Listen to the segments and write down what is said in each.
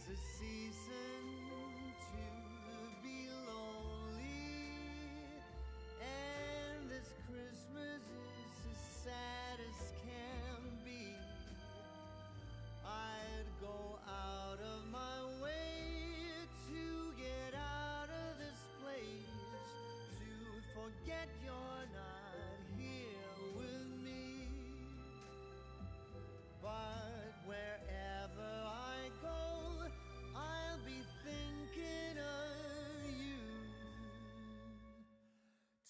the season to be lonely, and this Christmas is as sad as can be. I'd go out of my way to get out of this place, to forget you're not here with me. But wherever I go, I'll be thinking of you.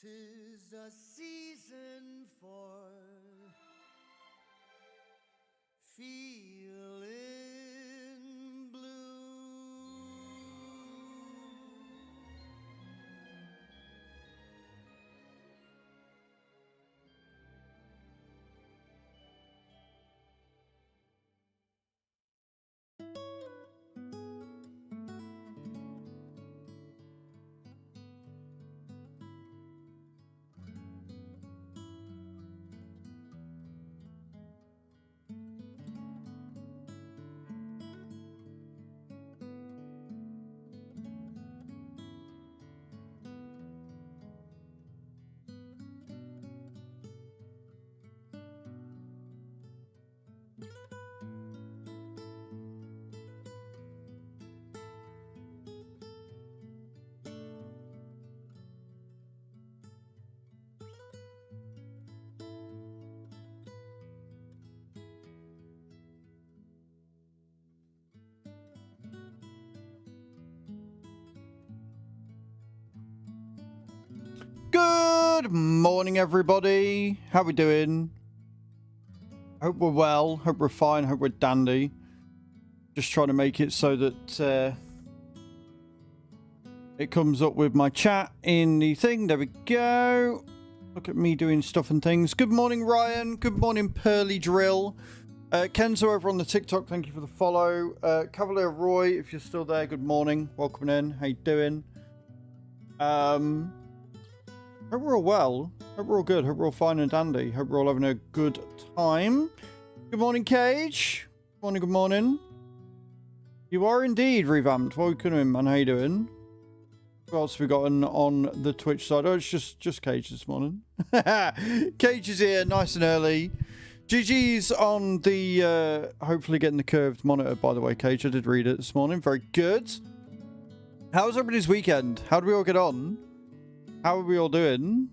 'Tis a season for feeling blue. Good morning, everybody. How we doing? Hope we're well. Hope we're fine. Hope we're dandy. Just trying to make it so that it comes up with my chat in the thing. There we go. Look at me doing stuff and things. Good morning, Ryan. Good morning, Pearly Drill. Kenzo over on the TikTok. Thank you for the follow. Cavalier Roy, if you're still there, good morning. Welcome in. How you doing? Hope we're all well. Hope we're all good. Hope we're all fine and dandy. Hope we're all having a good time. Good morning, Cage. Good morning, good morning. You are indeed revamped. Welcome in, man. How you doing? Who else have we got on the Twitch side? Oh, it's just Cage this morning. Cage is here, nice and early. GG's on the, hopefully getting the curved monitor, by the way, Cage. I did read it this morning. Very good. How was everybody's weekend? How did we all get on? How are we all doing?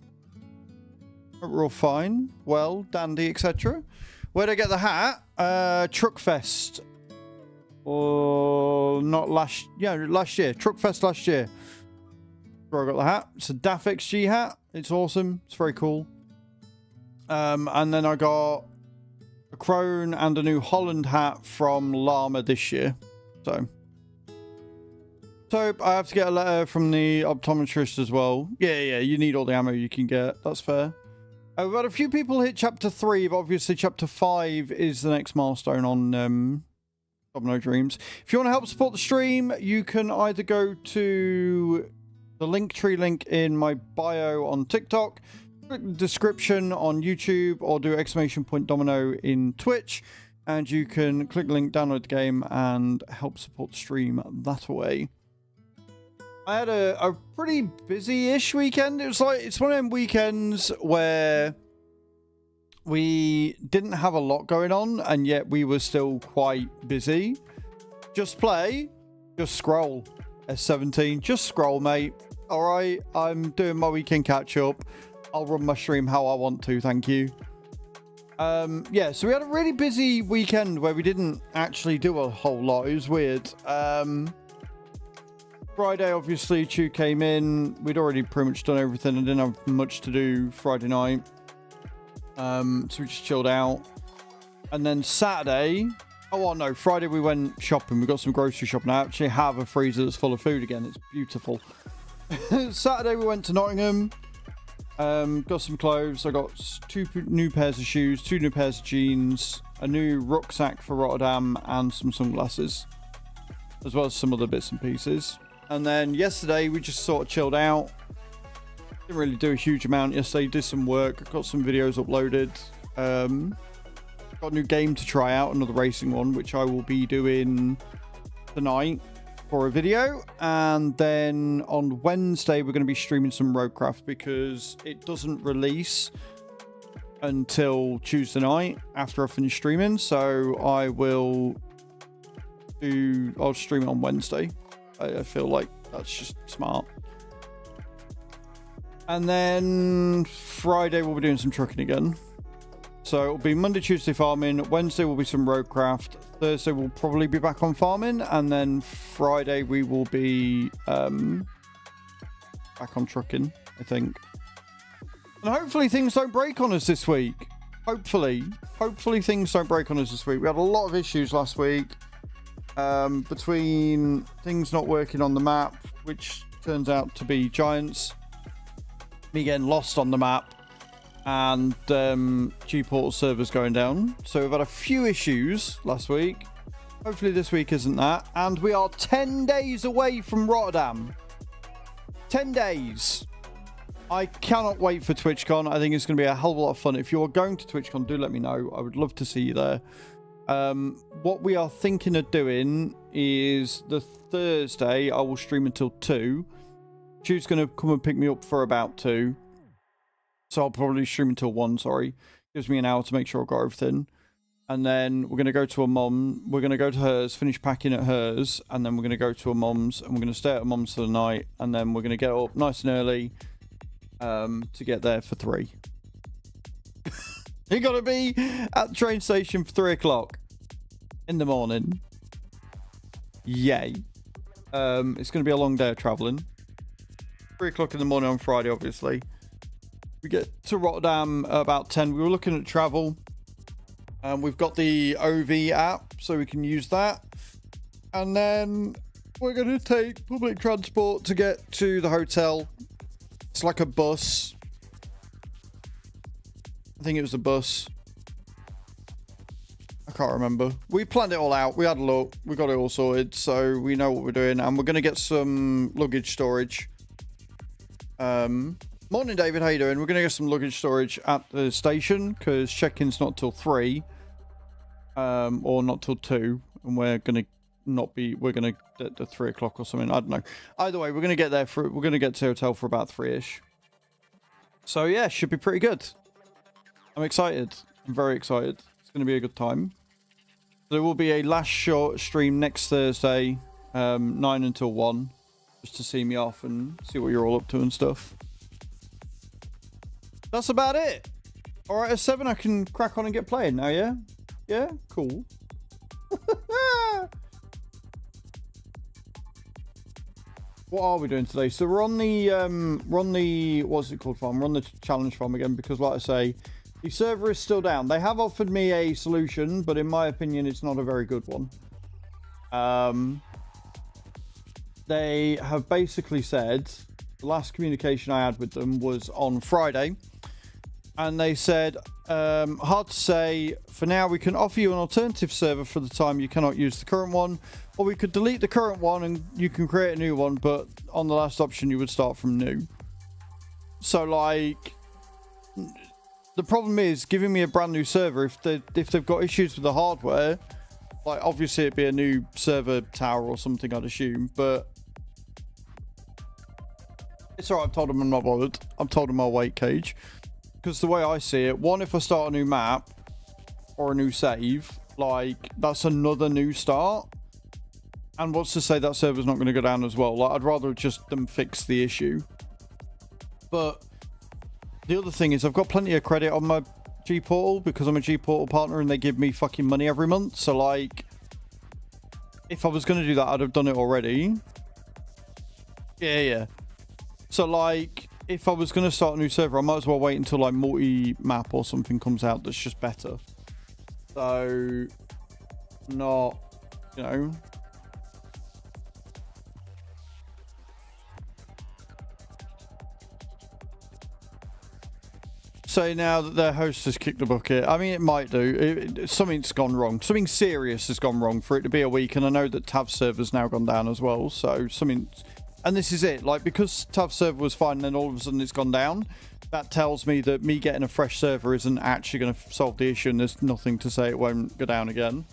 Hope we're all fine, well, dandy, etc. Where'd I get the hat? Truckfest. Or not last year. Truckfest last year. Where I got the hat. It's a DAF XG hat. It's awesome. It's very cool. And then I got a Crone and a New Holland hat from Llama this year. So I have to get a letter from the optometrist as well. Yeah, you need all the ammo you can get. That's fair. We've had a few people hit Chapter 3, but obviously Chapter 5 is the next milestone on Domino Dreams. If you want to help support the stream, you can either go to the Linktree link in my bio on TikTok, click the description on YouTube, or do !Domino in Twitch, and you can click the link, download the game, and help support the stream that way. I had a pretty busy-ish weekend. It's one of them weekends where we didn't have a lot going on, and yet we were still quite busy. Just play, just scroll. S17, just scroll, mate. All right, I'm doing my weekend catch-up. I'll run my stream how I want to, thank you. Yeah, so we had a really busy weekend where we didn't actually do a whole lot. It was weird. Friday, obviously, Chew came in. We'd already pretty much done everything. I didn't have much to do Friday night. So we just chilled out. And then Saturday... Oh, well, no. Friday, we went shopping. We got some grocery shopping. I actually have a freezer that's full of food again. It's beautiful. Saturday, we went to Nottingham. Got some clothes. I got 2 new pairs of shoes, 2 new pairs of jeans, a new rucksack for Rotterdam, and some sunglasses. As well as some other bits and pieces. And then yesterday, we just sort of chilled out. Didn't really do a huge amount yesterday. Did some work. Got some videos uploaded. Got a new game to try out. Another racing one, which I will be doing tonight for a video, and then on Wednesday we're going to be streaming some Roadcraft because it doesn't release until Tuesday night after I finish streaming, so I'll stream it on Wednesday. I feel like that's just smart. And then Friday we'll be doing some trucking again. So it'll be Monday, Tuesday farming, Wednesday will be some Roadcraft, Thursday we'll probably be back on farming, and then Friday we will be back on trucking, I think. And hopefully things don't break on us this week. Hopefully things don't break on us this week. We had a lot of issues last week between things not working on the map, which turns out to be giants, me getting lost on the map, and G-Portal servers going down. So we've had a few issues last week. Hopefully this week isn't that. And we are 10 days away from Rotterdam. 10 days. I cannot wait for TwitchCon. I think it's going to be a hell of a lot of fun. If you're going to TwitchCon, do let me know. I would love to see you there. What we are thinking of doing is the Thursday, I will stream until 2. Stu's going to come and pick me up for about 2. So I'll probably stream until 1, sorry. Gives me an hour to make sure I've got everything. And then we're going to go to a mum. We're going to go to hers, finish packing at hers. And then we're going to go to a mum's. And we're going to stay at a mum's for the night. And then we're going to get up nice and early to get there for 3. You got to be at the train station for 3 o'clock in the morning. Yay. It's going to be a long day of travelling. 3 o'clock in the morning on Friday, obviously. We get to Rotterdam at about 10. We were looking at travel. We've got the OV app, so we can use that. And then we're going to take public transport to get to the hotel. It's like a bus. I think it was a bus. I can't remember. We planned it all out. We had a look. We got it all sorted, so we know what we're doing. And we're going to get some luggage storage. Morning, David. How you doing? We're going to get some luggage storage at the station because check-in's not till 3, or not till 2, and we're going to get to 3 o'clock or something. I don't know. Either way, we're going to get there we're going to get to the hotel for about 3-ish. So yeah, should be pretty good. I'm excited. I'm very excited. It's going to be a good time. There will be a last short stream next Thursday, 9 until 1, just to see me off and see what you're all up to and stuff. That's about it. All right, at 7, I can crack on and get playing now, yeah? Yeah? Cool. What are we doing today? So we're on the what's it called farm? We're on the challenge farm again because, like I say, the server is still down. They have offered me a solution, but in my opinion, it's not a very good one. They have basically said, the last communication I had with them was on Friday, and they said, hard to say, for now we can offer you an alternative server for the time you cannot use the current one, or we could delete the current one and you can create a new one, but on the last option you would start from new. So like, the problem is giving me a brand new server, if they've got issues with the hardware, like obviously it'd be a new server tower or something, I'd assume, but it's alright. I've told them I'm not bothered. I've told them I'll wait, Cage, because the way I see it, one, if I start a new map or a new save, like that's another new start, and what's to say that server's not going to go down as well? Like, I'd rather just them fix the issue. But the other thing is I've got plenty of credit on my G-Portal because I'm a G-Portal partner and they give me fucking money every month. So like, if I was going to do that, I'd have done it already. Yeah. So like, if I was going to start a new server, I might as well wait until like multi-map or something comes out that's just better. So, not, you know. Say now that their host has kicked the bucket. I mean, it might do. Something's gone wrong. Something serious has gone wrong for it to be a week. And I know that TAV server's now gone down as well. So something... And this is it. Like, because TAV server was fine and then all of a sudden it's gone down, that tells me that me getting a fresh server isn't actually going to solve the issue and there's nothing to say it won't go down again.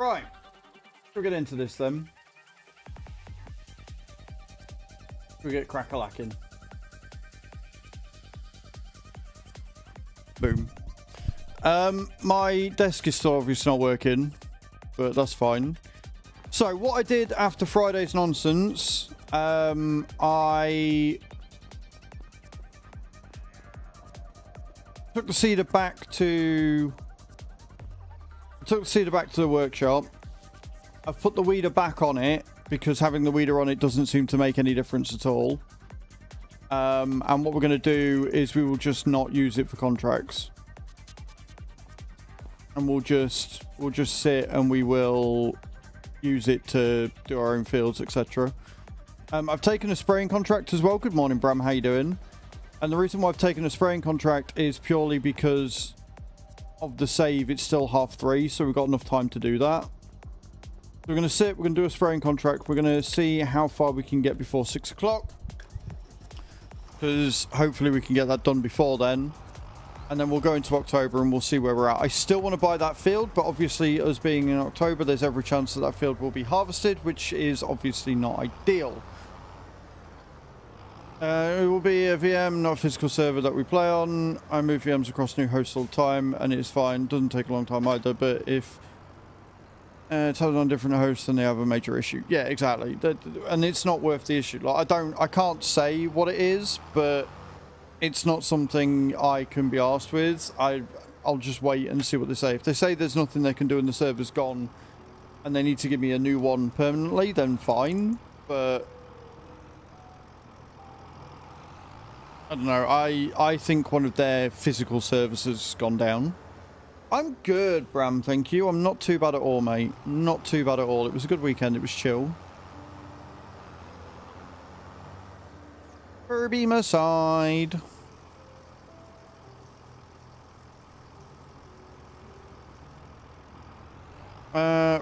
Right. We'll get into this then. We'll get crack-a-lacking. Boom. My desk is still obviously not working, but that's fine. So what I did after Friday's nonsense, I took the cedar back to the workshop. I've put the weeder back on it because having the weeder on it doesn't seem to make any difference at all. And what we're going to do is we will just not use it for contracts. And we'll just sit and we will use it to do our own fields, etc. I've taken a spraying contract as well. Good morning, Bram. How you doing? And the reason why I've taken a spraying contract is purely because of the save. It's still 3:30, so we've got enough time to do that. So we're going to sit. We're going to do a spraying contract. We're going to see how far we can get before 6 o'clock. Because hopefully we can get that done before then. And then we'll go into October and we'll see where we're at. I still want to buy that field, but obviously us being in October, there's every chance that that field will be harvested, which is obviously not ideal. It will be a VM, not a physical server that we play on. I move VMs across new hosts all the time, and it's fine. Doesn't take a long time either, but if it's on different hosts, then they have a major issue. Yeah, exactly. And it's not worth the issue. Like, I can't say what it is, but it's not something I can be asked with. I'll just wait and see what they say. If they say there's nothing they can do and the server's gone and they need to give me a new one permanently, then fine. But I don't know. I think one of their physical servers has gone down. I'm good, Bram, thank you. I'm not too bad at all, mate. Not too bad at all. It was a good weekend. It was chill. Kirby aside.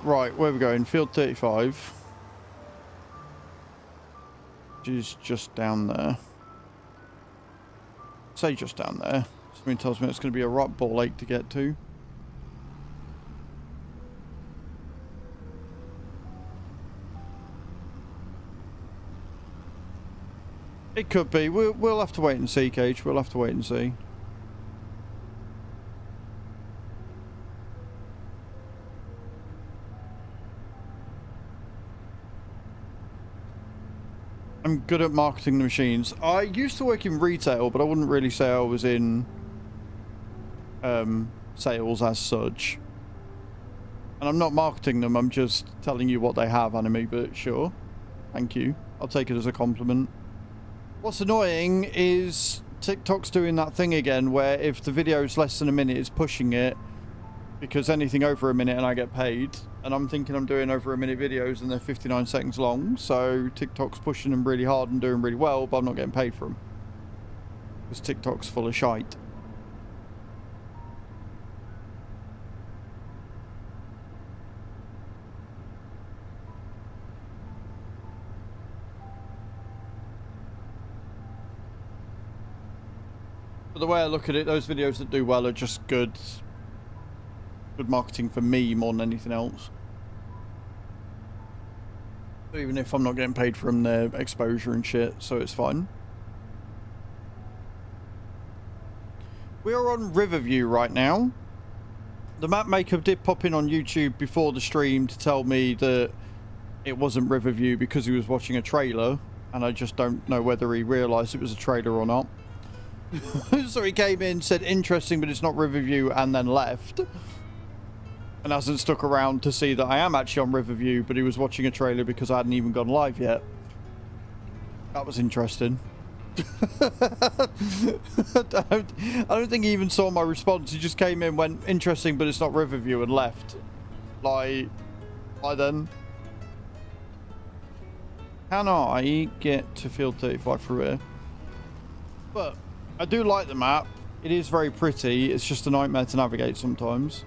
Right, where are we going? Field 35. Which is just down there. Say just down there. Something tells me it's going to be a right ball ache to get to. It could be. We'll have to wait and see, Cage. We'll have to wait and see. I'm good at marketing the machines. I used to work in retail, but I wouldn't really say I was in sales as such. And I'm not marketing them, I'm just telling you what they have, Anime, but sure. Thank you. I'll take it as a compliment. What's annoying is TikTok's doing that thing again where if the video is less than a minute, it's pushing it because anything over a minute and I get paid. And I'm thinking I'm doing over a minute videos and they're 59 seconds long. So TikTok's pushing them really hard and doing really well, but I'm not getting paid for them. Because TikTok's full of shite. But the way I look at it, those videos that do well are just good marketing for me more than anything else. Even if I'm not getting paid from their exposure and shit, so it's fine. We are on Riverview right now. The map maker did pop in on YouTube before the stream to tell me that it wasn't Riverview because he was watching a trailer, and I just don't know whether he realised it was a trailer or not. So he came in, said interesting, but it's not Riverview, and then left. And hasn't stuck around to see that I am actually on Riverview, but he was watching a trailer because I hadn't even gone live yet. That was interesting. I don't think he even saw my response. He just came in, went, interesting, but it's not Riverview, and left. Like, bye then. Can I get to field 35 through here? But I do like the map. It is very pretty. It's just a nightmare to navigate sometimes.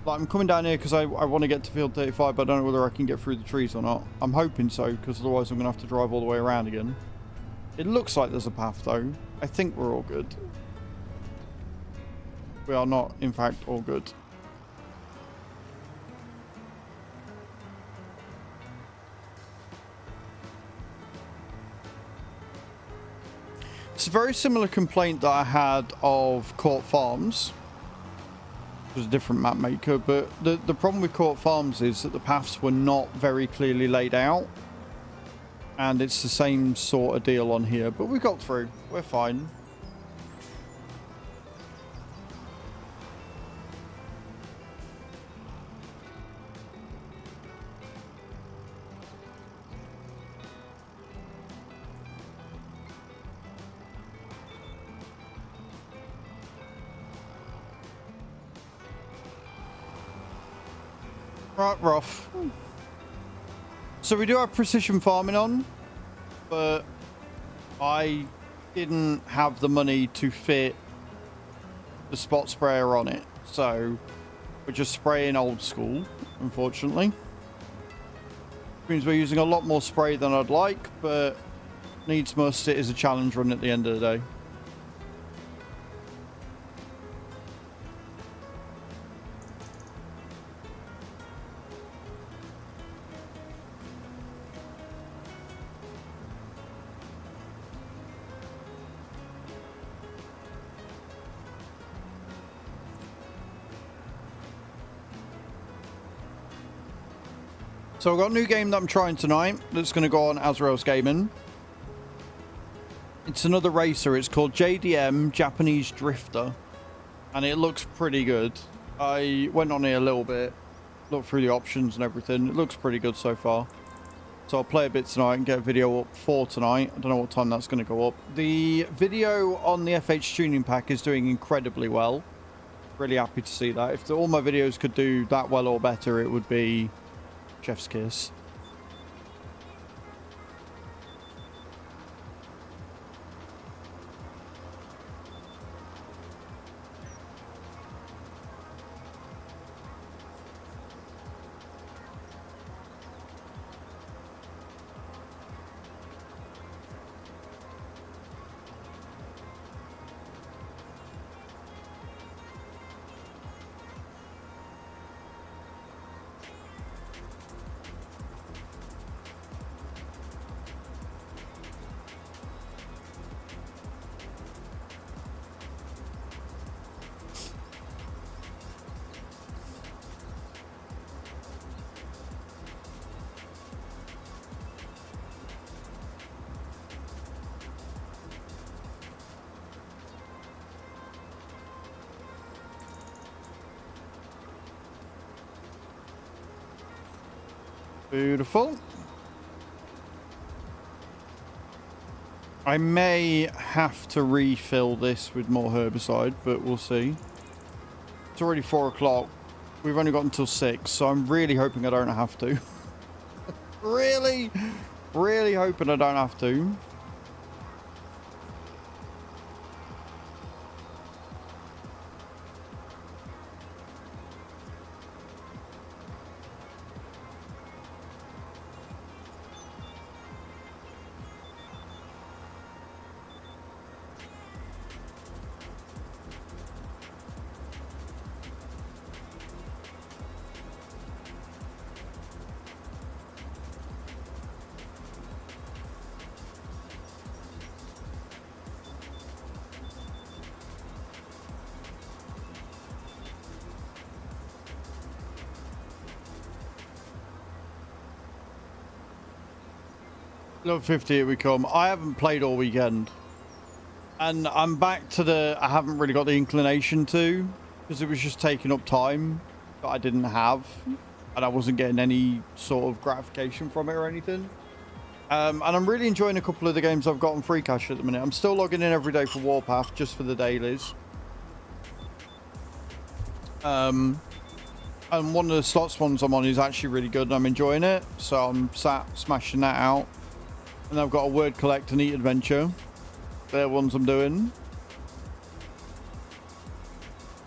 Like, I'm coming down here because I want to get to field 35, but I don't know whether I can get through the trees or not. I'm hoping so, because otherwise I'm going to have to drive all the way around again. It looks like there's a path, though. I think we're all good. We are not, in fact, all good. very similar complaint that I had of Court Farms. It was a different map maker, but the problem with Court Farms is that the paths were not very clearly laid out. And it's the same sort of deal on here, but we got through. We're fine. Right, rough. So we do have precision farming on, but I didn't have the money to fit the spot sprayer on it. So we're just spraying old school, unfortunately. Which means we're using a lot more spray than I'd like, but needs must. It is a challenge run at the end of the day. So I've got a new game that I'm trying tonight that's going to go on Azrael's Gaming. It's another racer. It's called JDM Japanese Drifter. And it looks pretty good. I went on here a little bit, looked through the options and everything. It looks pretty good so far. So I'll play a bit tonight and get a video up for tonight. I don't know what time that's going to go up. The video on the FH Tuning Pack is doing incredibly well. Really happy to see that. If all my videos could do that well or better, it would be chef's kiss. Beautiful. I may have to refill this with more herbicide, but we'll see. It's already 4 o'clock. We've only got until 6, so I'm really hoping I don't have to. really hoping I don't have to. Level 50 here we come. I haven't played all weekend. And I'm back to the... I haven't really got the inclination to. Because it was just taking up time that I didn't have. And I wasn't getting any sort of gratification from it or anything. And I'm really enjoying a couple of the games I've got on free cash at the minute. I'm still logging in every day for Warpath, just for the dailies. And one of the slots ones I'm on is actually really good and I'm enjoying it. So I'm sat smashing that out. And I've got a Word Collect and Eat Adventure. They're ones I'm doing.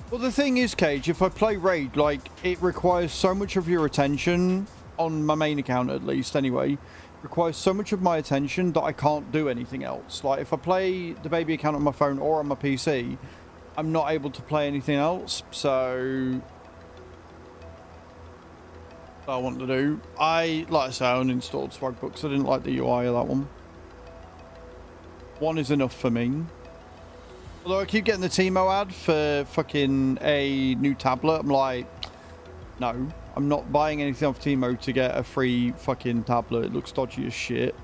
Well, the thing is, Cage, if I play Raid, like, it requires so much of your attention, on my main account at least anyway, it requires so much of my attention that I can't do anything else. Like, if I play the baby account on my phone or on my PC, I'm not able to play anything else, so... I want to do. Like I say, I uninstalled Swagbucks. I didn't like the UI of that one. One is enough for me. Although I keep getting the Timo ad for fucking a new tablet. I'm like, no, I'm not buying anything off Timo to get a free fucking tablet. It looks dodgy as shit.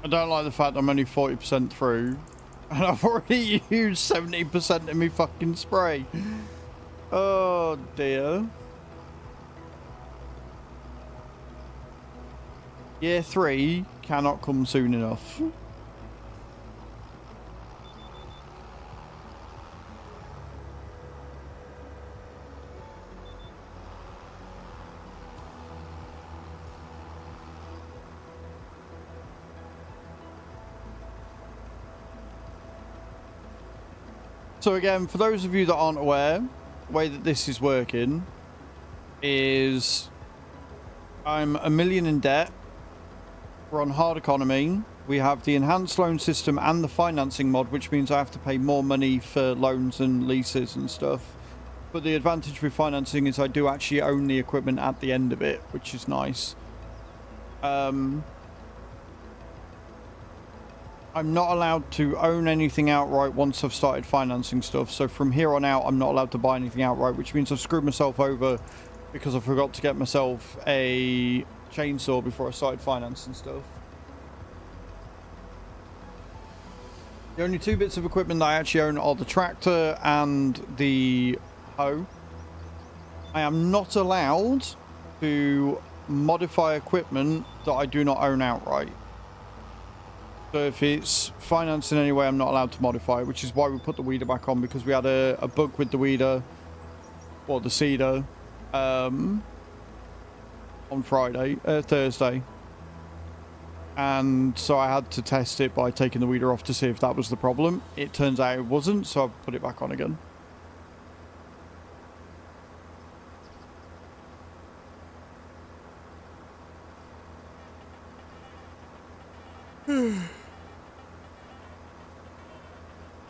I don't like the fact I'm only 40% through and I've already used 70% of my fucking spray. Oh dear. Year 3 cannot come soon enough. So again, for those of you that aren't aware, the way that this is working is I'm $1 million in debt. We're on hard economy. We have the enhanced loan system and the financing mod, which means I have to pay more money for loans and leases and stuff. But the advantage with financing is I do actually own the equipment at the end of it, which is nice. I'm not allowed to own anything outright once I've started financing stuff. So from here on out, I'm not allowed to buy anything outright, which means I've screwed myself over because I forgot to get myself a chainsaw before I started financing stuff. The only 2 bits of equipment that I actually own are the tractor and the hoe. I am not allowed to modify equipment that I do not own outright. So if it's financed in any way, I'm not allowed to modify it, which is why we put the weeder back on, because we had a bug with the weeder, or the seeder, on Thursday. And so I had to test it by taking the weeder off to see if that was the problem. It turns out it wasn't, so I've put it back on again.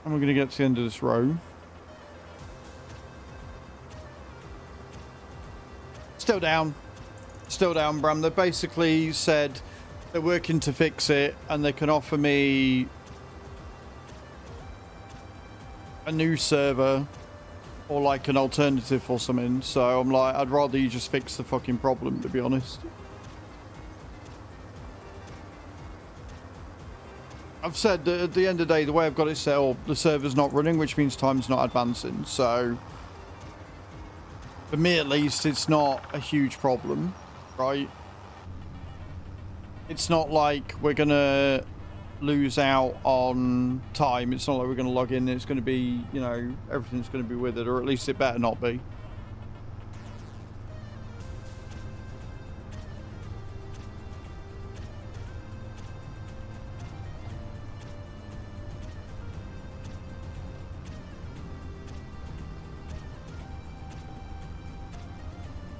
And we're going to get to the end of this row. Still down. Still down, Bram. They basically said they're working to fix it and they can offer me a new server or like an alternative or something. So I'm like, I'd rather you just fix the fucking problem, to be honest. I've said that at the end of the day, the way I've got it set up, the server's not running, which means time's not advancing. So, for me at least, it's not a huge problem, right? It's not like we're going to lose out on time. It's not like we're going to log in. It's going to be, you know, everything's going to be with it, or at least it better not be.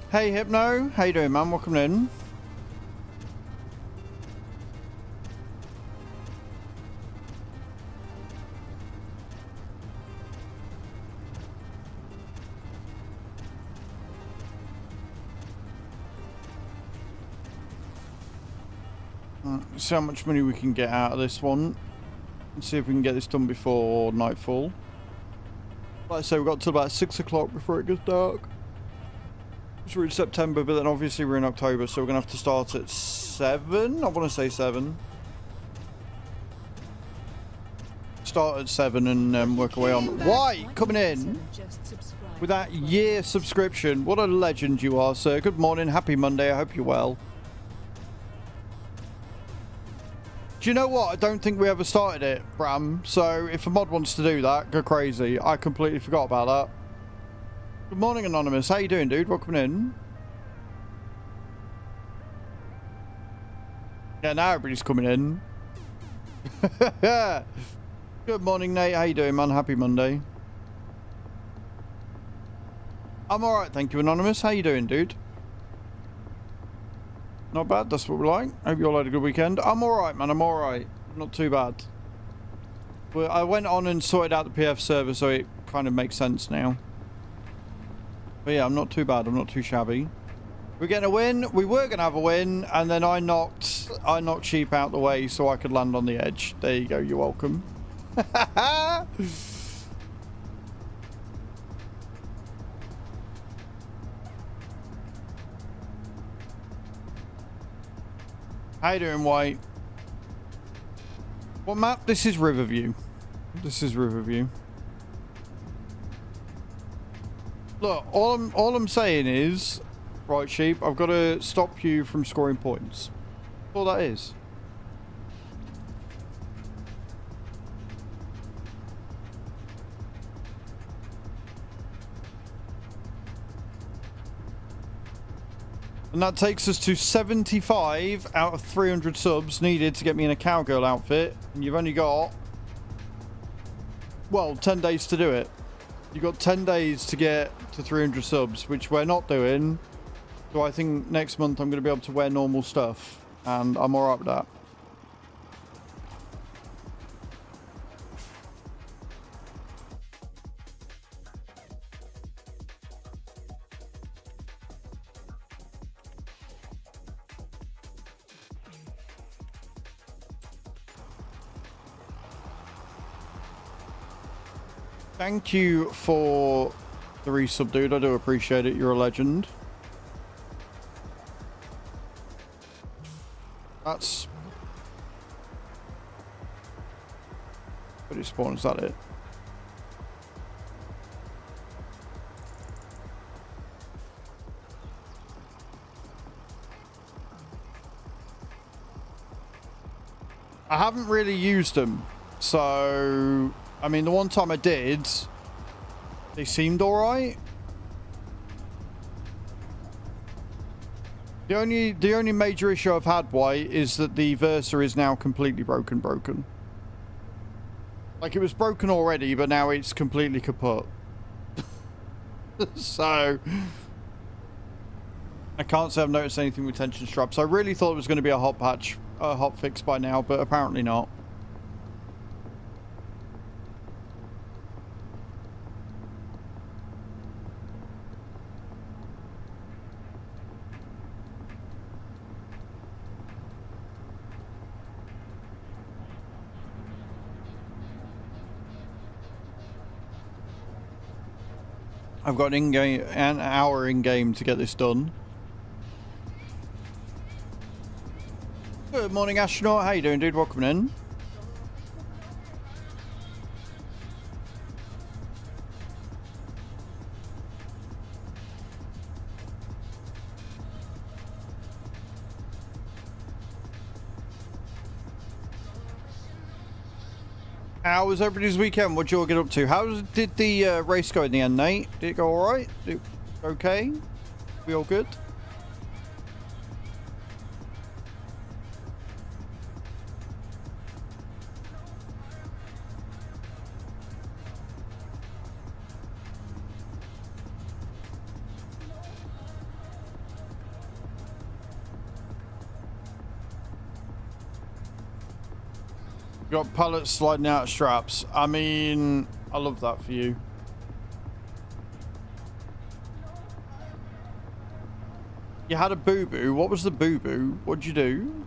Hey Hypno, how you doing, man? Welcome in. See how much money we can get out of this one. Let's see if we can get this done before nightfall. Like I say, we've got till about 6 o'clock before it gets dark. So we're in September, but then obviously we're in October, so we're going to have to start at 7. I want to say 7. Start at 7 and work away on. Why? Coming in with that year subscription. What a legend you are, sir. Good morning. Happy Monday. I hope you're well. Do you know what? I don't think we ever started it, Bram. So if a mod wants to do that, go crazy. I completely forgot about that. Good morning, Anonymous. How you doing, dude? Welcome in. Yeah, now everybody's coming in. Good morning, Nate. How you doing, man? Happy Monday. I'm alright, thank you, Anonymous. How you doing, dude? Not bad. That's what we like. Hope you all had a good weekend. I'm alright, man. I'm alright. Not too bad. Well, I went on and sorted out the PF server, so it kind of makes sense now. But yeah, I'm not too bad. I'm not too shabby. We're getting a win. We were going to have a win, and then I knocked sheep out the way so I could land on the edge. There you go. You're welcome. How you doing, White? What map? This is Riverview. This is Riverview. Look, all I'm saying is, right, sheep, I've got to stop you from scoring points. That's all that is. And that takes us to 75 out of 300 subs needed to get me in a cowgirl outfit. And you've only got, well, 10 days to do it. You've got 10 days to get to 300 subs, which we're not doing. So I think next month I'm going to be able to wear normal stuff. And I'm alright with that. Thank you for the resub, dude. I do appreciate it. You're a legend. That's... But it spawns, is that it? I haven't really used them, so... I mean, the one time I did, they seemed alright. The only major issue I've had, White, is that the Versa is now completely broken. Like, it was broken already, but now it's completely kaput. So, I can't say I've noticed anything with tension straps. I really thought it was going to be a hot patch, a hot fix by now, but apparently not. I've got an hour in game to get this done. Good morning, astronaut. How you doing, dude? Welcome in. How was everybody's weekend? What'd you all get up to? How did the race go in the end, Nate? Did it go alright? Did it okay? We all good? Got pallets sliding out of straps. I mean, I love that for you. You had a boo-boo. What was the boo-boo? What'd you do?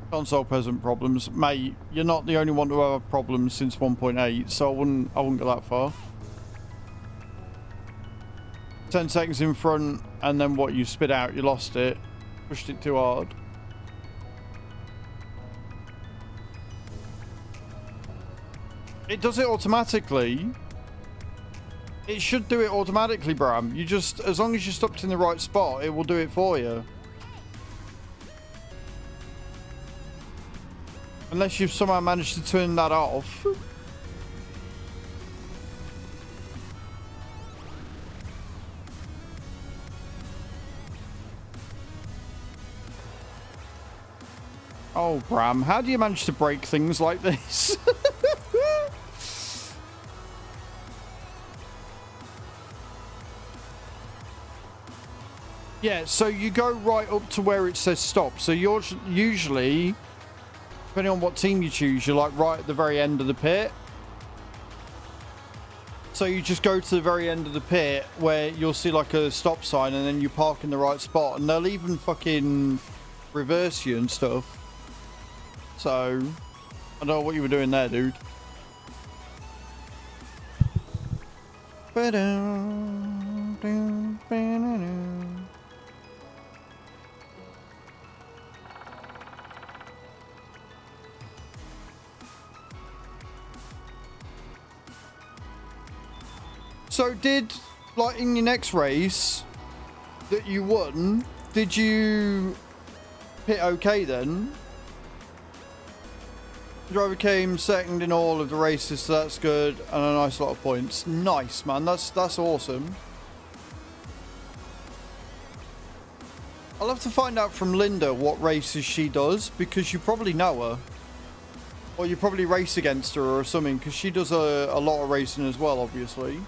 Console present problems. Mate, you're not the only one to have problems since 1.8, so I wouldn't go that far. 10 seconds in front, and then what, you spit out, you lost it. Pushed it too hard. It does it automatically. It should do it automatically, Bram. You just, as long as you're stopped in the right spot, it will do it for you. Unless you've somehow managed to turn that off. Oh, Bram, how do you manage to break things like this? Yeah, so you go right up to where it says stop. So you're usually, depending on what team you choose, you're like right at the very end of the pit. So you just go to the very end of the pit where you'll see like a stop sign, and then you park in the right spot, and they'll even fucking reverse you and stuff. So I don't know what you were doing there, dude. So did, like, in your next race that you won, did you pit okay then? The driver came second in all of the races, so that's good, and a nice lot of points. Nice, man. That's awesome. I'll have to find out from Linda what races she does, because you probably know her. Or you probably race against her or something, because she does a lot of racing as well, obviously.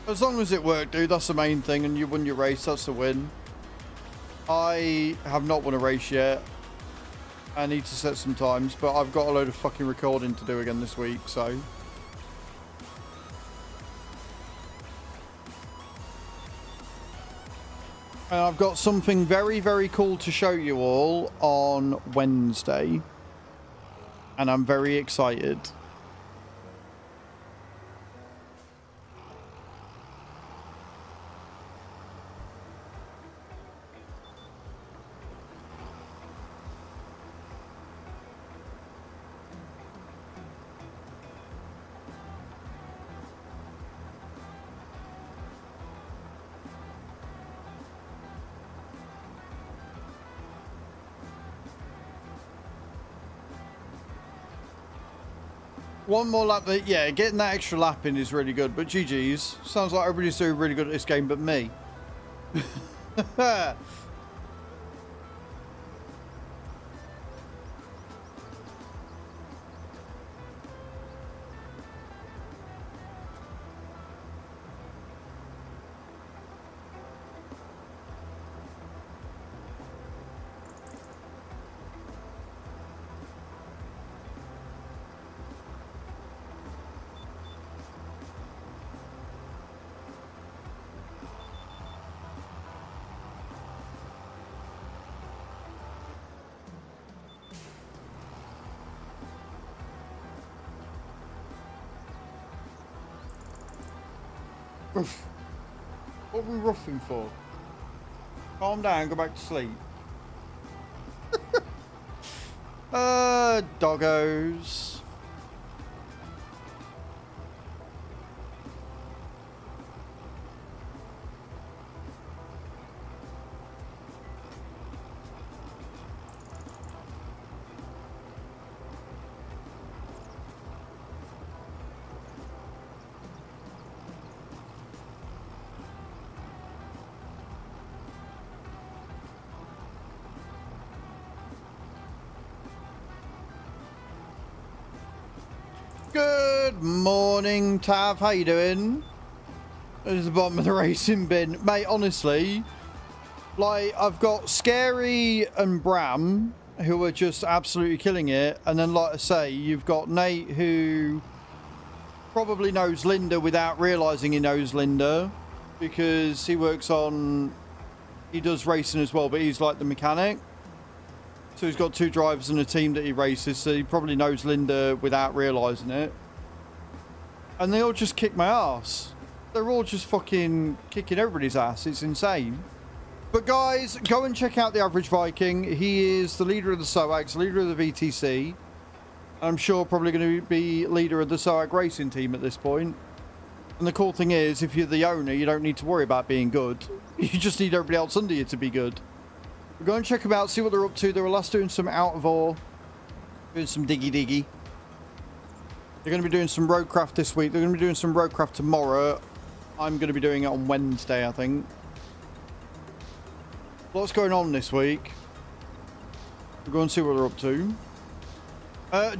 As long as it worked, dude, that's the main thing, and you won your race, that's a win. I have not won a race yet. I need to set some times, but I've got a load of fucking recording to do again this week, so. And I've got something very, very cool to show you all on Wednesday. And I'm very excited. One more lap. Yeah, getting that extra lap in is really good, but GG's. Sounds like everybody's doing really good at this game but me. What are we roughing for? Calm down, go back to sleep. Doggos. Good morning, Tav. How you doing? There's the bottom of the racing bin. Mate, honestly, like, I've got Scary and Bram, who are just absolutely killing it. And then, like I say, you've got Nate, who probably knows Linda without realising he knows Linda, because he works on... He does racing as well, but he's like the mechanic. So he's got 2 drivers and a team that he races, so he probably knows Linda without realising it. And they all just kick my ass. They're all just fucking kicking everybody's ass. It's insane. But guys, go and check out the Average Viking. He is the leader of the SOAGs, leader of the VTC. I'm sure probably going to be leader of the SOAG racing team at this point. And the cool thing is, if you're the owner, you don't need to worry about being good. You just need everybody else under you to be good. Go and check them out, see what they're up to. They were last doing some out of ore, doing some diggy. They're going to be doing some roadcraft this week. They're going to be doing some roadcraft tomorrow. I'm going to be doing it on Wednesday, I think. What's going on this week? We'll go and see what they're up to.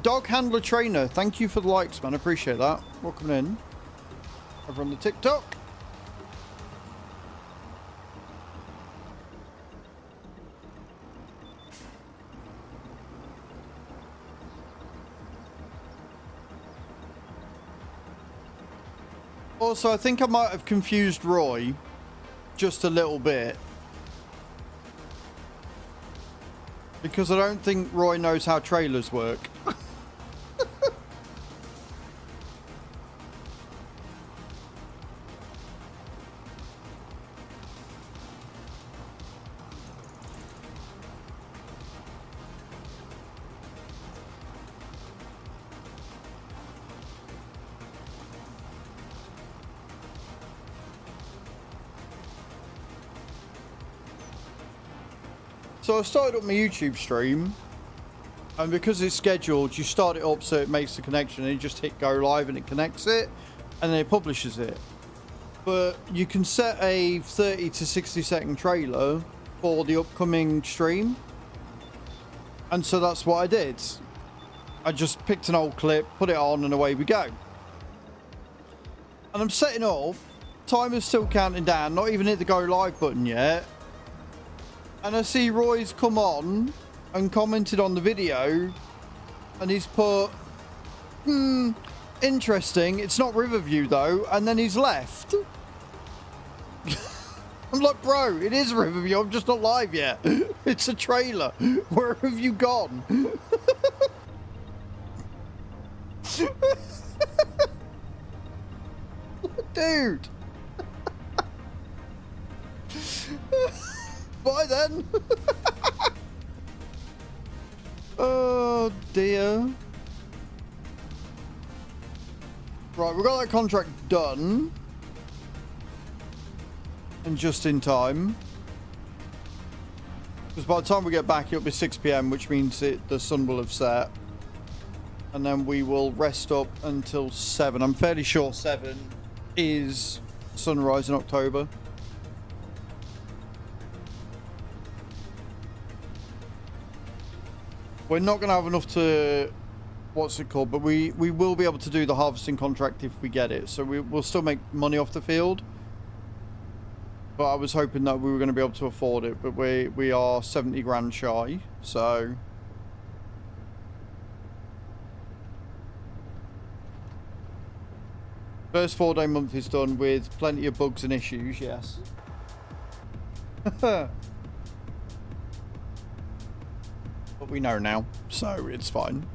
Dog Handler Trainer, thank you for the likes, man. I appreciate that. Welcome in. Over on the TikTok. Also, I think I might have confused Roy just a little bit. Because I don't think Roy knows how trailers work. So I started up my YouTube stream, and because it's scheduled, you start it up so it makes the connection, and you just hit go live and it connects it, and then it publishes it. But you can set a 30 to 60 second trailer for the upcoming stream, and so that's what I did. I just picked an old clip, put it on, and away we go. And I'm setting up, timer's still counting down, not even hit the go live button yet. And I see Roy's come on and commented on the video, and he's put, interesting, it's not Riverview though, and then he's left. I'm like, bro, it is Riverview, I'm just not live yet. It's a trailer. Where have you gone? Dude. Bye then. Oh dear. Right, we've got that contract done. And just in time. Because by the time we get back, it'll be 6 PM, which means the sun will have set. And then we will rest up until 7. I'm fairly sure 7 is sunrise in October. We're not going to have enough to, what's it called, but we will be able to do the harvesting contract if we get it. So we'll still make money off the field. But I was hoping that we were going to be able to afford it, but we are 70 grand shy, so. First 4-day month is done with plenty of bugs and issues, yes. But we know now, so it's fine.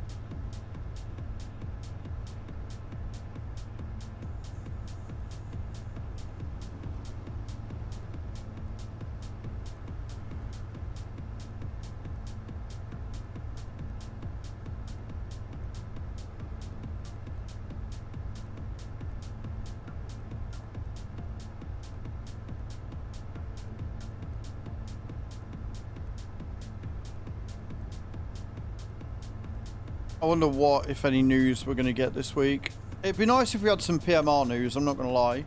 I wonder what, if any, news we're going to get this week. It'd be nice if we had some PMR news, I'm not going to lie.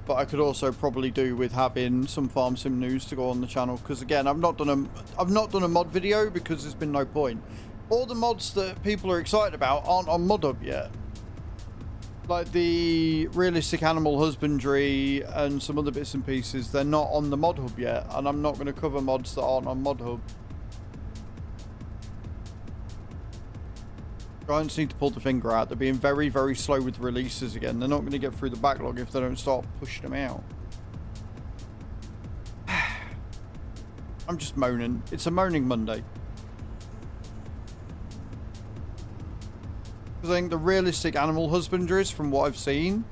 But I could also probably do with having some farm sim news to go on the channel, because again, I've not done a mod video because there's been no point. All the mods that people are excited about aren't on ModHub yet. Like the realistic animal husbandry and some other bits and pieces, they're not on the ModHub yet, and I'm not going to cover mods that aren't on ModHub. Giants need to pull the finger out. They're being very, very slow with releases again. They're not going to get through the backlog if they don't start pushing them out. I'm just moaning. It's a moaning Monday. I think the realistic animal husbandries, from what I've seen,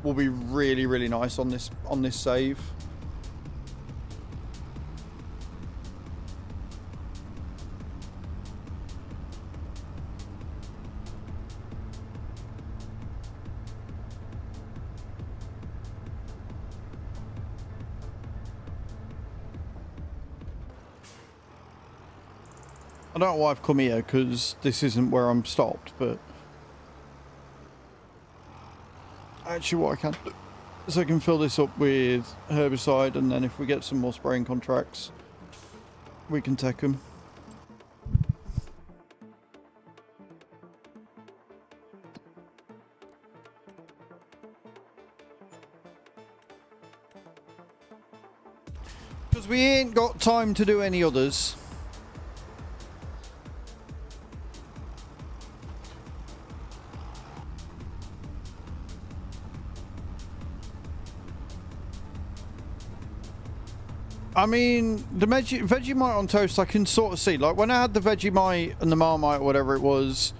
will be really, really nice on this save. I don't know why I've come here, because this isn't where I'm stopped, but actually what I can do is I can fill this up with herbicide, and then if we get some more spraying contracts, we can take them. Because we ain't got time to do any others. I mean, the Vegemite on toast, I can sort of see. Like, when I had the Vegemite and the Marmite, or whatever it was,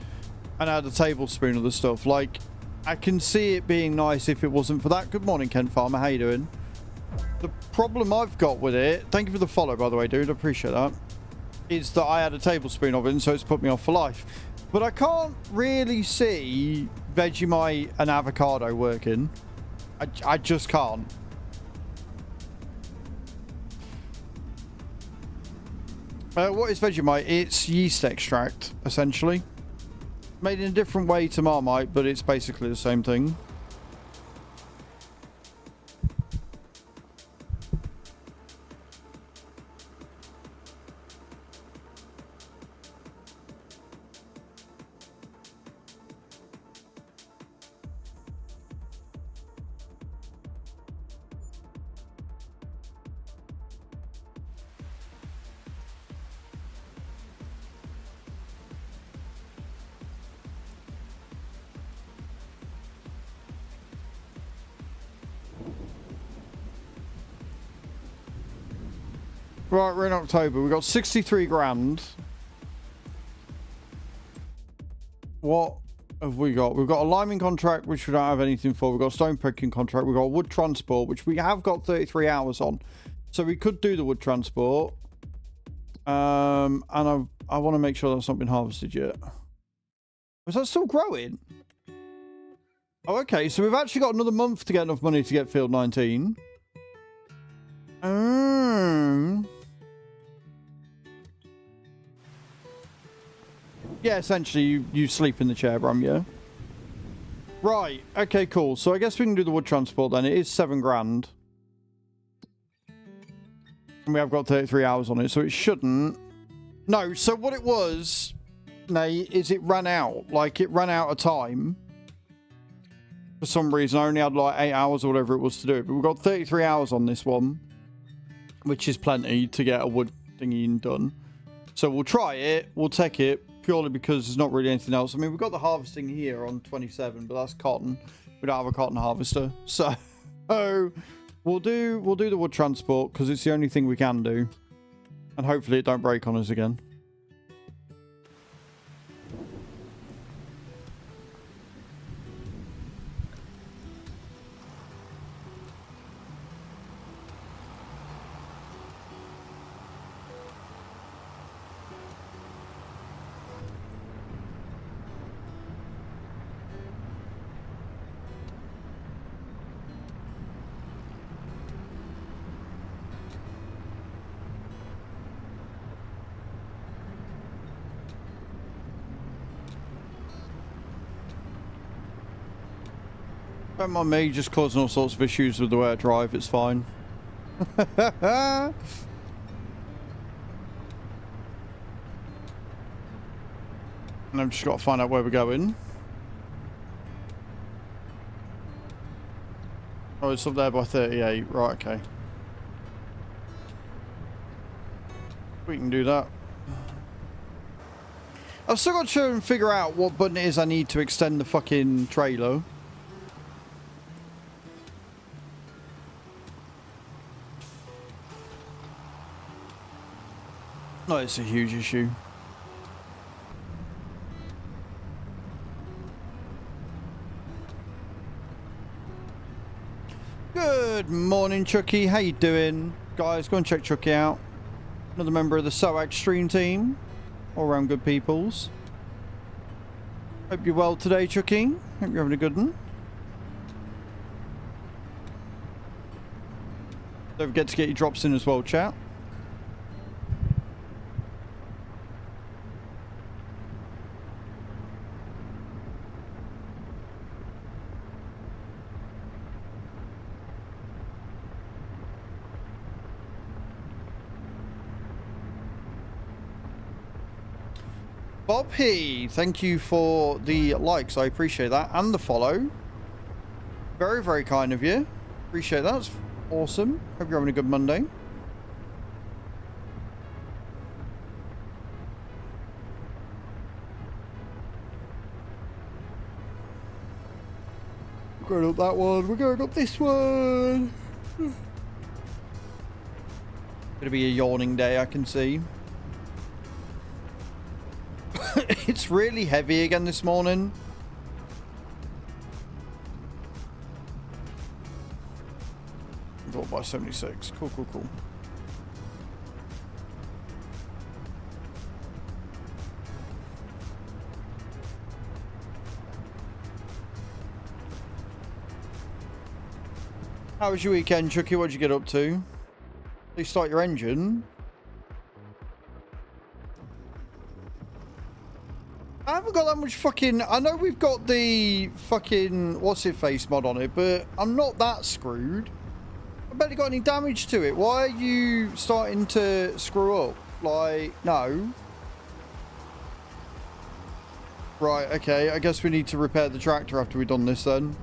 and I had a tablespoon of the stuff, like, I can see it being nice if it wasn't for that. Good morning, Ken Farmer. How you doing? The problem I've got with it, thank you for the follow, by the way, dude. I appreciate that, is that I had a tablespoon of it, and so it's put me off for life. But I can't really see Vegemite and avocado working. I just can't. What is Vegemite? It's yeast extract, essentially. Made in a different way to Marmite, but it's basically the same thing. Right, we're in October. We've got 63 grand. What have we got? We've got a liming contract, which we don't have anything for. We've got a stone picking contract. We've got a wood transport, which we have got 33 hours on. So we could do the wood transport. And I want to make sure that's not been harvested yet. Is that still growing? Oh, okay. So we've actually got another month to get enough money to get field 19. Yeah, essentially, you sleep in the chair, Bram, yeah? Right, okay, cool. So I guess we can do the wood transport then. It is 7 grand. And we have got 33 hours on it, so it shouldn't. No, so what it was, Nate, is it ran out. Like, it ran out of time. For some reason, I only had like 8 hours or whatever it was to do it. But we've got 33 hours on this one, which is plenty to get a wood thingy done. So we'll try it. We'll take it. Purely because there's not really anything else. I mean, we've got the harvesting here on 27, but that's cotton. We don't have a cotton harvester, so we'll do the wood transport because it's the only thing we can do, and hopefully it don't break on us again. Don't mind me just causing all sorts of issues with the way I drive, it's fine. And I've just got to find out where we're going. Oh, it's up there by 38. Right, okay. We can do that. I've still got to try and figure out what button it is I need to extend the fucking trailer. No, it's a huge issue. Good morning, Chucky. How you doing? Guys, go and check Chucky out. Another member of the SOAG stream team. All around good peoples. Hope you're well today, Chucky. Hope you're having a good one. Don't forget to get your drops in as well, chat. Bob P, thank you for the likes. I appreciate that. And the follow. Very, very kind of you. Appreciate that. It's awesome. Hope you're having a good Monday. We're going up that one. We're going up this one. Gonna be a yawning day, I can see. It's really heavy again this morning. Brought by 76. Cool, cool, cool. How was your weekend, Chucky? What'd you get up to? Please start your engine. I haven't got that much fucking... I know we've got the fucking what's-it-face mod on it, but I'm not that screwed. I barely got any damage to it. Why are you starting to screw up? Like, no. Right, okay. I guess we need to repair the tractor after we've done this then.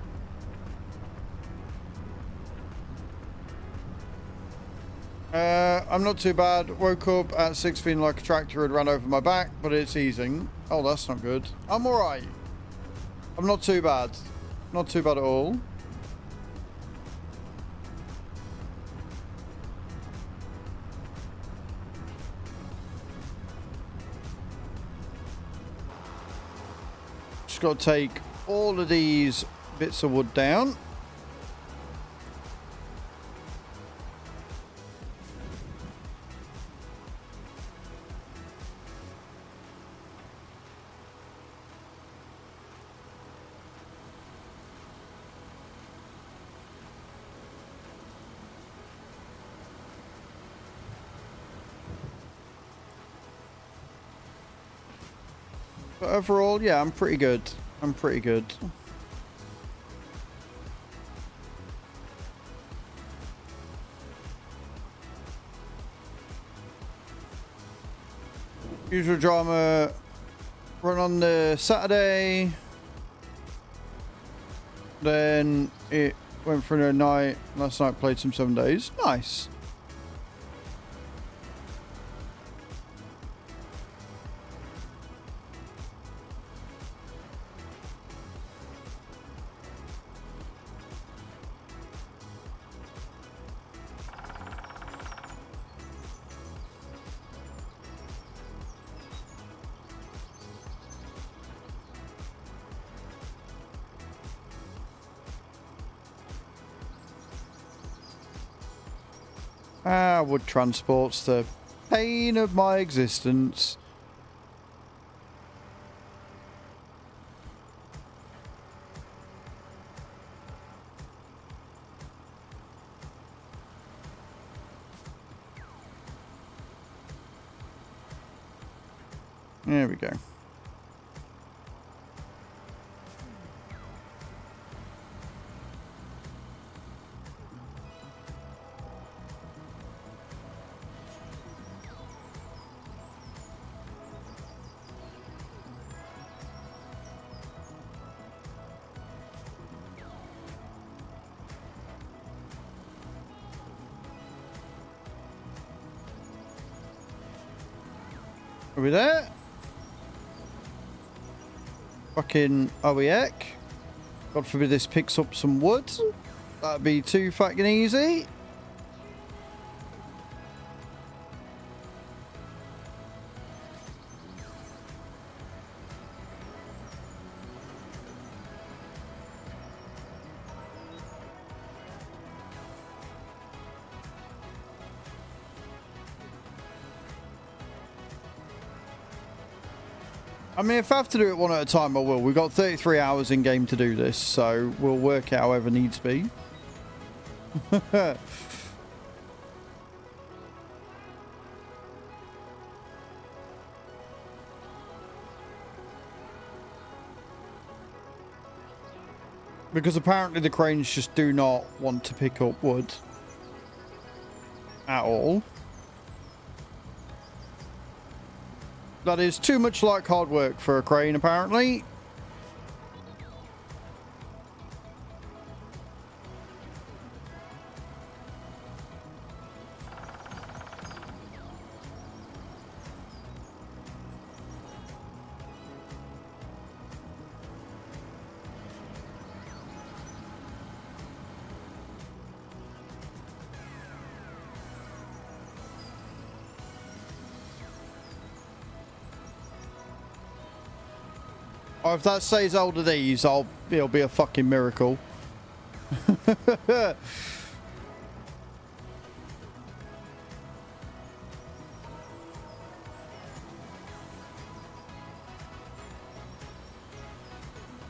I'm not too bad. Woke up at 6 feeling like a tractor had ran over my back, but it's easing. Oh, that's not good. I'm alright. I'm not too bad. Not too bad at all. Just got to take all of these bits of wood down. But overall, yeah, I'm pretty good. I'm pretty good. Usual drama. Run on the Saturday. Then it went for a night. Last night played some 7 days. Nice. Wood transport's the pain of my existence. There we go. Are we there? fucking OEEC. God forbid this picks up some wood. That'd be too fucking easy. I mean, if I have to do it one at a time, I will. We've got 33 hours in game to do this, so we'll work it however needs be. Because apparently the cranes just do not want to pick up wood at all. That is too much like hard work for a crane, apparently. Oh, if that stays older these, it'll be a fucking miracle.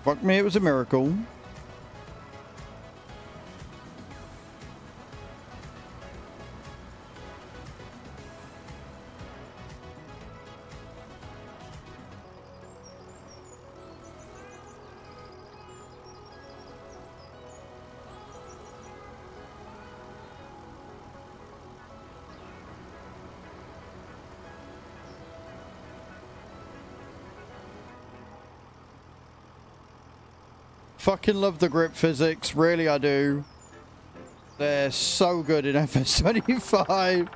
Fuck me, it was a miracle. Fucking love the grip physics, really I do. They're so good in FS25.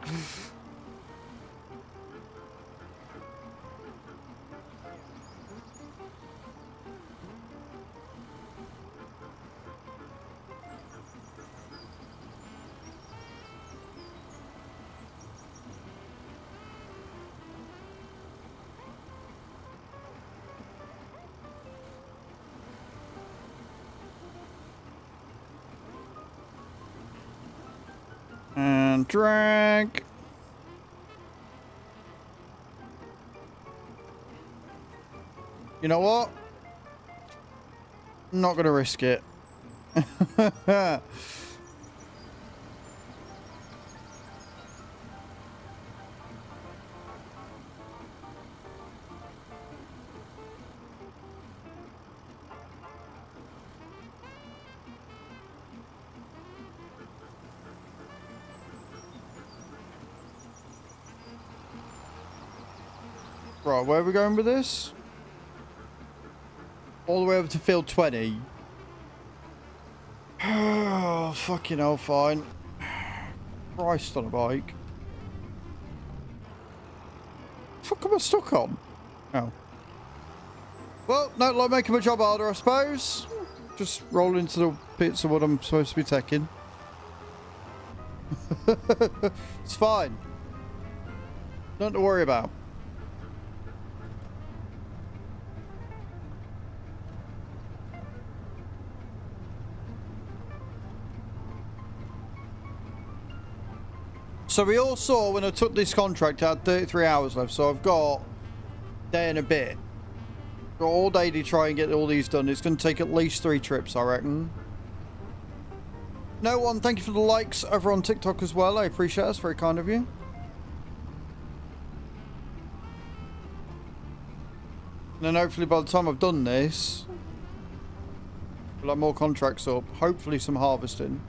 And drag. You know what? I'm not going to risk it. Right, where are we going with this? All the way over to field 20. Oh, fucking hell, fine. Christ on a bike. What the fuck am I stuck on? Oh. Well, no, like making my job harder, I suppose. Just roll into the pits of what I'm supposed to be taking. It's fine. Nothing to worry about. So we all saw when I took this contract, I had 33 hours left. So I've got a day and a bit. Got all day to try and get all these done. It's going to take at least 3 trips, I reckon. No one, thank you for the likes over on TikTok as well. I appreciate it. That's very kind of you. And then hopefully by the time I've done this, we'll have more contracts up. Hopefully some harvesting.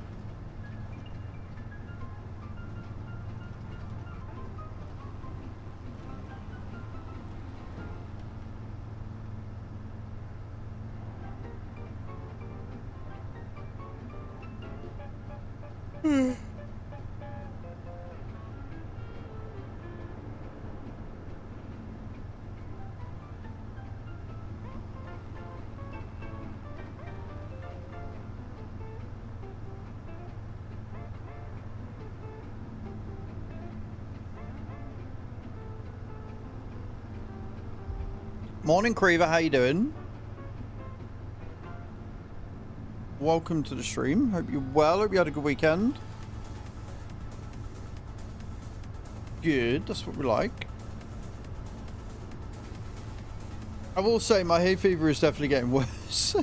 Morning, Creever. How you doing? Welcome to the stream. Hope you're well. Hope you had a good weekend. Good. That's what we like. I will say my hay fever is definitely getting worse.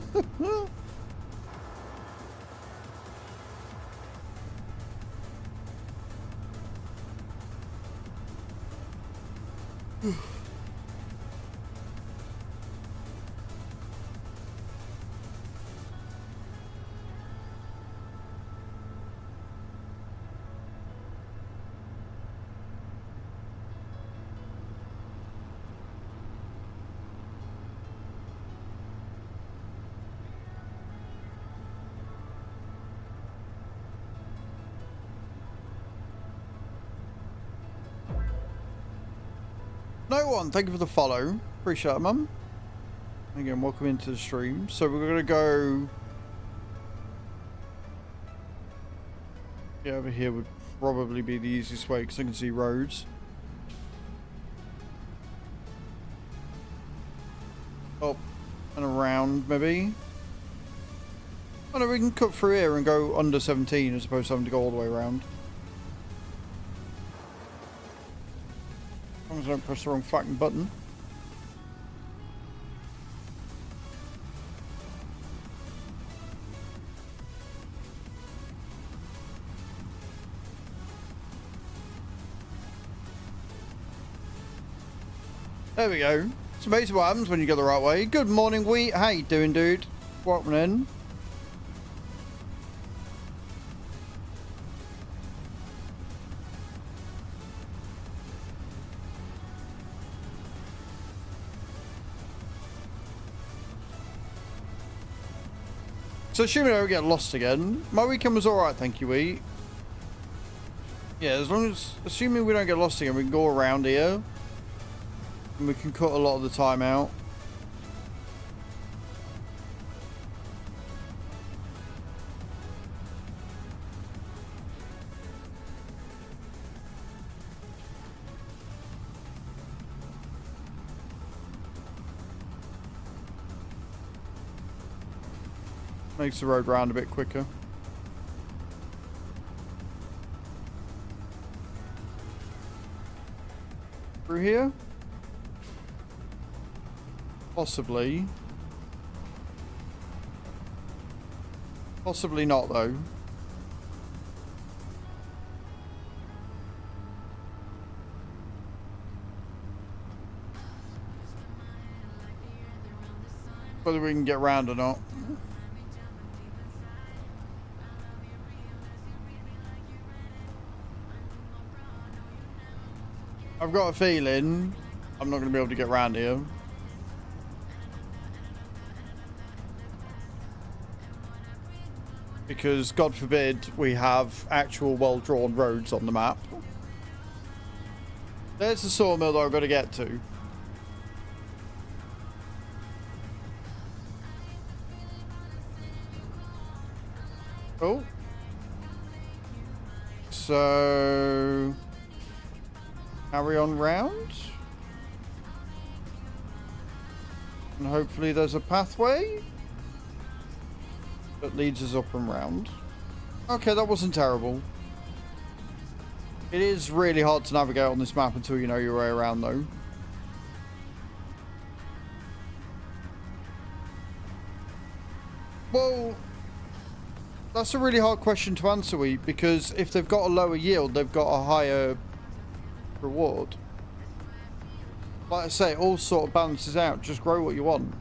No one, thank you for the follow. Appreciate it, mum. Again, welcome into the stream. So we're gonna go. Yeah, over here would probably be the easiest way because I can see roads. Oh, and around maybe. Oh no, we can cut through here and go under 17 as opposed to having to go all the way around. As long as I don't press the wrong fucking button. There we go. It's amazing what happens when you go the right way. Good morning, Wheat. How you doing, dude? Welcome in. So assuming I don't get lost again, my weekend was alright, thank you, Wheat. Yeah, as long as, assuming we don't get lost again, we can go around here. And we can cut a lot of the time out. Makes the road round a bit quicker. Through here? Possibly. Possibly not, though. Whether we can get round or not. I've got a feeling I'm not going to be able to get round here. Because, God forbid, we have actual well-drawn roads on the map. There's the sawmill that I've got to get to. Oh. So... carry on round. And hopefully there's a pathway that leads us up and round. Okay, that wasn't terrible. It is really hard to navigate on this map until you know your way around, though. Well, that's a really hard question to answer, Wheat, because if they've got a lower yield, they've got a higher reward. Like I say, it all sort of balances out. Just grow what you want.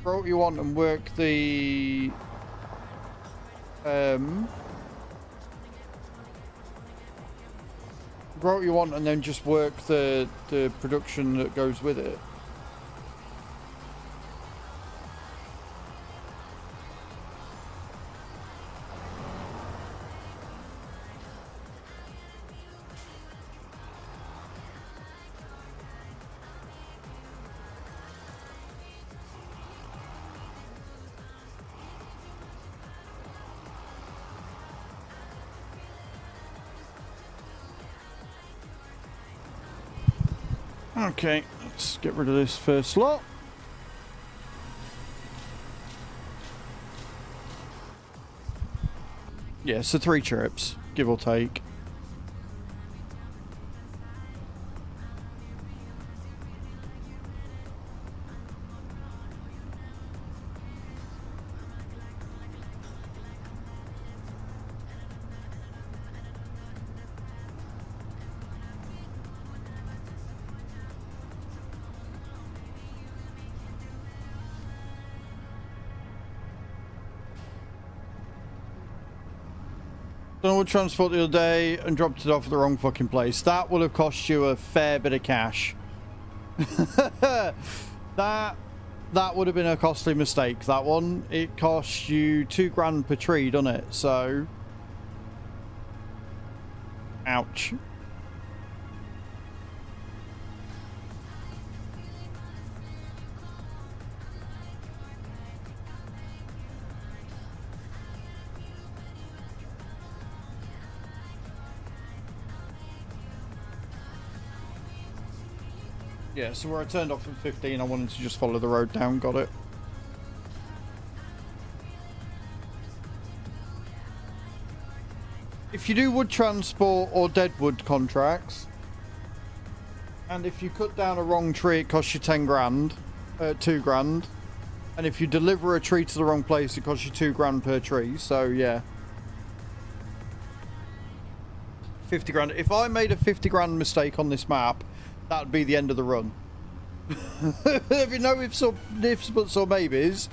Grow what you want and work the... grow what you want and then just work the production that goes with it. Okay, let's get rid of this first lot. Yeah, so 3 trips, give or take. Done all transport the other day and dropped it off at the wrong fucking place. That will have cost you a fair bit of cash. that would have been a costly mistake. That one, it cost you $2,000 per tree, doesn't it? So, ouch. Yeah, so where I turned off at 15, I wanted to just follow the road down. Got it. If you do wood transport or deadwood contracts, and if you cut down a wrong tree, it costs you $2,000. And if you deliver a tree to the wrong place, it costs you $2,000 per tree. So yeah, 50 grand. If I made a 50 grand mistake on this map, that'd be the end of the run. If you know ifs, buts or maybes,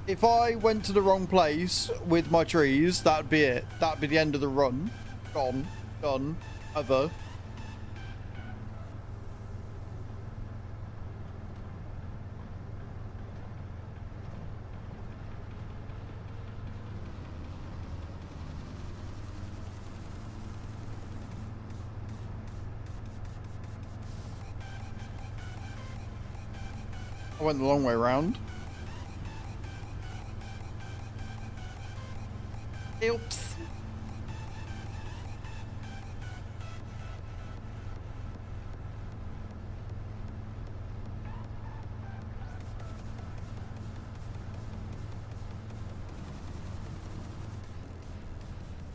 if I went to the wrong place with my trees, that'd be it. That'd be the end of the run. Gone. Done. Over. I went the long way round. Oops.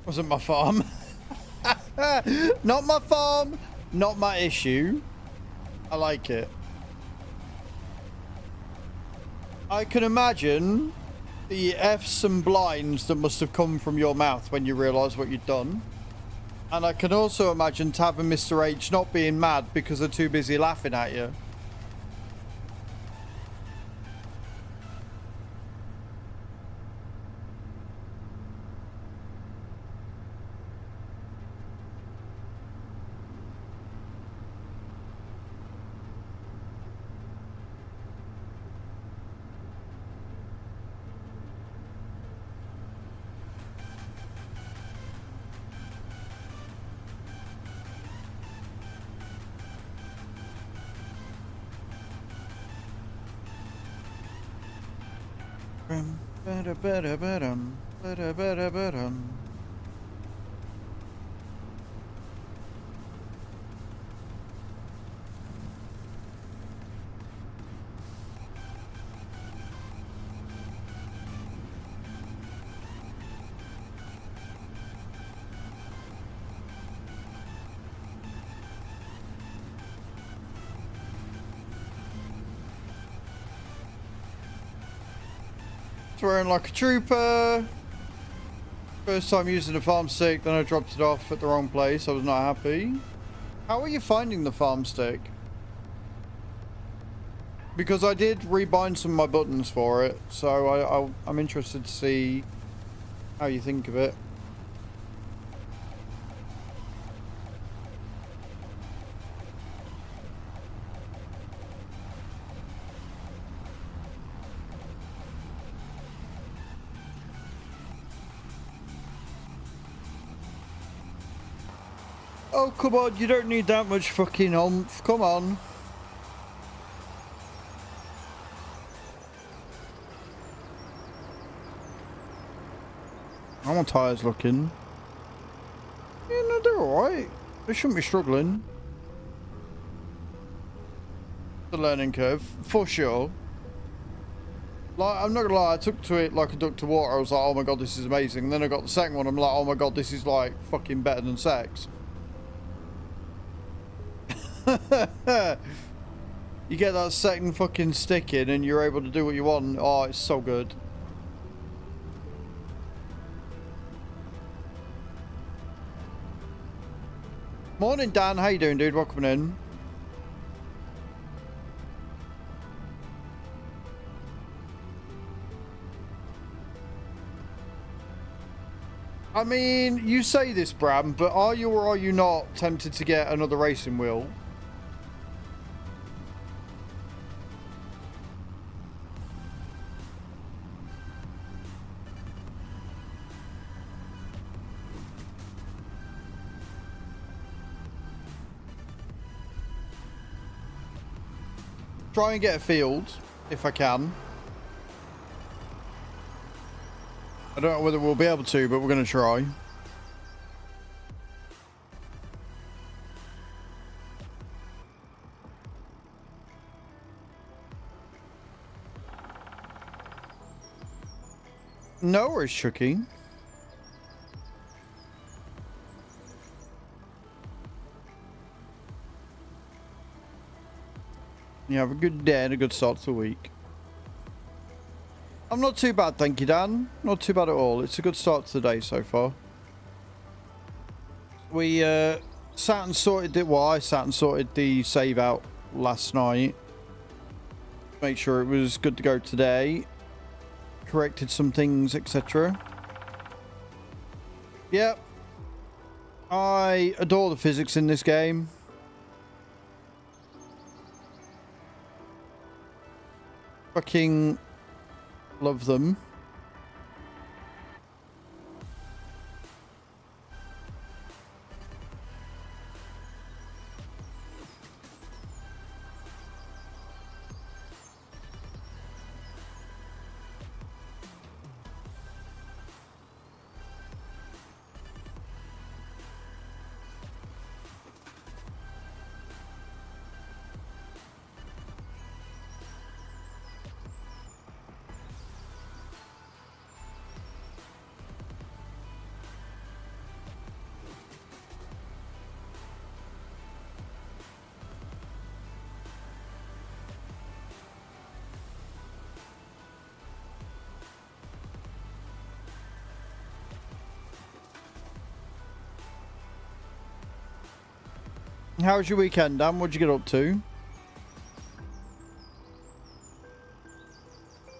Wasn't my farm. Not my farm. Not my issue. I like it. I can imagine the F's and blinds that must have come from your mouth when you realised what you'd done. And I can also imagine Tav and Mr. H not being mad because they're too busy laughing at you. Swearing like a trooper. First time using the farm stick, then I dropped it off at the wrong place. I was not happy. How are you finding the farm stick? Because I did rebind some of my buttons for it, so I'm interested to see how you think of it. Oh, come on, you don't need that much fucking oomph. Come on. How are my tyres looking? Yeah, no, they're alright. They shouldn't be struggling. The learning curve, for sure. Like, I'm not gonna lie, I took to it like a duck to water. I was like, oh my god, this is amazing. And then I got the second one, I'm like, oh my god, this is like fucking better than sex. You get that second fucking stick in and you're able to do what you want. Oh, it's so good. Morning, Dan. How you doing, dude? Welcome in. I mean, you say this, Bram, but are you or are you not tempted to get another racing wheel? Try and get a field, if I can. I don't know whether we'll be able to, but we're going to try. No worries, Chucky. You have a good day and a good start to the week. I'm not too bad, thank you, Dan. Not too bad at all. It's a good start to the day so far. We sat and sorted it. Well, I sat and sorted the save out last night. Make sure it was good to go today. Corrected some things, etc. Yep. I adore the physics in this game. Fucking love them. How was your weekend, Dan? What'd you get up to?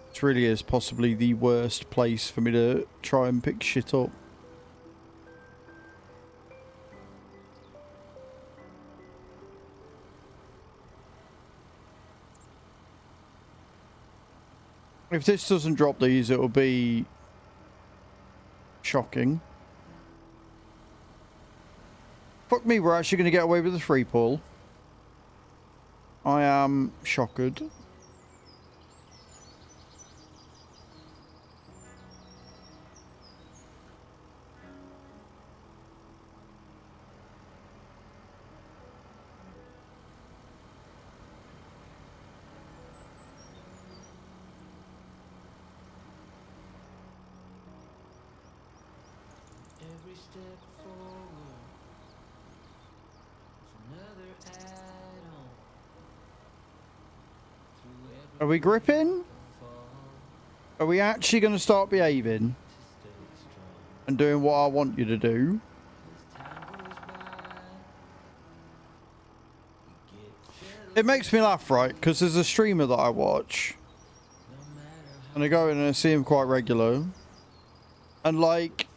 This really is possibly the worst place for me to try and pick shit up. If this doesn't drop these, it'll be shocking. Fuck me, we're actually going to get away with a free pull. I am shocked. Every step forward, another add-on. Are we gripping? Are we actually going to start behaving and doing what I want you to do? It makes me laugh, right? Because there's a streamer that I watch and I go in and I see him quite regular, and like,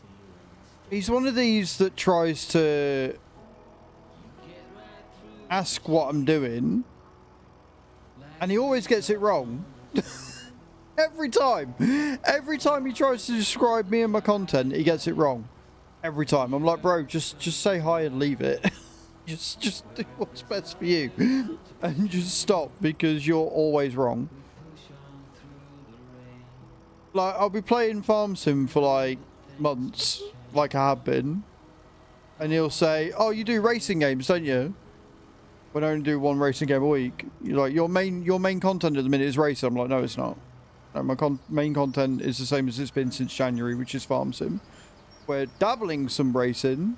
he's one of these that tries to ask what I'm doing and he always gets it wrong. Every time he tries to describe me and my content, he gets it wrong every time. I'm like, bro, just say hi and leave it. just do what's best for you and just stop, because you're always wrong. Like, I'll be playing Farm Sim for like months, like I have been, and he'll say, oh, you do racing games, don't you? When I only do one racing game a week. You're like, your main content at the minute is racing. I'm like, no, it's not. My main content is the same as it's been since January, which is Farm Sim. We're dabbling some racing.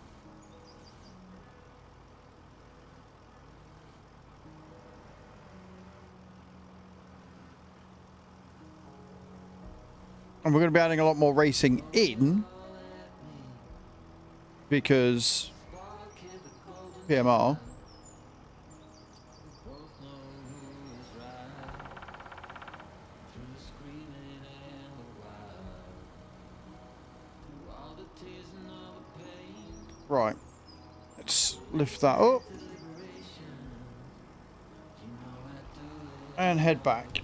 And we're going to be adding a lot more racing in. Because PMR. Right. Let's lift that up. And head back.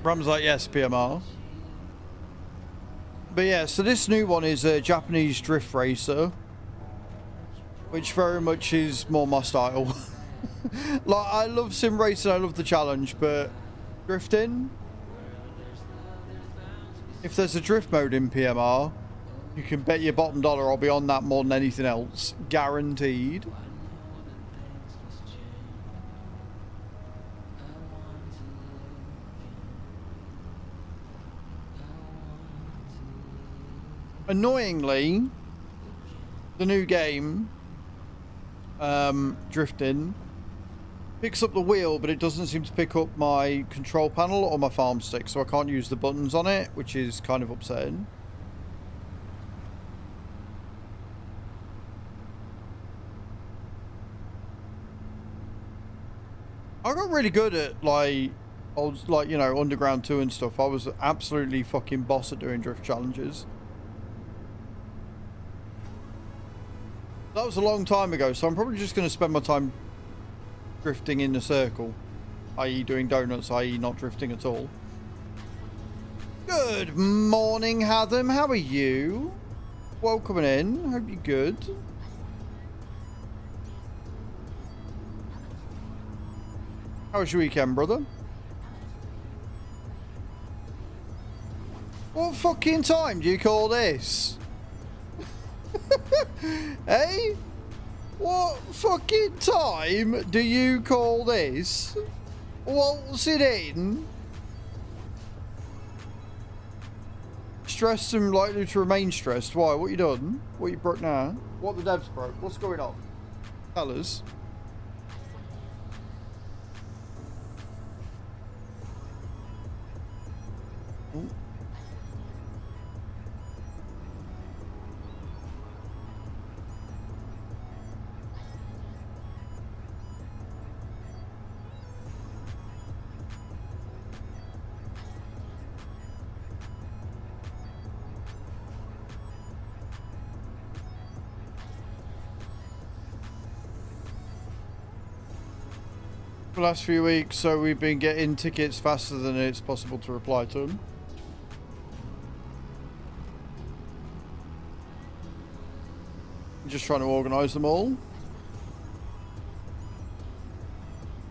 Ram's like, yes, PMR. But yeah, so this new one is a Japanese drift racer. Which very much is more my style. Like, I love sim racing, I love the challenge, but drifting... If there's a drift mode in PMR, you can bet your bottom dollar I'll be on that more than anything else. Guaranteed. Annoyingly, the new game, drifting, picks up the wheel, but it doesn't seem to pick up my control panel or my farm stick, so I can't use the buttons on it, which is kind of upsetting. I got really good at, like, you know, Underground 2 and stuff. I was absolutely fucking boss at doing drift challenges. That was a long time ago, so I'm probably just going to spend my time drifting in a circle, i.e. doing donuts, i.e. not drifting at all. Good morning, Hatham. How are you? Welcome in. Hope you're good. How was your weekend, brother? What fucking time do you call this? Hey? What fucking time do you call this? What's it in? Stressed and likely to remain stressed. Why? What you done? What you broke now? What the devs broke? What's going on? Tell us. Ooh. The last few weeks, so we've been getting tickets faster than it's possible to reply to them. Just trying to organise them all.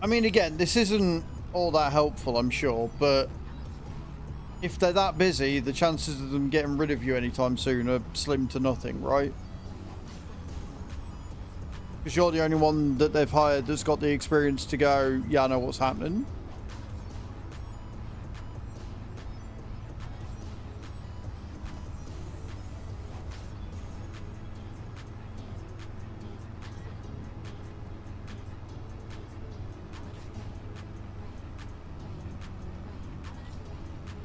I mean, again, this isn't all that helpful, I'm sure, but if they're that busy, the chances of them getting rid of you anytime soon are slim to nothing, right? Because you're the only one that they've hired that's got the experience to go, yeah, I know what's happening.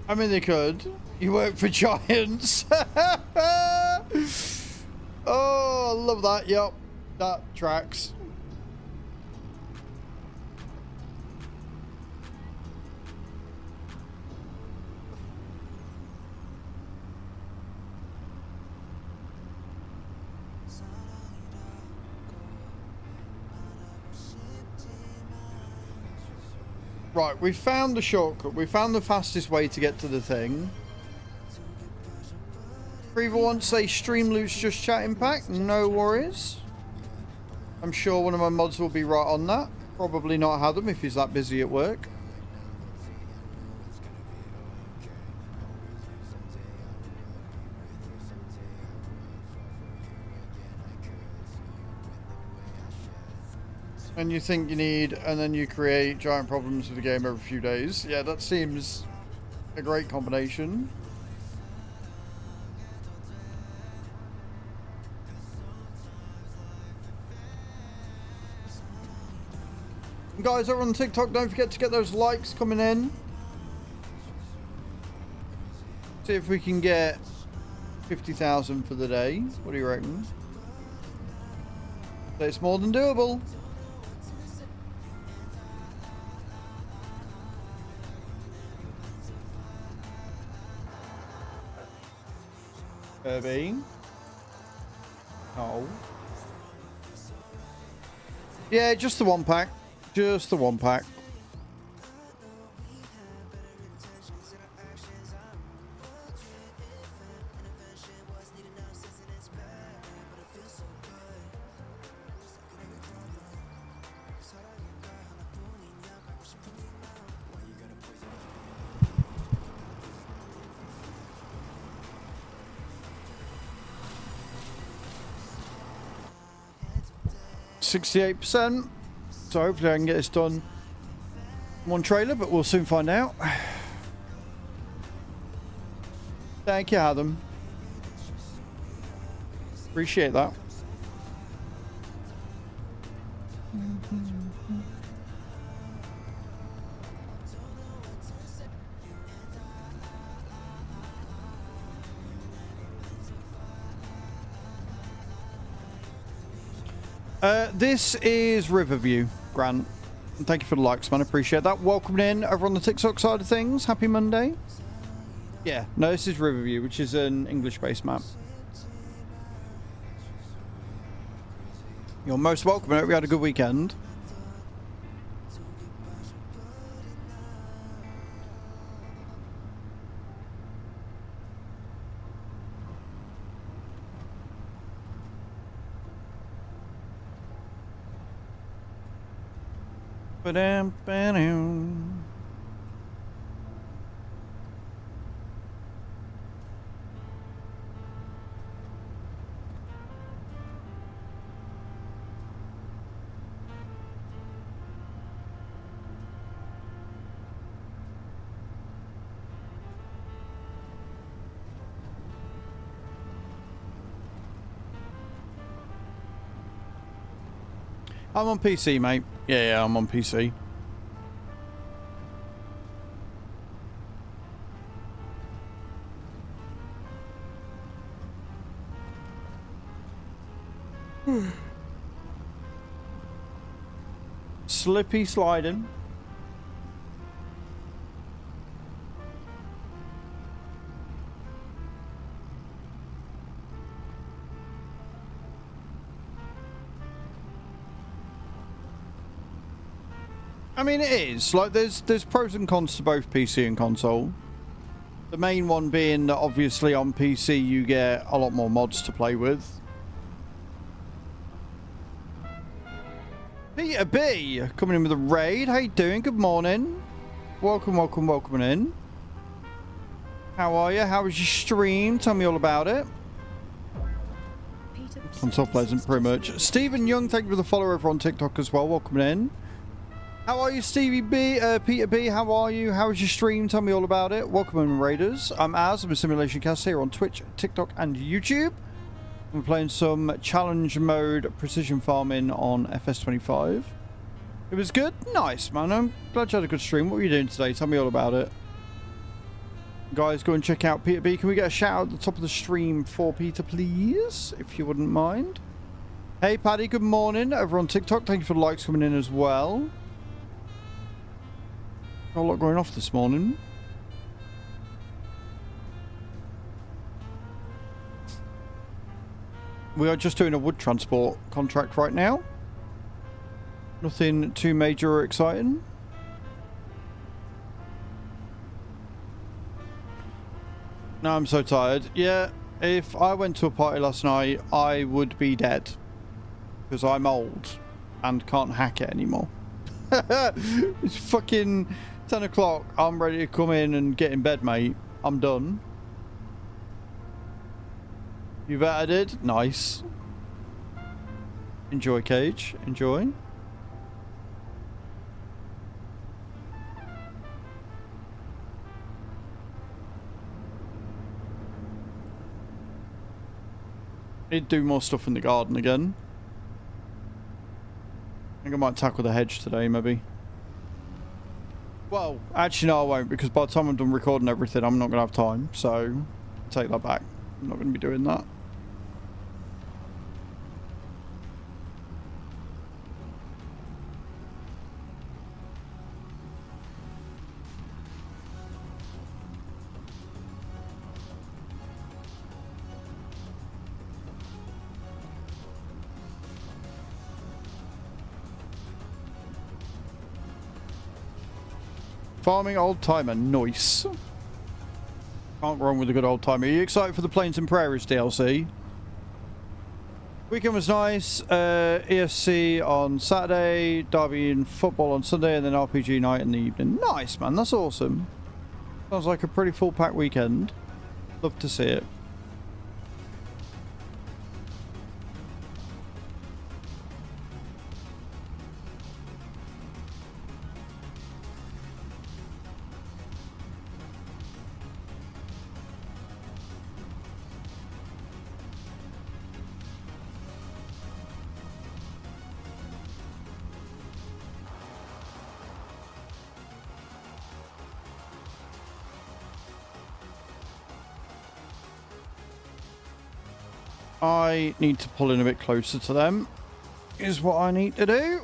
I mean, they could. You work for Giants. Oh, I love that. Yep. That tracks. Right, we found the shortcut. We found the fastest way to get to the thing. Reaver wants to say Streamloots just chatting pack. No worries. I'm sure one of my mods will be right on that. Probably not Hatham if he's that busy at work. And you think you need, and then you create giant problems with the game every few days. Yeah, that seems a great combination. Guys, over on TikTok, don't forget to get those likes coming in. See if we can get 50,000 for the day. What do you reckon? It's more than doable. Kirby. Oh. Yeah, just the one pack. Just the one pack. %68%. So hopefully I can get this done in one trailer, but we'll soon find out. Thank you, Adam. Appreciate that. This is Riverview, Grant. And thank you for the likes, man. I appreciate that. Welcome in over on the TikTok side of things. Happy Monday. Yeah, no, this is Riverview, which is an English-based map. You're most welcome. I hope you had a good weekend. Ba-dam-ba-dam. I'm on PC, mate. Yeah, I'm on PC. Slippy sliding. I mean, it is like there's pros and cons to both PC and console. The main one being that obviously on PC you get a lot more mods to play with. Peter B coming in with a raid. How you doing? Good morning. Welcome in. How are you? How was your stream? Tell me all about it. Console pleasant, pretty much. Stephen Young, thank you for the follow over on TikTok as well. Welcome in. How are you, Stevie B? Peter B, how are you? How was your stream? Tell me all about it. Welcome in, Raiders. I'm Az. I'm a Simulation Cast here on Twitch, TikTok, and YouTube. We're playing some challenge mode precision farming on FS25. It was good? Nice, man. I'm glad you had a good stream. What were you doing today? Tell me all about it. Guys, go and check out Peter B. Can we get a shout out at the top of the stream for Peter, please? If you wouldn't mind. Hey, Paddy. Good morning. Over on TikTok. Thank you for the likes coming in as well. Got a lot going off this morning. We are just doing a wood transport contract right now. Nothing too major or exciting. No, I'm so tired. Yeah, if I went to a party last night, I would be dead. Because I'm old and can't hack it anymore. It's fucking 10 o'clock. I'm ready to come in and get in bed, mate. I'm done. You've added? Nice. Enjoy, Cage. Enjoy. Need to do more stuff in the garden again. I think I might tackle the hedge today, maybe. Well, actually, no, I won't, because by the time I'm done recording everything, I'm not going to have time. So, take that back. I'm not going to be doing that. Farming old timer, nice. Can't go wrong with a good old timer. Are you excited for the Plains and Prairies DLC? Weekend was nice. ESC on Saturday, Derby and football on Sunday, and then RPG night in the evening. Nice, man. That's awesome. Sounds like a pretty full pack weekend. Love to see it. I need to pull in a bit closer to them, is what I need to do.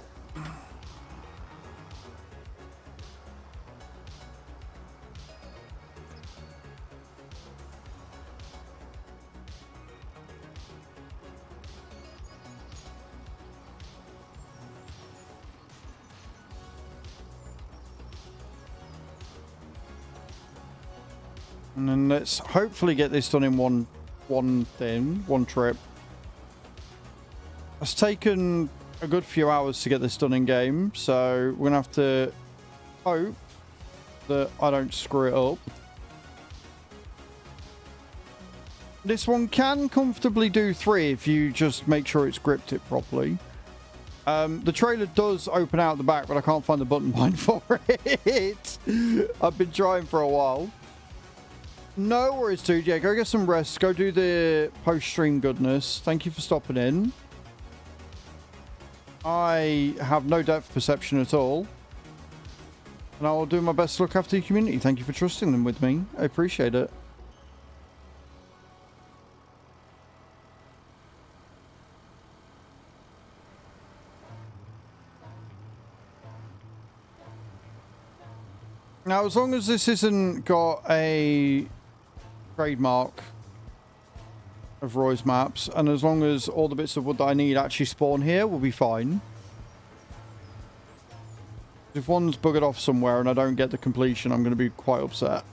And then let's hopefully get this done in one trip. It's taken a good few hours to get this done in game, so we're gonna have to hope that I don't screw it up. This one can comfortably do 3 if you just make sure it's gripped it properly. The trailer does open out the back, but I can't find the button bind for it. I've been trying for a while. No worries, dude. Yeah, go get some rest. Go do the post-stream goodness. Thank you for stopping in. I have no depth perception at all. And I will do my best to look after your community. Thank you for trusting them with me. I appreciate it. Now, as long as this isn't got a trademark of Roy's maps, and as long as all the bits of wood that I need actually spawn here, we'll be fine. If one's buggered off somewhere and I don't get the completion, I'm going to be quite upset.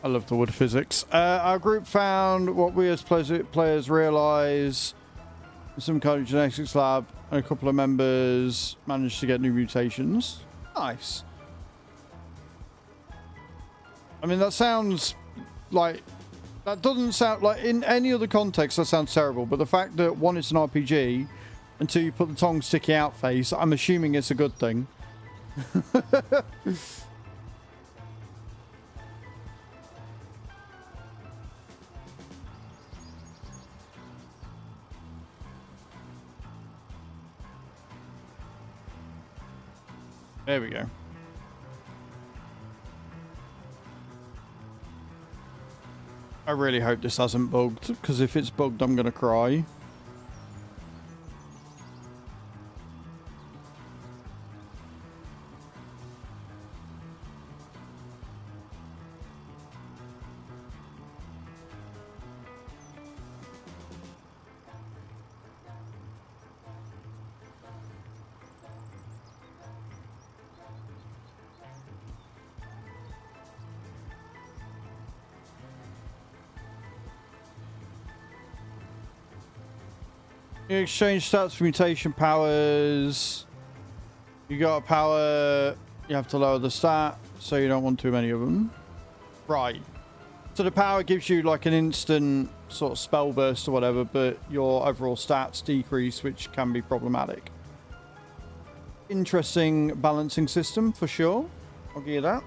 I love the wood physics. Our group found what we as players realise some kind of genetics lab, and a couple of members managed to get new mutations. Nice. I mean, that sounds like... That doesn't sound like... In any other context, that sounds terrible. But the fact that, 1, it's an RPG, and 2, you put the tongue sticky out face, I'm assuming it's a good thing. There we go. I really hope this hasn't bugged, because if it's bugged, I'm going to cry. You exchange stats for mutation powers. You got a power. You have to lower the stat, so you don't want too many of them. Right. So the power gives you like an instant sort of spell burst or whatever, but your overall stats decrease, which can be problematic. Interesting balancing system for sure. I'll give you that.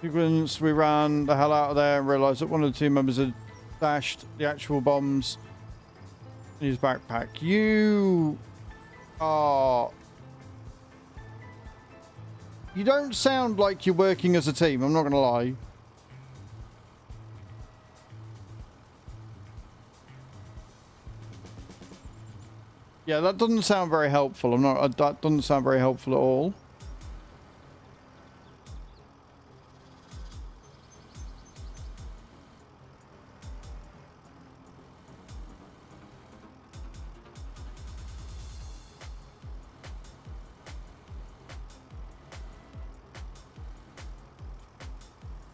Sequence, we ran the hell out of there and realized that one of the team members had stashed the actual bombs in his backpack. You are... You don't sound like you're working as a team, I'm not going to lie. Yeah, that doesn't sound very helpful. That doesn't sound very helpful at all.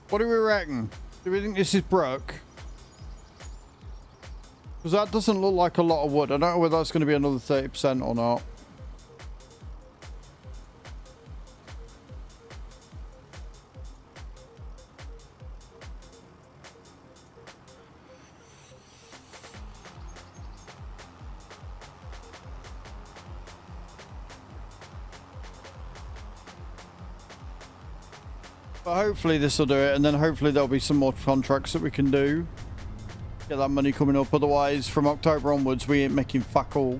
What do we reckon? Do we think this is Brooke? Because that doesn't look like a lot of wood. I don't know whether that's going to be another 30% or not. But hopefully this will do it, and then hopefully there'll be some more contracts that we can do. Get that money coming up, otherwise from October onwards we ain't making fuck all.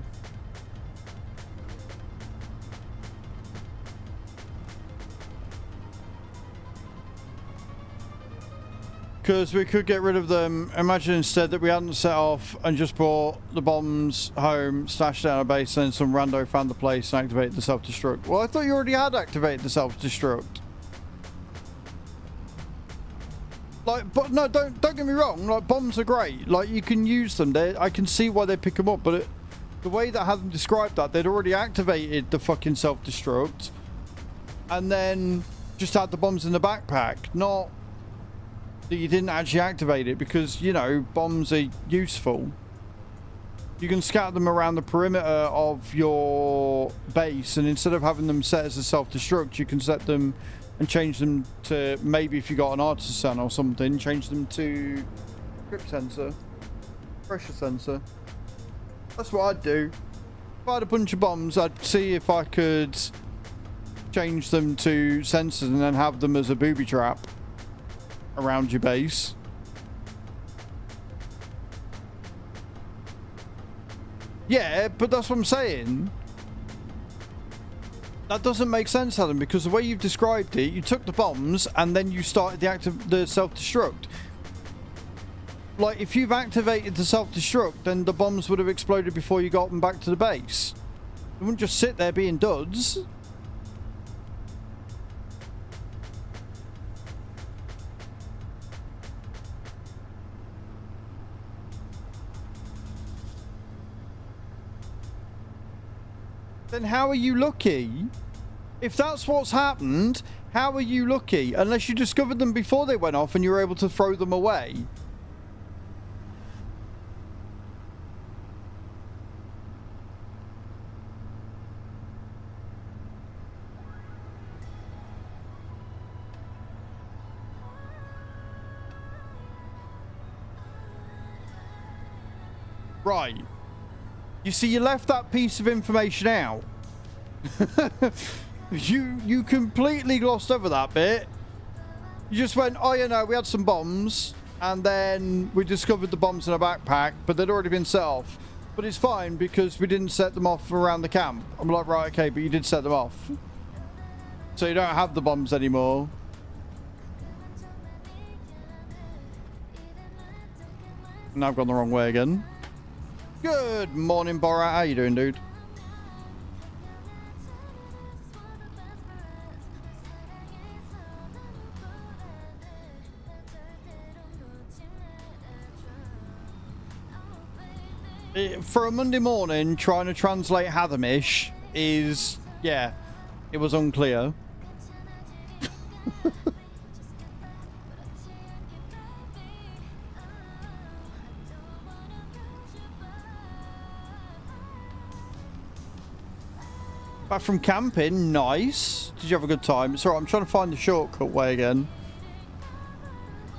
Because we could get rid of them. Imagine instead that we hadn't set off and just brought the bombs home, stashed down a base, and then some rando found the place and activated the self-destruct. Well, I thought you already had activated the self-destruct. Like, but no, don't get me wrong. Like, bombs are great. Like, you can use them. I can see why they pick them up. But the way that I had them described that, they'd already activated the fucking self-destruct, and then just had the bombs in the backpack. Not that you didn't actually activate it, because you know bombs are useful. You can scatter them around the perimeter of your base, and instead of having them set as a self-destruct, you can set them and change them to, maybe if you got an artisan or something, change them to grip sensor, pressure sensor. That's what I'd do. If I had a bunch of bombs, I'd see if I could change them to sensors and then have them as a booby trap around your base. Yeah, but that's what I'm saying. That doesn't make sense, Adam, because the way you've described it, you took the bombs and then you started the self-destruct. Like, if you've activated the self-destruct, then the bombs would have exploded before you got them back to the base. They wouldn't just sit there being duds. Then how are you lucky? If that's what's happened, how are you lucky? Unless you discovered them before they went off and you were able to throw them away. Right. You see, you left that piece of information out. You completely glossed over that bit. You just went, oh, you know, we had some bombs, and then we discovered the bombs in a backpack, but they'd already been set off. But it's fine because we didn't set them off around the camp. I'm like, right, okay, but you did set them off. So you don't have the bombs anymore. Now I've gone the wrong way again. Good morning, Borat. How you doing, dude? For a Monday morning, trying to translate Hathamish is, yeah, it was unclear. Back from camping. Nice. Did you have a good time? It's alright, I'm trying to find the shortcut way again.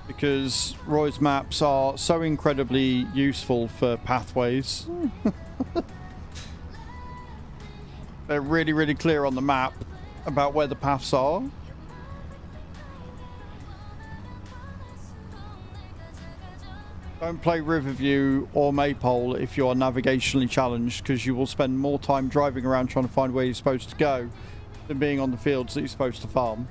Because Roy's maps are so incredibly useful for pathways. They're really, really clear on the map about where the paths are. Don't play Riverview or Maypole if you are navigationally challenged, because you will spend more time driving around trying to find where you're supposed to go than being on the fields that you're supposed to farm.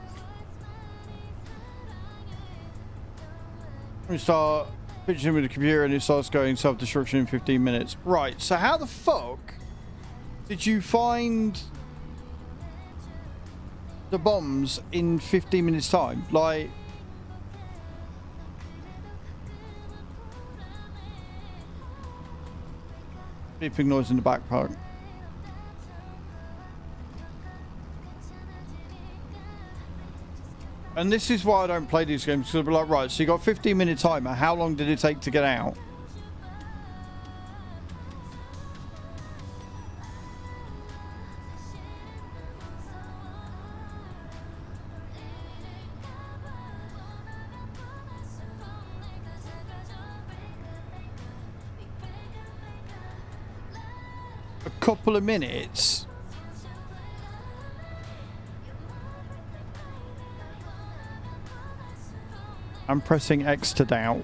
We start pitching with the computer and it starts going self-destruction in 15 minutes. Right, so how the fuck did you find the bombs in 15 minutes time? Like, beeping noise in the backpack. And this is why I don't play these games, because I'll be like, right, so you got 15-minute timer. How long did it take to get out? A couple of minutes. I'm pressing X to doubt.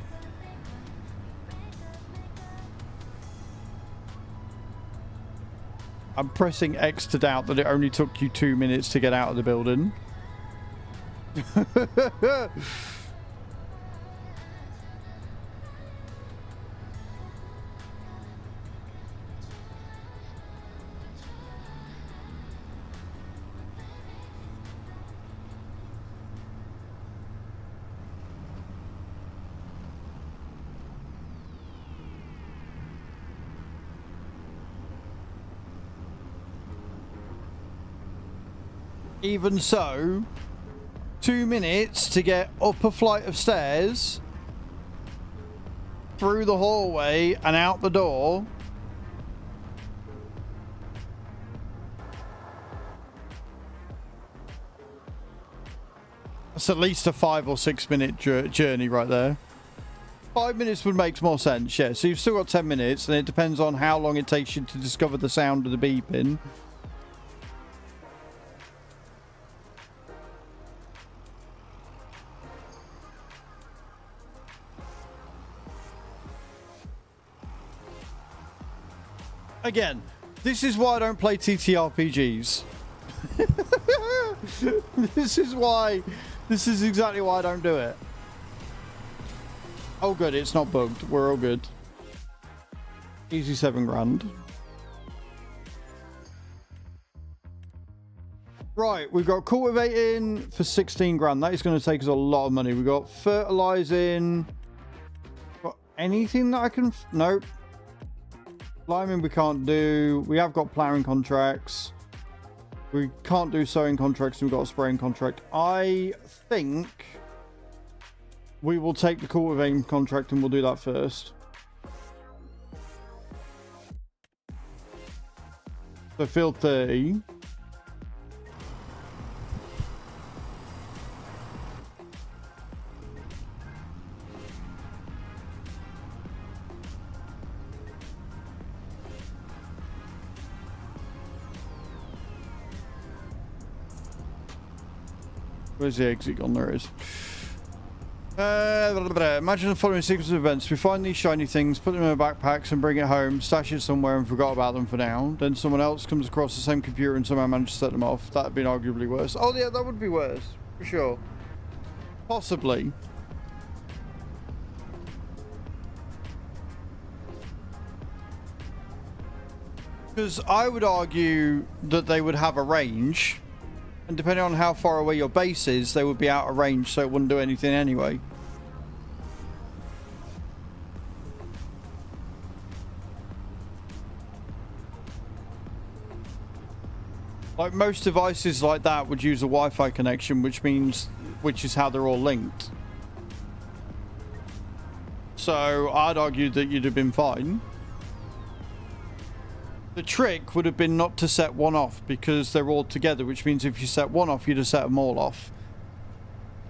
I'm pressing X to doubt that it only took you 2 minutes to get out of the building. Even so, 2 minutes to get up a flight of stairs, through the hallway and out the door. That's at least a 5 or 6 minute journey right there. 5 minutes would make more sense, yeah. So you've still got 10 minutes, and it depends on how long it takes you to discover the sound of the beeping. Again, this is why I don't play TTRPGs. This is exactly why I don't do it. Oh good, it's not bugged. We're all good. Easy 7 grand. Right, we've got cultivating for 16 grand. That is going to take us a lot of money. We've got fertilizing. Got anything that I can... Nope. Liming we can't do. We have got ploughing contracts. We can't do sowing contracts, and we've got a spraying contract. I think we will take the cultivating contract and we'll do that first. So field 30. Where's the exit gone? There it is. Imagine the following sequence of events. We find these shiny things, put them in our backpacks and bring it home, stash it somewhere and forgot about them for now. Then someone else comes across the same computer and somehow manages to set them off. That'd been arguably worse. Oh yeah, that would be worse. For sure. Possibly. Because I would argue that they would have a range. And depending on how far away your base is, they would be out of range, so it wouldn't do anything anyway. Like most devices like that would use a Wi-Fi connection, which is how they're all linked. So I'd argue that you'd have been fine. The trick would have been not to set one off because they're all together, which means if you set one off, you'd have set them all off.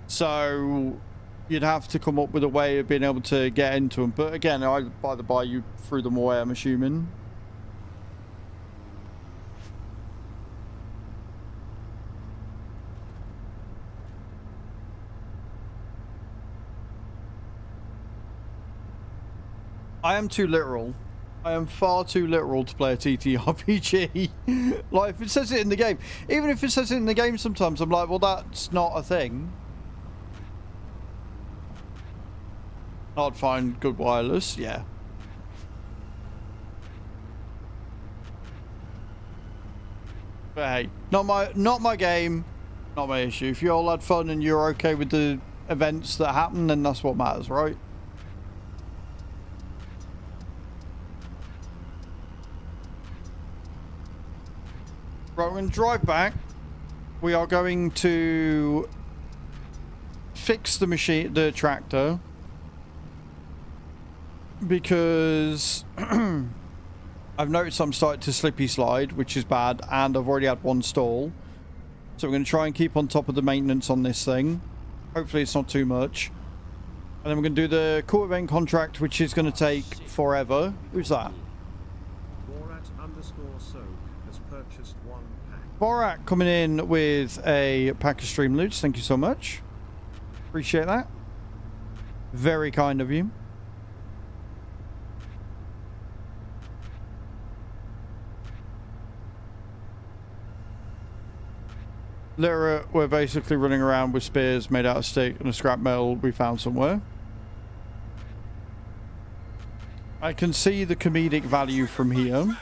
So you'd have to come up with a way of being able to get into them. But again, by the by, you threw them away, I'm assuming. I am too literal. I am far too literal to play a TTRPG. Like, if it says it in the game, even if it says it in the game sometimes, I'm like, well, that's not a thing. I'd find good wireless, yeah. But hey, not my game, not my issue. If you all had fun and you're okay with the events that happen, then that's what matters, right? Right, we're going to drive back. We are going to fix the machine, the tractor, because I've noticed I'm starting to slippy slide, which is bad, and I've already had one stall. So we're going to try and keep on top of the maintenance on this thing. Hopefully it's not too much. And then we're going to do the court event contract, which is going to take forever. Who's that? Borat coming in with a pack of Streamloots. Thank you so much. Appreciate that. Very kind of you. Literate, we're basically running around with spears made out of stick and a scrap metal we found somewhere. I can see the comedic value from here.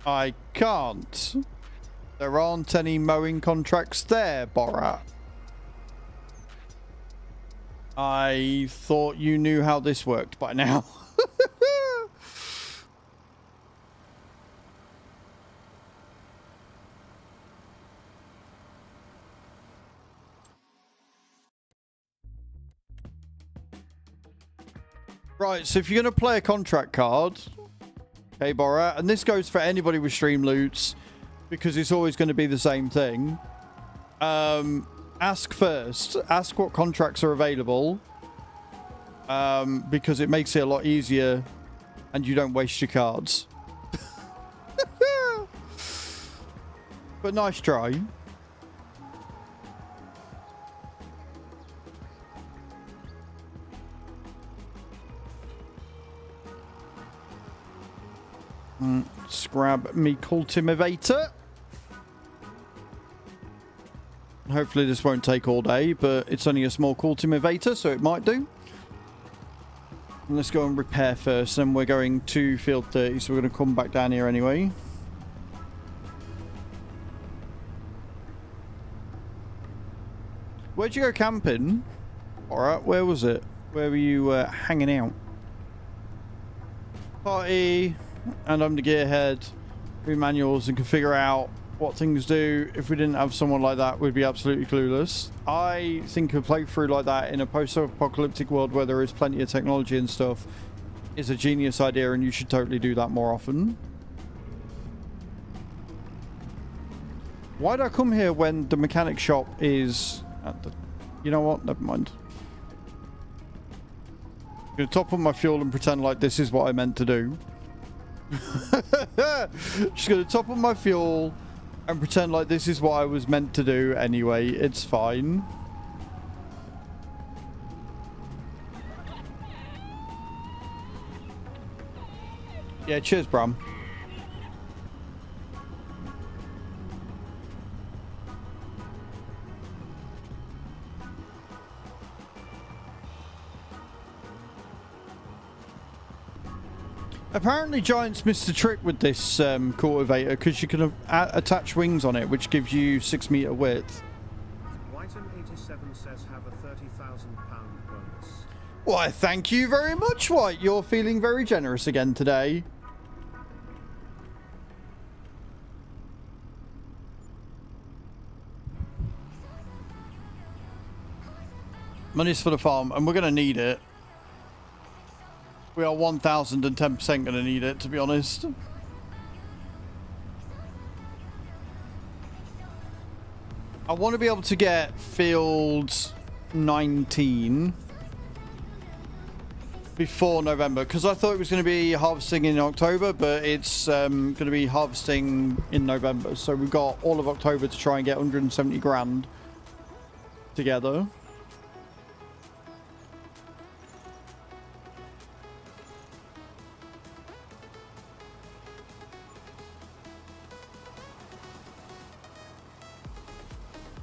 I can't. There aren't any mowing contracts there, Borat. I thought you knew how this worked by now. Right, so if you're going to play a contract card, okay, Borat, and this goes for anybody with Streamloots, because it's always going to be the same thing. Ask first. Ask what contracts are available, because it makes it a lot easier, and you don't waste your cards. But nice try. Let's grab me cultivator. Hopefully this won't take all day, but it's only a small cultivator, so it might do. And let's go and repair first, and we're going to field 30, so we're going to come back down here anyway. Where'd you go camping? Alright, where was it? Where were you hanging out? Party. And I'm the gearhead. Read manuals and can figure out what things do. If we didn't have someone like that, we'd be absolutely clueless. I think a playthrough like that in a post-apocalyptic world where there is plenty of technology and stuff is a genius idea, and you should totally do that more often. Why'd I come here when the mechanic shop is at the... You know what? Never mind. I'm going to top up my fuel and pretend like this is what I meant to do. Just gonna top up my fuel and pretend like this is what I was meant to do anyway. It's fine. Yeah, cheers, Bram. Apparently Giants missed a trick with this cultivator, because you can attach wings on it, which gives you 6 meter width. Whiten87 says have a £30,000 bonus. Why, thank you very much, White. You're feeling very generous again today. Money's for the farm, and we're going to need it. We are 1010% going to need it, to be honest. I want to be able to get field 19 before November, because I thought it was going to be harvesting in October, but it's going to be harvesting in November. So we've got all of October to try and get 170 grand together.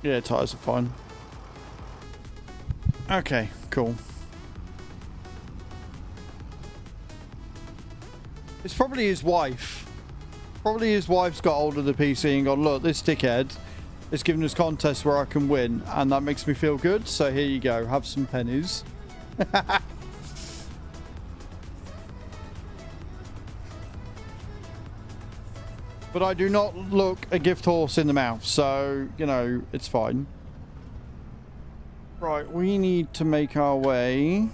Yeah, tires are fine. Okay, cool. It's probably his wife. Probably his wife's got hold of the PC and gone, look, this dickhead is giving us contests where I can win, and that makes me feel good, so here you go, have some pennies. But I do not look a gift horse in the mouth, so, you know, it's fine. Right, we need to make our way.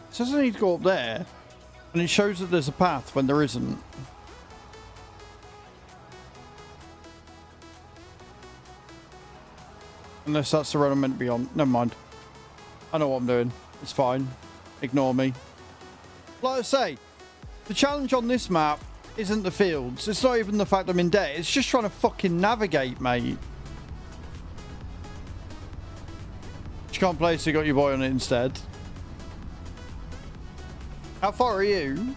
It says I need to go up there, and it shows that there's a path when there isn't. Unless that's the road I'm meant to be on. Never mind. I know what I'm doing. It's fine. Ignore me. Like I say, the challenge on this map isn't the fields. It's not even the fact I'm in debt. It's just trying to fucking navigate, mate. You can't play, so you got your boy on it instead. How far are you?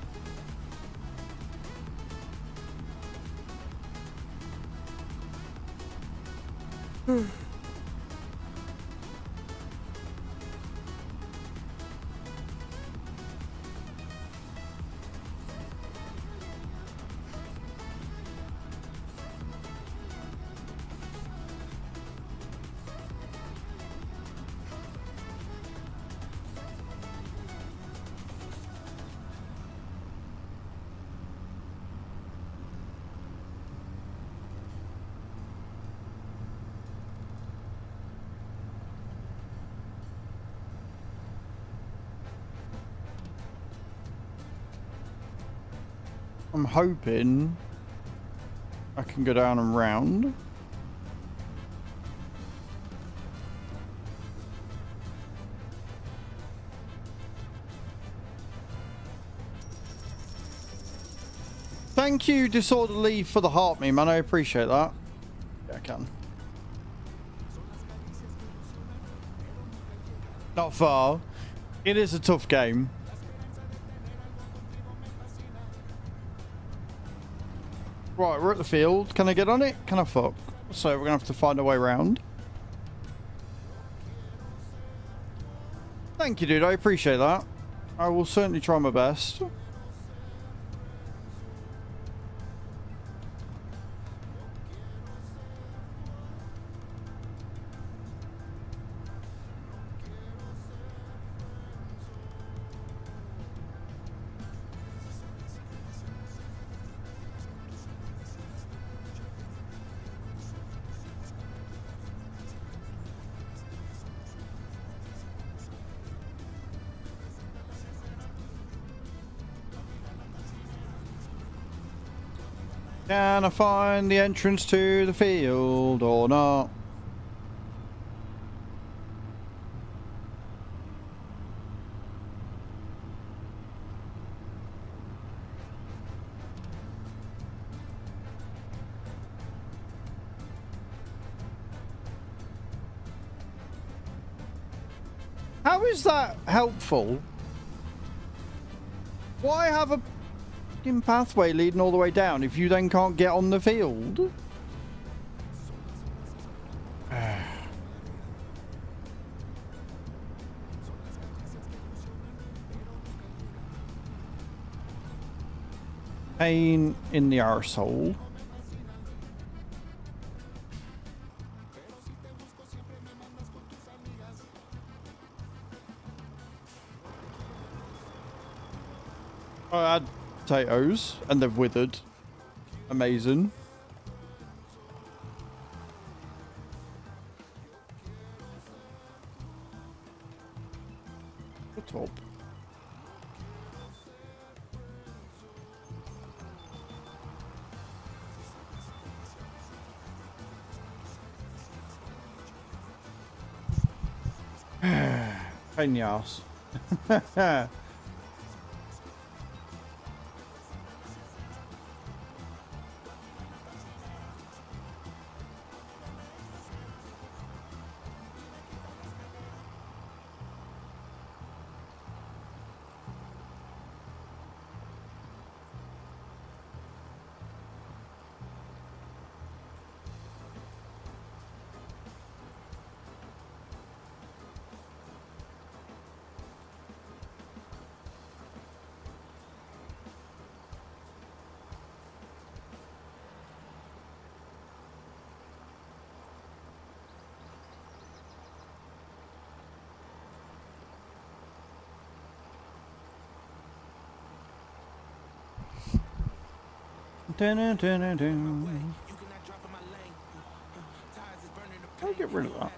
I'm hoping I can go down and round. Thank you, Disorderly, for the heart meme, man. I appreciate that. Yeah, I can. Not far. It is a tough game. Right, we're at the field. Can I get on it? Can I fuck? So we're going to have to find a way around. Thank you, dude. I appreciate that. I will certainly try my best. Can I find the entrance to the field or not? How is that helpful? Why have a pathway leading all the way down if you then can't get on the field? Pain in the arsehole. I had potatoes and they've withered. Amazing. What's up? Pain in the ass. Dun, dun, dun, dun. I'll get rid of that.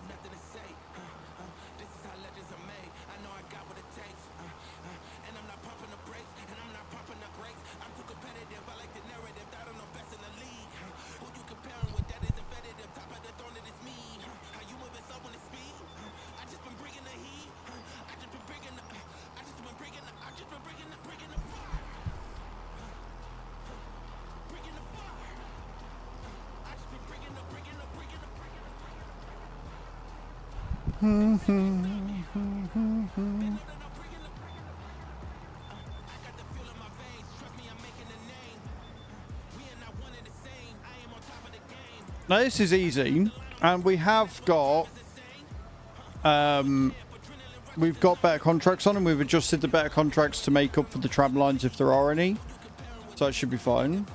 Now this is easy, and we have got we've got better contracts on, and we've adjusted the better contracts to make up for the tram lines if there are any, so that should be fine.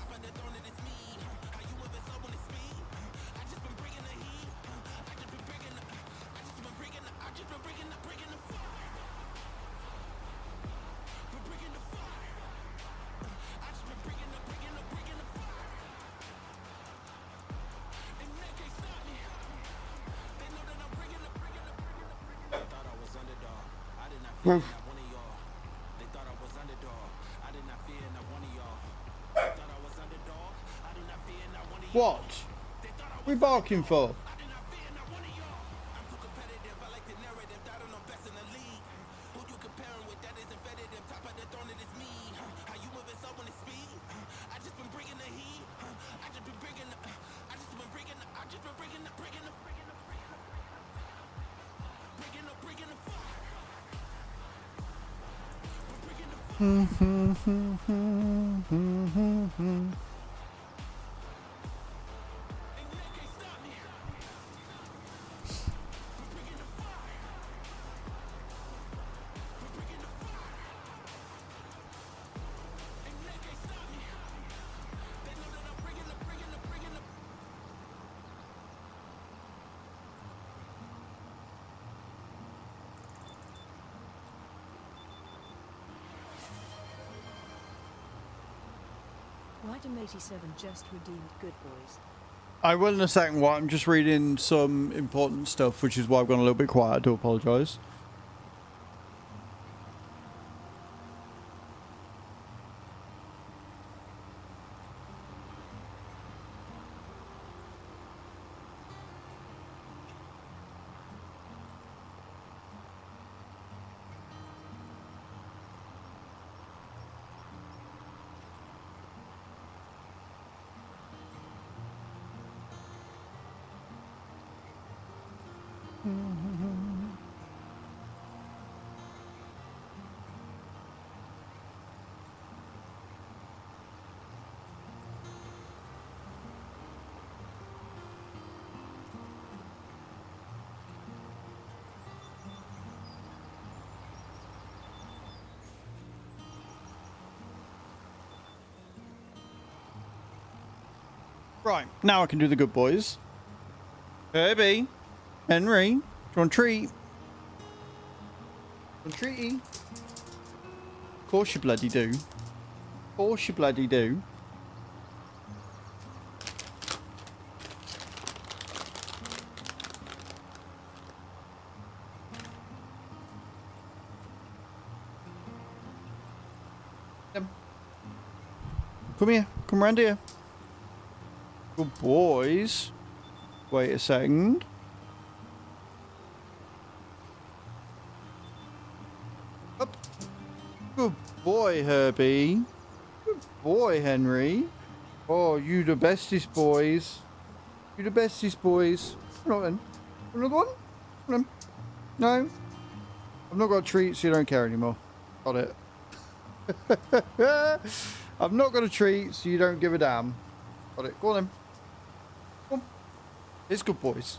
What? We barking for? Item 87 just redeemed Good Boys. I will in a second. What? I'm just reading some important stuff, which is why I've gone a little bit quiet. I do apologise. Right, now I can do the good boys. Herbie, Henry, do you want a treat? Want a treaty? Of course you bloody do. Of course you bloody do. Come here. Come round here. Good boys. Wait a second. Up. Good boy, Herbie. Good boy, Henry. Oh, you the bestest boys. You the bestest boys. Come on then. Another one? Come on. No? I've not got a treat, so you don't care anymore. Got it. I've not got a treat, so you don't give a damn. Got it. Go on then. Come on. It's good boys.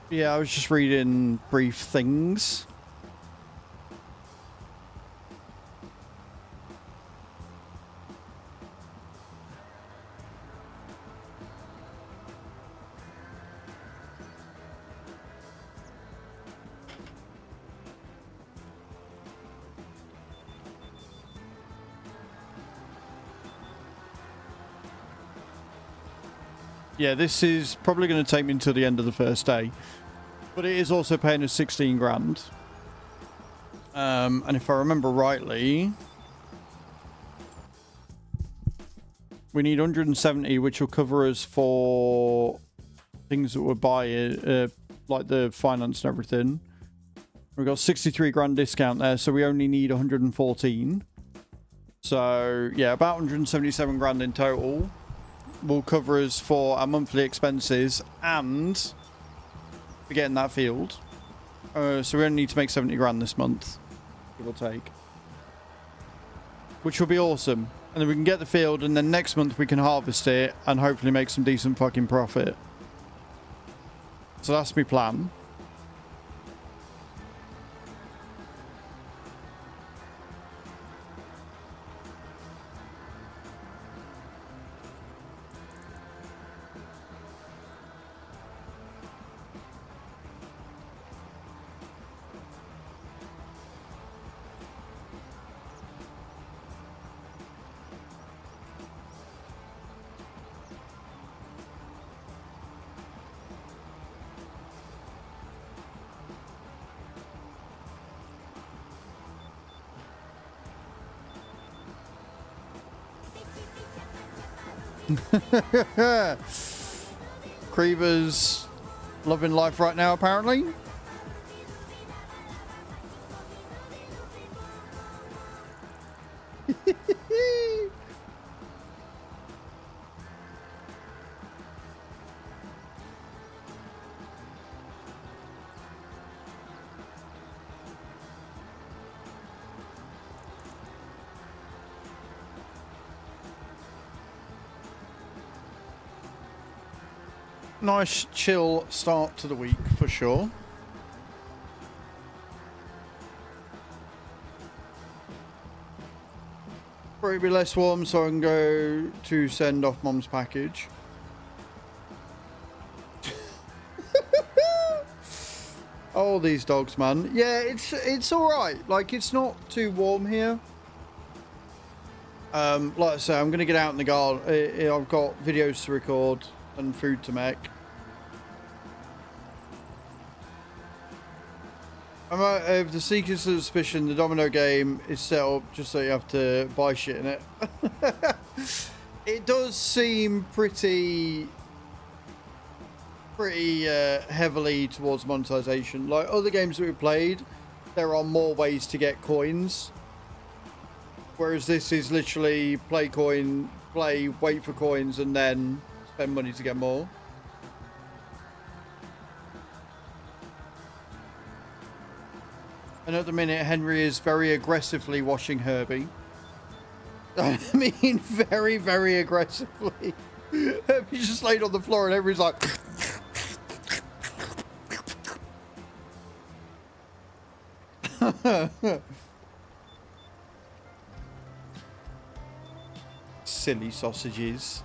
Yeah, I was just reading brief things. Yeah, this is probably going to take me until the end of the first day. But it is also paying us 16 grand. And if I remember rightly, we need 170, which will cover us for things that we're buying, like the finance and everything. We've got 63 grand discount there, so we only need 114. So, yeah, about 177 grand in total will cover us for our monthly expenses and for getting that field. So we only need to make 70 grand this month, give or take, which will be awesome. And then we can get the field, and then next month we can harvest it and hopefully make some decent fucking profit. So that's my plan. Creever's loving life right now, apparently. Nice chill start to the week for sure. Probably be less warm so I can go to send off Mom's package. Oh, these dogs, man. Yeah, it's all right. Like, it's not too warm here. Like I say, I'm gonna get out in the garden. I've got videos to record and food to make. I might have the Seeker's Suspicion. The domino game is set up just so you have to buy shit in it. It does seem pretty heavily towards monetization. Like other games that we played, there are more ways to get coins, whereas this is literally play, wait for coins, and then spend money to get more. And at the minute, Henry is very aggressively washing Herbie. I mean, very, very aggressively. Herbie's just laid on the floor and Henry's like... Silly sausages.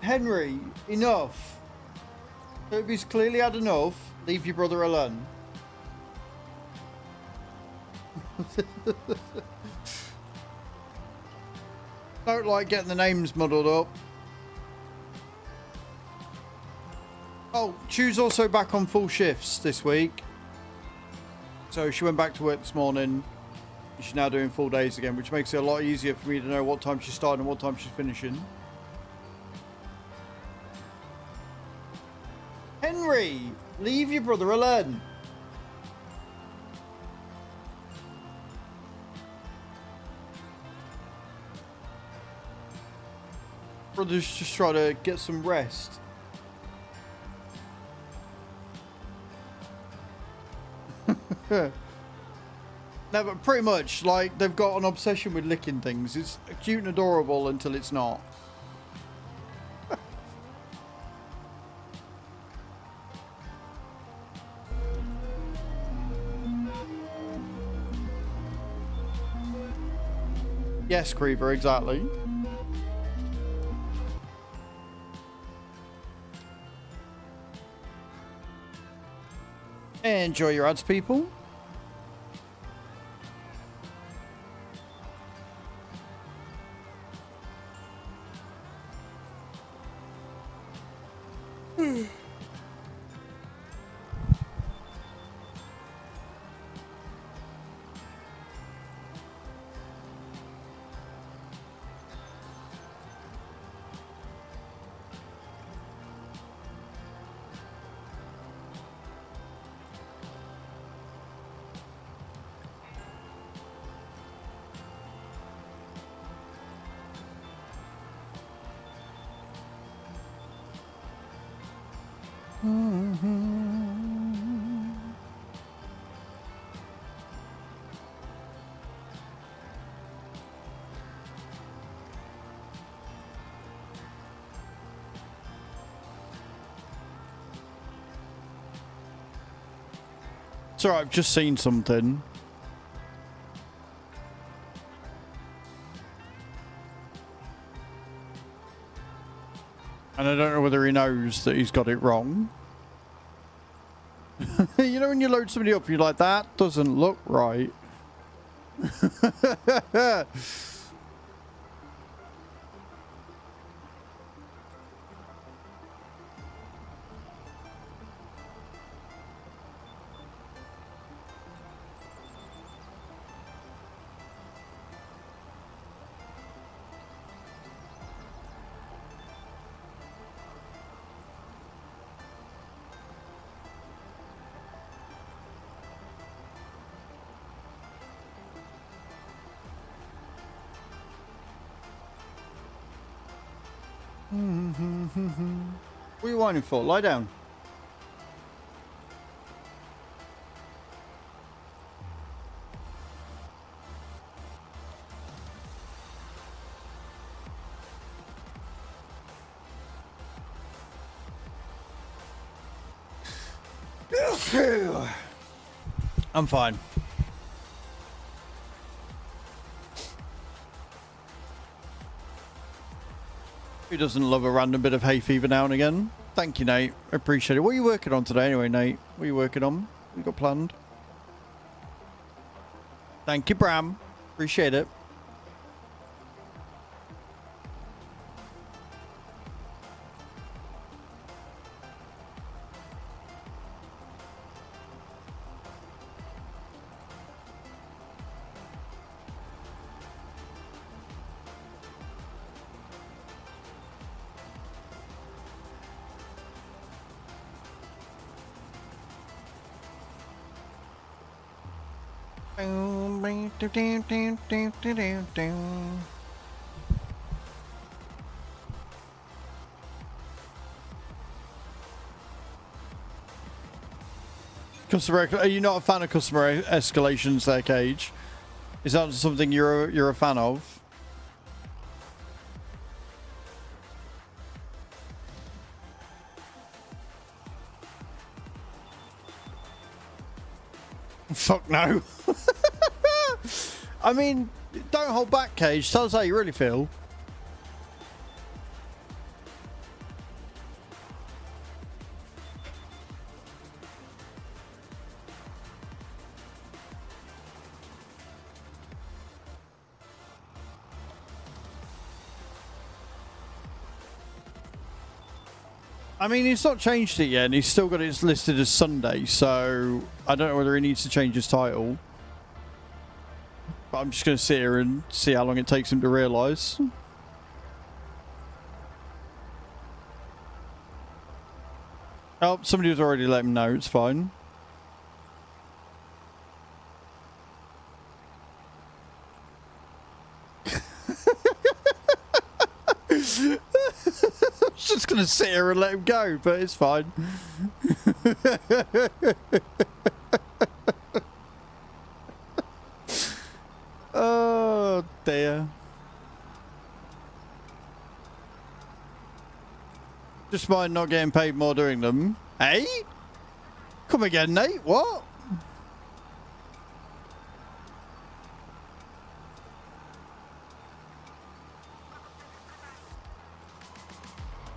Henry, enough. Kirby's clearly had enough. Leave your brother alone. Don't like getting the names muddled up. Oh, Chu's also back on full shifts this week. So she went back to work this morning. She's now doing full days again, which makes it a lot easier for me to know what time she's starting and what time she's finishing. Henry, leave your brother alone. Brother's just trying to get some rest. No, but pretty much, like, they've got an obsession with licking things. It's cute and adorable until it's not. Yes, Creeper, exactly. Enjoy your ads, people. Sorry, I've just seen something. And I don't know whether he knows that he's got it wrong. You know when you load somebody up, you're like, that doesn't look right. What are you whining for? Lie down. I'm fine. Who doesn't love a random bit of hay fever now and again? Thank you, Nate. I appreciate it. What are you working on today anyway, Nate? What are you working on? What you got planned? Thank you, Bram. Appreciate it. Customer, are you not a fan of customer escalations there, Cage? Is that something you're a fan of? Fuck no. I mean, don't hold back, Cage. Tell us how you really feel. I mean, he's not changed it yet, and he's still got it listed as Sunday, so I don't know whether he needs to change his title. But I'm just going to sit here and see how long it takes him to realise. Oh, somebody has already let him know, it's fine. Just gonna sit here and let him go, but it's fine. Oh dear. Just mind not getting paid more doing them. Hey? Come again, Nate? What?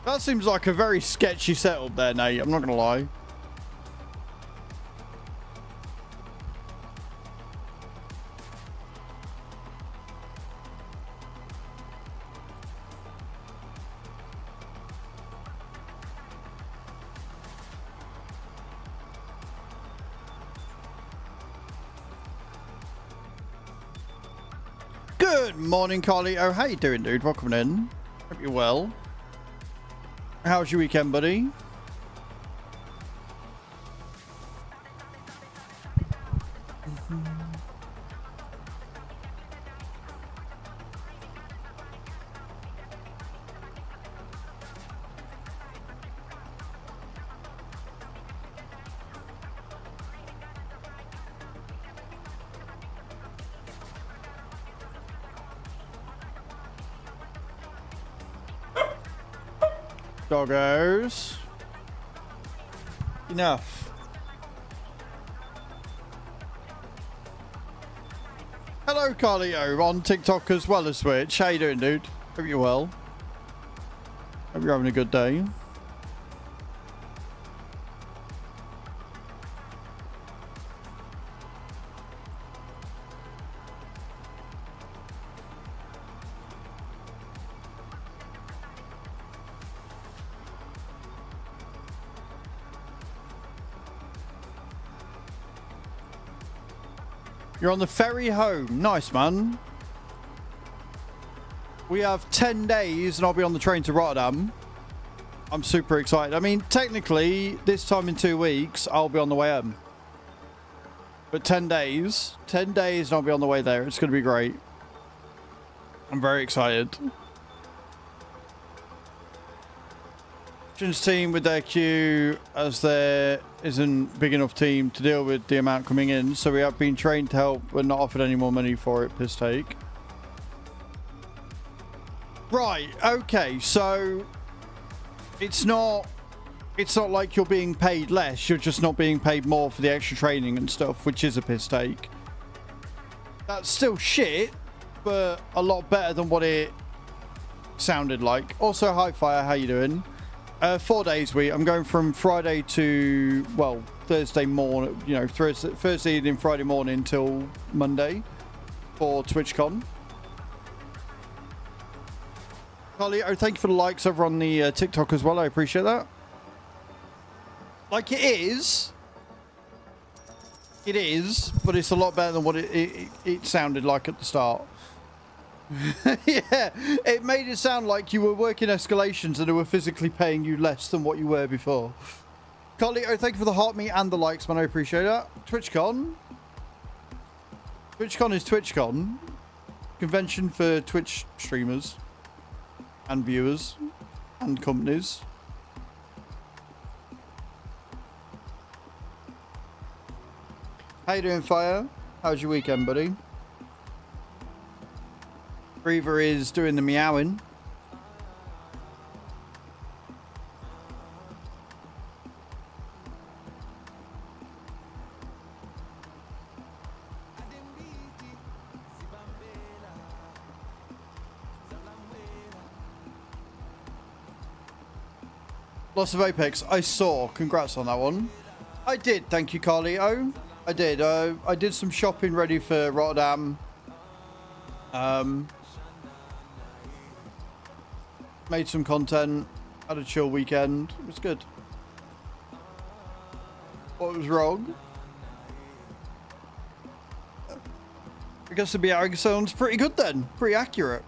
That seems like a very sketchy setup there, Nate. I'm not going to lie. Good morning, Carly. Oh, how you doing, dude? Welcome in. Hope you're well. How's your weekend, buddy? Doggos. Enough. Hello, Carlio, on TikTok as well as Twitch. How you doing, dude? Hope you're well. Hope you're having a good day. You're on the ferry home. Nice, man. We have 10 days and I'll be on the train to Rotterdam. I'm super excited. I mean, technically, this time in 2 weeks, I'll be on the way home. But 10 days and I'll be on the way there. It's going to be great. I'm very excited. Team with their queue, as there isn't big enough team to deal with the amount coming in, so we have been trained to help but not offered any more money for it. Piss take. Right, okay, so it's not like you're being paid less, you're just not being paid more for the extra training and stuff, which is a piss take. That's still shit, but a lot better than what it sounded like. Also, hi Fire, how you doing? 4 days week. I'm going from Friday to, well, Thursday morning, you know, Thursday evening, Friday morning till Monday for TwitchCon. Carly, oh, thank you for the likes over on the TikTok as well. I appreciate that. Like, it is, but it's a lot better than what it sounded like at the start. Yeah, it made it sound like you were working escalations and they were physically paying you less than what you were before. Carly, oh, thank you for the heart me and the likes, man. I appreciate that. TwitchCon. TwitchCon is TwitchCon. Convention for Twitch streamers and viewers and companies. How you doing, Fire? How's your weekend, buddy? Reaver is doing the meowing. Lots of Apex. I saw. Congrats on that one. I did. Thank you, Carlio. I did. I did some shopping ready for Rotterdam. Made some content. Had a chill weekend. It was good. What was wrong? I guess the Biarritz sounds pretty good then. Pretty accurate.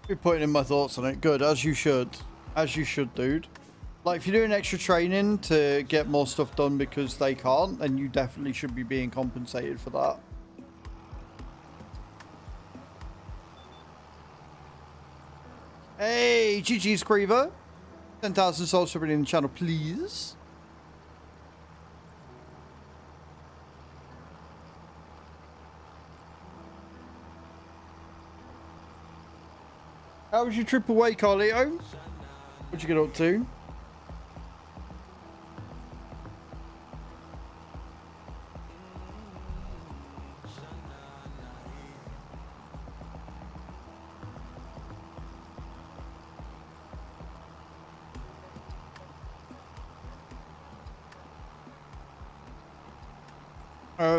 Be putting in my thoughts on it. Good, as you should. As you should, dude. Like, if you're doing extra training to get more stuff done because they can't, then you definitely should be being compensated for that. Hey, GG's Creever. 10,000 souls for being in the channel, please. How was your trip away, Carlito? What'd you get up to?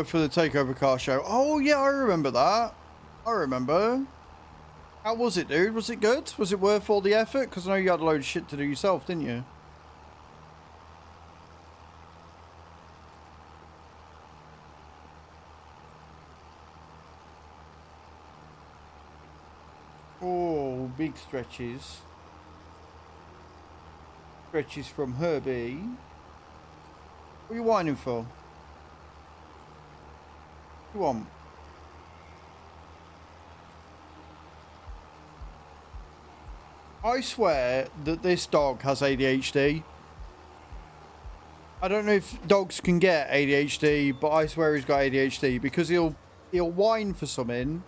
For the takeover car show. Oh yeah, I remember that. I remember. How was it, dude? Was it good? Was it worth all the effort? Because I know you had a load of shit to do yourself, didn't you? Oh, big stretches. Stretches from Herbie. What are you whining for? What do you want? I swear that this dog has ADHD. I don't know if dogs can get ADHD, but I swear he's got ADHD because he'll whine for something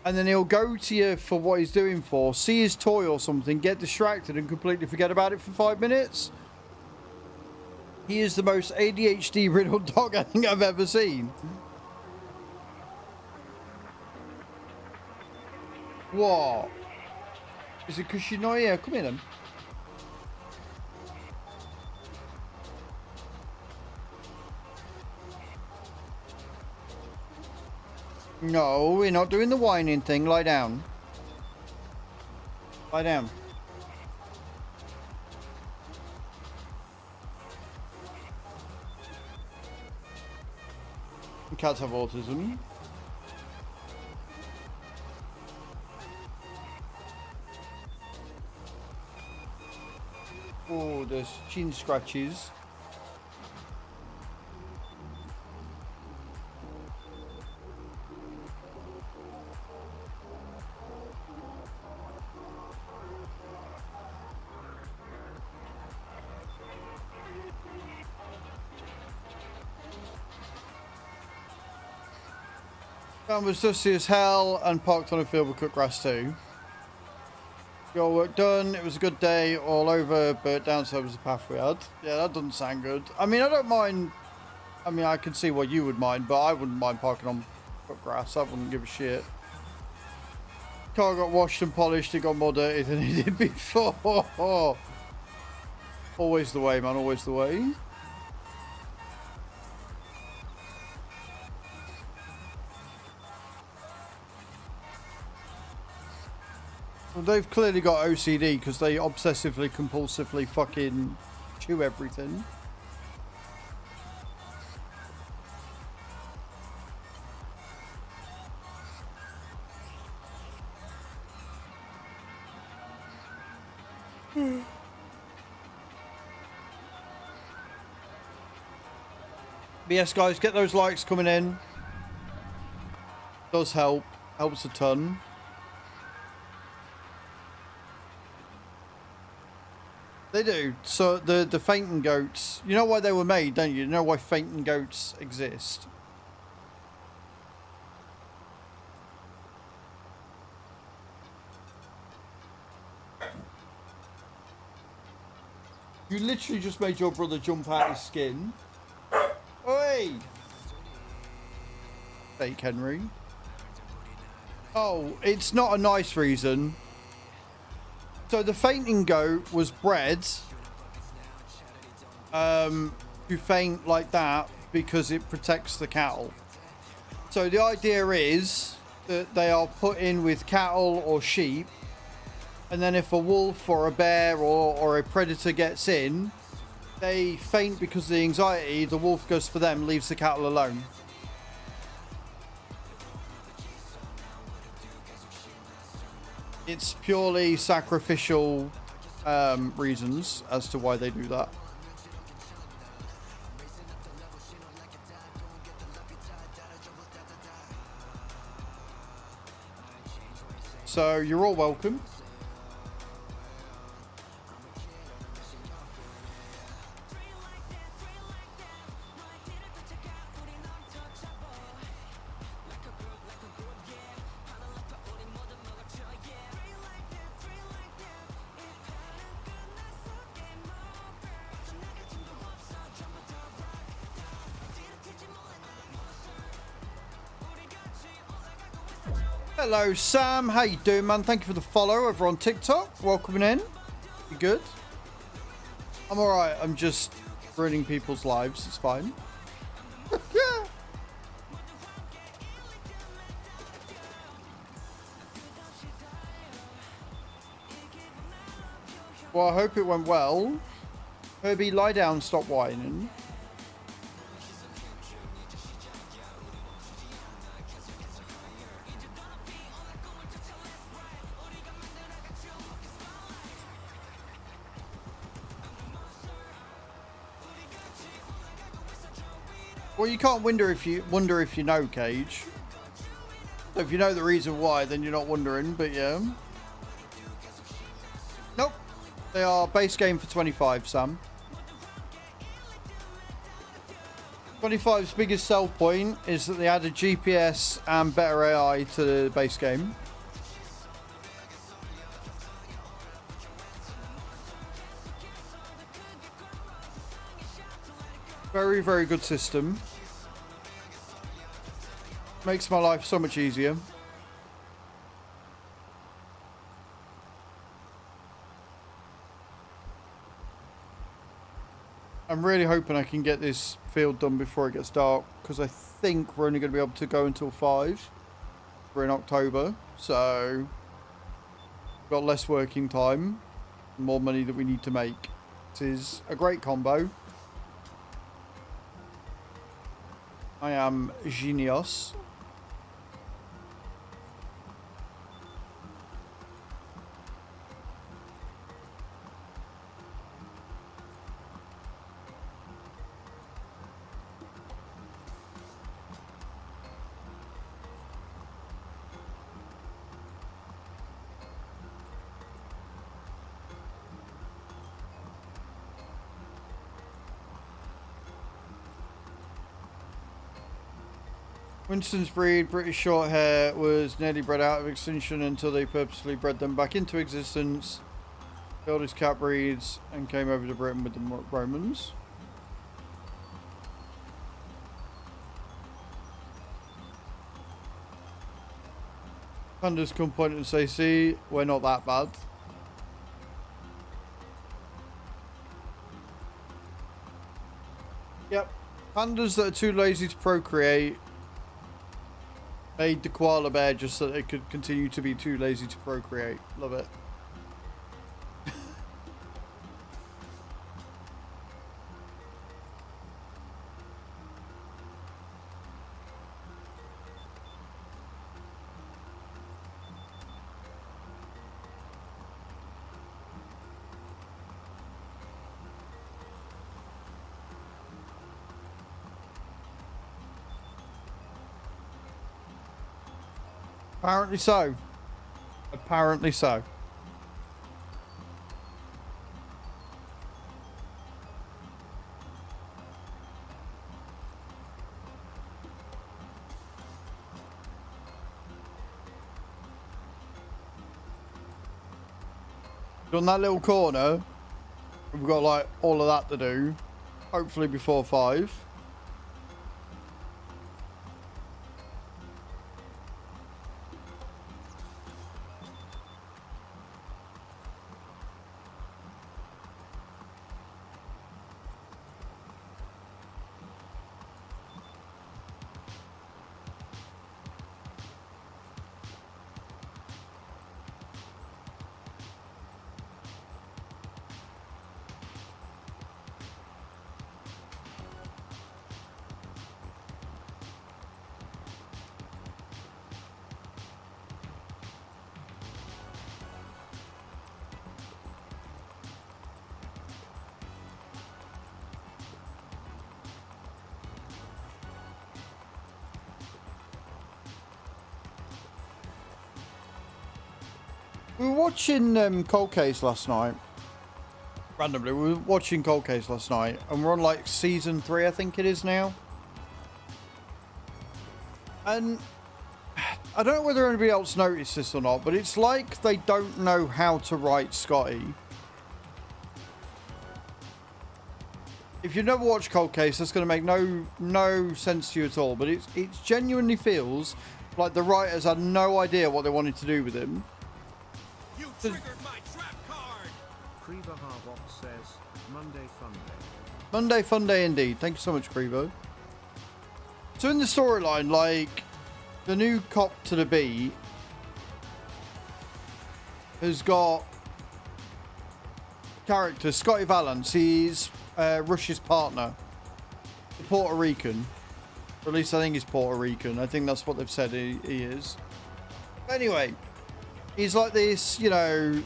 and then he'll go to you for what he's doing for, see his toy or something, get distracted and completely forget about it for 5 minutes. He is the most ADHD riddled dog I think I've ever seen. What? Is it because you're not here? Come in then. No, we're not doing the whining thing. Lie down. Lie down. Cats have autism. Oh, there's chin scratches. That was dusty as hell and parked on a field with cut grass too. Your work done. It was a good day all over, but downside was the path we had. Yeah, that doesn't sound good. I mean, I don't mind. I mean, I can see what you would mind, but I wouldn't mind parking on cut grass. I wouldn't give a shit. Car got washed and polished. It got more dirty than it did before. Always the way, man. Always the way. Well, they've clearly got OCD because they obsessively, compulsively fucking chew everything. But yes, guys, get those likes coming in. Does help. Helps a ton. They do. So the fainting goats, you know why they were made, don't you? You know why fainting goats exist? You literally just made your brother jump out his skin. Oi! Fake Henry. Oh, it's not a nice reason. So the fainting goat was bred to faint like that because it protects the cattle. So the idea is that they are put in with cattle or sheep, and then if a wolf or a bear or a predator gets in, they faint because of the anxiety. The wolf goes for them, leaves the cattle alone. It's purely sacrificial reasons as to why they do that. So you're all welcome. Hello, Sam. How you doing, man? Thank you for the follow over on TikTok. Welcoming in. You good? I'm all right. I'm just ruining people's lives. It's fine. Yeah. Well, I hope it went well. Herbie, lie down. Stop whining. Well, you can't wonder if you know, Cage. So if you know the reason why, then you're not wondering. But yeah. Nope. They are base game for 25, Sam. 25's biggest sell point is that they added GPS and better AI to the base game. Very, very good system. Makes my life so much easier. I'm really hoping I can get this field done before it gets dark, because I think we're only going to be able to go until 5. We're in October, so we've got less working time, more money that we need to make. This is a great combo. I am genius. Winston's breed, British short hair, was nearly bred out of extinction until they purposefully bred them back into existence. Built his cat breeds and came over to Britain with the Romans. Pandas come point and say, see, we're not that bad. Yep. Pandas that are too lazy to procreate made the koala bear just so they could continue to be too lazy to procreate. Love it. Apparently so. Apparently so. On that little corner, we've got like all of that to do. Hopefully before 5. We were watching Cold Case last night. Randomly, we were watching Cold Case last night, and we're on like season 3, I think it is now. And I don't know whether anybody else noticed this or not, but it's like they don't know how to write Scotty. If you've never watched Cold Case, that's going to make no sense to you at all. But it genuinely feels like the writers had no idea what they wanted to do with him. You triggered my trap card. Creever Harbox says, Monday fun day. Monday fun day indeed. Thank you so much, Creevo. So in the storyline, like, the new cop to the beat has got character Scotty Valance. He's Rush's partner, the Puerto Rican. Or at least I think he's Puerto Rican. I think that's what they've said he is. But anyway, he's like this, you know,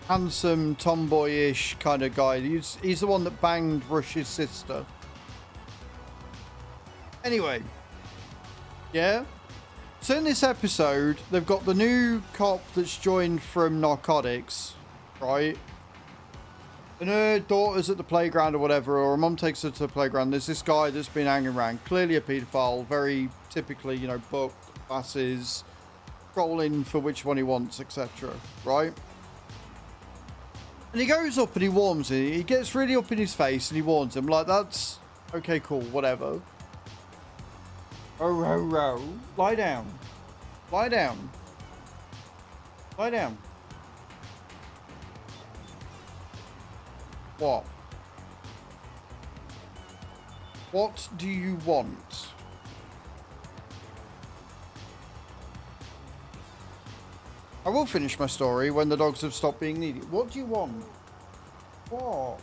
handsome, tomboyish kind of guy. He's the one that banged Rush's sister. Anyway, yeah. So in this episode, they've got the new cop that's joined from narcotics, right? And her daughter's at the playground or whatever, or her mum takes her to the playground. There's this guy that's been hanging around, clearly a paedophile, very typically, you know, book, glasses, scrolling for which one he wants, etc. Right? And he goes up and he warns him. He gets really up in his face and he warns him, like, that's okay, cool, whatever. Oh, lie down. Lie down. Lie down. What? What do you want? I will finish my story when the dogs have stopped being needy. What do you want? What?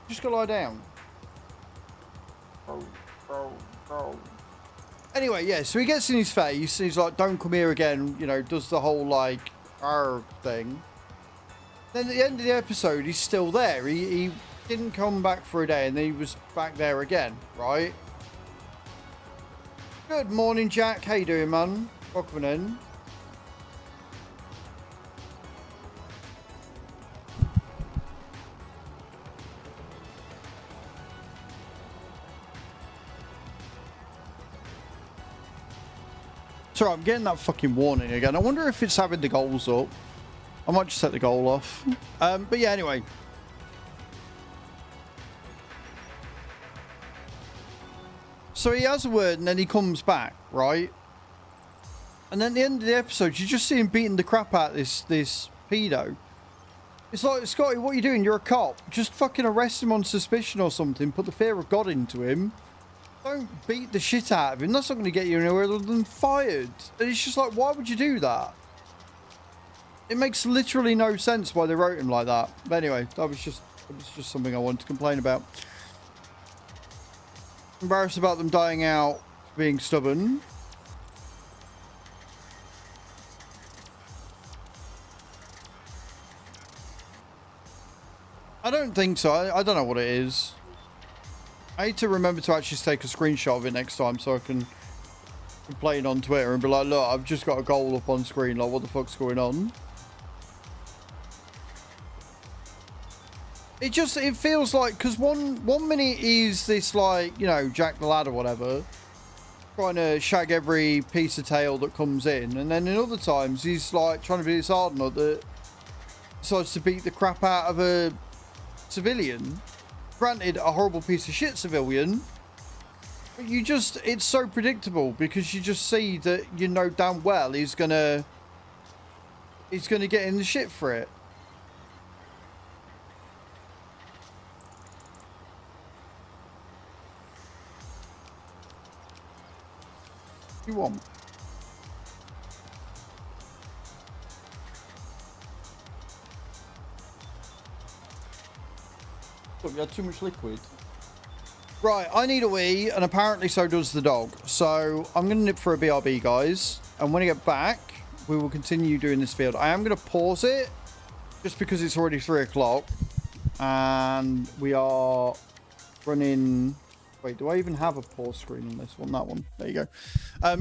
Just go lie down. Bro. Anyway, yeah, so he gets in his face. He's like, don't come here again. You know, does the whole, like, thing. Then at the end of the episode, he's still there. He didn't come back for a day, and then he was back there again, right? Good morning, Jack. How you doing, man? Welcome in. Sorry, I'm getting that fucking warning again. I wonder if it's having the goals up. I might just set the goal off. But yeah, anyway. So he has a word and then he comes back, right? And then at the end of the episode, you just see him beating the crap out of this pedo. It's like, Scotty, what are you doing? You're a cop. Just fucking arrest him on suspicion or something. Put the fear of God into him. Don't beat the shit out of him. That's not going to get you anywhere other than fired. And it's just like, why would you do that? It makes literally no sense why they wrote him like that. But anyway, that was just something I wanted to complain about. Embarrassed about them dying out, being stubborn. I don't think so. I don't know what it is. I need to remember to actually take a screenshot of it next time so I can complain on Twitter and be like, look, I've just got a goal up on screen. Like, what the fuck's going on? It feels like, because one minute he's this, like, you know, Jack the Lad or whatever, trying to shag every piece of tail that comes in, and then in other times he's like trying to be this hard nut that decides to beat the crap out of a civilian. Granted, a horrible piece of shit civilian, but it's so predictable because you just see that, you know damn well he's gonna get in the shit for it. You want? Look, you had too much liquid. Right, I need a wee, and apparently so does the dog. So I'm going to nip for a BRB, guys. And when I get back, we will continue doing this field. I am going to pause it, just because it's already 3 o'clock. And we are running Wait, do I even have a pause screen on this one? That one. There you go.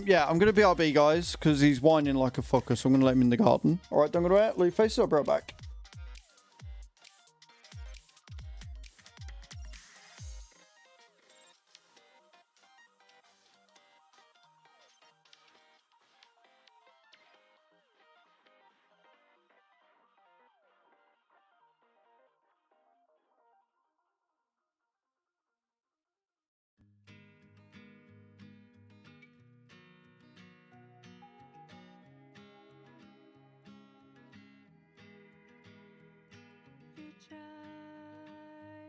Yeah, I'm going to BRB, guys, because he's whining like a fucker, so I'm going to let him in the garden. All right, don't go away. Leave faces. I'll be right back. You try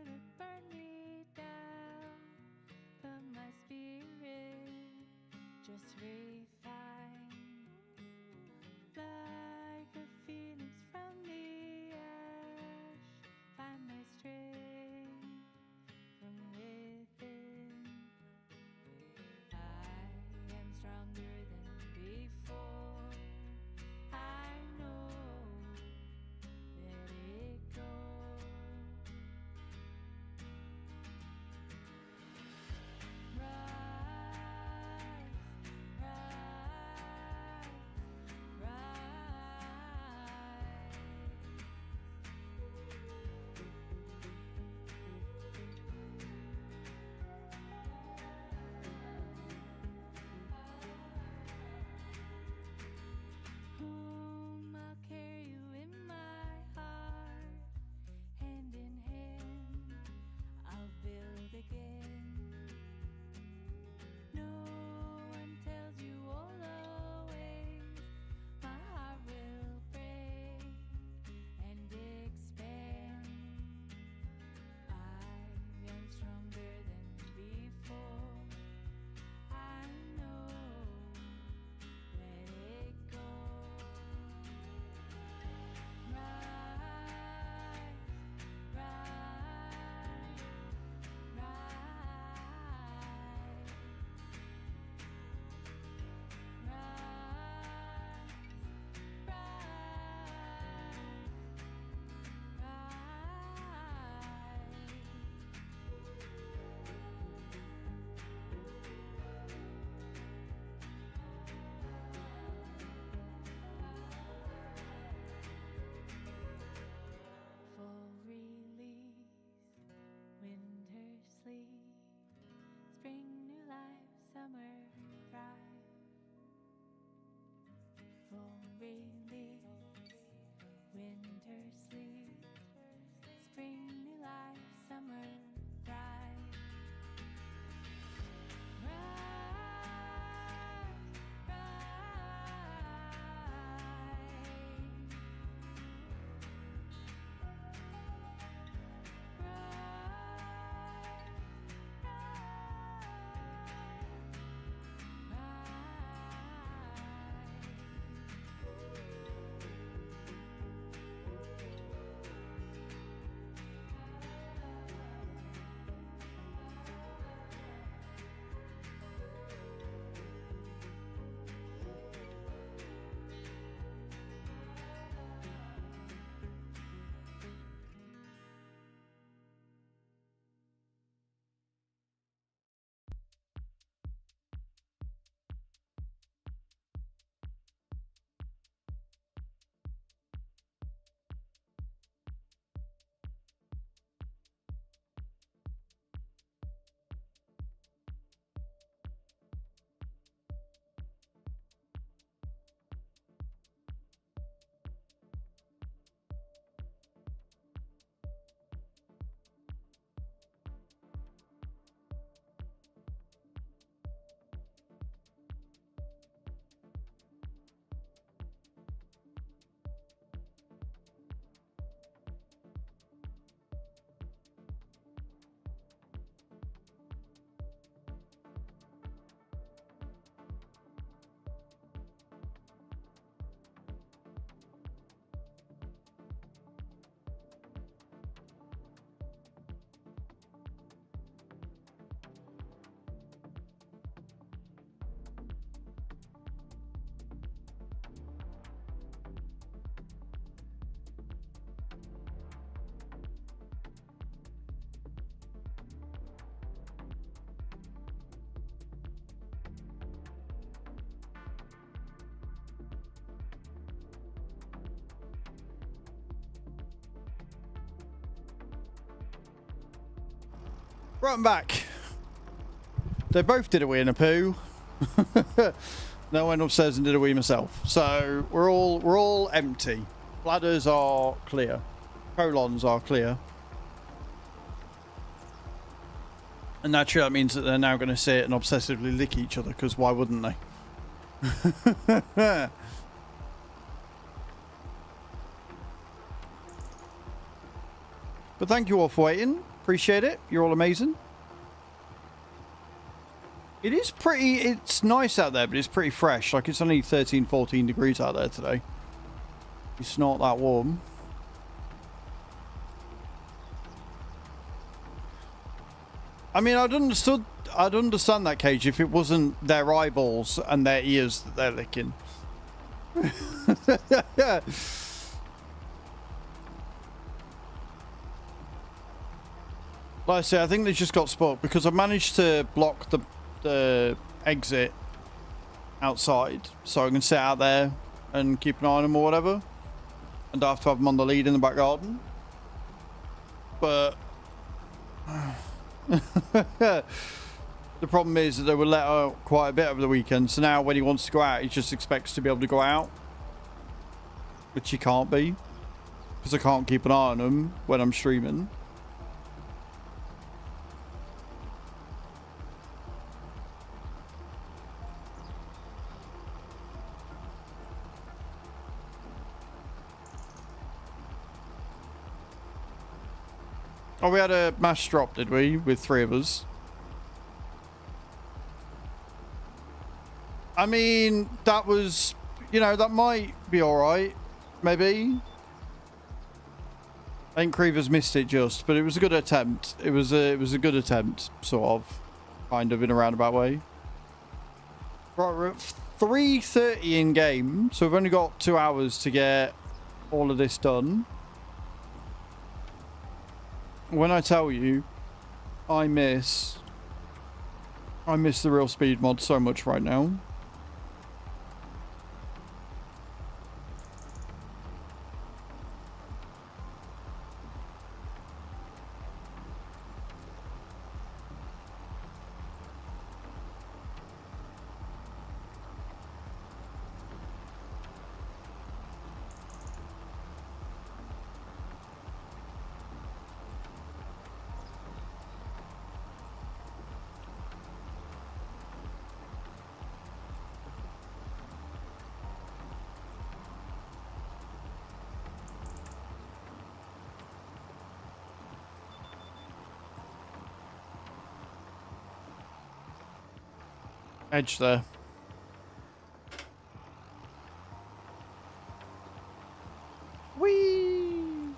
to burn me down, but my spirit just refined. Like a phoenix from the ash, find my strength from within. I am stronger than before. I know. Let it go. Rise, rise, Whom I'll carry you in my heart, hand in hand, I'll build again. No one tells you all the ways my heart will break and expand. I am stronger than before. I know. Let it go. Rise, rise, full release, winter sleep, spring new life, summer thrive. Full release, winter sleep, spring new life, summer thrive. Rise, rise, rise. Right, I'm back. They both did a wee and a poo. No, I went upstairs and did a wee myself. So we're all empty. Bladders are clear. Colons are clear. And naturally that means that they're now going to sit and obsessively lick each other, because why wouldn't they? But thank you all for waiting. Appreciate it. You're all amazing. It is pretty, it's nice out there, but it's pretty fresh. Like, it's only 13, 14 degrees out there today. It's not that warm. I mean, I'd understand that, Cage, if it wasn't their eyeballs and their ears that they're licking. Like I say, I think they just got spooked because I managed to block the exit outside, so I can sit out there and keep an eye on them or whatever, and don't have to have them on the lead in the back garden. But the problem is that they were let out quite a bit over the weekend, so now when he wants to go out, he just expects to be able to go out, which he can't be, because I can't keep an eye on him when I'm streaming. Oh, we had a mash drop, did we? With 3 of us. I mean, that was, you know, that might be alright. Maybe. I think Creever's missed it just, but it was a good attempt. It was a good attempt, sort of. Kind of, in a roundabout way. Right, we're at 3:30 in game, so we've only got 2 hours to get all of this done. When I tell you, I miss the real speed mod so much right now. Edge there. Whee!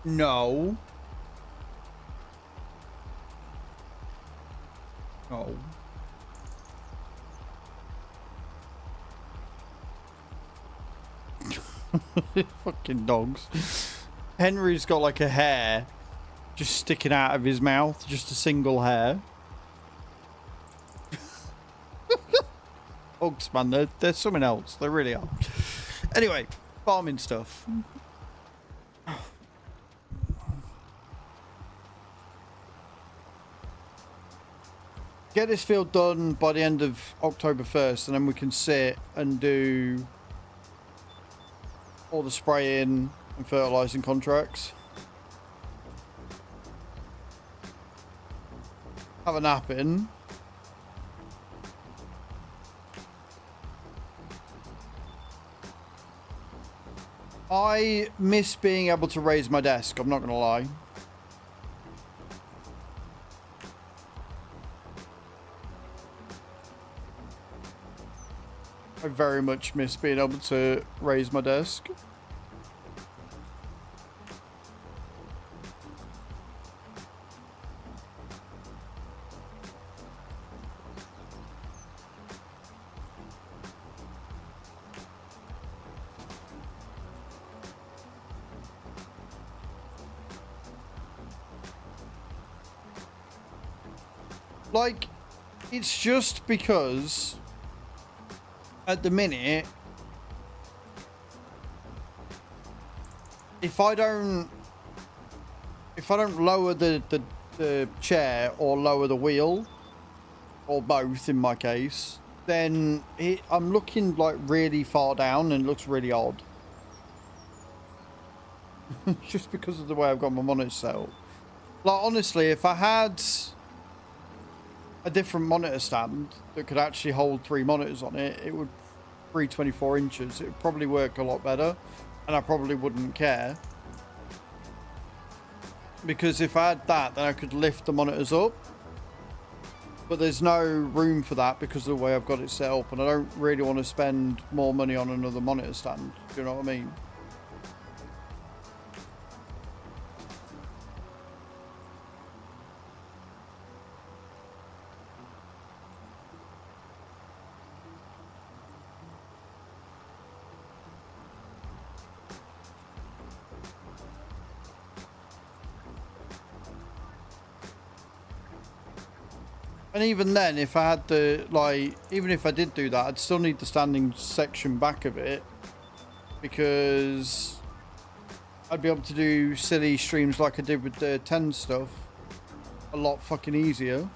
No. No. Fucking dogs. Henry's got like a hair just sticking out of his mouth, just a single hair. Dogs, man, they're something else. They really are. Anyway, farming stuff. Get this field done by the end of October 1st, and then we can sit and do all the spraying and fertilizing contracts. Have a nap in. I miss being able to raise my desk, I'm not gonna lie. I very much miss being able to raise my desk. Like, it's just because at the minute, if I don't lower the chair or lower the wheel, or both in my case, then I'm looking like really far down and it looks really odd. Just because of the way I've got my monitor set up. Like, honestly, if I had a different monitor stand that could actually hold 3 monitors on it, it would 324 inches. It would probably work a lot better, and I probably wouldn't care. Because if I had that, then I could lift the monitors up. But there's no room for that because of the way I've got it set up, and I don't really want to spend more money on another monitor stand. Do you know what I mean? And even then, if I had the, like, even if I did do that, I'd still need the standing section back of it, because I'd be able to do silly streams like I did with the 10 stuff a lot fucking easier.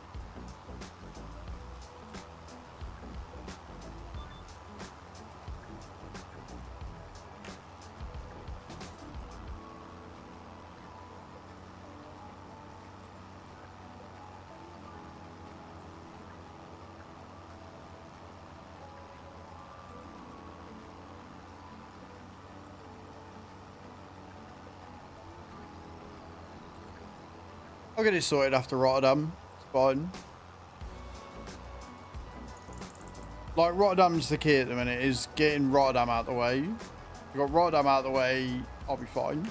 I'll get it sorted after Rotterdam. It's fine. Like, Rotterdam's the key at the minute, is getting Rotterdam out of the way. If I've got Rotterdam out of the way, I'll be fine.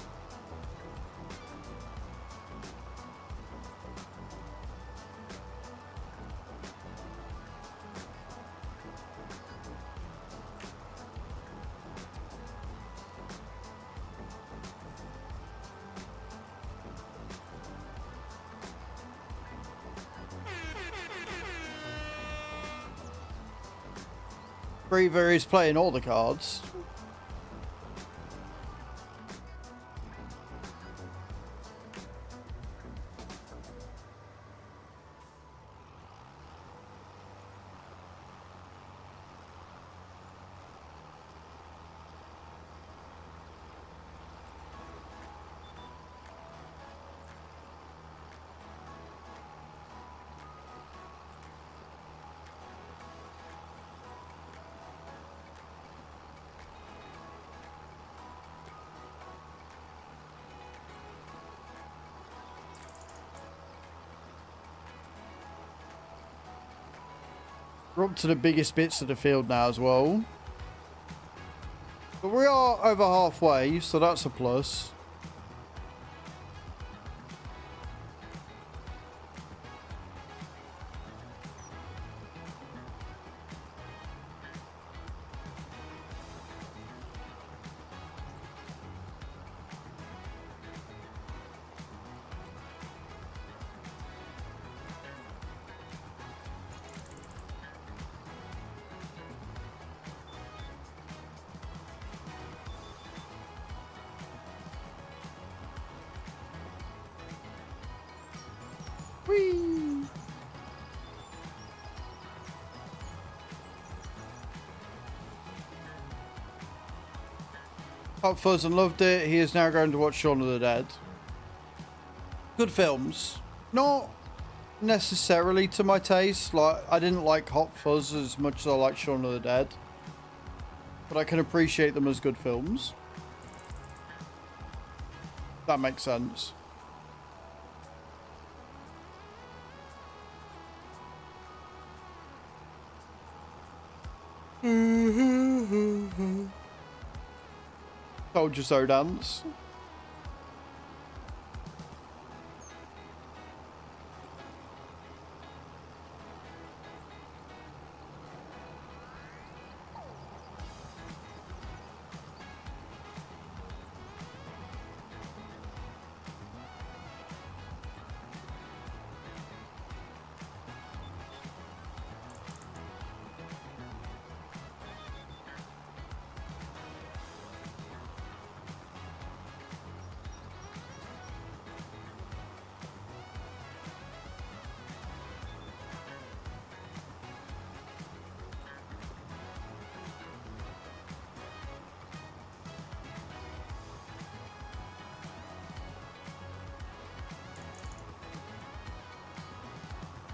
Reaver is playing all the cards. We're up to the biggest bits of the field now as well. But we are over halfway, so that's a plus. Whee! Hot Fuzz and loved it. He is now going to watch Shaun of the Dead. Good films. Not necessarily to my taste. Like, I didn't like Hot Fuzz as much as I like Shaun of the Dead. But I can appreciate them as good films. That makes sense. Told you so, dance.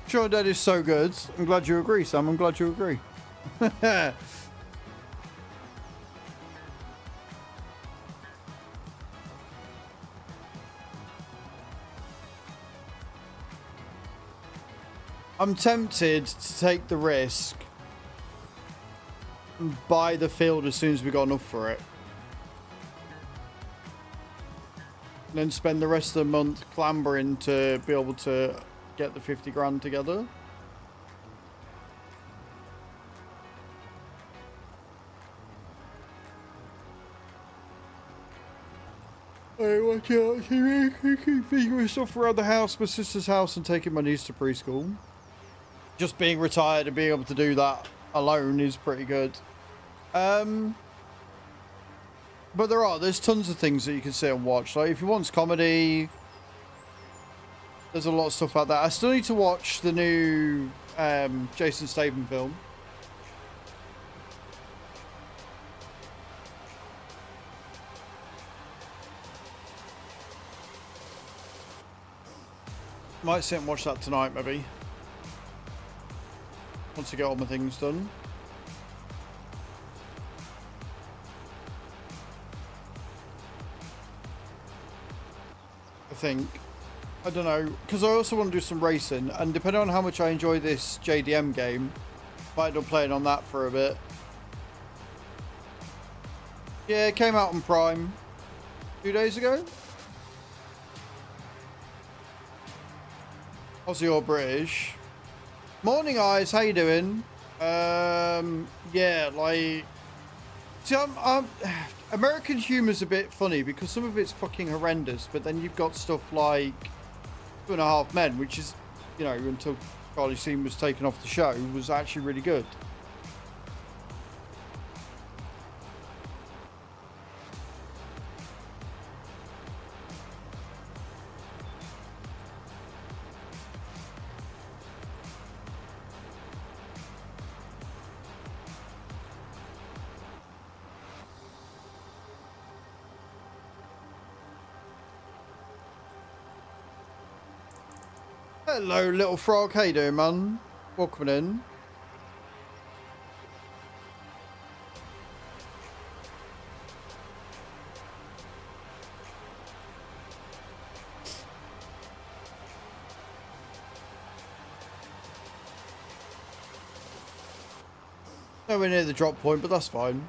Shaun Dead is so good. I'm glad you agree, Sam. I'm glad you agree. I'm tempted to take the risk and buy the field as soon as we got enough for it. And then spend the rest of the month clambering to be able to get the 50 grand together. I watch out, figuring stuff around the house, my sister's house, and taking my niece to preschool. Just being retired and being able to do that alone is pretty good. But there's tons of things that you can sit and watch. Like if you want comedy, there's a lot of stuff out there. I still need to watch the new Jason Statham film. Might sit and watch that tonight, maybe. Once I get all my things done. I think. I don't know. Because I also want to do some racing. And depending on how much I enjoy this JDM game, might end up playing on that for a bit. Yeah, it came out on Prime 2 days ago. Aussie or British. Morning, Eyes. How you doing? Yeah, like... See, American humor's a bit funny because some of it's fucking horrendous, but then you've got stuff like 2.5 Men, which is, you know, until Charlie Sheen was taken off the show, was actually really good. Hello, little frog. How you doing, man? Welcome in. Nowhere near the drop point, but that's fine.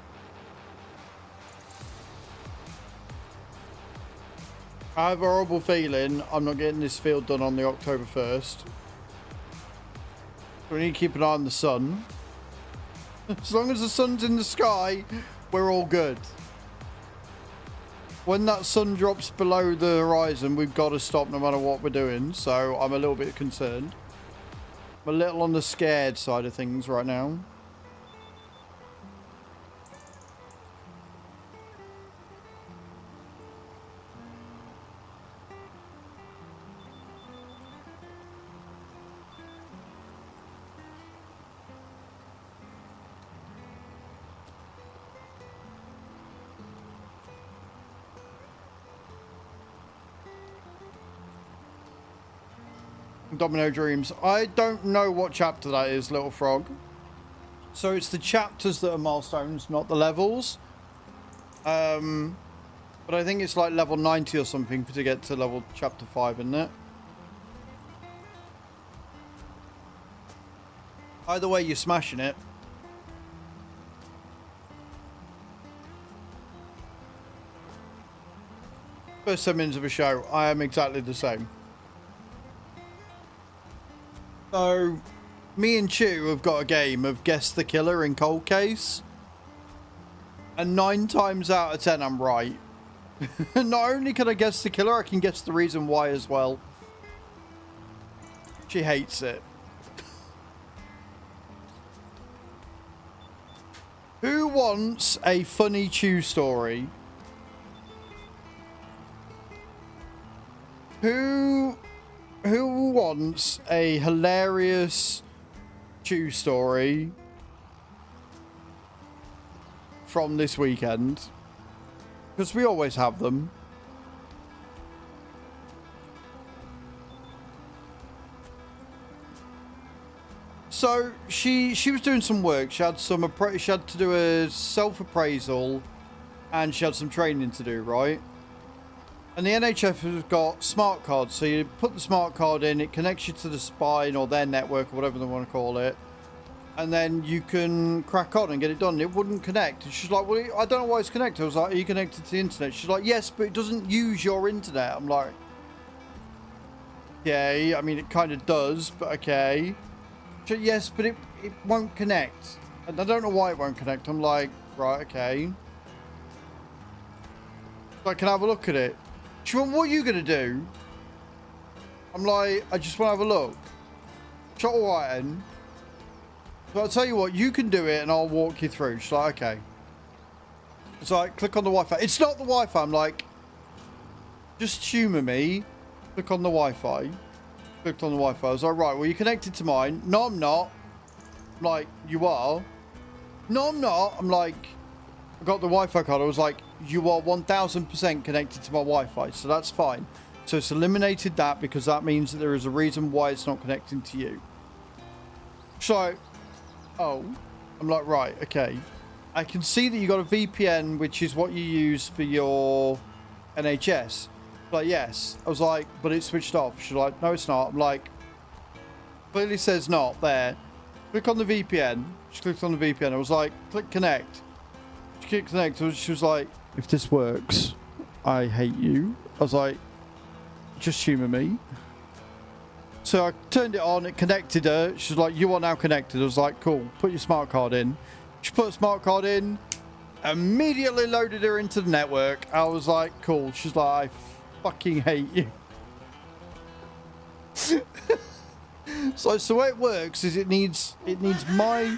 I have a horrible feeling I'm not getting this field done on the October 1st. We need to keep an eye on the sun. As long as the sun's in the sky, we're all good. When that sun drops below the horizon, we've got to stop no matter what we're doing. So I'm a little bit concerned. I'm a little on the scared side of things right now. Domino Dreams. I don't know what chapter that is, Little Frog. So it's the chapters that are milestones, not the levels. But I think it's like level 90 or something to get to level chapter 5, isn't it? Either way, you're smashing it. First 7 minutes of a show, I am exactly the same. So, me and Chew have got a game of Guess the Killer in Cold Case. And 9 times out of 10, I'm right. Not only can I guess the killer, I can guess the reason why as well. She hates it. Who wants a funny Chew story? Who wants a hilarious Chew story from this weekend? Because we always have them. So she was doing some work. She had she had to do a self-appraisal, and she had some training to do, right? And the NHF has got smart cards. So you put the smart card in, it connects you to the spine or their network or whatever they want to call it. And then you can crack on and get it done. It wouldn't connect. And she's like, well, I don't know why it's connected. I was like, are you connected to the internet? She's like, yes, but it doesn't use your internet. I'm like, okay. I mean, it kind of does, but okay. She's like, yes, but it won't connect. And I don't know why it won't connect. I'm like, right, okay. So I can have a look at it. She went, what are you going to do? I'm like, I just want to have a look. She's like, all right, then. So I'll tell you what, you can do it and I'll walk you through. She's like, okay. So I click on the Wi-Fi. It's not the Wi-Fi. I'm like, just humour me. Click on the Wi-Fi. Clicked on the Wi-Fi. I was like, right, well, you're connected to mine. No, I'm not. I'm like, you are? No, I'm not. I'm like, I got the Wi-Fi card. I was like, you are 1000% connected to my Wi-Fi. So that's fine. So it's eliminated that because that means that there is a reason why it's not connecting to you. So, oh, I'm like, right, okay. I can see that you got a VPN, which is what you use for your NHS. Like, yes. I was like, but it's switched off. She's like, no, it's not. I'm like, clearly says not there. Click on the VPN. She clicked on the VPN. I was like, click connect. She clicked connect. She was like, if this works, I hate you. I was like, just humour me. So I turned it on, it connected her. She's like, you are now connected. I was like, cool, put your smart card in. She put a smart card in, immediately loaded her into the network. I was like, cool. She's like, I fucking hate you. So the way it works is it needs my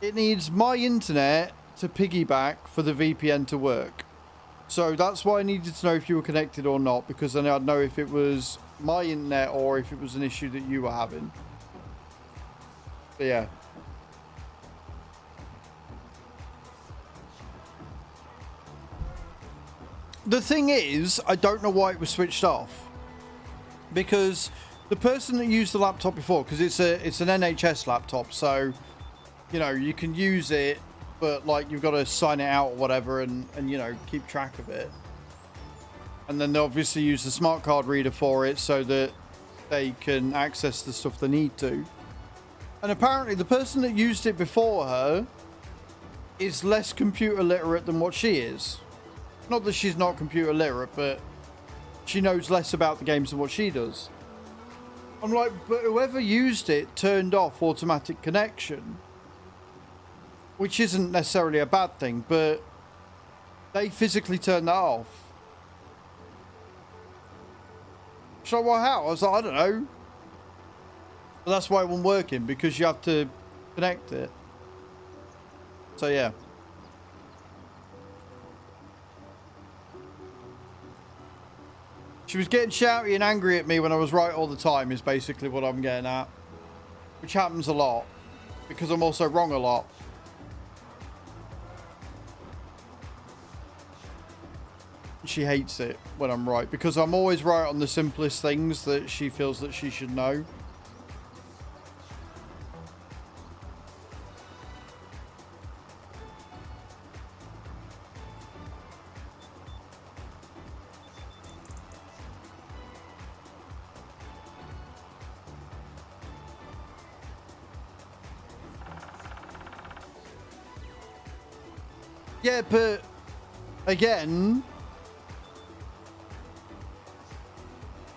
internet to piggyback for the VPN to work. So that's why I needed to know if you were connected or not, because then I'd know if it was my internet or if it was an issue that you were having. But yeah. The thing is, I don't know why it was switched off. Because the person that used the laptop before, because it's an NHS laptop, so, you know, you can use it, but like you've got to sign it out or whatever and you know, keep track of it. And then they obviously use the smart card reader for it so that they can access the stuff they need to. And apparently the person that used it before her is less computer literate than what she is. Not that she's not computer literate, but she knows less about the games than what she does. I'm like, but whoever used it turned off automatic connection. Which isn't necessarily a bad thing, but they physically turned that off. So, well, how? I was like, I don't know. But that's why it wasn't working, because you have to connect it. So, yeah. She was getting shouty and angry at me when I was right all the time, is basically what I'm getting at. Which happens a lot, because I'm also wrong a lot. She hates it when I'm right, because I'm always right on the simplest things that she feels that she should know. Yeah, but again,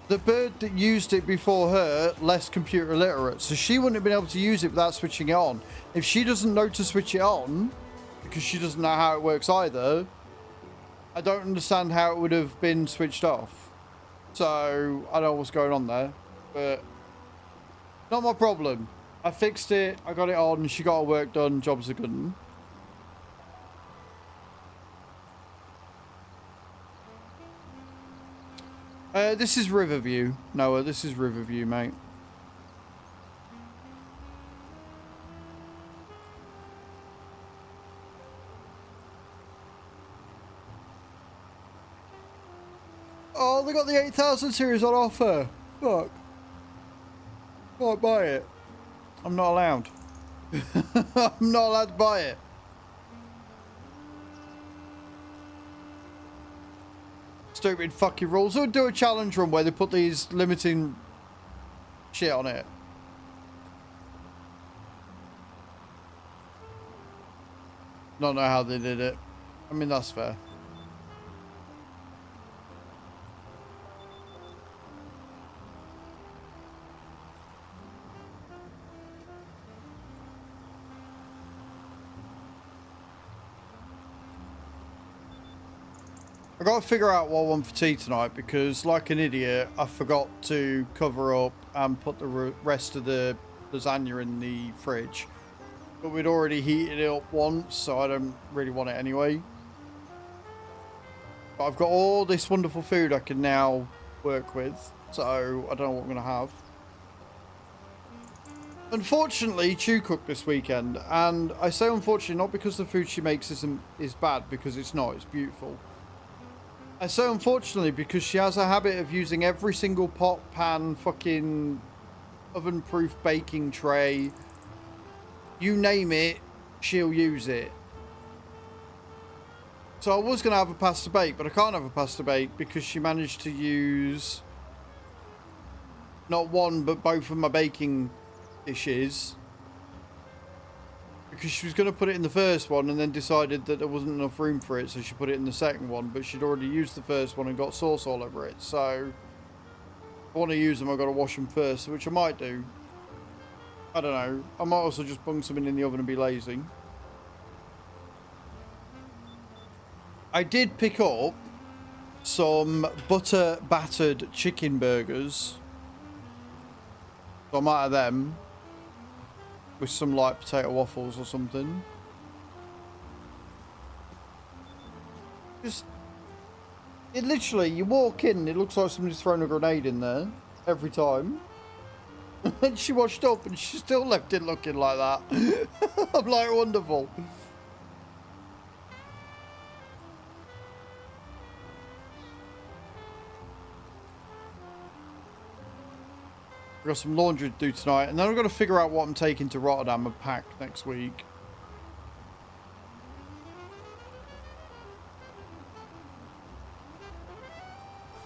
the bird that used it before her, less computer literate, so she wouldn't have been able to use it without switching it on. If she doesn't know to switch it on, because she doesn't know how it works either, I don't understand how it would have been switched off. So, I don't know what's going on there, but not my problem. I fixed it, I got it on, she got her work done, job's a good one. This is Riverview, Noah. This is Riverview, mate. Oh, they got the 8000 series on offer. Fuck. Can't buy it. I'm not allowed. I'm not allowed to buy it. Stupid fucking rules. Or do a challenge run where they put these limiting shit on it. Don't know how they did it. I mean, that's fair. I got to figure out what I want for tea tonight because, like an idiot, I forgot to cover up and put the rest of the lasagna in the fridge. But we'd already heated it up once, so I don't really want it anyway. But I've got all this wonderful food I can now work with, so I don't know what I'm going to have. Unfortunately, Chew cooked this weekend, and I say unfortunately not because the food she makes is bad, because it's not, it's beautiful. I say unfortunately because she has a habit of using every single pot, pan, fucking oven-proof baking tray. You name it, she'll use it. So I was going to have a pasta bake, but I can't have a pasta bake because she managed to use not one, but both of my baking dishes. Because she was going to put it in the first one and then decided that there wasn't enough room for it, so she put it in the second one, but she'd already used the first one and got sauce all over it. So if I want to use them, I've got to wash them first, which I might do. I don't know. I might also just bung something in the oven and be lazy. I did pick up some butter battered chicken burgers. So I might have them with some light potato waffles or something. Just, it literally, you walk in, it looks like somebody's thrown a grenade in there every time. And she washed up and she still left it looking like that. I'm like, wonderful. I've got some laundry to do tonight, and then I've got to figure out what I'm taking to Rotterdam and pack next week.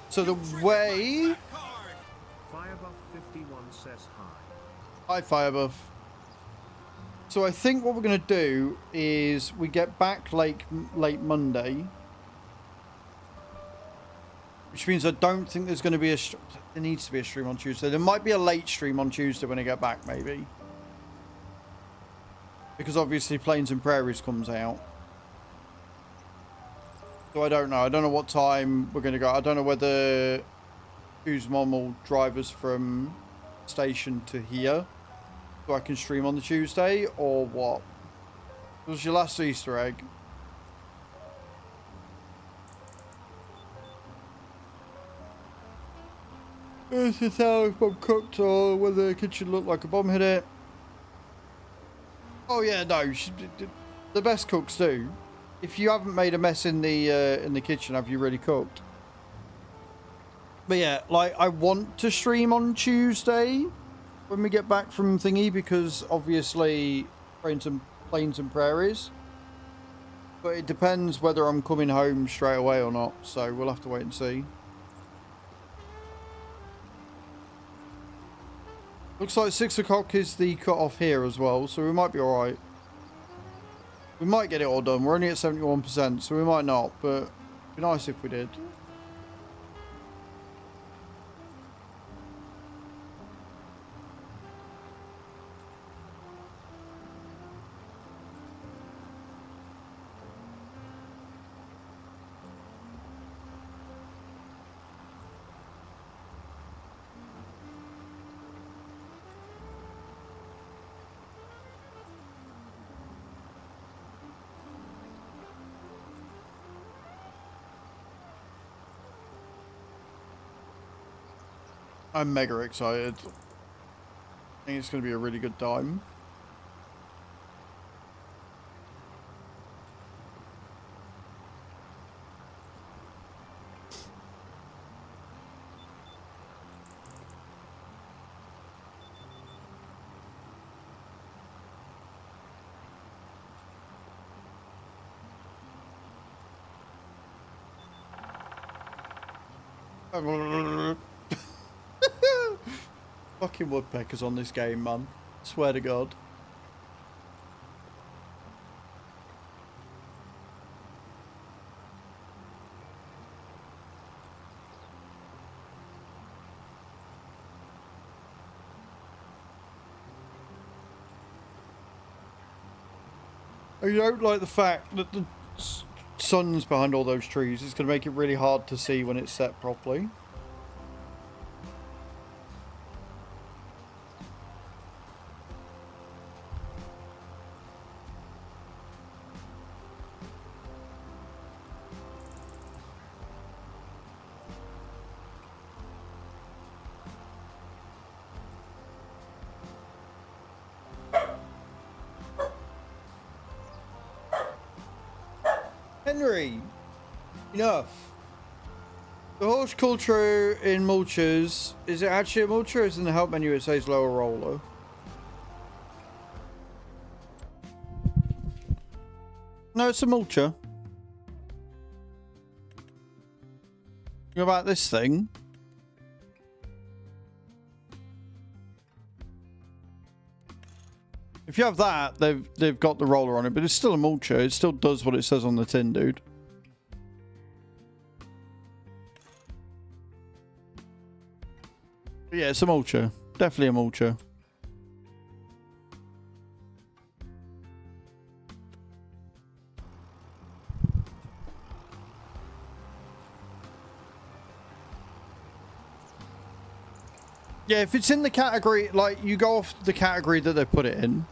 So the way... Firebuff51 says hi. Hi, Firebuff. So I think what we're going to do is we get back late Monday. Which means I don't think there's going to be a... There needs to be a stream on Tuesday. There might be a late stream on Tuesday when I get back, maybe. Because obviously Plains and Prairies comes out. So I don't know. I don't know what time we're going to go. I don't know whether whose mom will drive us from station to here. So I can stream on the Tuesday, or what? What was your last Easter egg? This is how if Bob cooked or whether the kitchen looked like a bomb hit it. Oh yeah, no, the best cooks do. If you haven't made a mess in the kitchen, have you really cooked? But yeah, like I want to stream on Tuesday when we get back from thingy because obviously Plains and Prairies. But it depends whether I'm coming home straight away or not, so we'll have to wait and see. Looks like 6 o'clock is the cut-off here as well, so we might be alright. We might get it all done. We're only at 71%, so we might not, but it'd be nice if we did. I'm mega excited. I think it's going to be a really good time. Fucking woodpeckers on this game, man. Swear to God. I don't like the fact that the sun's behind all those trees. It's going to make it really hard to see when it's set properly. Henry, enough. The horticulture in mulchers, is it actually a mulcher? Is in the help menu it says lower roller? No, it's a mulcher. What about this thing? If you have that, they've got the roller on it, but it's still a mulcher. It still does what it says on the tin, dude. But yeah, it's a mulcher. Definitely a mulcher. Yeah, if it's in the category, like, you go off the category that they put it in.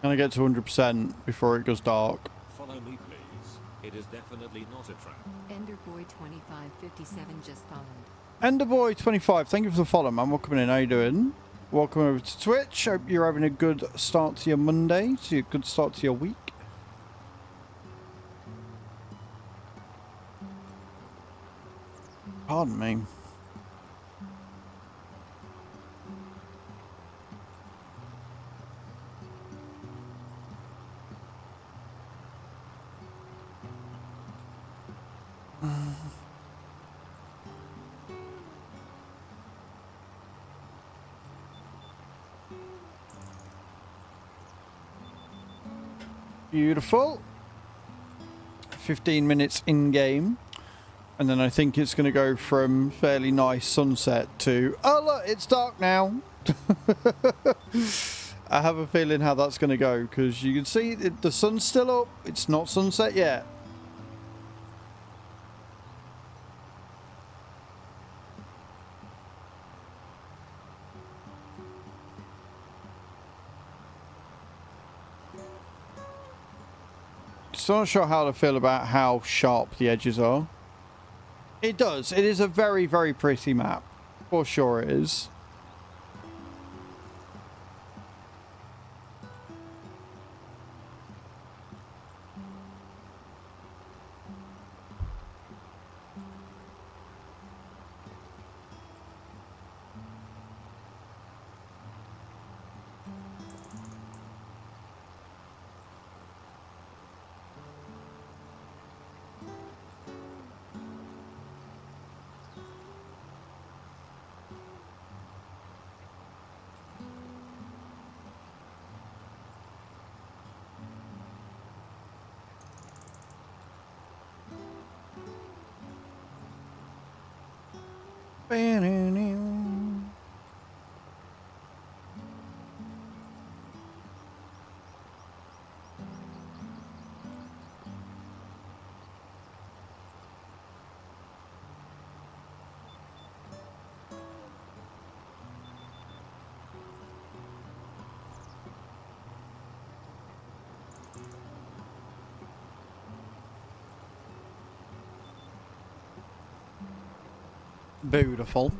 Can I get to 100% before it goes dark? Follow me, please. It is definitely not a trap. Enderboy2557 just followed. Enderboy25, thank you for the follow, man. Welcome in. How you doing? Welcome over to Twitch. Hope you're having a good start to your Monday, to a good start to your week. Pardon me. Beautiful. 15 minutes in game. And then I think it's going to go from fairly nice sunset to, oh look, it's dark now. I have a feeling how that's going to go, because you can see the sun's still up. It's not sunset yet. Still not sure how to feel about how sharp the edges are. It does. It is a very, very pretty map. For sure it is. Beautiful.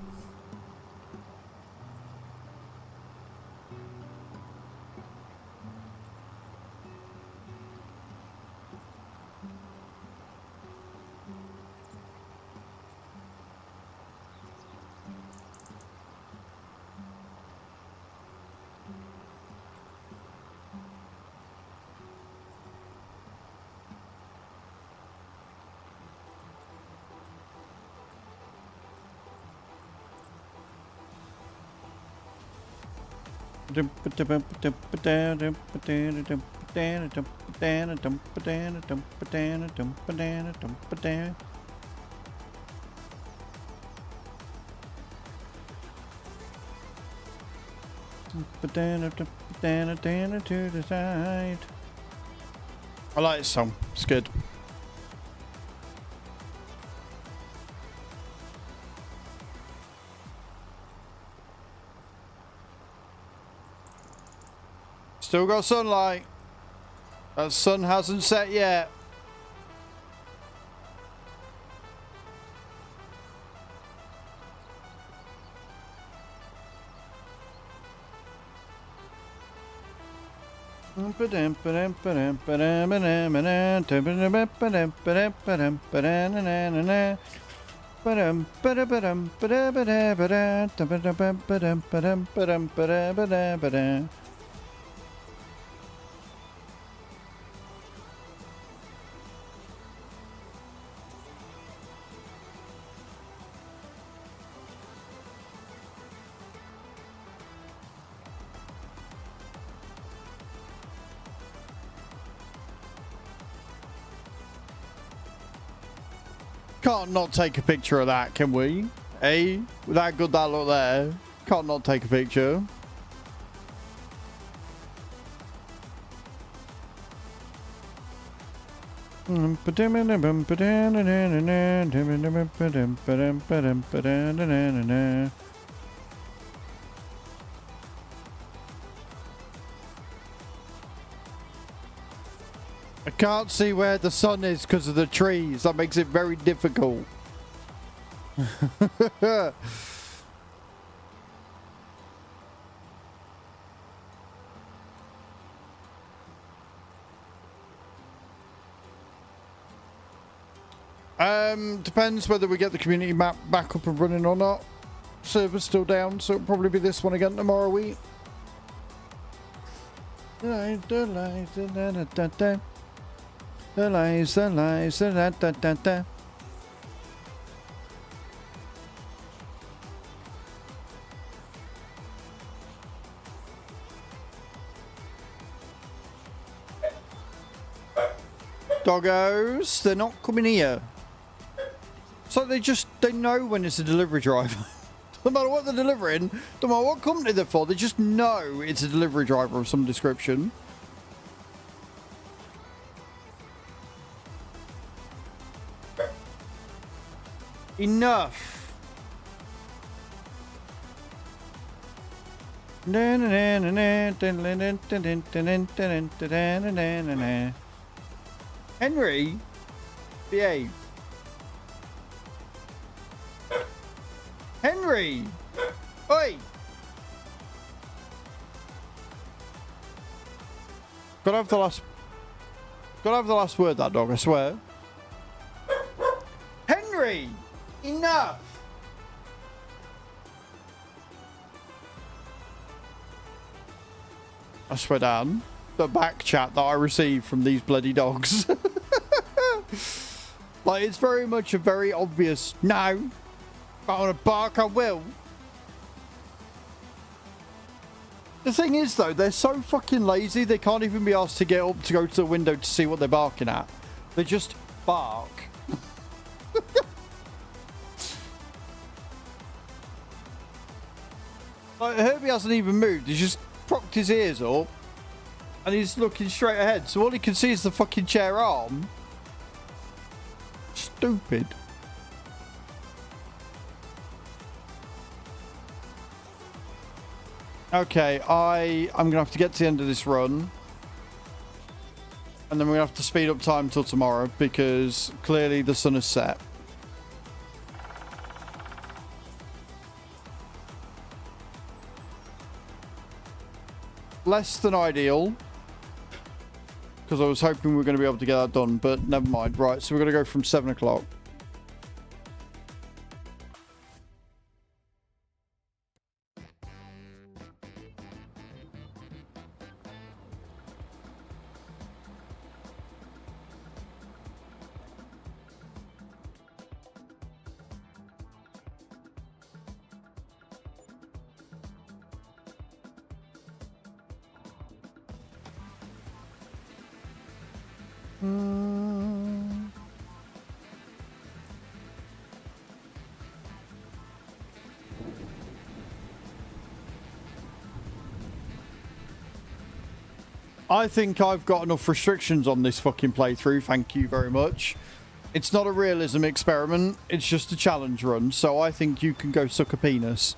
To the side. I like this song. It's good. Still got sunlight. That sun hasn't set yet. Can't not take a picture of that, can we? Hey, with that good that look there. Can't not take a picture. I can't see where the sun is because of the trees. That makes it very difficult. Depends whether we get the community map back up and running or not. Server's still down, so it'll probably be this one again tomorrow week. The lies, da da da da. Doggos, they're not coming here. So they know when it's a delivery driver. No matter what they're delivering, no matter what company they're for, they just know it's a delivery driver of some description. Enough. Henry, behave. Henry, oi. Gotta have the last word, that dog, I swear. Henry, enough. I swear down, the back chat that I received from these bloody dogs. Like, it's very much a very obvious no. If I want to bark, I will. The thing is, though, they're so fucking lazy, they can't even be asked to get up to go to the window to see what they're barking at. They just bark. Like, Herbie hasn't even moved. He's just propped his ears up. And he's looking straight ahead. So all he can see is the fucking chair arm. Stupid. Okay, I'm going to have to get to the end of this run. And then we're going to have to speed up time till tomorrow because clearly the sun has set. Less than ideal. Because I was hoping we were going to be able to get that done, but never mind. Right, so we're going to go from 7 o'clock. I think I've got enough restrictions on this fucking playthrough, thank you very much. It's not a realism experiment, it's just a challenge run, so I think you can go suck a penis.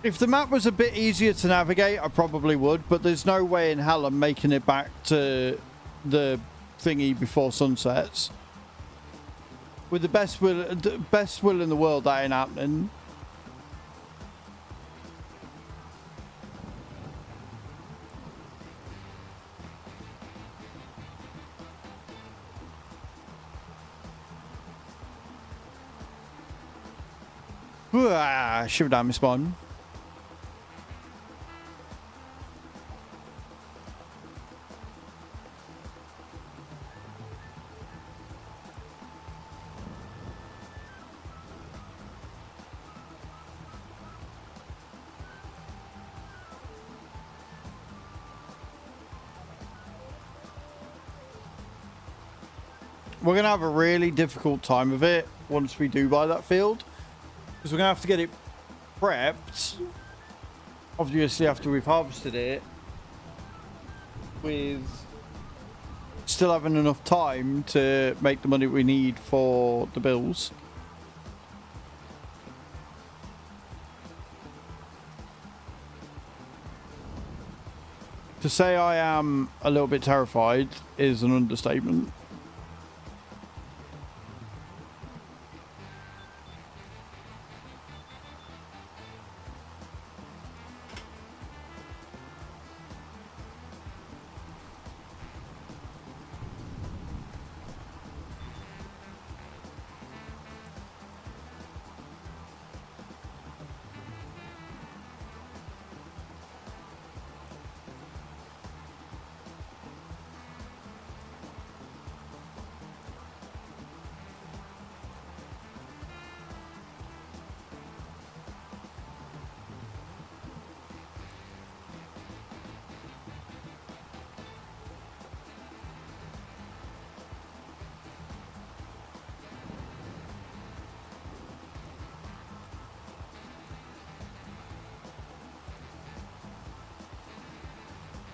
If the map was a bit easier to navigate, I probably would, but there's no way in hell I'm making it back to the thingy before sunsets. With the best will in the world, that ain't happening. Shiver down my spine. We're going to have a really difficult time of it once we do buy that field. Because we're going to have to get it prepped. Obviously after we've harvested it. With still having enough time to make the money we need for the bills. To say I am a little bit terrified is an understatement.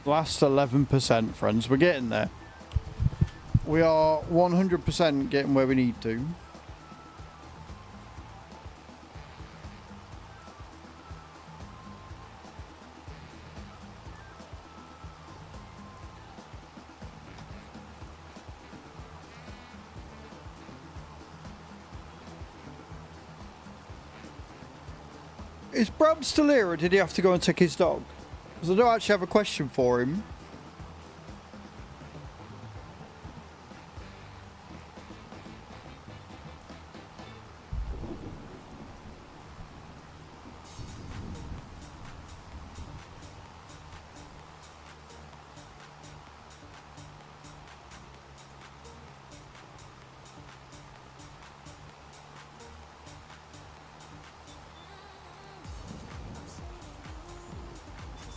Last 11%, friends. We're getting there. We are 100% getting where we need to. Is Bram still here, or did he have to go and take his dog? Because I don't actually have a question for him.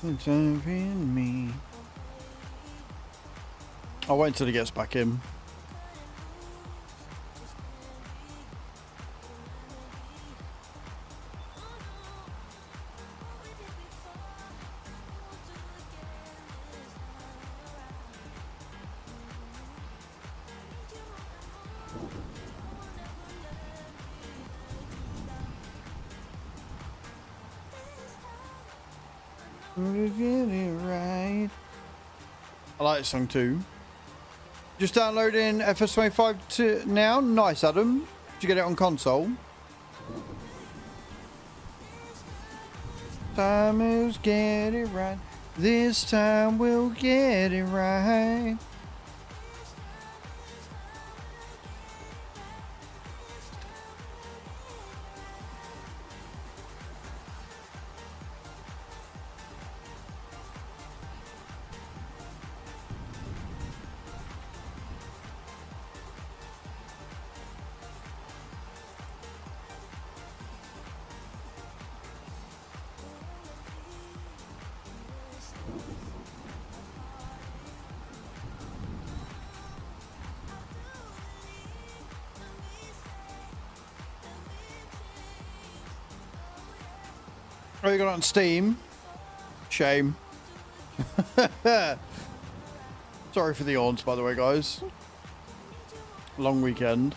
It's in me. I'll wait until he gets back in. We'll get it right. I like this song too. Just downloading FS25 now. Nice, Adam. Did you get it on console? Time is get it right. This time we'll get it right. Oh, you got it on Steam? Shame. Sorry for the yawns, by the way, guys. Long weekend.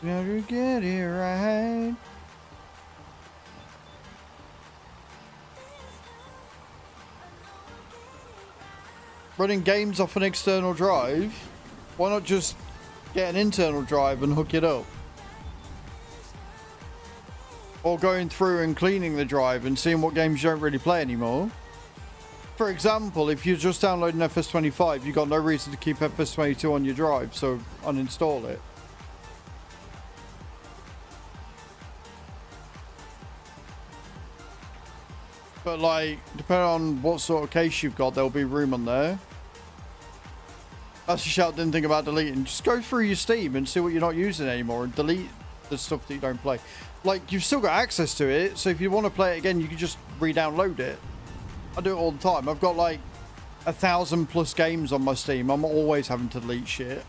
Never get it right. Running games off an external drive? Why not just get an internal drive and hook it up? Or going through and cleaning the drive and seeing what games you don't really play anymore. For example, if you're just downloading FS25, you've got no reason to keep FS22 on your drive, so uninstall it. But like, depending on what sort of case you've got, there'll be room on there. That's a shout, didn't think about deleting. Just go through your Steam and see what you're not using anymore and delete the stuff that you don't play. Like, you've still got access to it, so if you want to play it again, you can just re-download it. I do it all the time. I've got like 1,000+ games on my Steam. I'm always having to delete shit.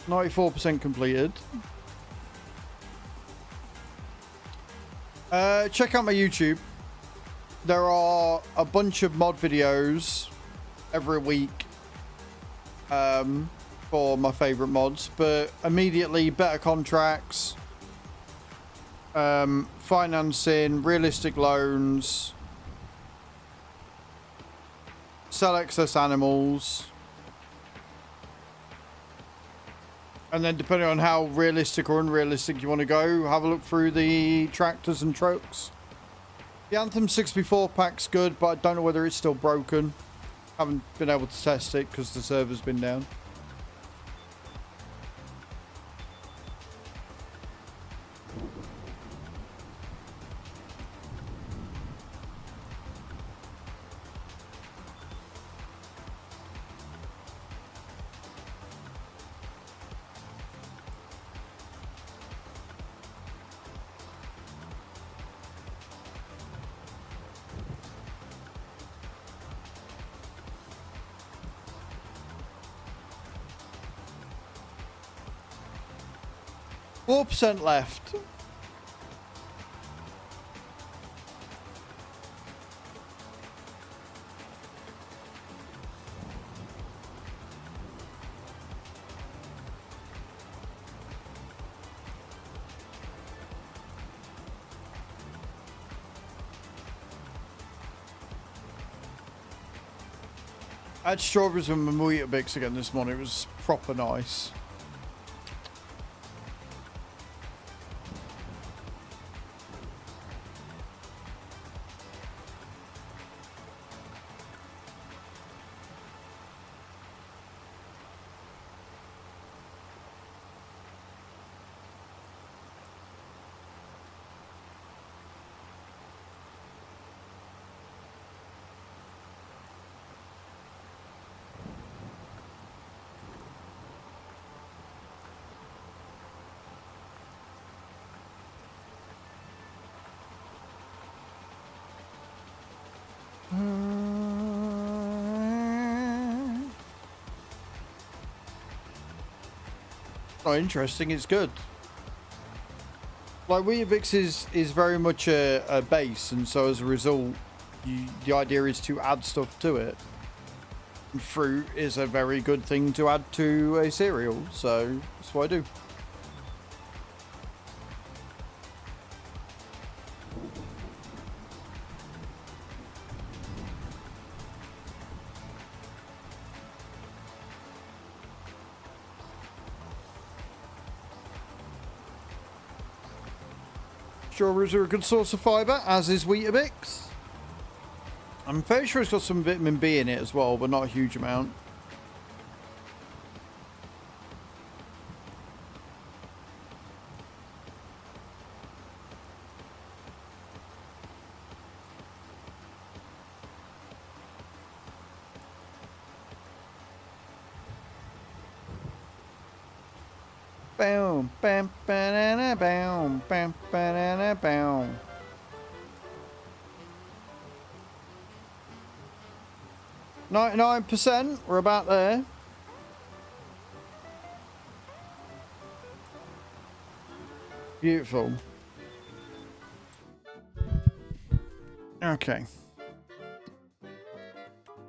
%94 completed. Check out my YouTube. There are a bunch of mod videos every week for my favorite mods, but immediately better contracts, financing, realistic loans, sell excess animals. And then depending on how realistic or unrealistic you want to go, have a look through the tractors and trucks. The Anthem 64 pack's good, but I don't know whether it's still broken. Haven't been able to test it because the server's been down. %4 left. I had strawberries with my Weetabix again this morning. It was proper nice. Not interesting, it's good. Like, Weetabix is very much a base, and so as a result, the idea is to add stuff to it. And fruit is a very good thing to add to a cereal, so that's what I do. Strawberries are a good source of fibre, as is Weetabix. I'm fairly sure it's got some vitamin B in it as well, but not a huge amount. Boom, bam, banana, boom, bam, banana, boom. %. We're about there. Beautiful. Okay.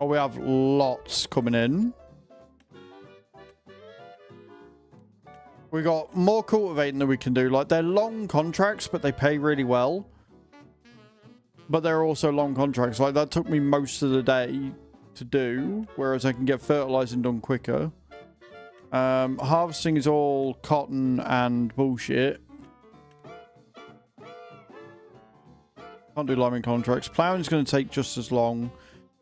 Oh, we have lots coming in. We got more cultivating that we can do. Like, they're long contracts, but they pay really well. But they're also long contracts. Like, that took me most of the day to do, whereas I can get fertilizing done quicker. Harvesting is all cotton and bullshit. Can't do liming contracts. Plowing is going to take just as long.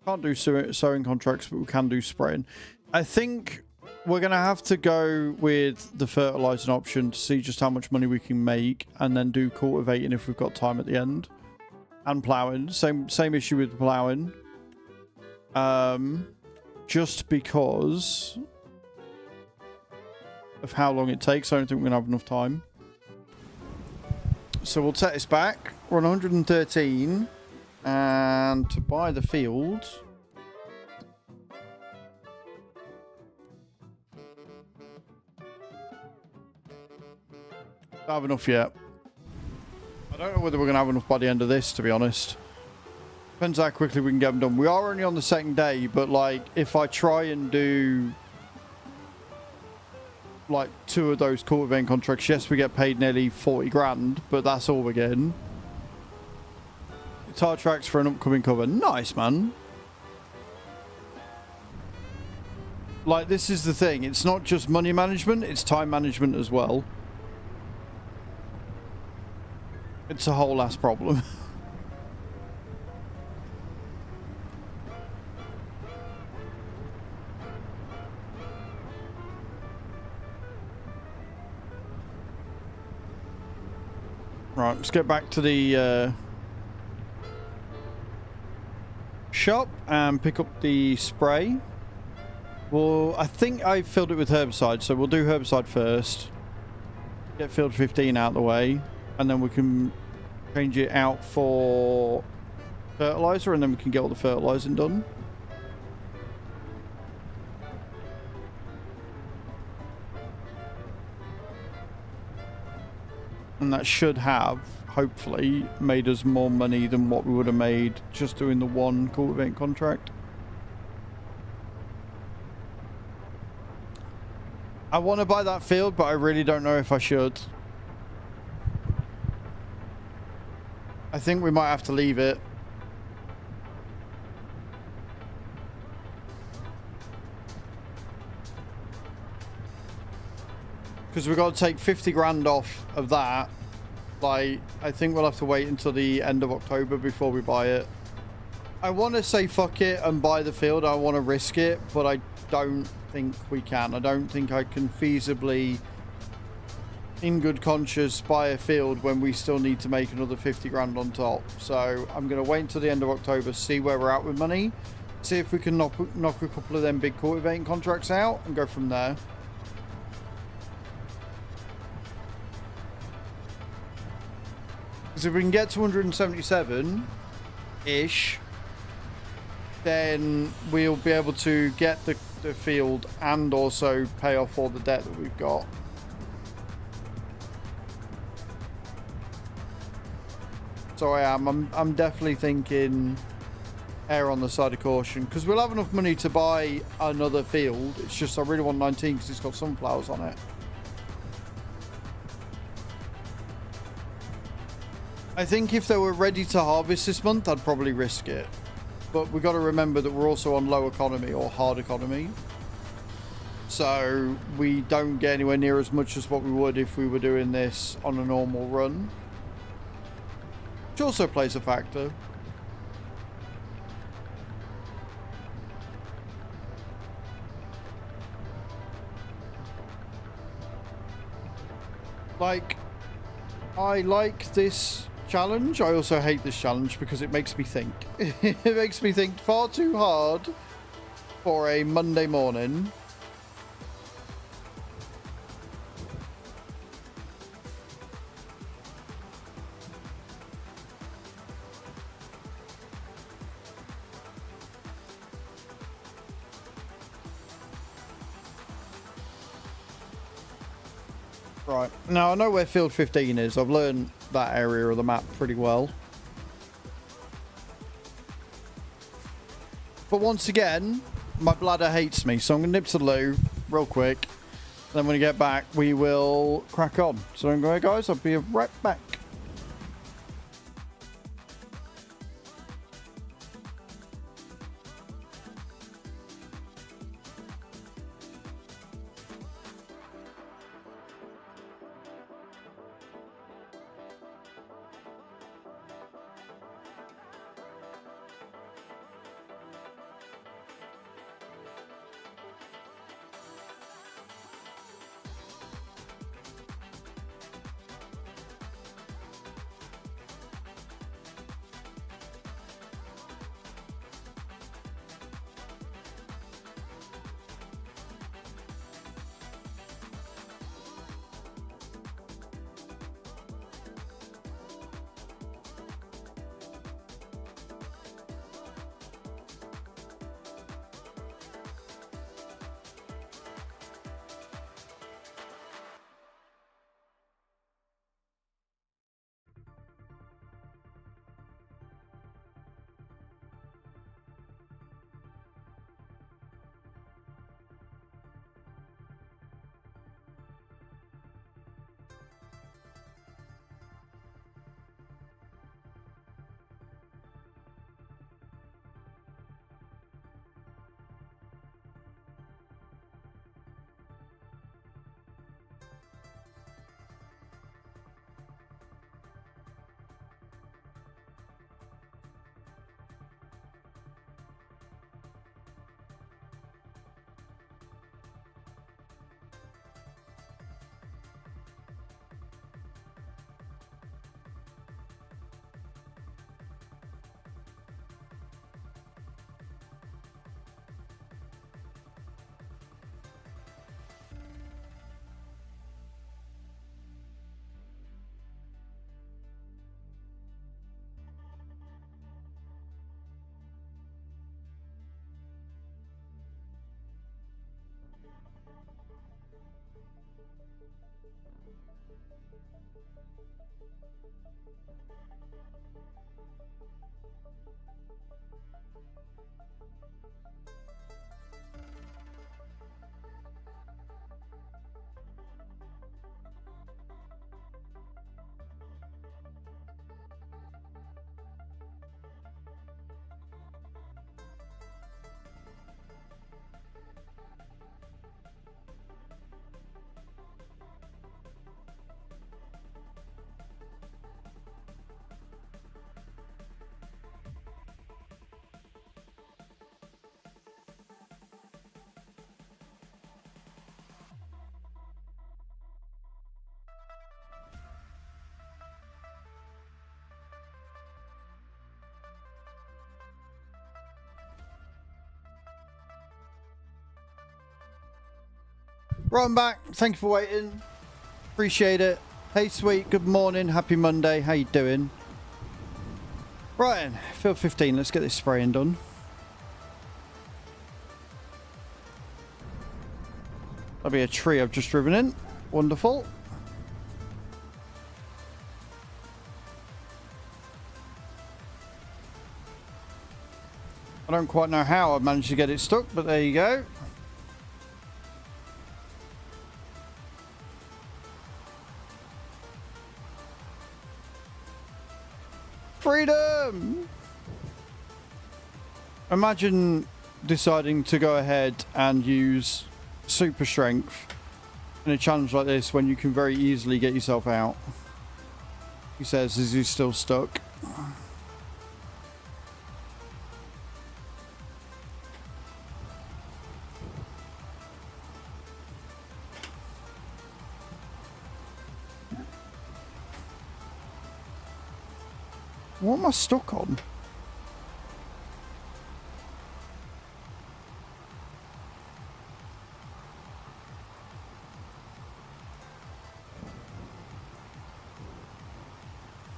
Can't do sowing contracts, but we can do spraying. I think we're going to have to go with the fertilizing option to see just how much money we can make, and then do cultivating if we've got time at the end. And plowing. Same issue with plowing. Just because of how long it takes, I don't think we're going to have enough time. So we'll take this back. We're on 113. And to buy the field, don't have enough yet. I don't know whether we're going to have enough by the end of this, to be honest. Depends how quickly we can get them done. We are only on the second day, but like, if I try and do like 2 of those cultivating contracts, yes, we get paid nearly 40 grand, but that's all we're getting. Guitar tracks for an upcoming cover. Nice, man. Like, this is the thing. It's not just money management, it's time management as well. It's a whole ass problem. Right, let's get back to the shop and pick up the spray. Well, I think I filled it with herbicide, so we'll do herbicide first. Get field 15 out of the way, and then we can change it out for fertilizer, and then we can get all the fertilizing done. And that should have, hopefully, made us more money than what we would have made just doing the one cultivating contract. I want to buy that field, but I really don't know if I should. I think we might have to leave it. Because we've got to take 50 grand off of that. Like, I think we'll have to wait until the end of October before we buy it. I want to say fuck it and buy the field. I want to risk it, but I don't think we can. I don't think I can feasibly, in good conscience, buy a field when we still need to make another 50 grand on top. So I'm going to wait until the end of October, see where we're at with money, see if we can knock a couple of them big cultivating contracts out and go from there. Because if we can get to 177-ish, then we'll be able to get the field and also pay off all the debt that we've got. so I am. I'm definitely thinking err on the side of caution, because we'll have enough money to buy another field. It's just I really want 19 because it's got sunflowers on it. I think if they were ready to harvest this month, I'd probably risk it. But we've got to remember that we're also on low economy or hard economy. So we don't get anywhere near as much as what we would if we were doing this on a normal run. Which also plays a factor. Like, I like this challenge. I also hate this challenge because it makes me think. It makes me think far too hard for a Monday morning. Right, now I know where field 15 is. I've learned that area of the map pretty well. But once again, my bladder hates me, so I'm going to nip to the loo real quick. Then when we get back, we will crack on. So anyway, guys, I'll be right back. Right, I'm back. Thank you for waiting. Appreciate it. Hey, sweet. Good morning. Happy Monday. How you doing? Right, field 15. Let's get this spraying done. That'll be a tree I've just driven in. Wonderful. I don't quite know how I managed to get it stuck, but there you go. Freedom! Imagine deciding to go ahead and use super strength in a challenge like this when you can very easily get yourself out. He says, is he still stuck? What am I stuck on?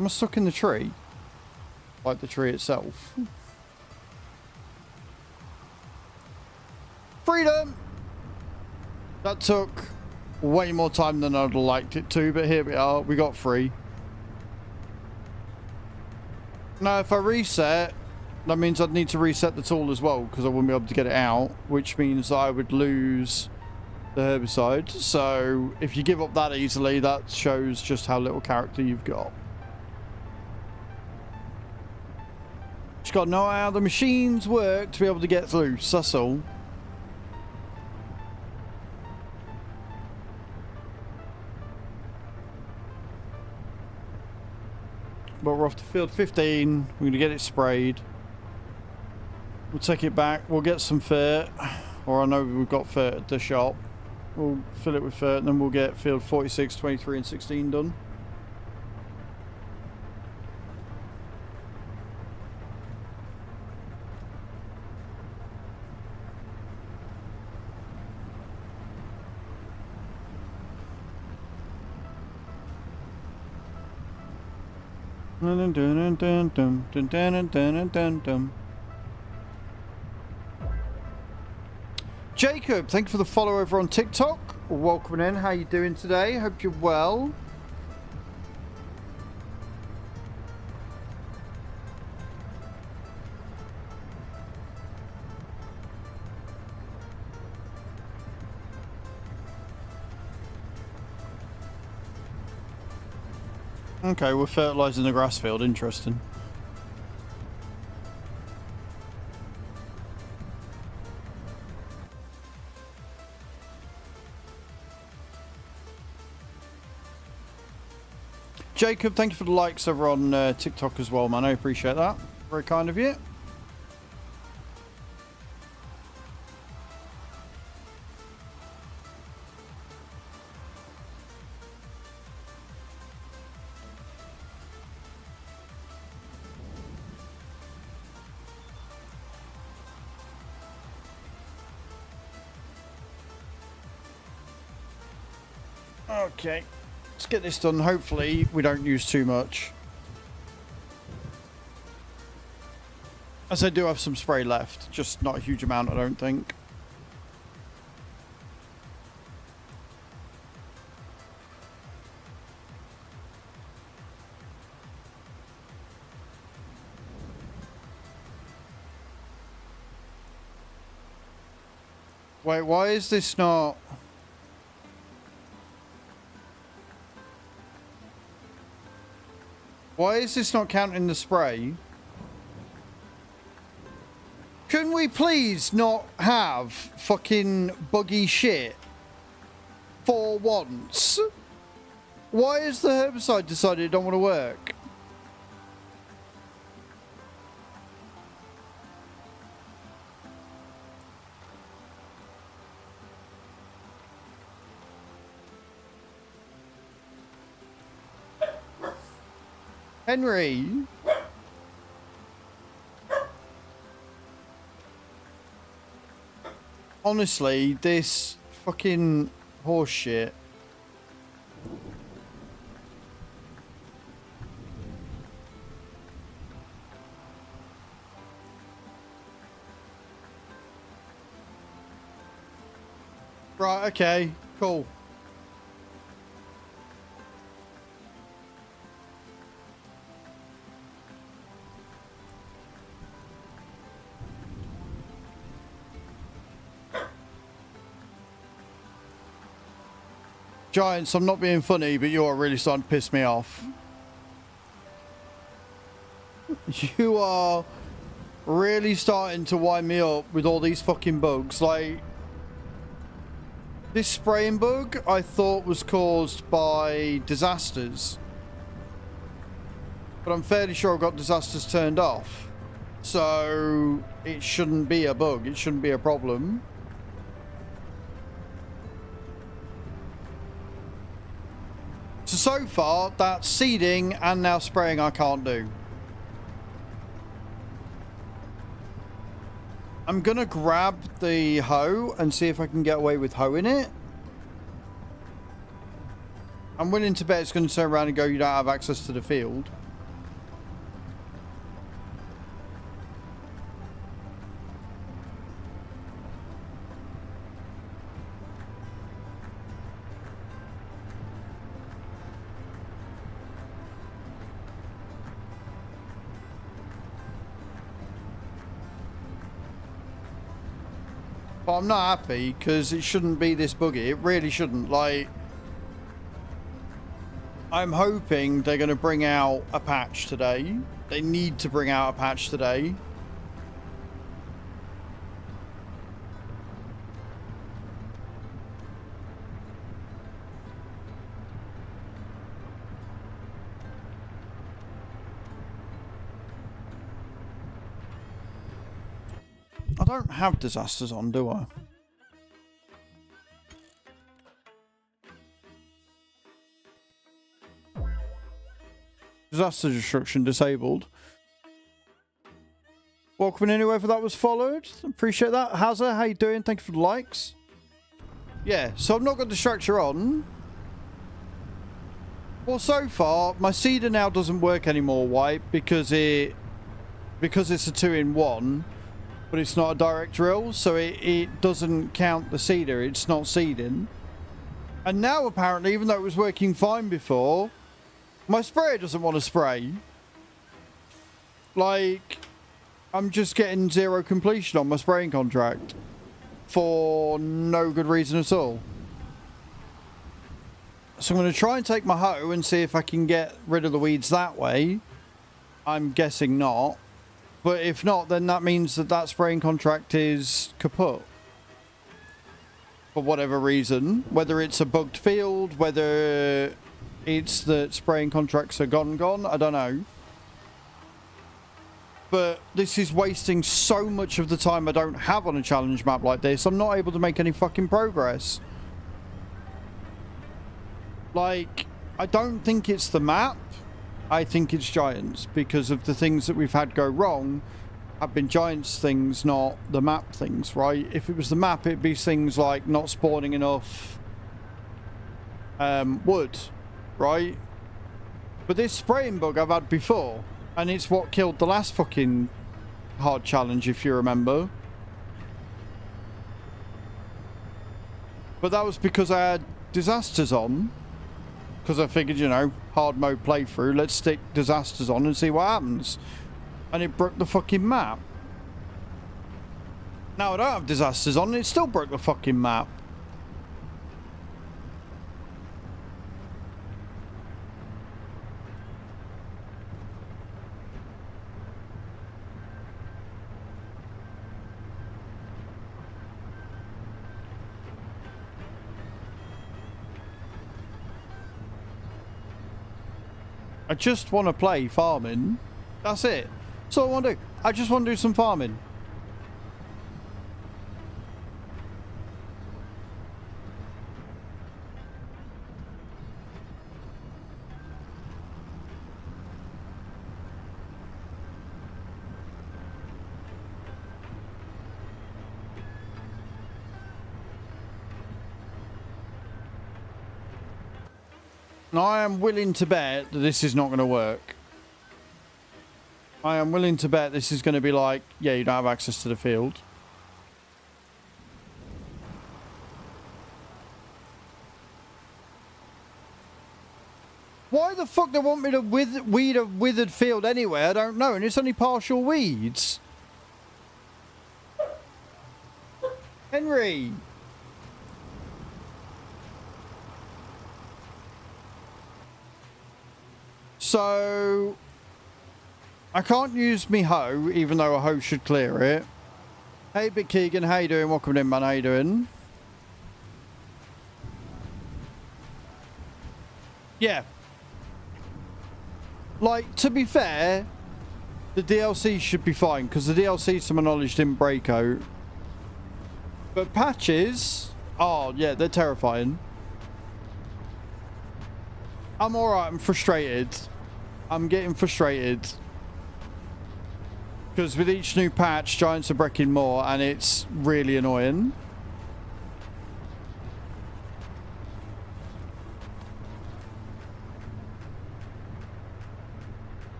Am I stuck in the tree? Like the tree itself? Freedom! That took way more time than I'd have liked it to, but here we are. We got free. Now, if I reset, that means I'd need to reset the tool as well, because I wouldn't be able to get it out, which means I would lose the herbicide. So, if you give up that easily, that shows just how little character you've got. Just got to know how the machines work to be able to get loose, that's all. But we're off to field 15. We're going to get it sprayed. We'll take it back. We'll get some fert. Or I know we've got fert at the shop. We'll fill it with fert and then we'll get field 46, 23 and 16 done. Jacob, thank you for the follow over on TikTok. Welcome in. How you doing today? Hope you're well. Okay, we're fertilising the grass field. Interesting. Jacob, thank you for the likes over on TikTok as well, man. I appreciate that. Very kind of you. Okay, let's get this done. Hopefully we don't use too much. As I do have some spray left, just not a huge amount, I don't think. Wait, why is this not... Why is this not counting the spray? Couldn't we please not have fucking buggy shit for once? Why has the herbicide decided it don't want to work? Henry. Honestly, this fucking horse shit. Right, okay, cool. Giants, I'm not being funny, but you're really starting to piss me off. You are really starting to wind me up with all these fucking bugs. Like, this spraying bug I thought was caused by disasters. But I'm fairly sure I've got disasters turned off. So it shouldn't be a bug. It shouldn't be a problem. So far, that's seeding and now spraying I can't do. I'm gonna grab the hoe and see if I can get away with hoeing it. I'm willing to bet it's going to turn around and go, you don't have access to the field. But I'm not happy because it shouldn't be this buggy. It really shouldn't. Like, I'm hoping they're going to bring out a patch today. They need to bring out a patch today. I don't have disasters on, do I? Disaster destruction disabled. Welcome in whoever that was followed. Appreciate that. Hazza, how you doing? Thank you for the likes. Yeah, so I've not got distractor on. Well, so far, my seeder now doesn't work anymore, White, because it's a 2-in-1. But it's not a direct drill, so it doesn't count the seeder. It's not seeding. And now, apparently, even though it was working fine before, my sprayer doesn't want to spray. Like, I'm just getting 0 completion on my spraying contract. For no good reason at all. So I'm going to try and take my hoe and see if I can get rid of the weeds that way. I'm guessing not. But if not, then that means that spraying contract is kaput. For whatever reason. Whether it's a bugged field, whether it's that spraying contracts are gone, I don't know. But this is wasting so much of the time I don't have on a challenge map like this. I'm not able to make any fucking progress. Like, I don't think it's the map. I think it's Giants, because of the things that we've had go wrong have been Giants things, not the map things, right? If it was the map, it'd be things like not spawning enough wood, right? But this spraying bug I've had before, and it's what killed the last fucking hard challenge, if you remember. But that was because I had disasters on. Because I figured, you know, hard mode playthrough, let's stick disasters on and see what happens. And it broke the fucking map. Now I don't have disasters on and it still broke the fucking map. I just want to play farming. That's it. That's all I want to do. I just want to do some farming. Now, I am willing to bet that this is not going to work. I am willing to bet this is going to be like, yeah, you don't have access to the field. Why the fuck they want me to weed a withered field anyway? I don't know, and it's only partial weeds. So I can't use me hoe, even though a hoe should clear it. Hey, Big Keegan, how you doing? Welcome in, man. How you doing? Yeah. Like, to be fair, the DLC should be fine, because the DLC, to my knowledge, didn't break out. But patches, oh, yeah, they're terrifying. I'm alright, I'm frustrated. I'm getting frustrated. Because with each new patch, giants are breaking more, and it's really annoying.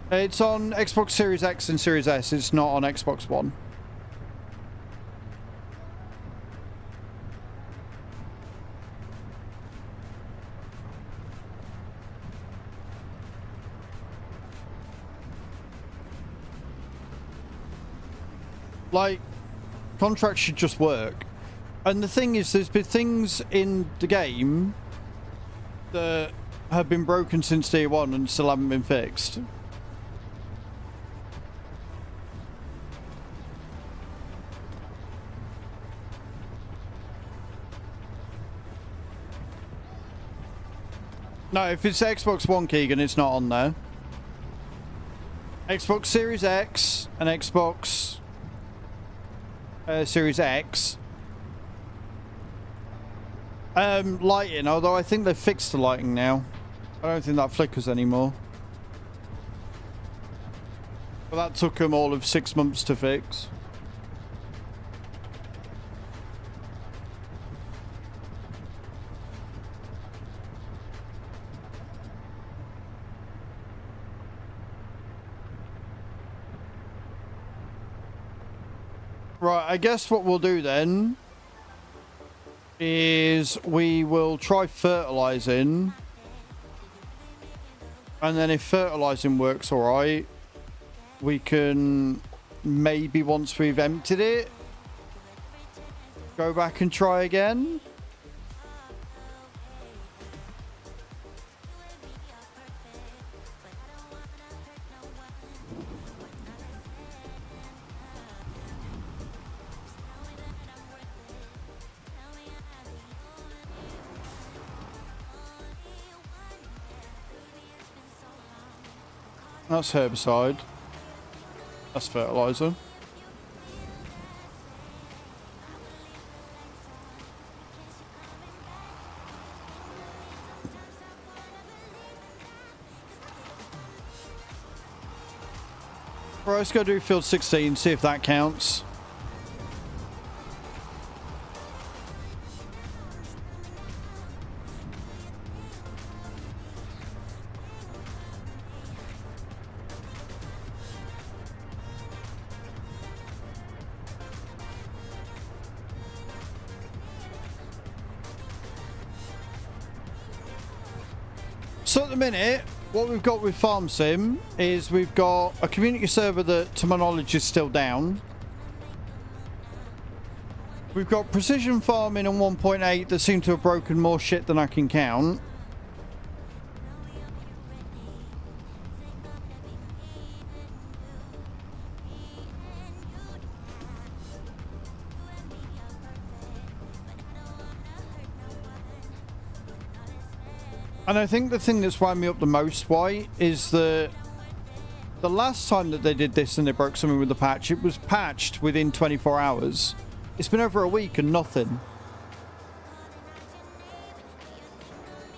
It's on Xbox Series X and Series S. It's not on Xbox One. Like, contracts should just work. And the thing is, there's been things in the game that have been broken since day one and still haven't been fixed. No, if it's Xbox One, Keegan, it's not on there. Xbox Series X and Xbox Series X. Lighting, although I think they've fixed the lighting now. I don't think that flickers anymore. But that took them all of 6 months to fix. Right, I guess what we'll do then is we will try fertilizing, and then if fertilizing works alright, we can maybe, once we've emptied it, go back and try again. That's herbicide. That's fertilizer. Right, let's go do field 16, see if that counts. So at the minute, what we've got with Farm Sim is we've got a community server that, to my knowledge, is still down. We've got Precision Farming on 1.8 that seem to have broken more shit than I can count. And I think the thing that's wound me up the most, White, is that the last time that they did this and they broke something with the patch, it was patched within 24 hours. It's been over a week and nothing.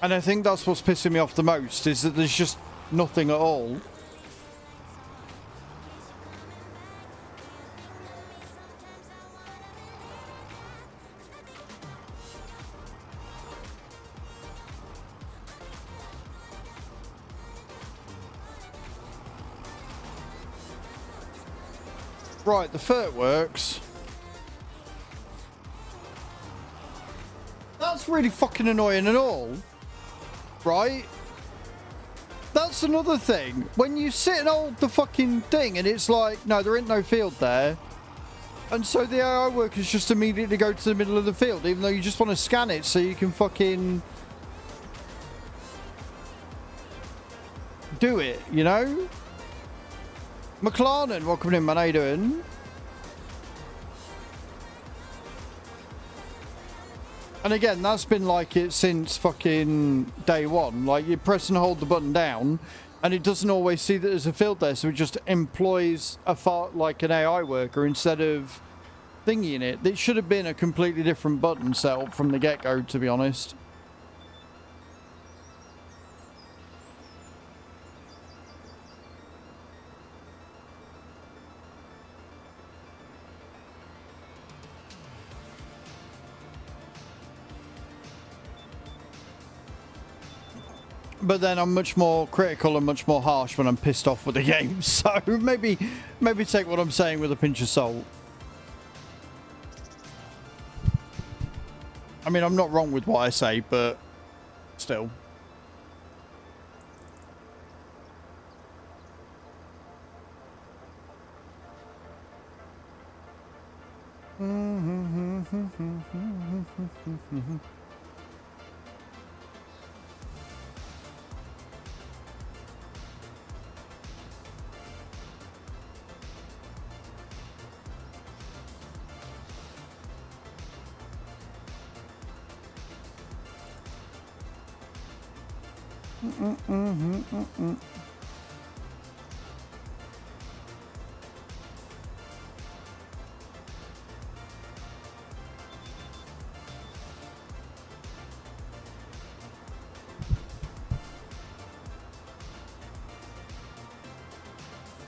And I think that's what's pissing me off the most, is that there's just nothing at all. Right, the fert works. That's really fucking annoying and all. Right? That's another thing. When you sit and hold the fucking thing and it's like, no, there ain't no field there. And so the AI workers just immediately go to the middle of the field, even though you just want to scan it so you can fucking... do it, you know? McLaren, welcome in, man. How you doing? And again, that's been like it since fucking day one. Like, you press and hold the button down, and it doesn't always see that there's a field there, so it just employs like an AI worker instead of thingy in it. It should have been a completely different button set up from the get-go, to be honest. But then I'm much more critical and much more harsh when I'm pissed off with the game. So maybe take what I'm saying with a pinch of salt. I mean, I'm not wrong with what I say, but still.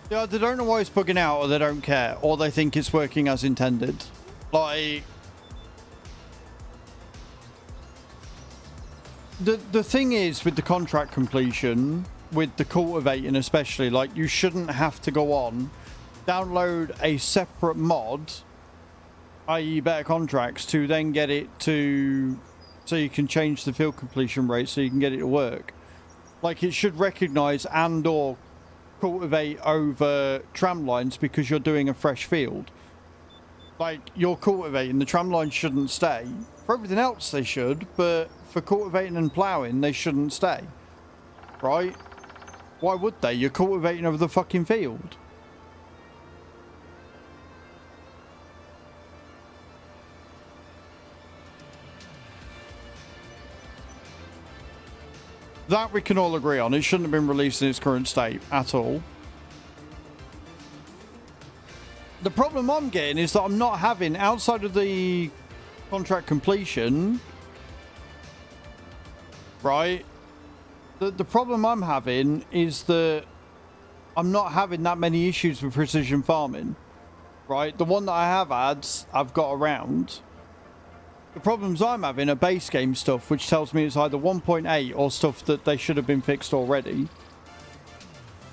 Yeah, they don't know why it's bugging out, or they don't care, or they think it's working as intended. Like, the thing is with the contract completion, with the cultivating especially, like, you shouldn't have to go on, download a separate mod, i.e. better contracts, to then get it to, so you can change the field completion rate so you can get it to work. Like, it should recognize and or cultivate over tram lines because you're doing a fresh field. Like, you're cultivating, the tram lines shouldn't stay. For everything else they should, but for cultivating and ploughing they shouldn't stay. Right? Why would they? You're cultivating over the fucking field. That we can all agree on. It shouldn't have been released in its current state at all. The problem I'm getting is that I'm not having, outside of the contract completion, right? The problem I'm having is that I'm not having that many issues with precision farming, right? The one that I have had, I've got around. The problems I'm having are base game stuff, which tells me it's either 1.8 or stuff that they should have been fixed already.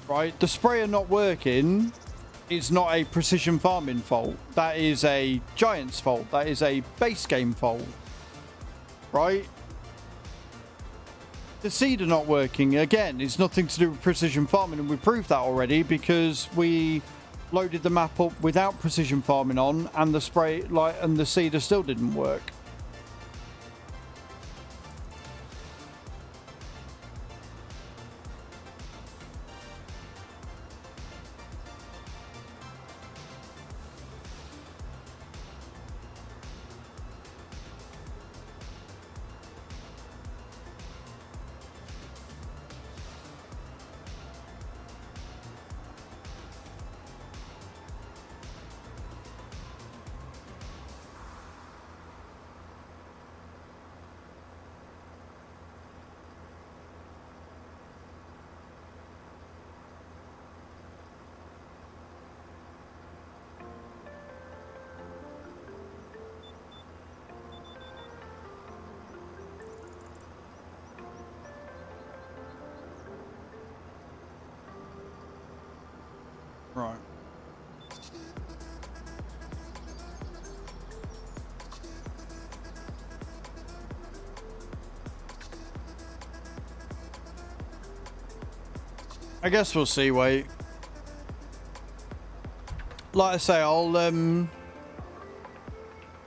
Right? The sprayer not working is not a precision farming fault. That is a Giants fault. That is a base game fault. Right? The seeder not working, again, is nothing to do with precision farming, and we proved that already because we loaded the map up without precision farming on, and the spray and the seeder still didn't work. Right. I guess we'll see, wait. Like I say, I'll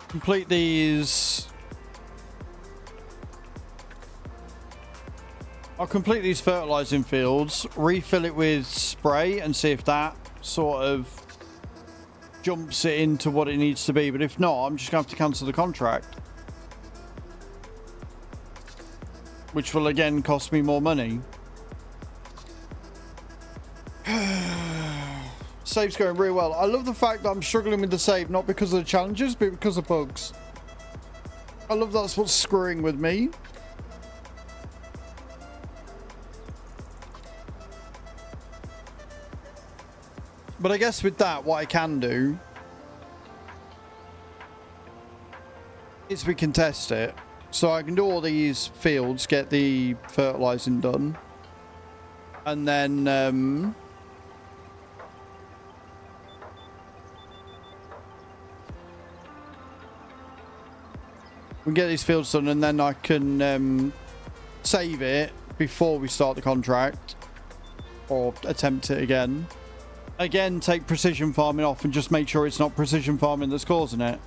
complete these I'll complete these fertilizing fields, refill it with spray and see if that sort of jumps it into what it needs to be. But if not, I'm just going to have to cancel the contract. Which will again cost me more money. Save's going really well. I love the fact that I'm struggling with the save, not because of the challenges, but because of bugs. I love that's what's screwing with me. But I guess with that, what I can do is we can test it. So I can do all these fields, get the fertilizing done. And then we get these fields done, and then I can save it before we start the contract. Or attempt it again. Again, take precision farming off and just make sure it's not precision farming that's causing it.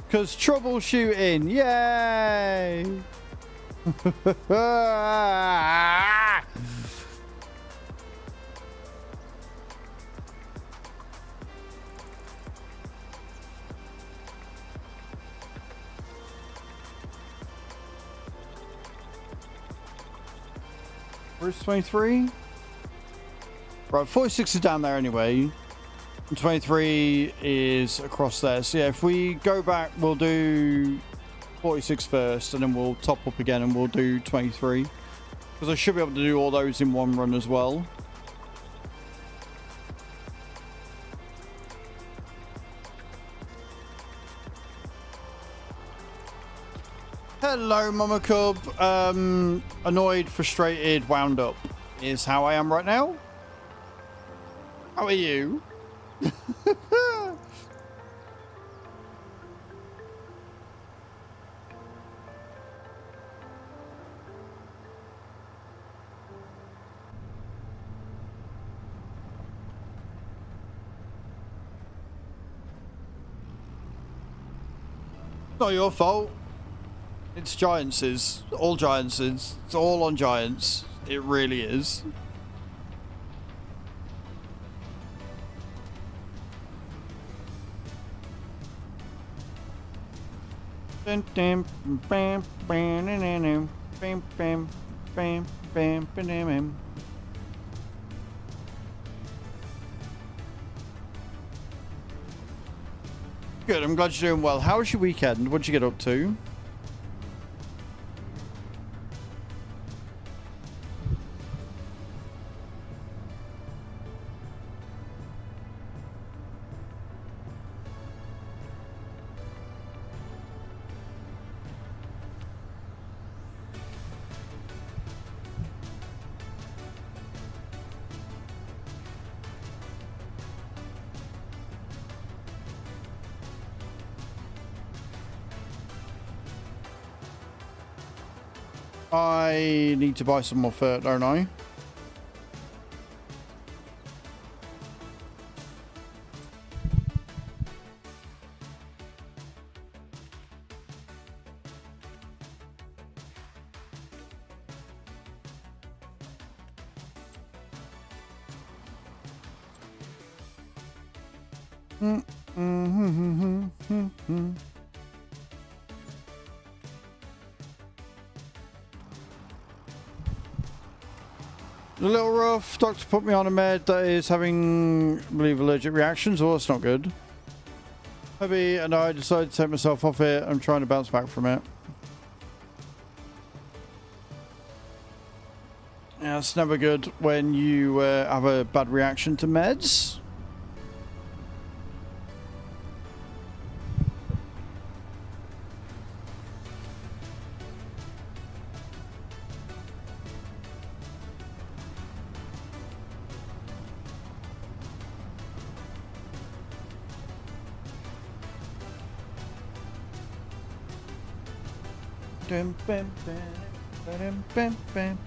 Because troubleshooting, yay! Where's 23? Right, 46 is down there anyway. And 23 is across there. So yeah, if we go back, we'll do 46 first, and then we'll top up again and we'll do 23. Because I should be able to do all those in one run as well. Hello, Mama Cub. Annoyed, frustrated, wound up is how I am right now. How are you? Not your fault. It's Giantses. All Giantses. It's all on Giants. It really is. Good, I'm glad you're doing well. How was your weekend? What'd you get up to? I need to buy some more fur, don't I? A little rough. Doctor put me on a med that is having, I believe, allergic reactions. Oh, that's not good. Heavy, and I decided to take myself off it. I'm trying to bounce back from it. Yeah, it's never good when you have a bad reaction to meds. Bam, bam, bam, bam, bam.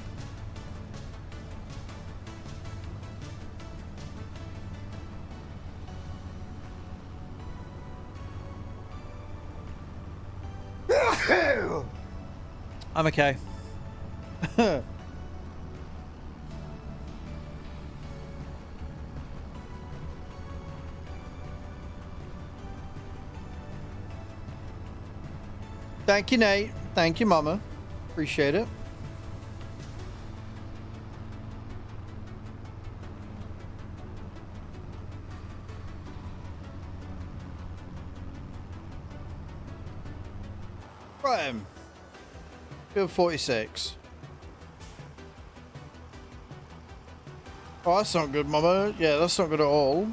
I'm okay. Thank you, Nate. Thank you, Mama. Appreciate it. Right. Field 46. Oh, that's not good, Mama. Yeah, that's not good at all.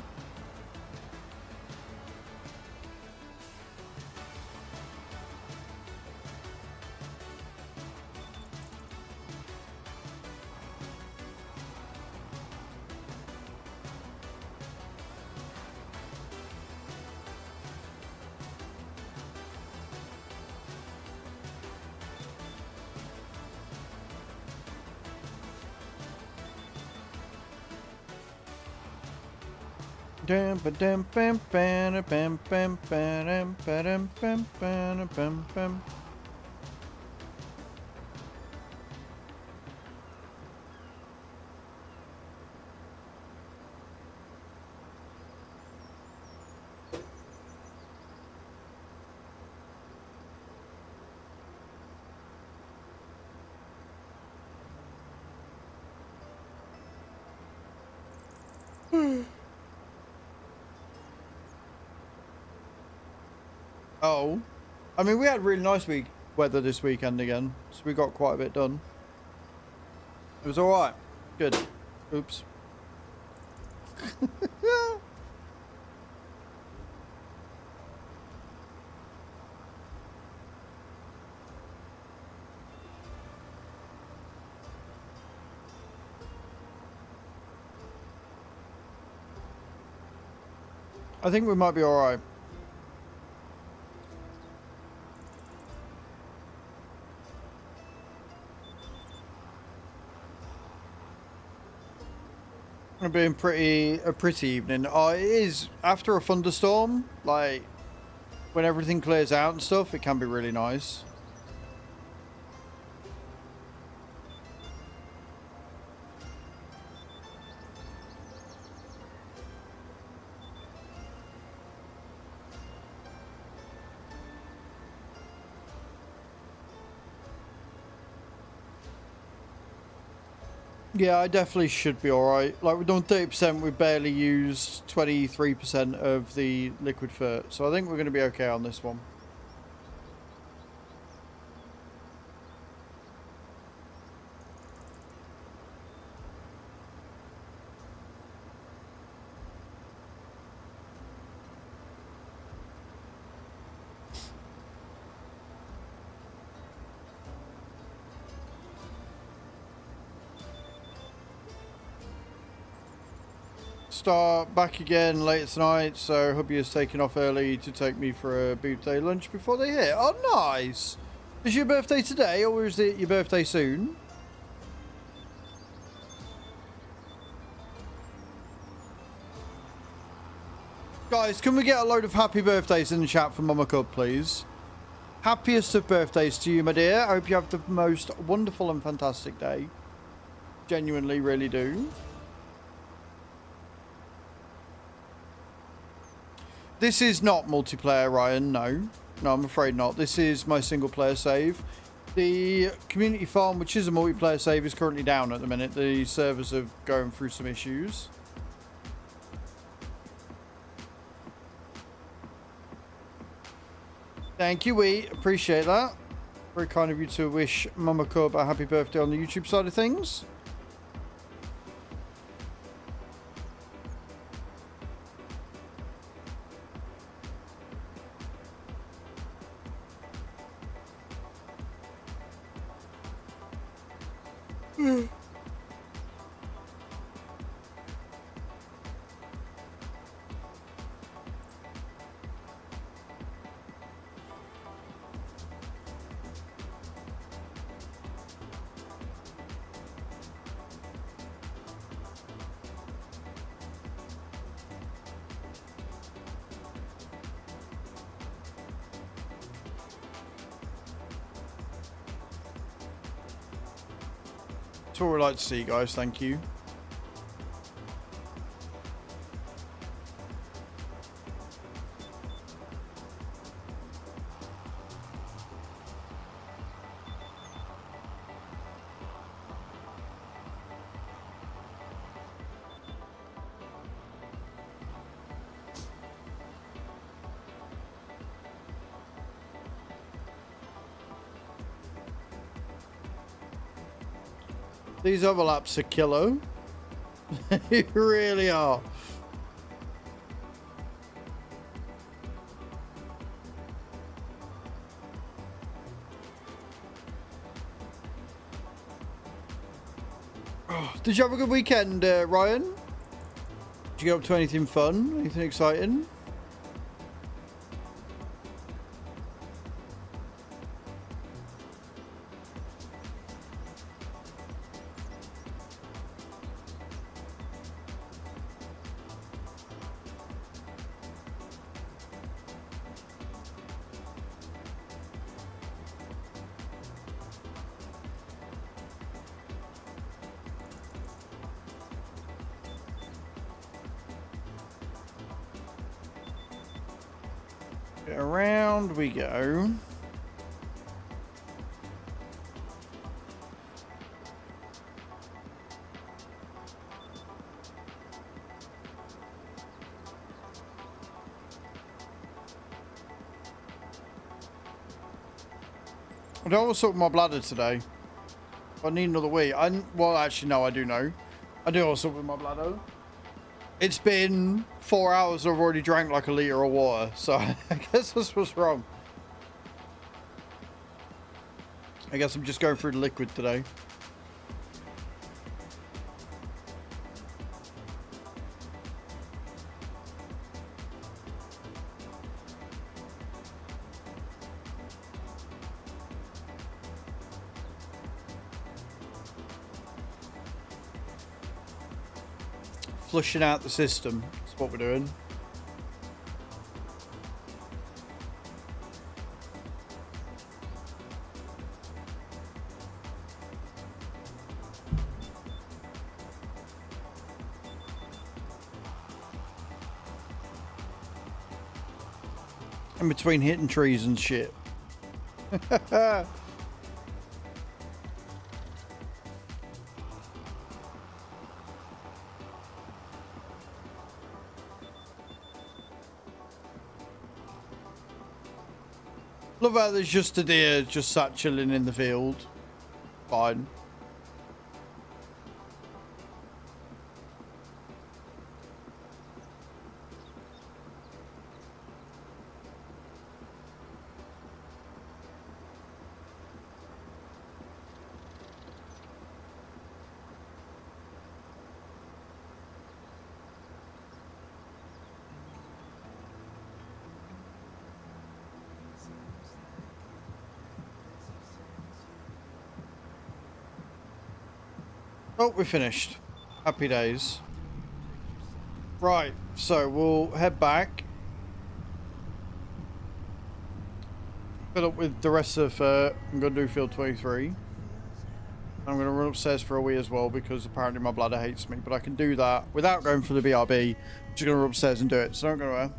Oh, I mean, we had really nice weather this weekend again, so we got quite a bit done. It was all right. Good. Oops. I think we might be all right. It's been a pretty evening. It is after a thunderstorm, like when everything clears out and stuff, it can be really nice. Yeah, I definitely should be alright. Like, we've done 30%, we've barely used 23% of the liquid fert, so I think we're going to be okay on this one. Start back again later tonight, so hubby is taking off early to take me for a birthday lunch before they hit. Oh, nice! Is your birthday today, or is it your birthday soon? Guys, can we get a load of happy birthdays in the chat for Mama Cub, please? Happiest of birthdays to you, my dear. I hope you have the most wonderful and fantastic day. Genuinely, really do. This is not multiplayer, Ryan. No, I'm afraid not. This is my single player save. The community farm, which is a multiplayer save, is currently down at the minute. The servers are going through some issues. Thank you, we appreciate that. Very kind of you to wish Mama Cub a happy birthday on the YouTube side of things. That's all we like to see, guys. Thank you. These overlaps are killer. They really are. Oh, did you have a good weekend, Ryan? Did you get up to anything fun? Anything exciting? Around we go. I don't want to sort my bladder today. I need another wee. Well, actually, no, I do know. I do also with my bladder. It's been 4 hours. I've already drank like a litre of water, so I guess this was wrong. I guess I'm just going through the liquid today. Flushing out the system. That's what we're doing. In between hitting trees and shit. Love how there's just a deer just sat chilling in the field. Fine. Oh, we're finished. Happy days. Right, so we'll head back. Fill up with the rest of, I'm going to do field 23. I'm going to run upstairs for a wee as well because apparently my bladder hates me. But I can do that without going for the BRB. I'm just going to run upstairs and do it. So don't go anywhere.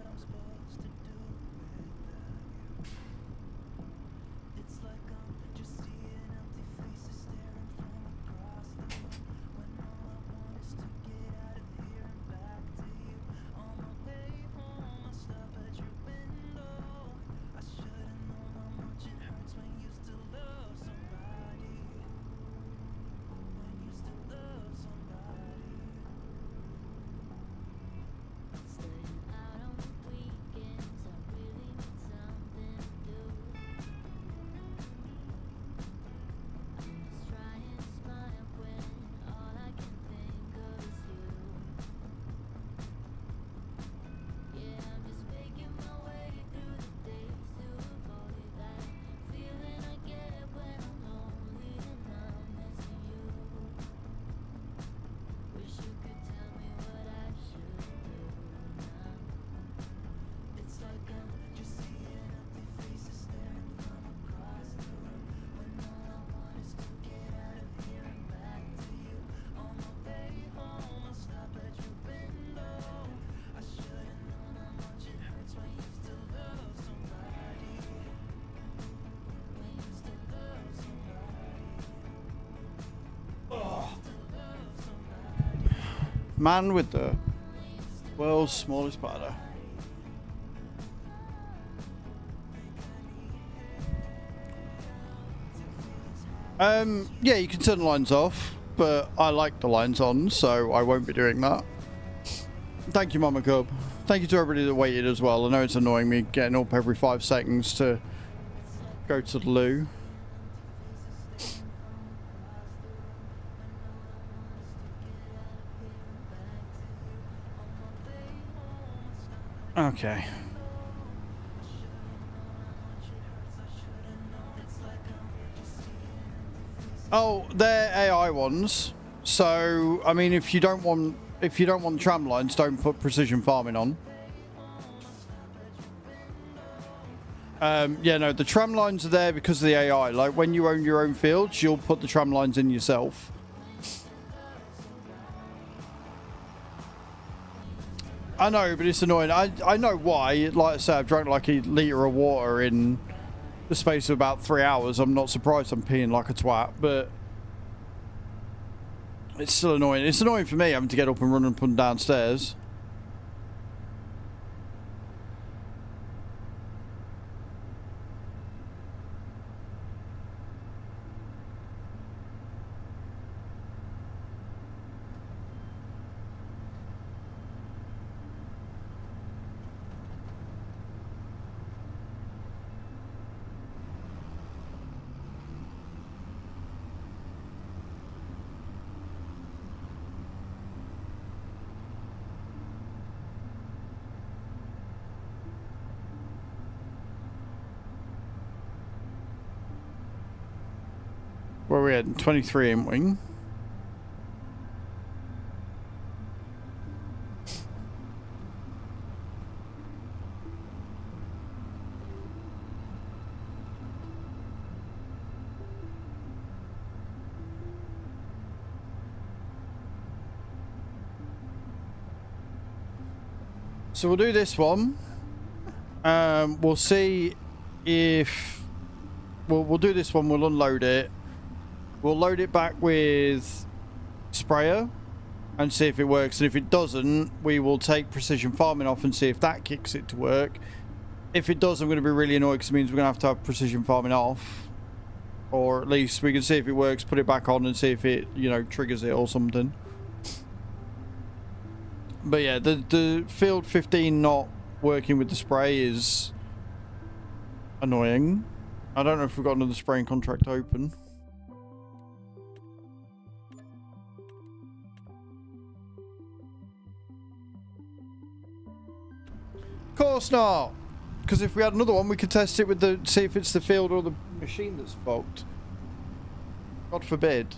Man with the world's smallest bladder. Yeah, you can turn the lines off, but I like the lines on, so I won't be doing that. Thank you, Mama Cub. Thank you to everybody that waited as well. I know it's annoying me getting up every 5 seconds to go to the loo. Okay. Oh, they're AI ones. So, I mean, if you don't want tram lines, don't put precision farming on. Yeah, no, the tram lines are there because of the AI. Like, when you own your own fields, you'll put the tram lines in yourself. I know, but it's annoying. I know why. Like I said, I've drank like a litre of water in the space of about 3 hours. I'm not surprised I'm peeing like a twat, but it's still annoying. It's annoying for me having to get up and run and put downstairs. Where are we at? 23 in wing. So we'll do this one. We'll see if we'll do this one. We'll unload it. We'll load it back with sprayer and see if it works. And if it doesn't, we will take precision farming off and see if that kicks it to work. If it does, I'm going to be really annoyed because it means we're going to have precision farming off. Or at least we can see if it works, put it back on and see if it, you know, triggers it or something. But yeah, the field 15 not working with the spray is annoying. I don't know if we've got another spraying contract open. Of course not, because if we had another one, we could test it with the see if it's the field or the machine that's fucked. God forbid.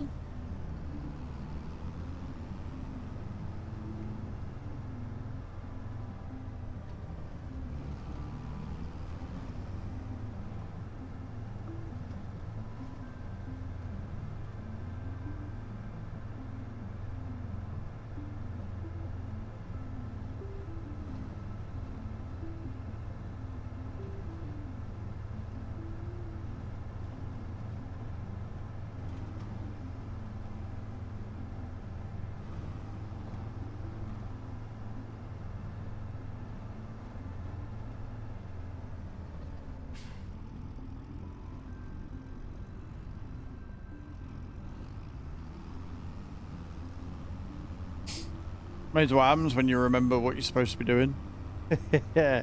Amazing what happens when you remember what you're supposed to be doing. Yeah.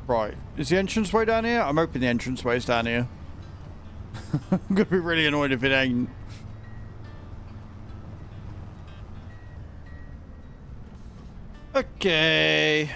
Right, is the entranceway down here? I'm hoping the entranceway's down here. I'm gonna be really annoyed if it ain't. Okay.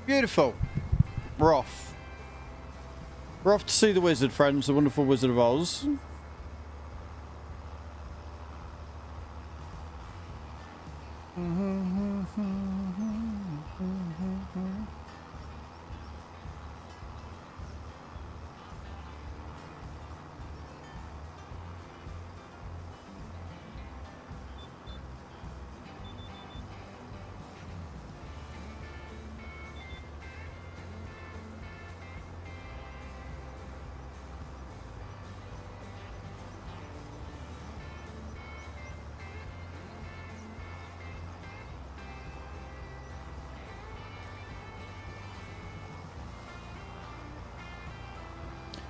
Beautiful. We're off. We're off to see the wizard, friends, the wonderful Wizard of Oz.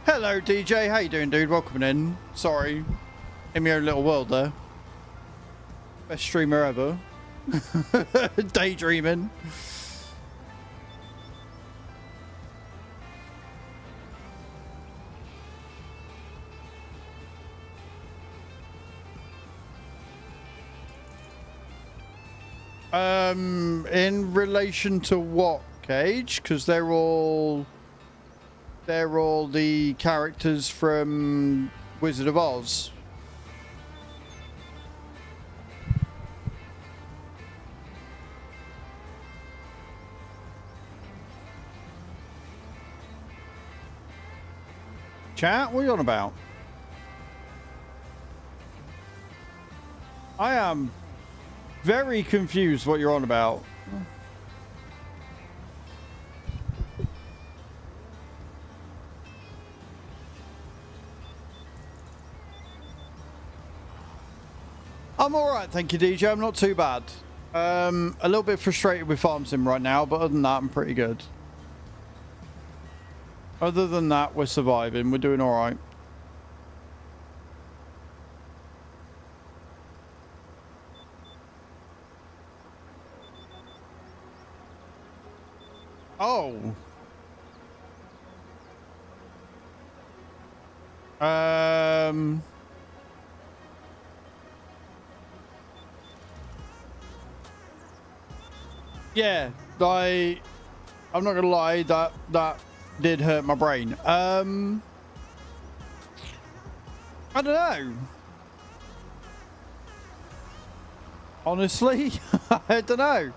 Hello, DJ. How you doing, dude? Welcome in. Sorry. In my own little world there. Best streamer ever. Daydreaming. In relation to what, Cage? Because they're all the characters from Wizard of Oz. Chat, what are you on about? I am very confused what you're on about. I'm alright, thank you, DJ. I'm not too bad. A little bit frustrated with Farm Sim right now, but other than that, I'm pretty good. Other than that, we're surviving. We're doing alright. Oh. Yeah, I'm not gonna lie, that did hurt my brain. I don't know. Honestly, I don't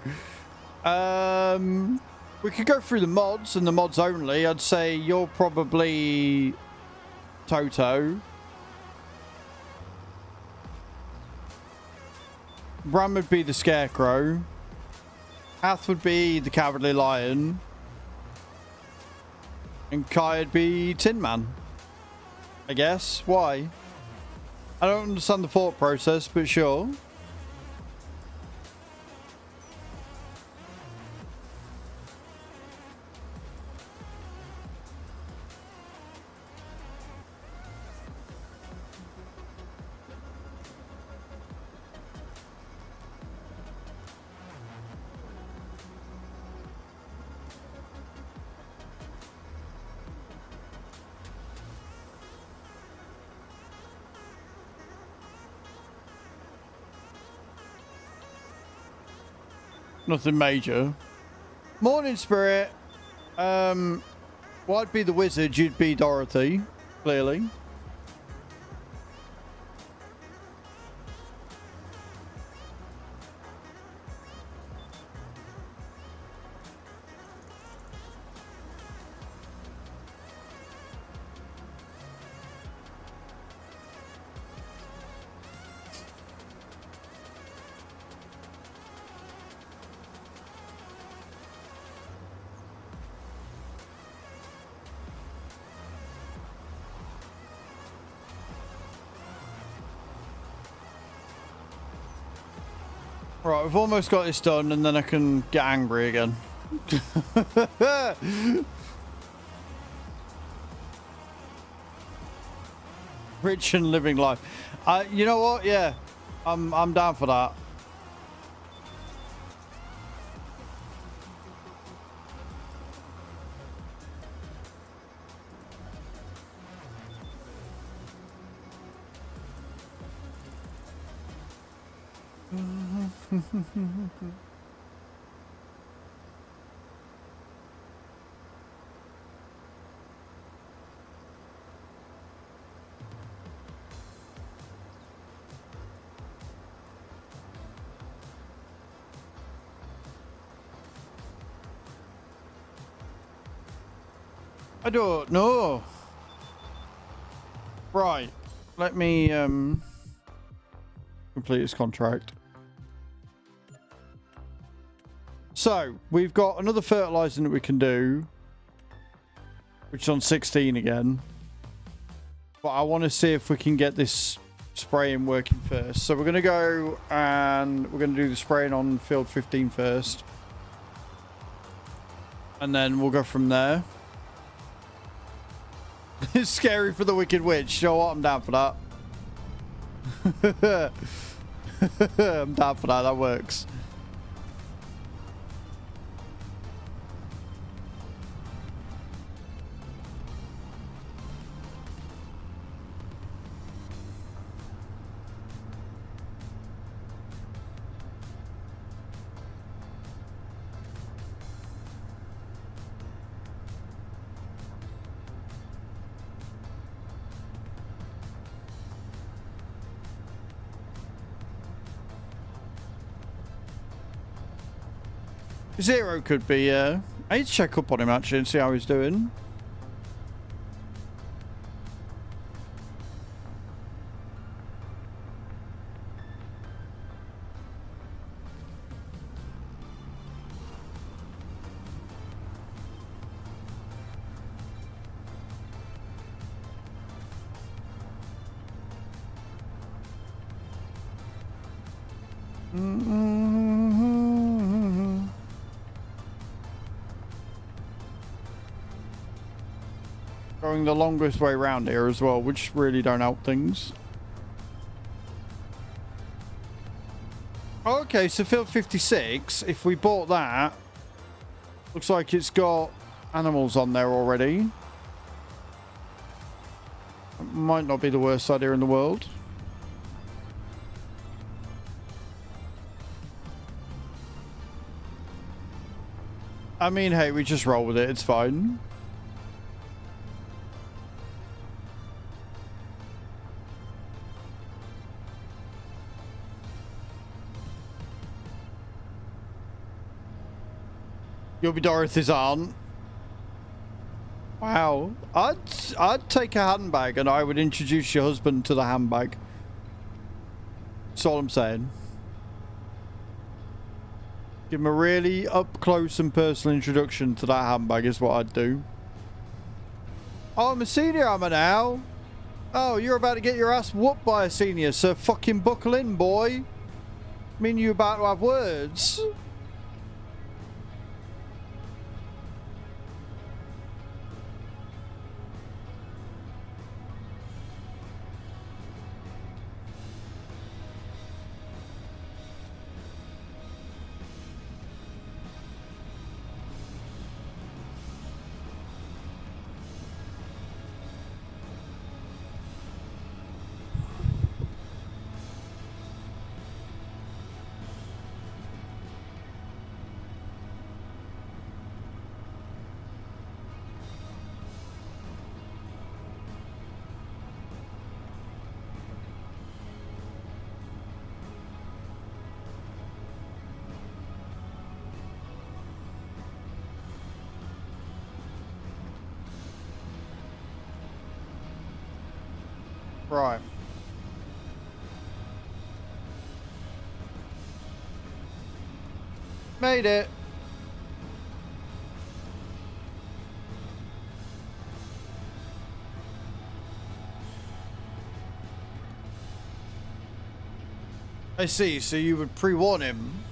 know. We could go through the mods and the mods only. I'd say you're probably Toto. Bram would be the Scarecrow. Hath would be the Cowardly Lion. And Kai would be Tin Man. I guess. Why? I don't understand the thought process, but sure. Nothing major. Morning, Spirit. Well, I'd be the wizard, you'd be Dorothy, clearly. Right, we've almost got this done, and then I can get angry again. Rich and living life. You know what? Yeah, I'm down for that. I don't know. Right. Let me complete this contract. So, we've got another fertilizing that we can do, which is on 16 again. But I want to see if we can get this spraying working first. So we're going to go and we're going to do the spraying on field 15 first. And then we'll go from there. It's scary for the Wicked Witch. You know what? I'm down for that. I'm down for that. That works. Zero could be, I need to check up on him actually and see how he's doing. Going the longest way around here as well, which really don't help things. Okay, so field 56, if we bought that, looks like it's got animals on there already. It might not be the worst idea in the world. I mean, hey, we just roll with it, it's fine. You'll be Dorothy's aunt. Wow. I'd take a handbag and I would introduce your husband to the handbag. That's all I'm saying. Give him a really up close and personal introduction to that handbag is what I'd do. Oh, I'm a senior, am I now? Oh, you're about to get your ass whooped by a senior, so fucking buckle in, boy. I mean, you're about to have words. Right. Made it. I see, so you would pre-warn him.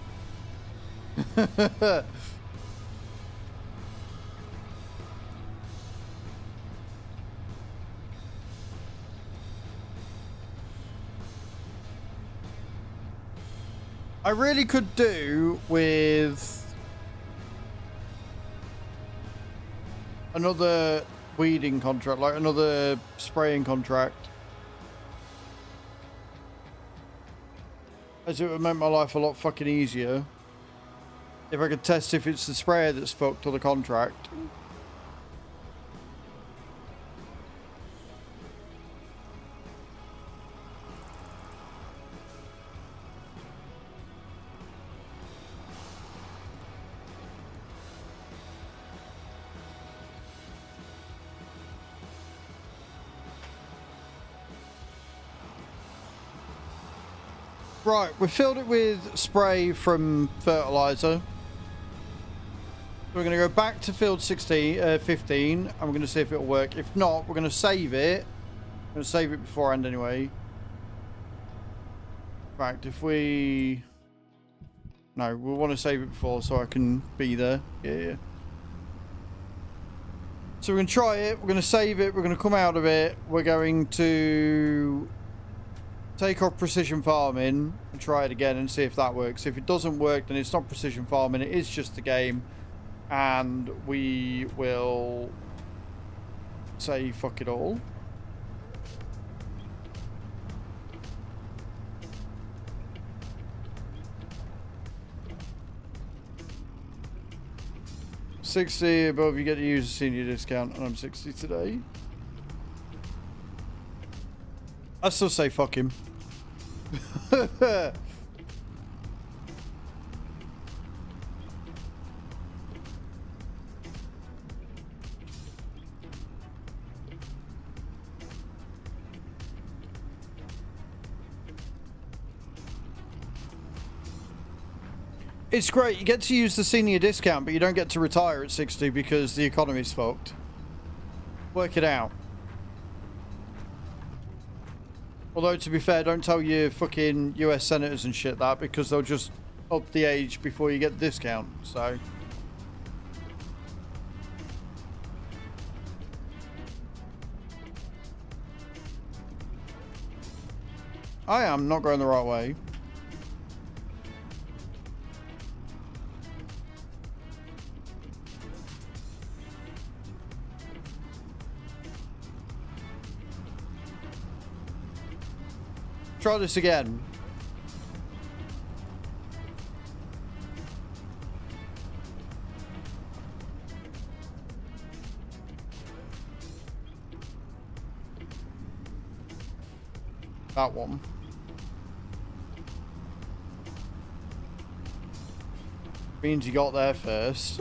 I really could do with another weeding contract, like another spraying contract. As it would make my life a lot fucking easier if I could test if it's the sprayer that's fucked or the contract. Right, we filled it with spray from fertilizer. We're going to go back to field 15 and we're going to see if it'll work. If not, we're going to save it. I'm going to save it beforehand anyway. In fact, if we... No, we want to save it before so I can be there. Yeah. So we're going to try it. We're going to save it. We're going to come out of it. We're going to take off precision farming and try it again and see if that works. If it doesn't work, then it's not precision farming. It is just the game. And we will say fuck it all. $60 above, you get to use a senior discount, and I'm 60 today. I still say fuck him. It's great. You get to use the senior discount, but you don't get to retire at 60 because the economy's fucked. Work it out. Although, to be fair, don't tell your fucking US senators and shit that, because they'll just up the age before you get the discount, so... I am not going the right way. Try this again. That one. Means you got there first.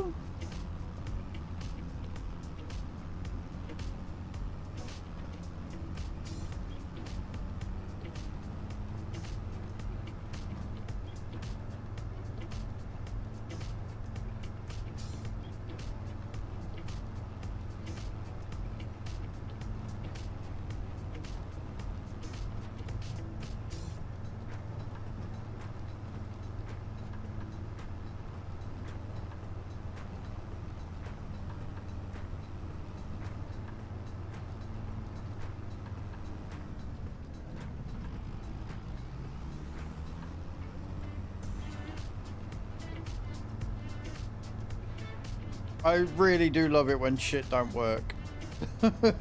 I really do love it when shit don't work.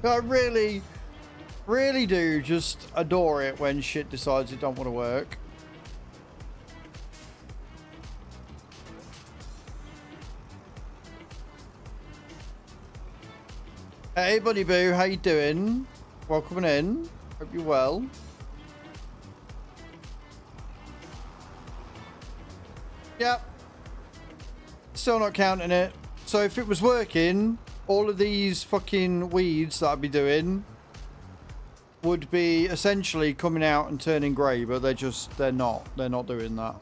I really, really do just adore it when shit decides it don't want to work. Hey Buddy Boo, how you doing? Welcome in. Hope you're well. Yep. Still not counting it. So if it was working, all of these fucking weeds that I'd be doing would be essentially coming out and turning grey, but they're not doing that.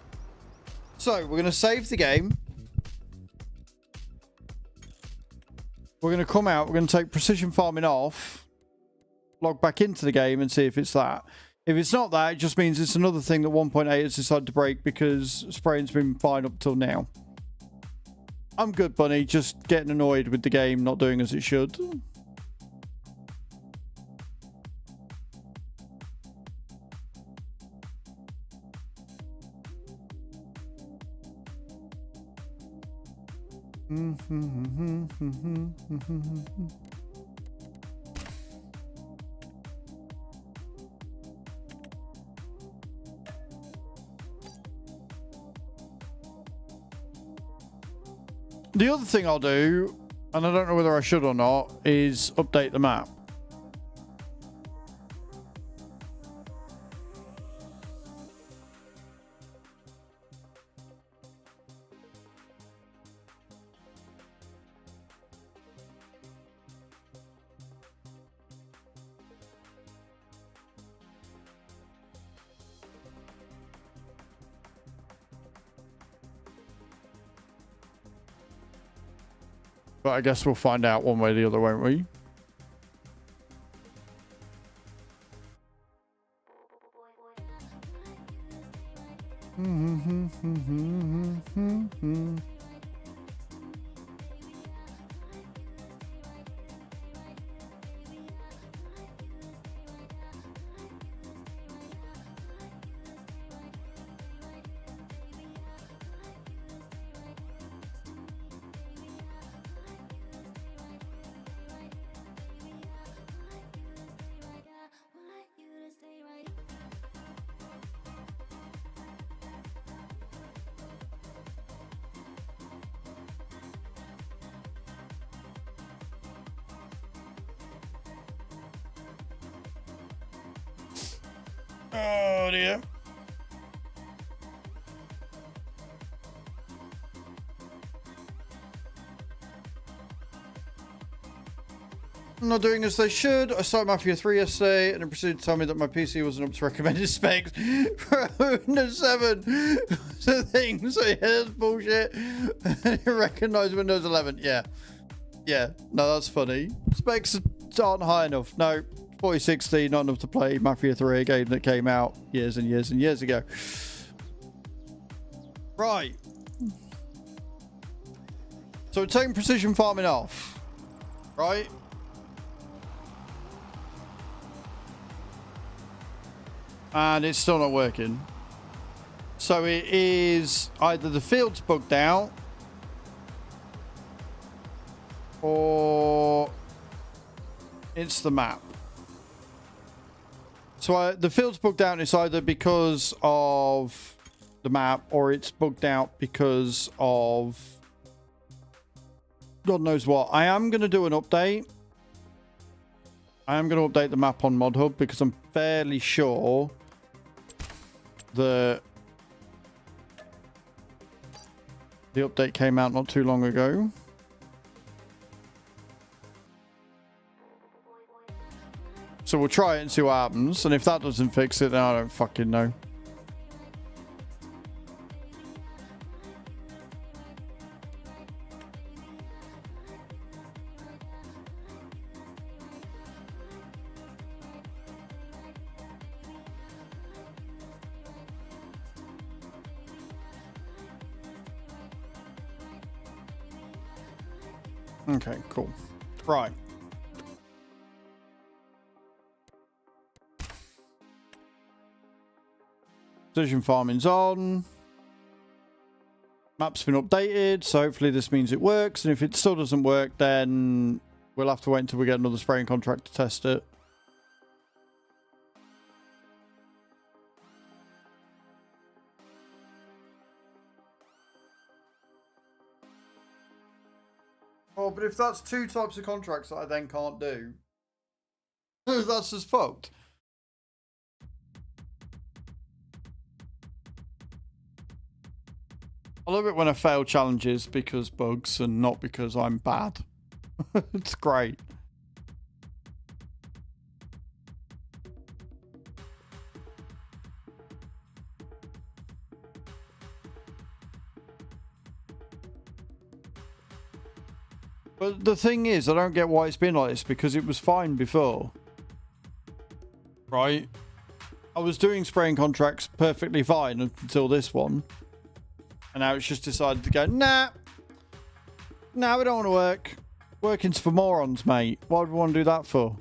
So we're going to save the game. We're going to come out, we're going to take precision farming off, log back into the game and see if it's that. If it's not that, it just means it's another thing that 1.8 has decided to break because spraying's been fine up till now. I'm good, Bunny. Just getting annoyed with the game not doing as it should. The other thing I'll do, and I don't know whether I should or not, is update the map. But I guess we'll find out one way or the other, won't we? Oh dear. Not doing as they should. I started Mafia 3 yesterday and it proceeded to tell me that my PC wasn't up to recommended specs for Windows 7. The thing, so yeah, that's bullshit. You recognize Windows 11. Yeah. Yeah, no, that's funny. Specs aren't high enough. No, 4060, not enough to play Mafia 3, a game that came out years and years and years ago. Right. So we're taking precision farming off. Right? And it's still not working. So it is either the field's bugged out or it's the map. So the field's bugged out. It's either because of the map or it's bugged out because of God knows what. I am going to do an update. I am going to update the map on ModHub because I'm fairly sure the update came out not too long ago. So we'll try it and see what happens. And if that doesn't fix it, then I don't fucking know. Okay, cool. Right. Precision farming's on. Map's been updated, so hopefully this means it works. And if it still doesn't work, then we'll have to wait until we get another spraying contract to test it. Oh, but if that's two types of contracts that I then can't do, that's just fucked. I love it when I fail challenges because bugs and not because I'm bad. It's great. But the thing is, I don't get why it's been like this because it was fine before. Right? I was doing spraying contracts perfectly fine until this one. And now it's just decided to go, nah. Nah, we don't want to work. Working's for morons, mate. Why would we want to do that for?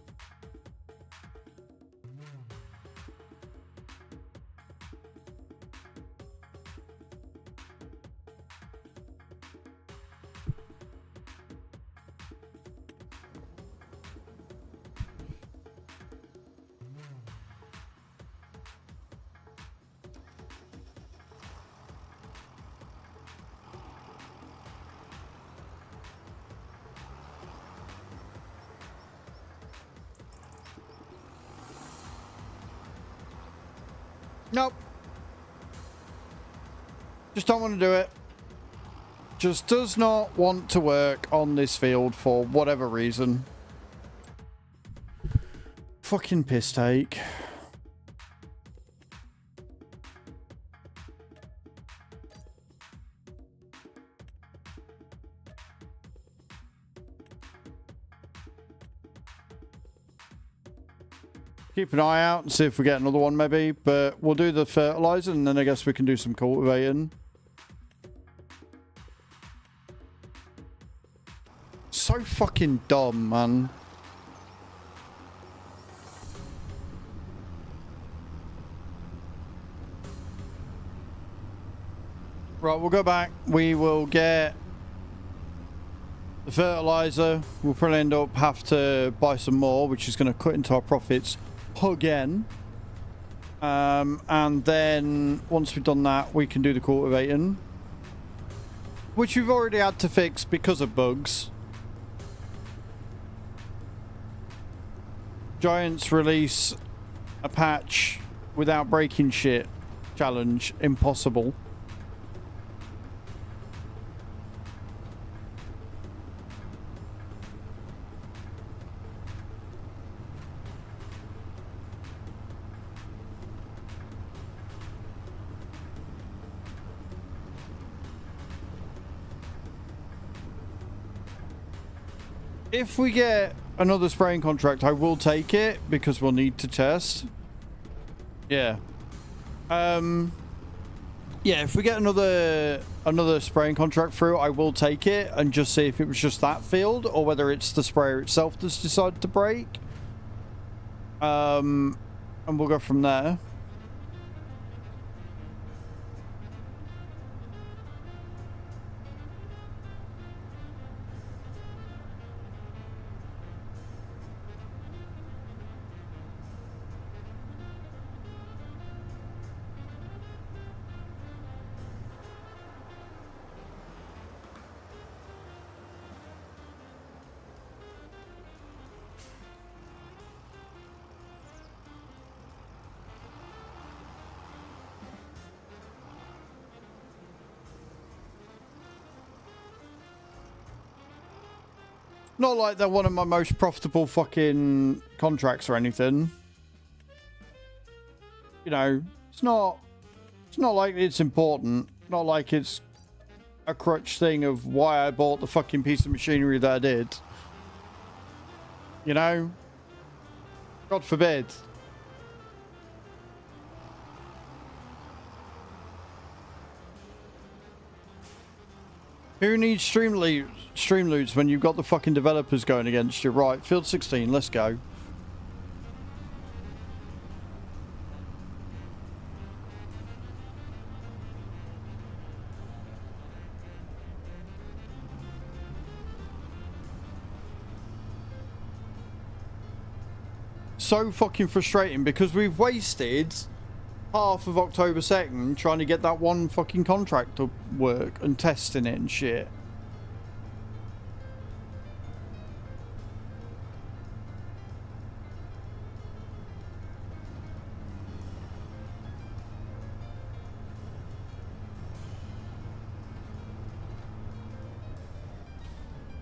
Nope. Just don't want to do it. Just does not want to work on this field for whatever reason. Fucking piss take. Keep an eye out and see if we get another one maybe. But we'll do the fertilizer and then I guess we can do some cultivating. So fucking dumb, man. Right, we'll go back. We will get the fertilizer. We'll probably end up have to buy some more, which is going to cut into our profits again. And then once we've done that, we can do the cultivating, which we've already had to fix because of bugs. Giants release a patch without breaking shit. Challenge impossible. If we get another spraying contract, I will take it because we'll need to test. Yeah. Yeah, if we get another spraying contract through, I will take it and just see if it was just that field or whether it's the sprayer itself that's decided to break. And we'll go from there. Not like they're one of my most profitable fucking contracts or anything. You know, it's not like it's important. Not like it's a crutch thing of why I bought the fucking piece of machinery that I did. You know? God forbid. Who needs Streamloots when you've got the fucking developers going against you? Right, field 16, let's go. So fucking frustrating because we've wasted half of October 2nd trying to get that one fucking contract to work and testing it and shit.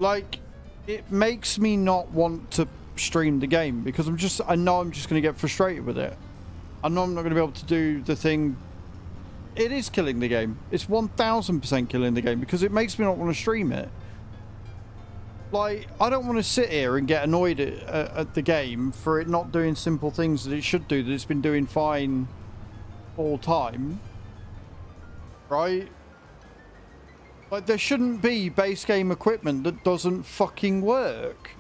Like, it makes me not want to stream the game because I know I'm just going to get frustrated with it. I know I'm not going to be able to do the thing. It is killing the game. It's 1000% killing the game because it makes me not want to stream it. Like, I don't want to sit here and get annoyed at the game for it not doing simple things that it should do, that it's been doing fine all time. Right? Like, there shouldn't be base game equipment that doesn't fucking work.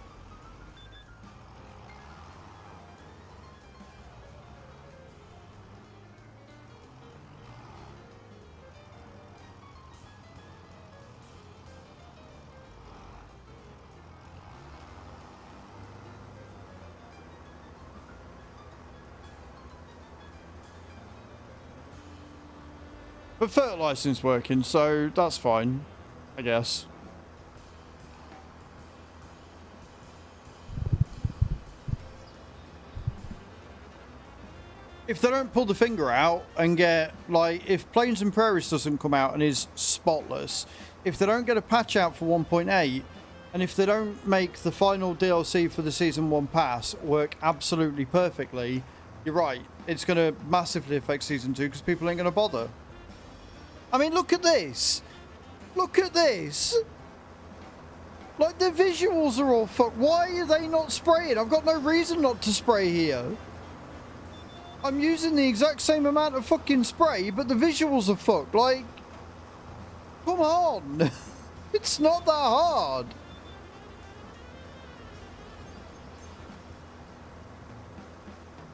But fertilizing's working, so that's fine, I guess. If they don't pull the finger out and get, like, if Plains and Prairies doesn't come out and is spotless, if they don't get a patch out for 1.8, and if they don't make the final DLC for the Season 1 pass work absolutely perfectly, you're right, it's going to massively affect Season 2 because people ain't going to bother. I mean, look at this. Look at this. Like, the visuals are all fucked. Why are they not spraying? I've got no reason not to spray here. I'm using the exact same amount of fucking spray, but the visuals are fucked. Like, come on. It's not that hard.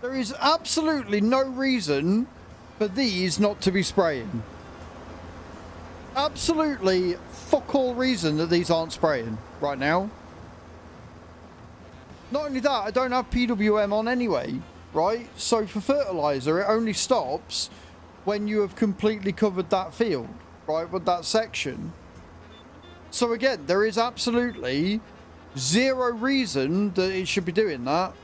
There is absolutely no reason for these not to be spraying. Absolutely fuck all reason that these aren't spraying right now. Not only that, I don't have PWM on anyway, right? So for fertilizer, it only stops when you have completely covered that field, right, with that section. So again, there is absolutely zero reason that it should be doing that.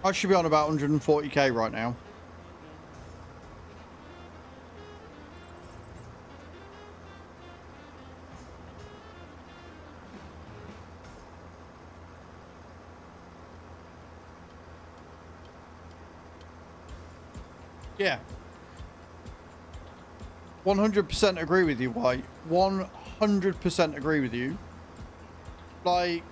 I should be on about 140k right now. Yeah. 100% agree with you, White. 100% agree with you. Like,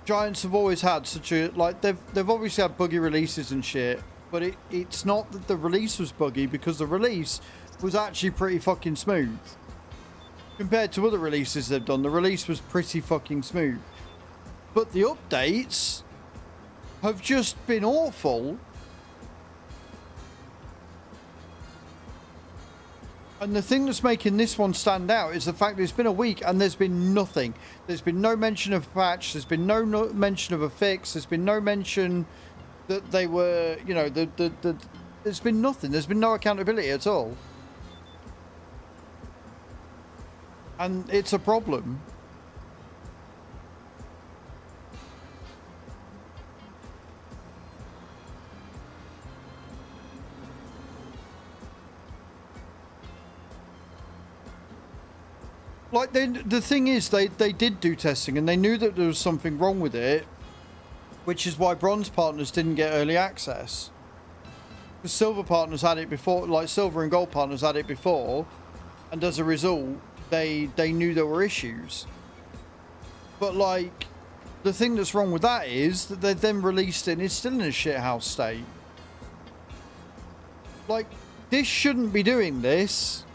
Giants have always had such a, like, they've obviously had buggy releases and shit, but it's not that the release was buggy, because the release was actually pretty fucking smooth. Compared to other releases they've done, the release was pretty fucking smooth. But the updates have just been awful. And the thing that's making this one stand out is the fact that it's been a week and there's been nothing. There's been no mention of a patch. There's been no mention of a fix. There's been no mention that they were, you know, there's been nothing. There's been no accountability at all. And it's a problem. Like, the thing is, they did do testing and they knew that there was something wrong with it, which is why bronze partners didn't get early access. The silver partners had it before, like silver and gold partners had it before, and as a result, they knew there were issues. But like, the thing that's wrong with that is that they then released it and it's still in a shithouse state. Like, this shouldn't be doing this.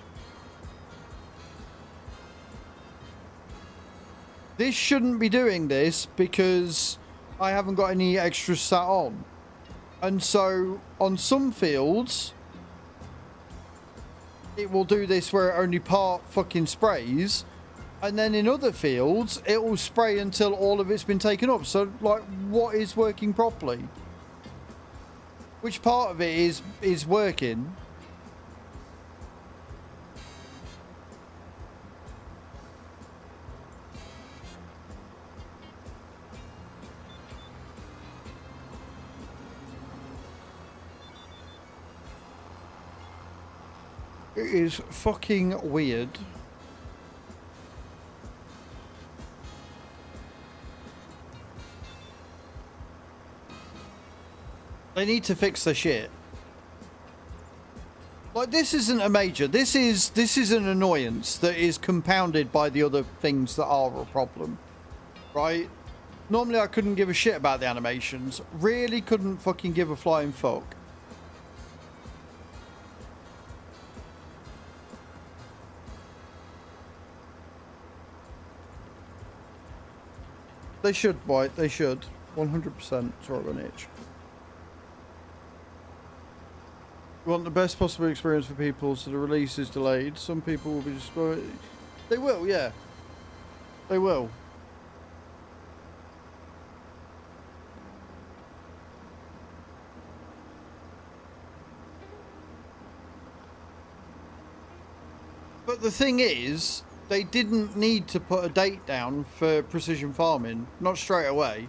This shouldn't be doing this because I haven't got any extras sat on. And so on some fields, it will do this where it only part fucking sprays. And then in other fields, it will spray until all of it's been taken up. So like, what is working properly? Which part of it is working? It is fucking weird. They need to fix the shit. Like, this isn't a major. This is an annoyance that is compounded by the other things that are a problem. Right? Normally I couldn't give a shit about the animations. Really couldn't fucking give a flying fuck. They should, White. They should. 100% sort of an itch. We want the best possible experience for people, so the release is delayed. Some people will be just... They will, yeah. They will. But the thing is, they didn't need to put a date down for precision farming. Not straight away.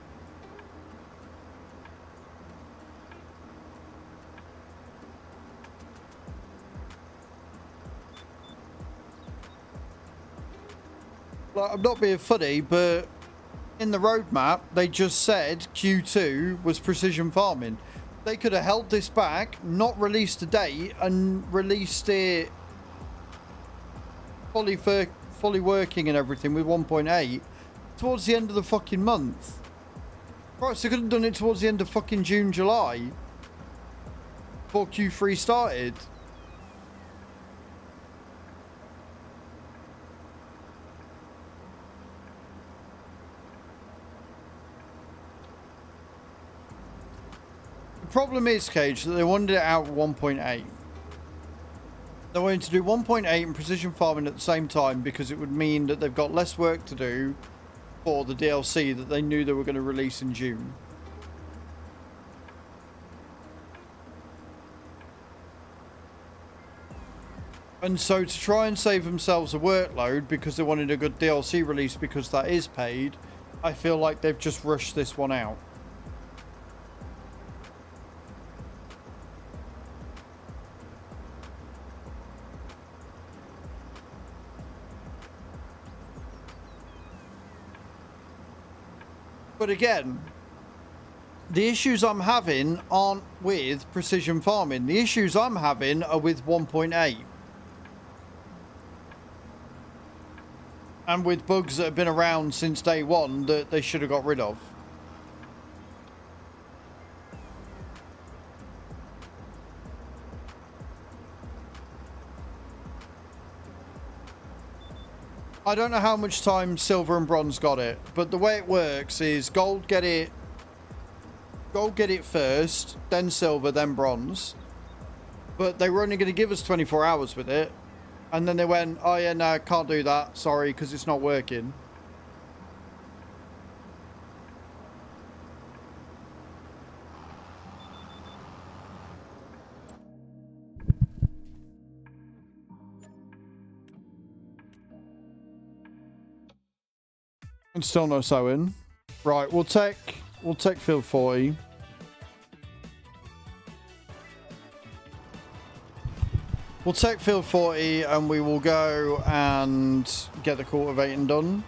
Like, I'm not being funny, but in the roadmap, they just said Q2 was precision farming. They could have held this back, not released a date, and released it fully working and everything with 1.8 towards the end of the fucking month. Right, so they could have done it towards the end of fucking June, July, before Q3 started. The problem is, Cage, that they wanted it out at 1.8. They wanted to do 1.8 and precision farming at the same time because it would mean that they've got less work to do for the DLC that they knew they were going to release in June. And so to try and save themselves a workload because they wanted a good DLC release because that is paid, I feel like they've just rushed this one out. But again, the issues I'm having aren't with precision farming. The issues I'm having are with 1.8. And with bugs that have been around since day one that they should have got rid of. I don't know how much time silver and bronze got it, but the way it works is gold get it first, then silver, then bronze. But they were only going to give us 24 hours with it. And then they went, oh yeah, no, can't do that. Sorry, because it's not working. And still no sewing. Right, we'll take field 40. We'll take field 40 and we will go and get the cultivating done.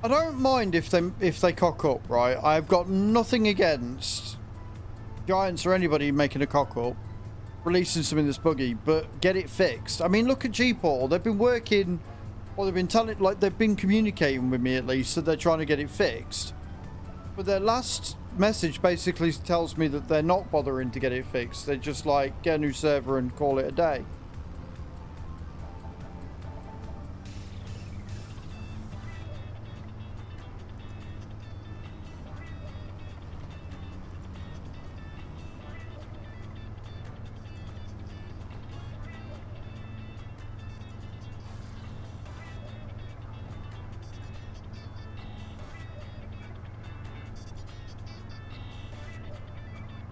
I don't mind if they cock up, right? I've got nothing against Giants or anybody making a cock up, releasing something that's buggy, but get it fixed. I mean, look at G-Portal. They've been working, or they've been telling, like, they've been communicating with me at least, that they're trying to get it fixed. But their last message basically tells me that they're not bothering to get it fixed. They're just like, get a new server and call it a day.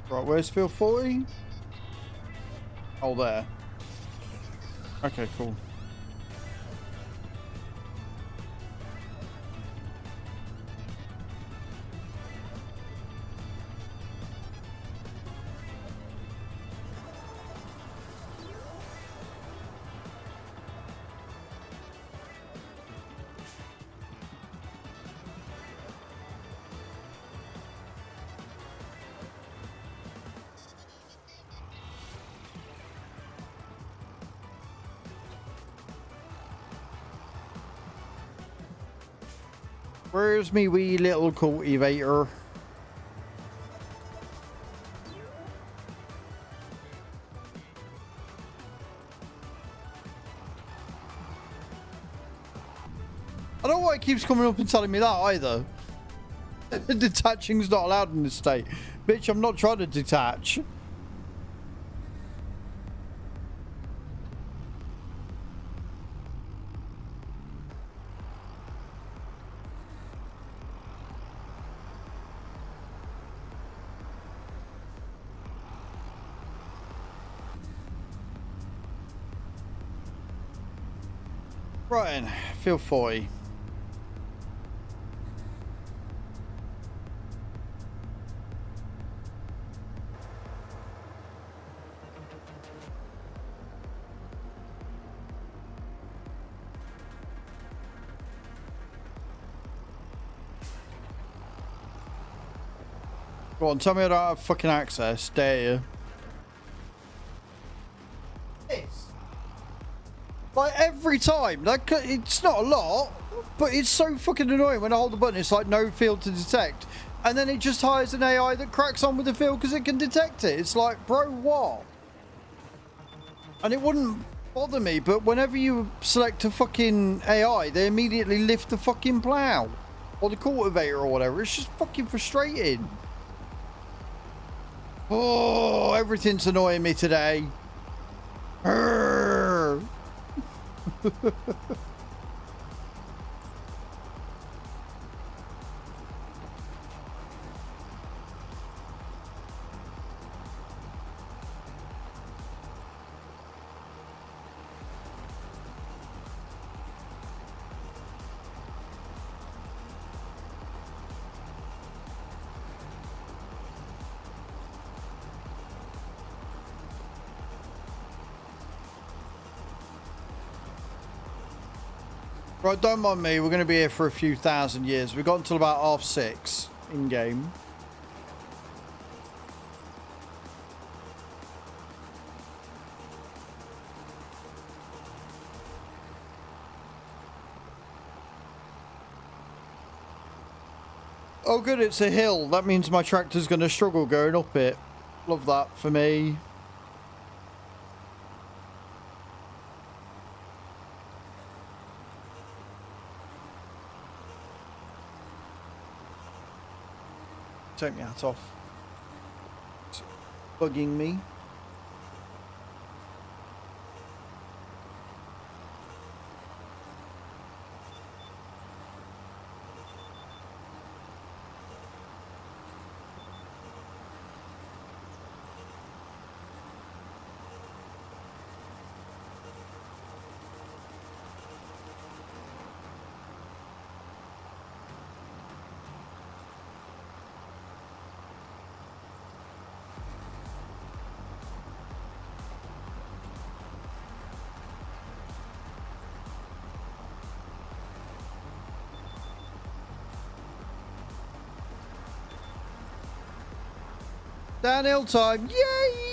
Right, where's field 40? Oh, there. Okay, cool. Where's me wee little cultivator? I don't know why it keeps coming up and telling me that either. Detaching's not allowed in this state. Bitch, I'm not trying to detach. Right then, field 40. Go on, tell me I don't have fucking access, dare you? Like every time, like it's not a lot, but it's so fucking annoying when I hold the button. It's like no field to detect, and then it just hires an AI that cracks on with the field because it can detect it. It's like, bro, what? And it wouldn't bother me, but whenever you select a fucking AI, they immediately lift the fucking plow or the cultivator or whatever. It's just fucking frustrating. Oh, everything's annoying me today. Arrgh. Right, don't mind me. We're going to be here for a few thousand years. We've got until about 6:30 in game. Oh, good. It's a hill. That means my tractor's going to struggle going up it. Love that for me. Take my hat off. It's bugging me. Downhill time. Yay!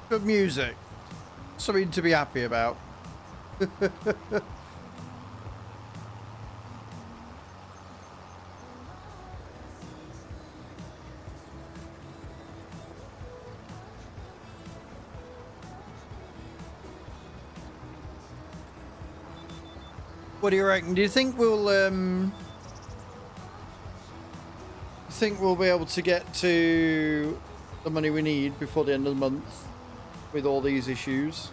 Good music. Something to be happy about. What do you reckon? Do you think we'll be able to get to the money we need before the end of the month with all these issues?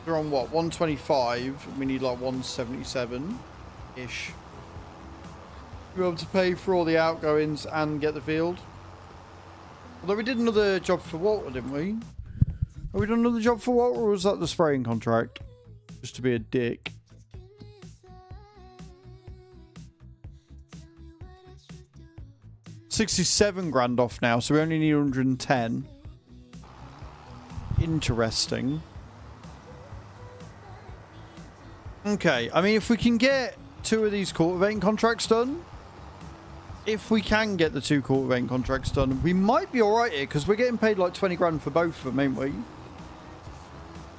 We're on what, 125? We need like 177-ish. We're able to pay for all the outgoings and get the field. Although we did another job for Walter, didn't we? Have we done another job for Walter, or was that the spraying contract? Just to be a dick. $67 grand off now, so we only need 110. Interesting. Okay, I mean, if we can get 2 of these cultivating contracts done, if we can get the 2 cultivating contracts done, we might be all right here because we're getting paid like 20 grand for both of them, ain't we?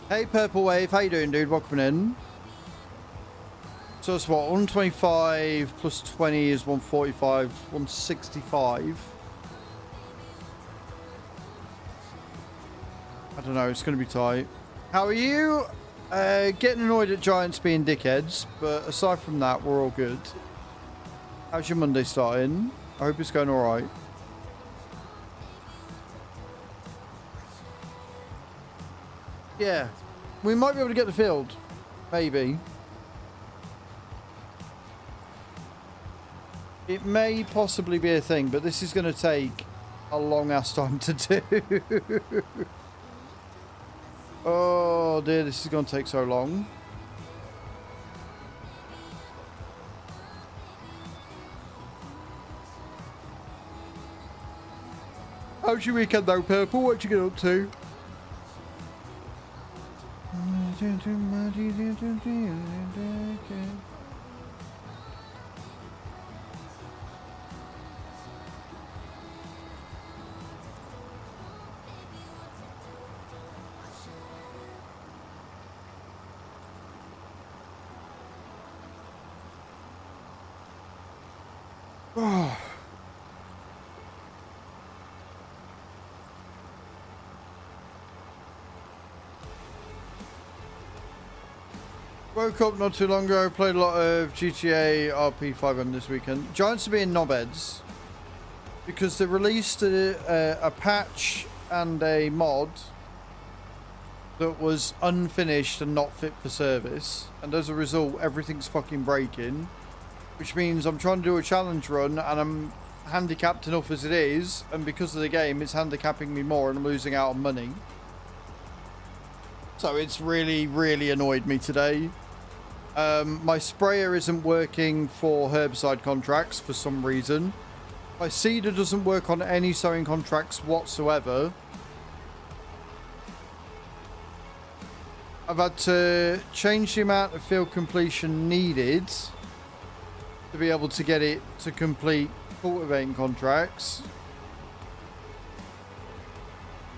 Hey, Purple Wave, how you doing, dude? Welcome in. So it's what, 125 plus 20 is 145, 165. I don't know, it's going to be tight. How are you? Getting annoyed at giants being dickheads, but aside from that, we're all good. How's your Monday starting? I hope it's going alright. Yeah, we might be able to get the field. Maybe. It may possibly be a thing, but this is going to take a long ass time to do. Oh dear, this is going to take so long. How's your weekend though, Purple? What'd you get up to? Woke up not too long ago, played a lot of GTA RP5M this weekend. Giants are being knobheads because they released a patch and a mod that was unfinished and not fit for service, and as a result everything's fucking breaking, which means I'm trying to do a challenge run and I'm handicapped enough as it is, and because of the game it's handicapping me more and I'm losing out on money. So it's really annoyed me today. My sprayer isn't working for herbicide contracts for some reason. My seeder doesn't work on any sowing contracts whatsoever. I've had to change the amount of field completion needed to be able to get it to complete cultivating contracts.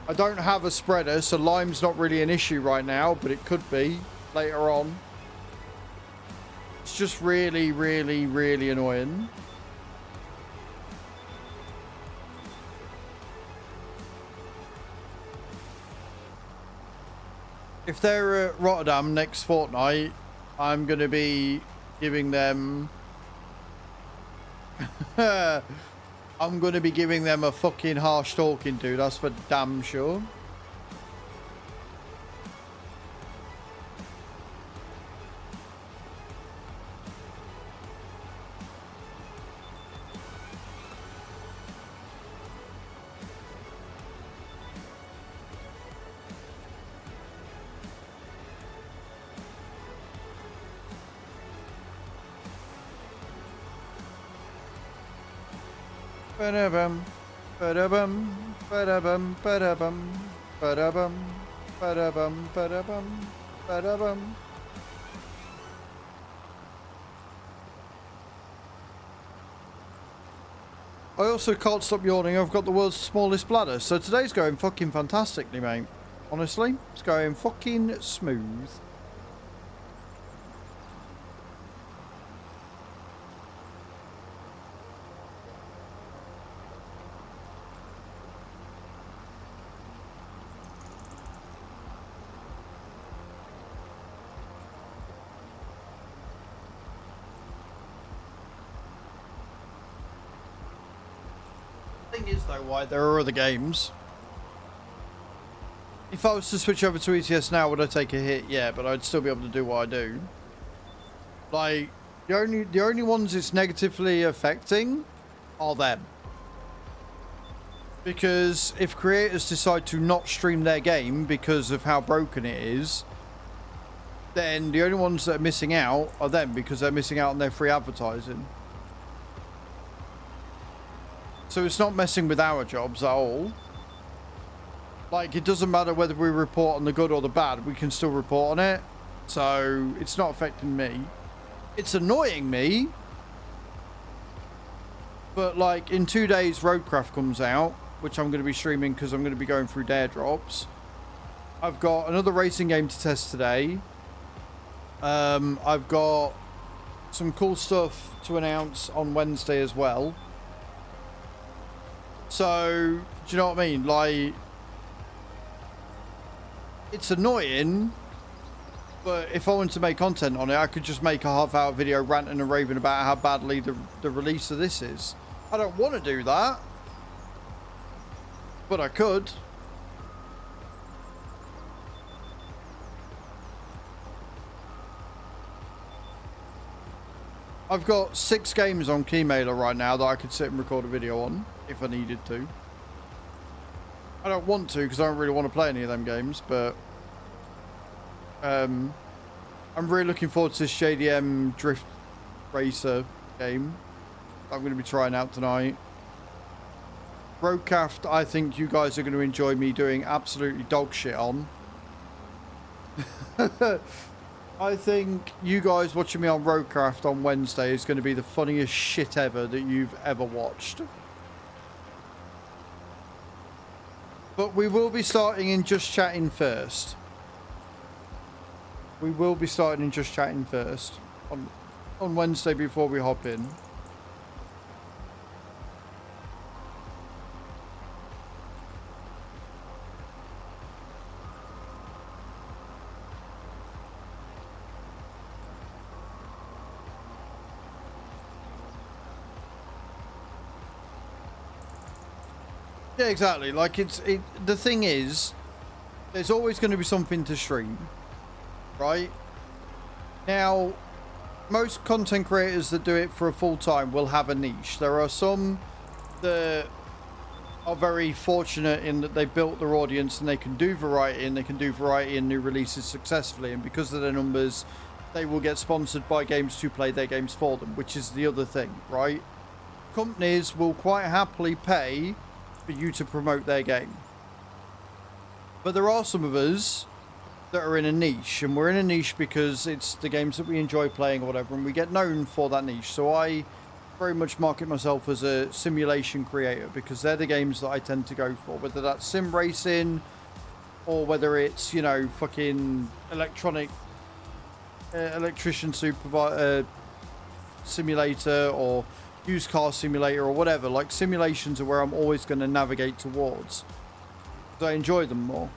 I don't have a spreader, so lime's not really an issue right now, but it could be later on. It's just really annoying. If they're at Rotterdam next fortnight, I'm going to be giving them... I'm going to be giving them a fucking harsh talking to, that's for damn sure. Ba-da-bum, ba-da-bum, ba-da-bum, ba-da-bum, ba-da-bum, ba-da-bum, ba-da-bum, ba-da-bum. I also can't stop yawning. I've got the world's smallest bladder, so today's going fucking fantastically, mate. Honestly, it's going fucking smooth. Thing is though, why there are other games. If I was to switch over to ETS now, would I take a hit? Yeah, but I'd still be able to do what I do. Like the only ones it's negatively affecting are them. Because if creators decide to not stream their game because of how broken it is, then the only ones that are missing out are them because they're missing out on their free advertising. So it's not messing with our jobs at all. Like, it doesn't matter whether we report on the good or the bad, we can still report on it. So it's not affecting me. It's annoying me. But like in 2 days, Roadcraft comes out, which I'm going to be streaming because I'm going to be going through dare drops. I've got another racing game to test today. I've got some cool stuff to announce on Wednesday as well. So, do you know what I mean? Like, it's annoying, but if I wanted to make content on it, I could just make a half-hour video ranting and raving about how badly the release of this is. I don't want to do that, but I could. I've got 6 games on Keymailer right now that I could sit and record a video on if I needed to. I don't want to because I don't really want to play any of them games, but I'm really looking forward to this JDM Drift Racer game I'm going to be trying out tonight. Roadcraft, I think you guys are going to enjoy me doing absolutely dog shit on. I think you guys watching me on Roadcraft on Wednesday is going to be the funniest shit ever that you've ever watched. But we will be starting in Just Chatting first. We will be starting in Just Chatting first on Wednesday before we hop in. Yeah, exactly. Like the thing is, there's always going to be something to stream, right? Now, most content creators that do it for a full time will have a niche. There are some that are very fortunate in that they built their audience and they can do variety and new releases successfully, and because of their numbers, they will get sponsored by games to play their games for them, which is the other thing, right? Companies will quite happily pay for you to promote their game. But there are some of us that are in a niche, and we're in a niche because it's the games that we enjoy playing or whatever, and we get known for that niche. So I very much market myself as a simulation creator because they're the games that I tend to go for, whether that's sim racing or whether it's, you know, fucking electrician simulator or used car simulator or whatever. Like, simulations are where I'm always going to navigate towards because I enjoy them more.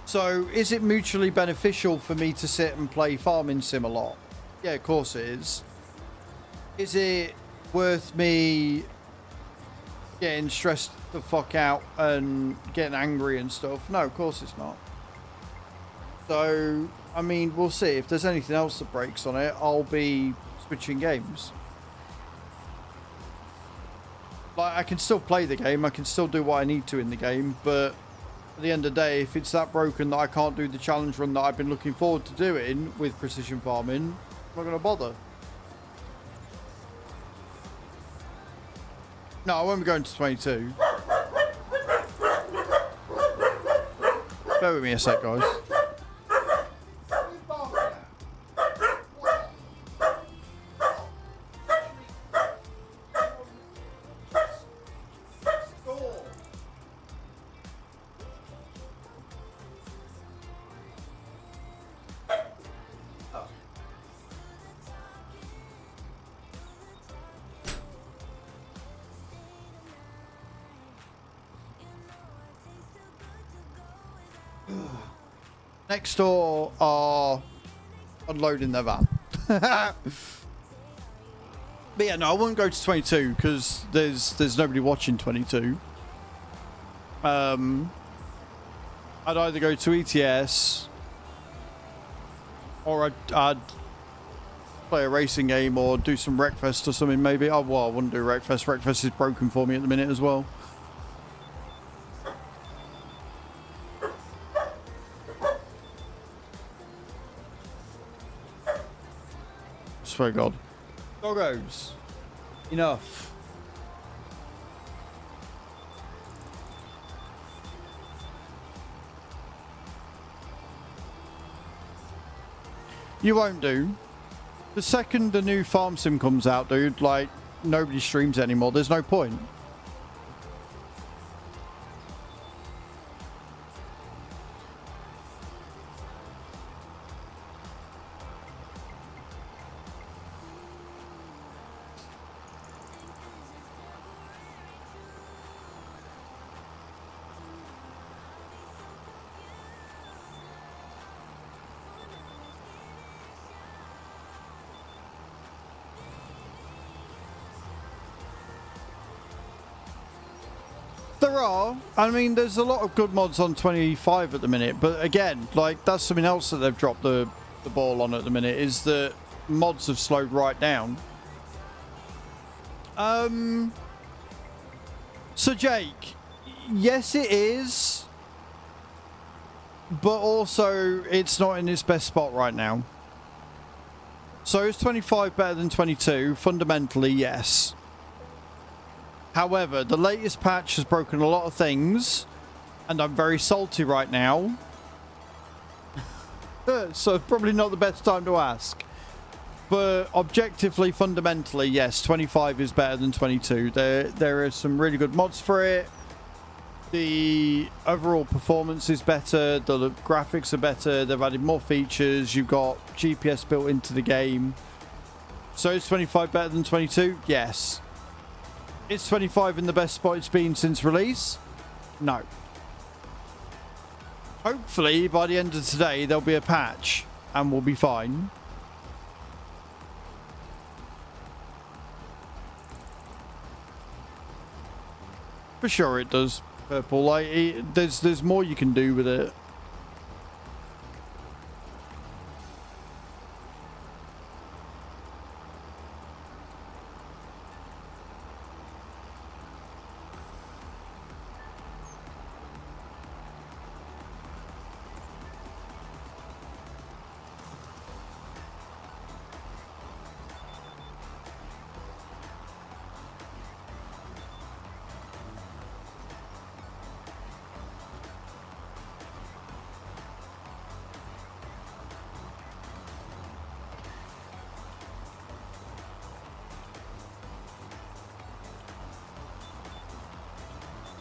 So is it mutually beneficial for me to sit and play farming sim a lot? Yeah, of course it is. Is it worth me getting stressed the fuck out and getting angry and stuff? No, of course it's not. So, I mean, we'll see. If there's anything else that breaks on it, I'll be switching games. Like, I can still play the game, I can still do what I need to in the game, but at the end of the day, if it's that broken that I can't do the challenge run that I've been looking forward to doing with precision farming, I'm not going to bother. No, I won't be going to 22. Bear with me a sec, guys. Next door are unloading their van. But yeah, no, I wouldn't go to 22 because there's nobody watching 22. I'd either go to ETS or I'd play a racing game or do some Wreckfest or something maybe. Oh, well, I wouldn't do Wreckfest. Wreckfest is broken for me at the minute as well. Swear to God. Doggos. Enough. You won't do. The second the new farm sim comes out, dude, like, nobody streams anymore. There's no point. There are. I mean, there's a lot of good mods on 25 at the minute, but again, like, that's something else that they've dropped the ball on at the minute, is that mods have slowed right down. So Jake, yes it is, but also it's not in its best spot right now. So is 25 better than 22? Fundamentally, yes. However, the latest patch has broken a lot of things, and I'm very salty right now. So probably not the best time to ask. But objectively, fundamentally, yes, 25 is better than 22. There are some really good mods for it. The overall performance is better. The graphics are better. They've added more features. You've got GPS built into the game. So is 25 better than 22? Yes. Is 25 in the best spot it's been since release? No. Hopefully, by the end of today, there'll be a patch and we'll be fine. For sure it does, Purple. Like, there's more you can do with it.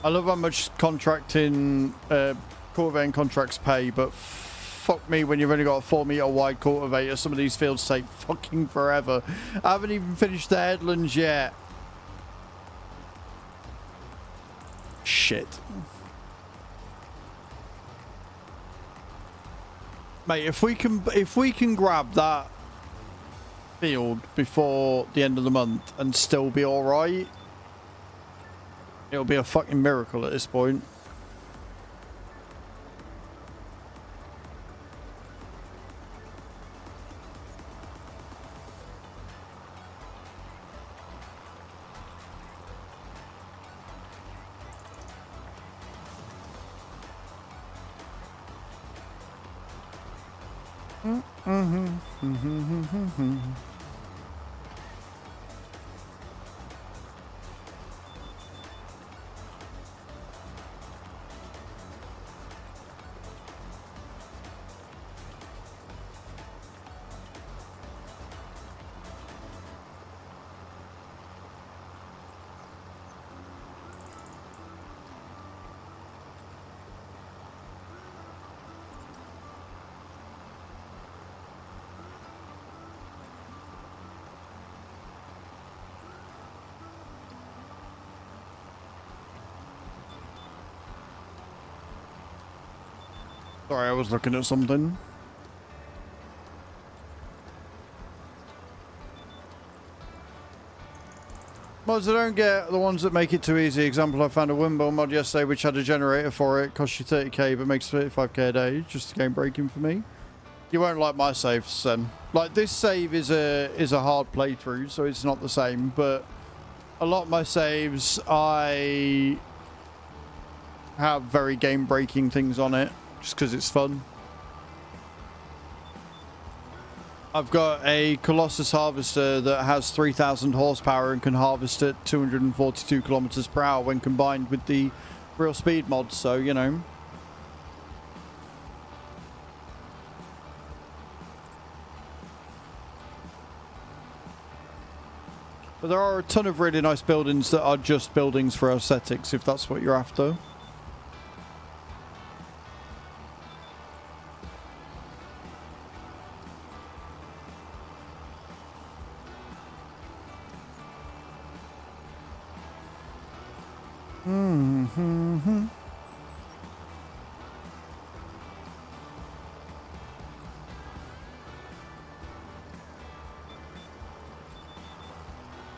I love how much contracting, cultivating contracts pay, but fuck me when you've only got a 4 meter wide cultivator. Some of these fields take fucking forever. I haven't even finished the headlands yet. Shit. Mate, if we can grab that field before the end of the month and still be alright, it'll be a fucking miracle at this point. Sorry, I was looking at something. Mods I don't get are the ones that make it too easy. Example, I found a windmill mod yesterday which had a generator for it. Costs you 30k but makes 35k a day. Just game breaking for me. You won't like my saves then. Like, this save is a hard playthrough, so it's not the same, but a lot of my saves, I have very game breaking things on it. Just because it's fun. I've got a Colossus harvester that has 3,000 horsepower and can harvest at 242 kilometers per hour when combined with the real speed mod, so you know. But there are a ton of really nice buildings that are just buildings for aesthetics, if that's what you're after.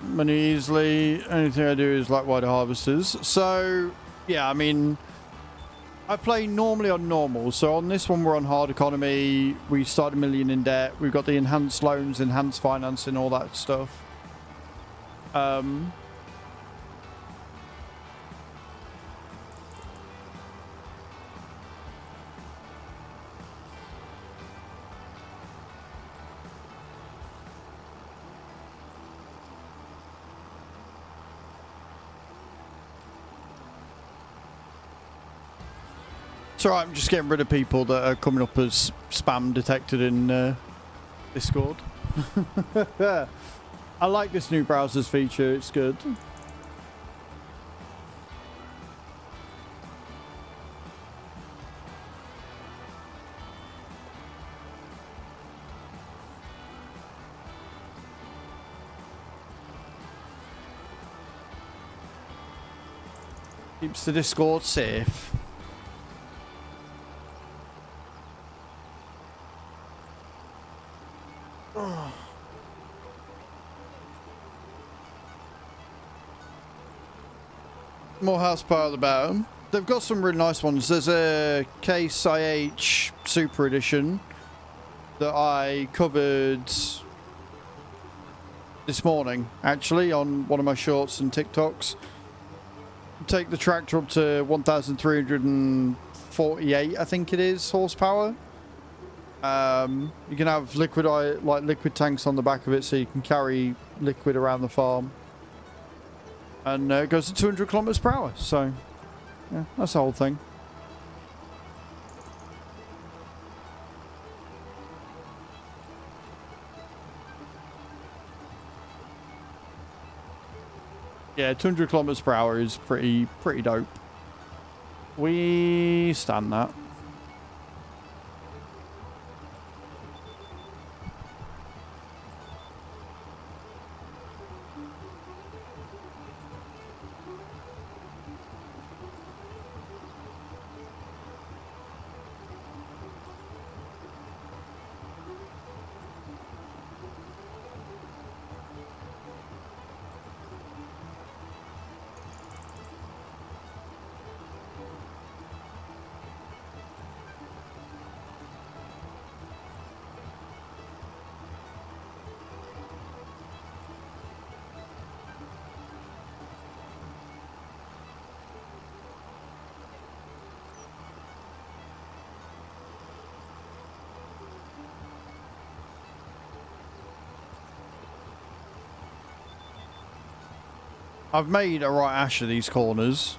Money easily. Anything I do is like wider harvesters. So, yeah, I mean, I play normally on normal. So on this one, we're on hard economy. We start $1 million in debt. We've got the enhanced loans, enhanced financing, all that stuff. It's alright, I'm just getting rid of people that are coming up as spam detected in Discord. I like this new browser's feature, it's good. Keeps the Discord safe. More horsepower at the bottom. They've got some really nice ones. There's a Case IH Super Edition that I covered this morning, actually, on one of my shorts and TikToks. Take the tractor up to 1,348, I think it is, horsepower. You can have liquid tanks on the back of it, so you can carry liquid around the farm. And it goes to 200 kilometers per hour. So, yeah, that's the whole thing. Yeah, 200 kilometers per hour is pretty dope. We stand that. I've made a right ash of these corners.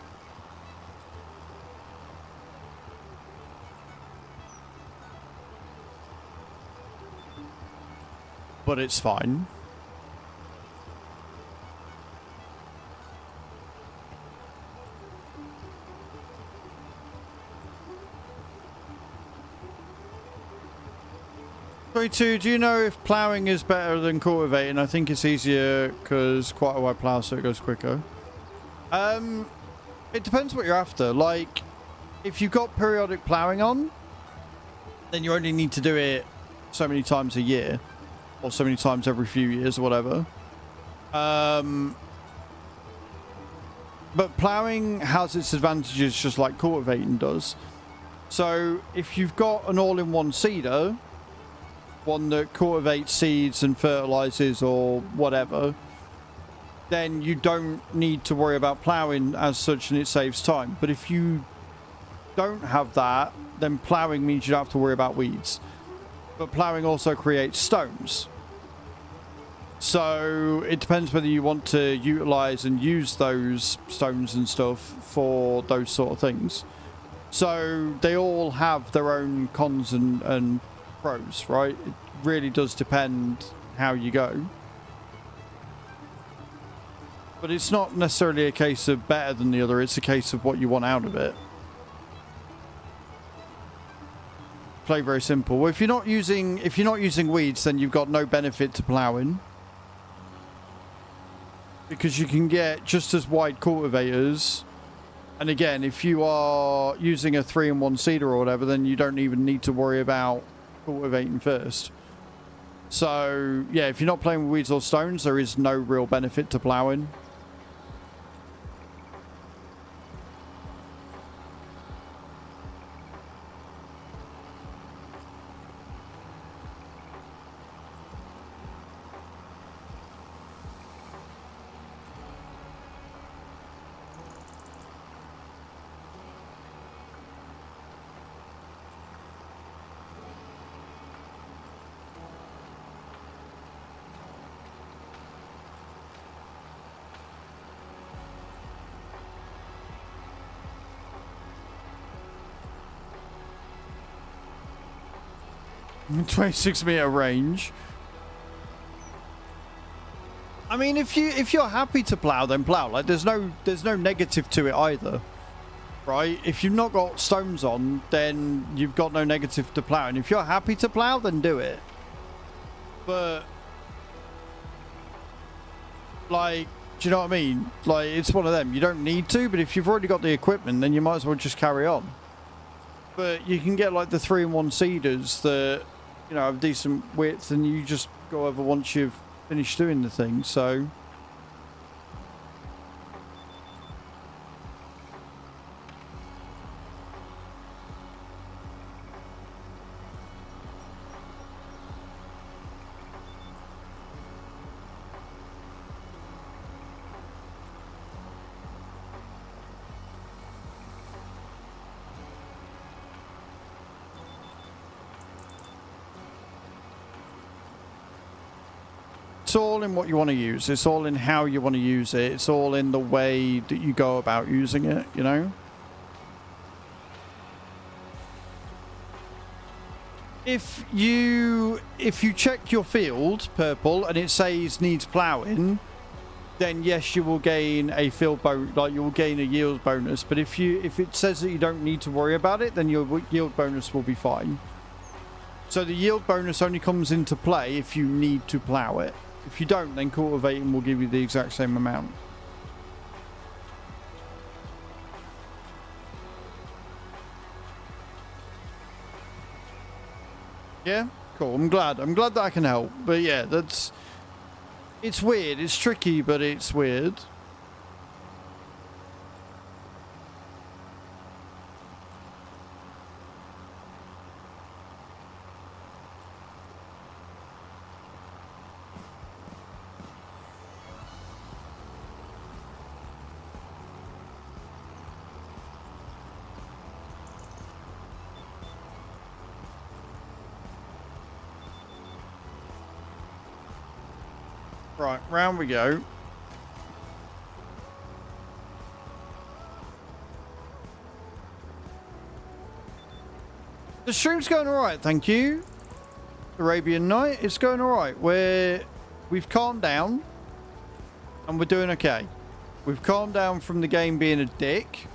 But it's fine. Do you know if ploughing is better than cultivating? I think it's easier because quite a wide plough, so it goes quicker. It depends what you're after. Like, if you've got periodic ploughing on, then you only need to do it so many times a year, or so many times every few years, or whatever. But ploughing has its advantages, just like cultivating does. So if you've got an all-in-one seeder, one that cultivates seeds and fertilizes or whatever, then you don't need to worry about ploughing as such, and it saves time. But if you don't have that, then ploughing means you don't have to worry about weeds. But ploughing also creates stones. So it depends whether you want to utilize and use those stones and stuff for those sort of things. So they all have their own cons and pros, right? It really does depend how you go. But it's not necessarily a case of better than the other, it's a case of what you want out of it. Play very simple. Well, if you're not using weeds, then you've got no benefit to ploughing. Because you can get just as wide cultivators. And again, if you are using a 3-in-1 seeder or whatever, then you don't even need to worry about cultivating first. So, yeah, if you're not playing with weeds or stones, there is no real benefit to ploughing. Mm, 26-meter range. I mean, if you're happy to plow, then plow. Like, there's no negative to it either, right? If you've not got stones on, then you've got no negative to plow. And if you're happy to plow, then do it. But, like, do you know what I mean? Like, it's one of them. You don't need to, but if you've already got the equipment, then you might as well just carry on. But you can get, like, the 3-in-1 seeders that, you know, have decent width, and you just go over once you've finished doing the thing, so... It's all in what you want to use. It's all in how you want to use it. It's all in the way that you go about using it, you know? If you check your field, purple, and it says needs ploughing, then yes, you will gain a field bonus, like you will gain a yield bonus. But if it says that you don't need to worry about it, then your yield bonus will be fine. So the yield bonus only comes into play if you need to plough it. If you don't, then cultivating will give you the exact same amount. Yeah, cool. I'm glad that I can help. But yeah, it's weird. It's tricky, but it's weird. Right, round we go. The stream's going alright, thank you. Arabian Night, it's going alright. We've calmed down and we're doing okay. We've calmed down from the game being a dick.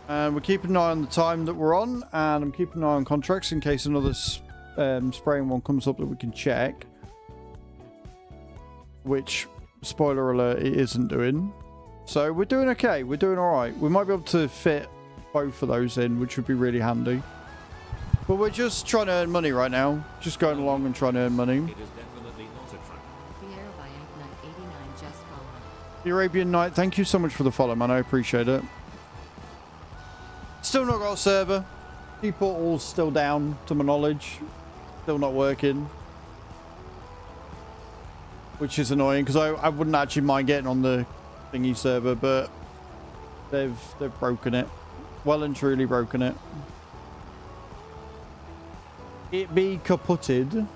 And we're keeping an eye on the time that we're on, and I'm keeping an eye on contracts in case another spraying one comes up that we can check. Which, spoiler alert, it isn't doing. So we're doing okay. We're doing all right. We might be able to fit both of those in, which would be really handy. But we're just trying to earn money right now. Just going along and trying to earn money. It is definitely not a trap. The Arabian Night, thank you so much for the follow, man. I appreciate it. Still not got a server. The portal's still down, to my knowledge. Still not working. Which is annoying, because I wouldn't actually mind getting on the thingy server, but they've broken it. Well and truly broken it. It be kaputted.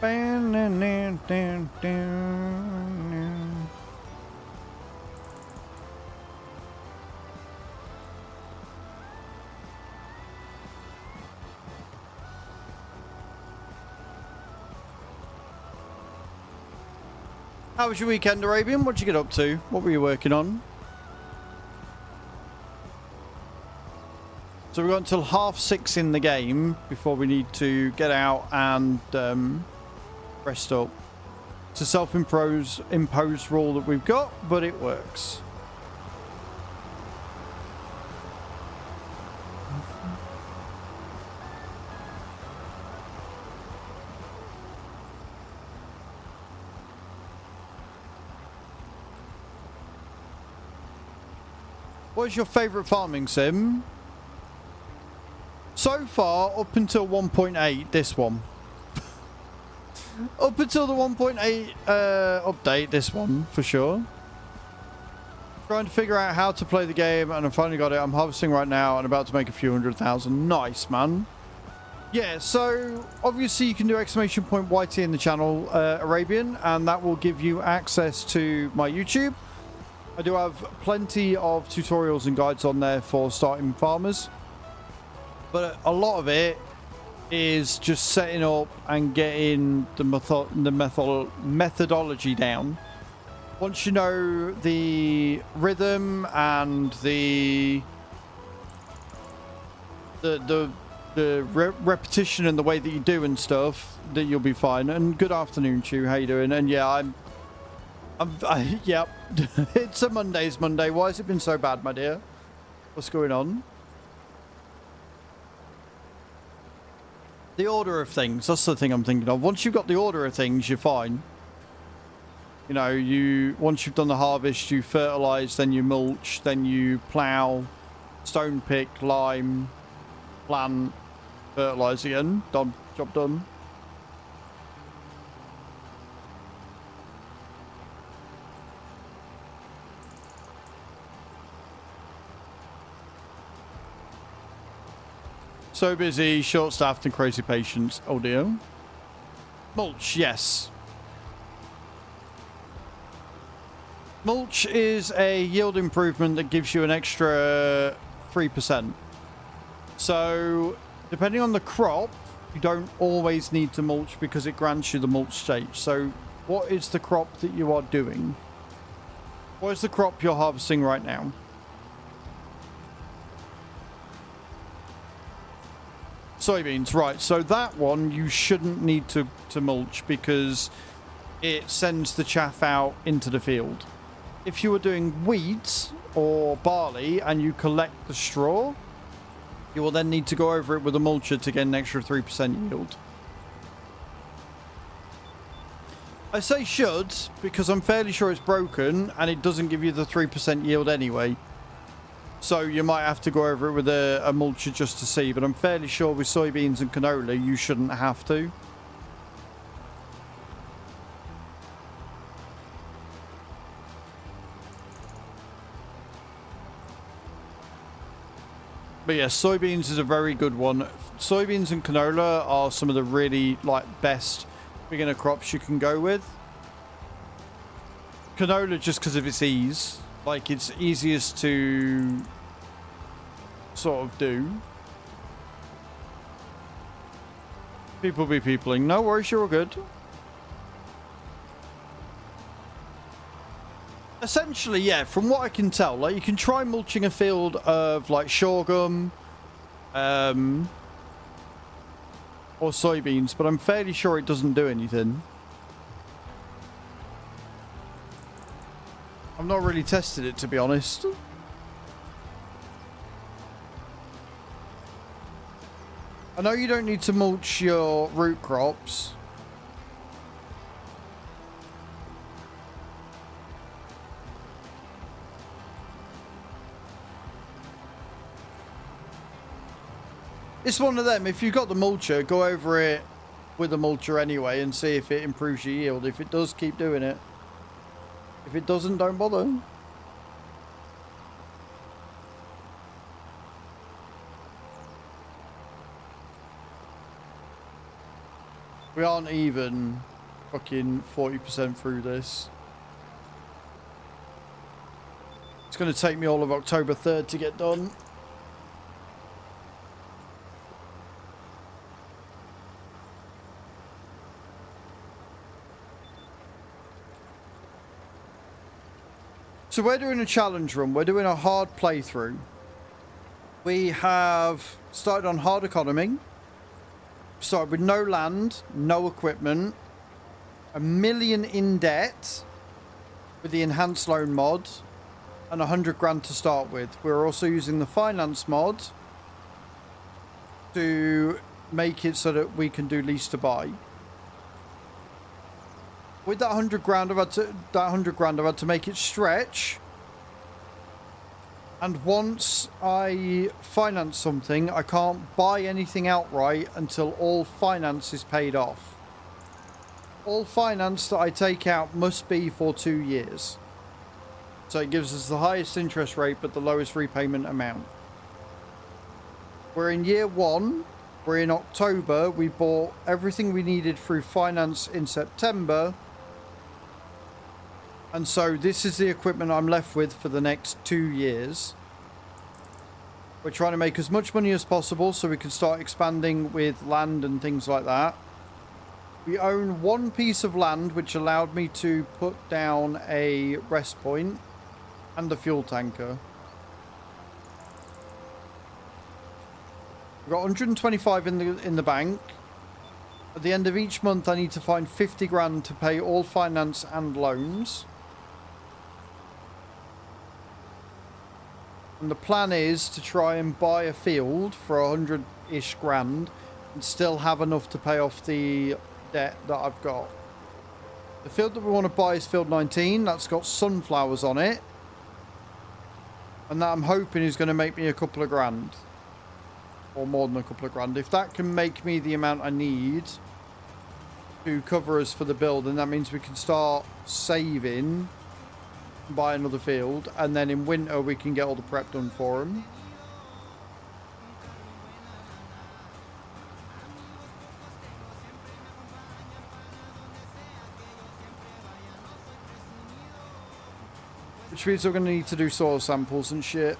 How was your weekend, Arabian? What'd you get up to? What were you working on? So we've got until 6:30 in the game before we need to get out and rest up. It's a self-imposed rule that we've got, but it works. What is your favourite farming sim? So far, up until 1.8, this one. Up until the 1.8 update, this one, for sure. Trying to figure out how to play the game, and I finally got it. I'm harvesting right now and about to make a few 100,000. Nice, man. Yeah, so obviously you can do !YT in the channel, Arabian, and that will give you access to my YouTube. I do have plenty of tutorials and guides on there for starting farmers. But a lot of it is just setting up and getting the methodology down. Once you know the rhythm and the repetition and the way that you do and stuff, that you'll be fine. And good afternoon, Chu. How you doing? And yeah, yep. It's a Monday. Why has it been so bad, my dear? What's going on? The order of things. That's the thing I'm thinking of. Once you've got the order of things, you're fine. You know, once you've done the harvest, you fertilize, then you mulch, then you plow, stone pick, lime, plant, fertilize again. Done. Job done. So busy, short-staffed, and crazy patience. Oh dear. Mulch, yes. Mulch is a yield improvement that gives you an extra 3%. So, depending on the crop, you don't always need to mulch because it grants you the mulch stage. So, what is the crop that you are doing? What is the crop you're harvesting right now? Soybeans, right. So that one you shouldn't need to mulch because it sends the chaff out into the field. If you were doing wheat or barley and you collect the straw, you will then need to go over it with a mulcher to get an extra 3% yield. I say should because I'm fairly sure it's broken and it doesn't give you the 3% yield anyway. So you might have to go over it with a mulcher just to see, but I'm fairly sure with soybeans and canola you shouldn't have to. But yeah, soybeans is a very good one. Soybeans and canola are some of the really best beginner crops you can go with. Canola just because of its ease. It's easiest to sort of do. People be peopling. No worries, you're all good. Essentially, yeah, from what I can tell, you can try mulching a field of sorghum, or soybeans, but I'm fairly sure it doesn't do anything. I've not really tested it, to be honest. I know you don't need to mulch your root crops. It's one of them. If you've got the mulcher, go over it with the mulcher anyway and see if it improves your yield. If it does, keep doing it. If it doesn't, don't bother. We aren't even fucking 40% through this. It's going to take me all of October 3rd to get done. So we're doing a challenge run. We're doing a hard playthrough. We have started on hard economy. Started with no land, no equipment, 1 million in debt with the enhanced loan mod, and 100 grand to start with. We're also using the finance mod to make it so that we can do lease to buy. With that 100 grand, I've had to make it stretch. And once I finance something, I can't buy anything outright until all finance is paid off. All finance that I take out must be for 2 years. So it gives us the highest interest rate, but the lowest repayment amount. We're in year 1. We're in October. We bought everything we needed through finance in September. And so this is the equipment I'm left with for the next 2 years. We're trying to make as much money as possible so we can start expanding with land and things like that. We own 1 piece of land which allowed me to put down a rest point and a fuel tanker. We've got 125 in the bank. At the end of each month I need to find 50 grand to pay all finance and loans. And the plan is to try and buy a field for 100-ish grand and still have enough to pay off the debt that I've got. The field that we want to buy is field 19. That's got sunflowers on it. And that I'm hoping is going to make me a couple of grand. Or more than a couple of grand. If that can make me the amount I need to cover us for the build, then that means we can start saving, buy another field, and then in winter we can get all the prep done for them. Which means we're going to need to do soil samples and shit.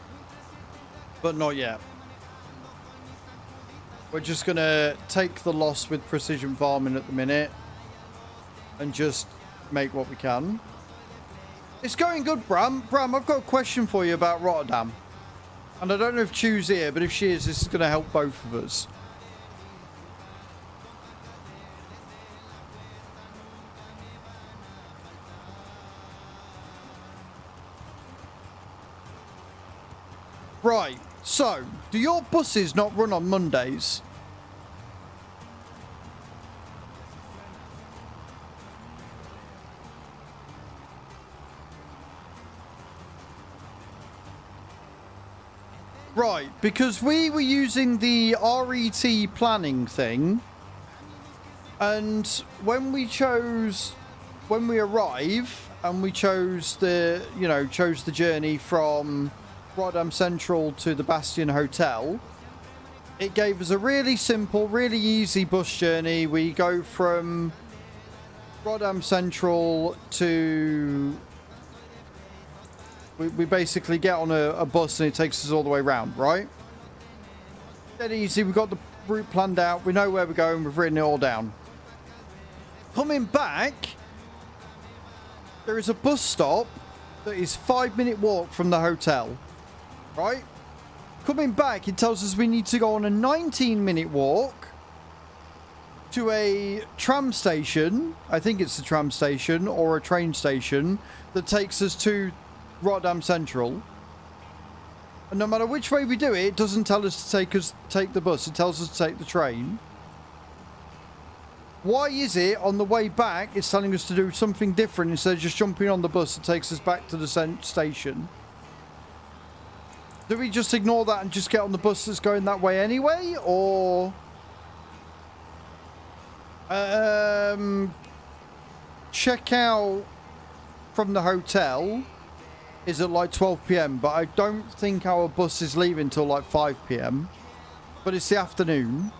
But not yet. We're just going to take the loss with precision farming at the minute. And just make what we can. It's going good, Bram. Bram, I've got a question for you about Rotterdam. And I don't know if Chu's here, but if she is, this is going to help both of us. Right, so, do your buses not run on Mondays? Right, because we were using the RET planning thing, and when we arrive, and we chose the journey from Rotterdam Central to the Bastion Hotel, it gave us a really simple, really easy bus journey. We go from Rotterdam Central to... We basically get on a bus and it takes us all the way around, right? Dead easy. We've got the route planned out. We know where we're going. We've written it all down. Coming back, there is a bus stop that is 5-minute walk from the hotel. Right? Coming back, it tells us we need to go on a 19-minute walk to a tram station. I think it's a tram station or a train station that takes us to Rotterdam Central. And no matter which way we do it, it doesn't tell us to take the bus. It tells us to take the train. Why is it on the way back it's telling us to do something different instead of just jumping on the bus that takes us back to the station? Do we just ignore that and just get on the bus that's going that way anyway? Or... check out from the hotel is at like 12 PM, but I don't think our bus is leaving till like 5 PM. But it's the afternoon.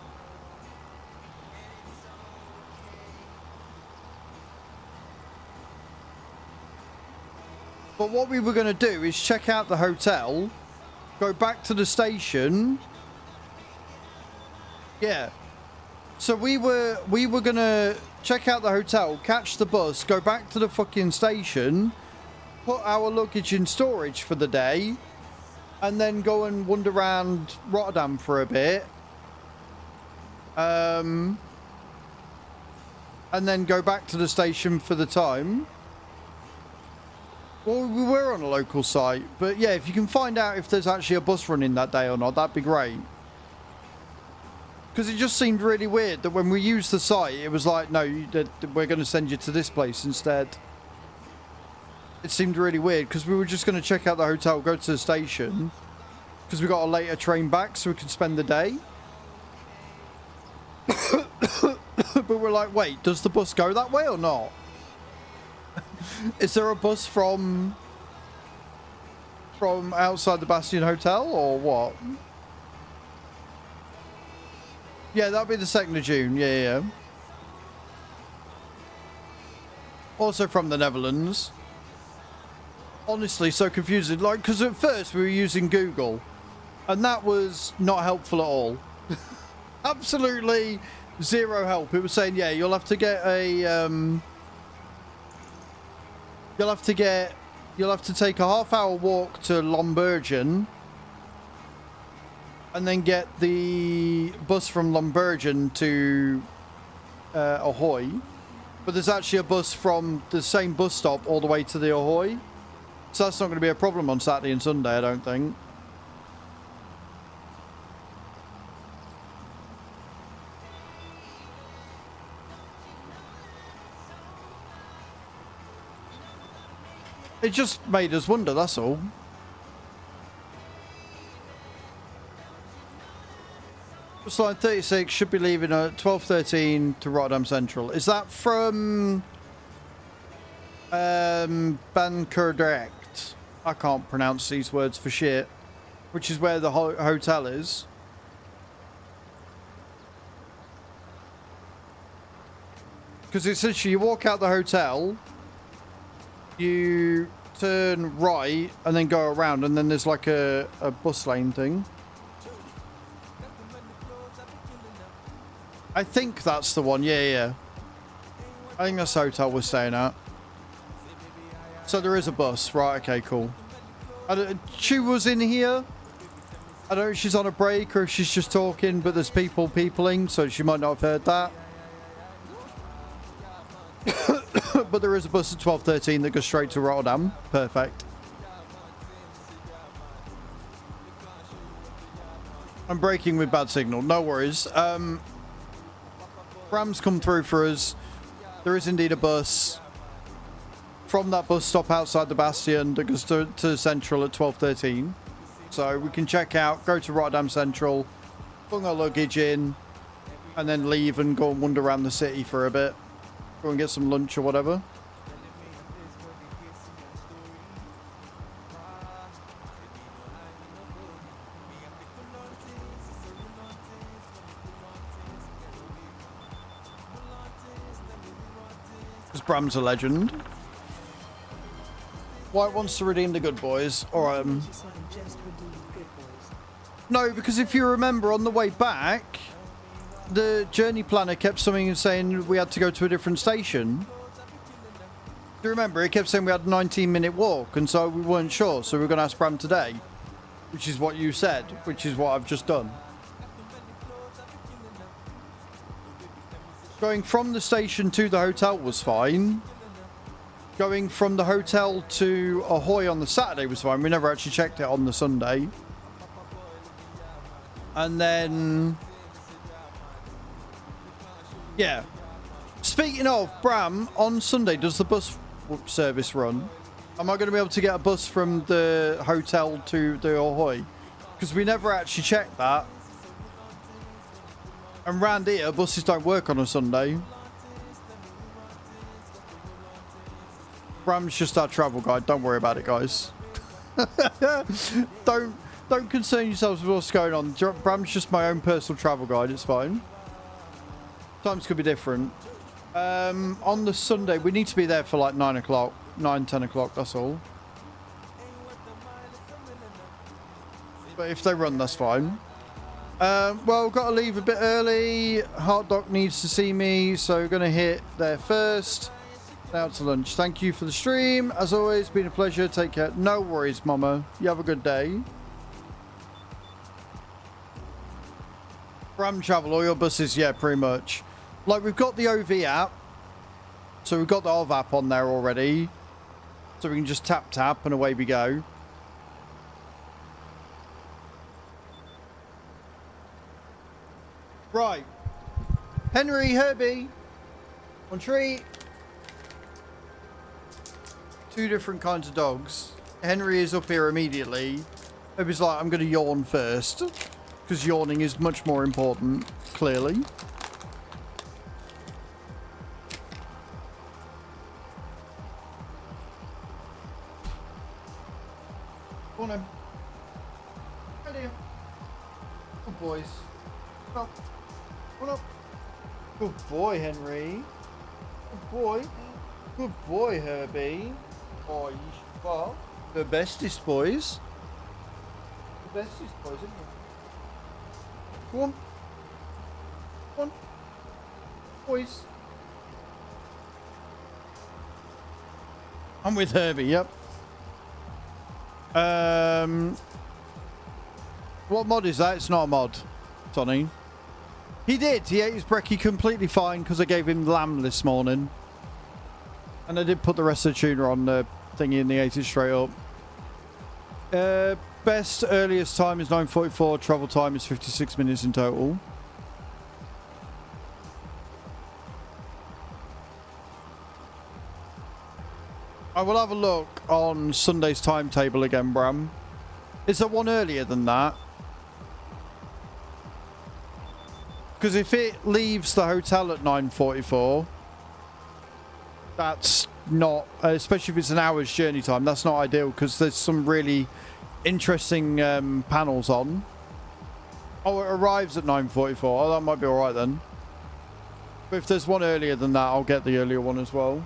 But what we were going to do is check out the hotel, go back to the station. Yeah. So we were going to check out the hotel, catch the bus, go back to the fucking station, put our luggage in storage for the day, and then go and wander around Rotterdam for a bit. And then go back to the station for the time. Well, we were on a local site, but yeah, if you can find out if there's actually a bus running that day or not, that'd be great. Because it just seemed really weird that when we used the site, it was like, no, we're going to send you to this place instead. It seemed really weird because we were just going to check out the hotel, go to the station, because we got a later train back so we could spend the day. But we're like, wait, does the bus go that way or not? Is there a bus from outside the Bastion Hotel or what? Yeah, that'll be the 2nd of June. Yeah. Also from the Netherlands. Honestly, so confusing. Like, because at first we were using Google, and that was not helpful at all. Absolutely zero help. It was saying, yeah, you'll have to get a you'll have to take a half-hour walk to Lombergen, and then get the bus from Lombergen to Ahoy. But there's actually a bus from the same bus stop all the way to the Ahoy, so that's not going to be a problem on Saturday and Sunday, I don't think. It just made us wonder, that's all. Bus line 36 should be leaving at 12:13 to Rotterdam Central. Is that from Bankerdrecht? I can't pronounce these words for shit. Which is where the hotel is. Because essentially you walk out the hotel, you turn right and then go around, and then there's like a bus lane thing. I think that's the one. Yeah. I think that's the hotel we're staying at. So there is a bus. Right, okay, cool. She was in here. I don't know if she's on a break or if she's just talking, but there's peopling, so she might not have heard that. But there is a bus at 12:13 that goes straight to Rotterdam. Perfect. I'm braking with bad signal. No worries. Bram's come through for us. There is indeed a bus from that bus stop outside the Bastion that goes to Central at 12:13. So we can check out, go to Rotterdam Central, bung our luggage in, and then leave and go and wander around the city for a bit. Go and get some lunch or whatever. Because Bram's a legend. White wants to redeem the good boys. Alright. No, because if you remember on the way back, the journey planner kept something saying we had to go to a different station. Do you remember? It kept saying we had a 19-minute walk, and so we weren't sure, so we were going to ask Bram today. Which is what you said, which is what I've just done. Going from the station to the hotel was fine. Going from the hotel to Ahoy on the Saturday was fine. We never actually checked it on the Sunday. And then... yeah. Speaking of, Bram, on Sunday, does the bus service run? Am I going to be able to get a bus from the hotel to the Ahoy? Because we never actually checked that. And round here, buses don't work on a Sunday. Bram's just our travel guide. Don't worry about it, guys. Don't concern yourselves with what's going on. Bram's just my own personal travel guide. It's fine. Times could be different. On the Sunday, we need to be there for like 9 o'clock, 9, 10 o'clock. That's all. But if they run, that's fine. Well, got to leave a bit early. Heart Doc needs to see me, so going to hit there first. Now to lunch. Thank you for the stream. As always, been a pleasure. Take care. No worries, Mama. You have a good day. Ram travel, all your buses, yeah, pretty much. Like, we've got the OV app. So we've got the OV app on there already. So we can just tap and away we go. Right. Henry, Herbie. On treat. Two different kinds of dogs. Henry is up here immediately. Herbie's like, I'm going to yawn first. Because yawning is much more important, clearly. Go on, Hi there. Good boys. Come up. Come up. Good boy, Henry. Good boy. Good boy, Herbie. Oh, you are the bestest boys. The bestest boys, isn't it? Go on. Go on. Boys. I'm with Herbie, yep. What mod is that? It's not a mod, Sonny. He did. He ate his brekkie completely fine because I gave him lamb this morning. And I did put the rest of the tuna on the thingy and he ate it straight up. Best earliest time is 9:44. Travel time is 56 minutes in total. I will have a look on Sunday's timetable again, Bram. Is there one earlier than that? Because if it leaves the hotel at 9:44, that's not, especially if it's an hour's journey time, that's not ideal because there's some really interesting panels on. Oh, it arrives at 9:44. Oh, that might be alright then. But if there's one earlier than that, I'll get the earlier one as well.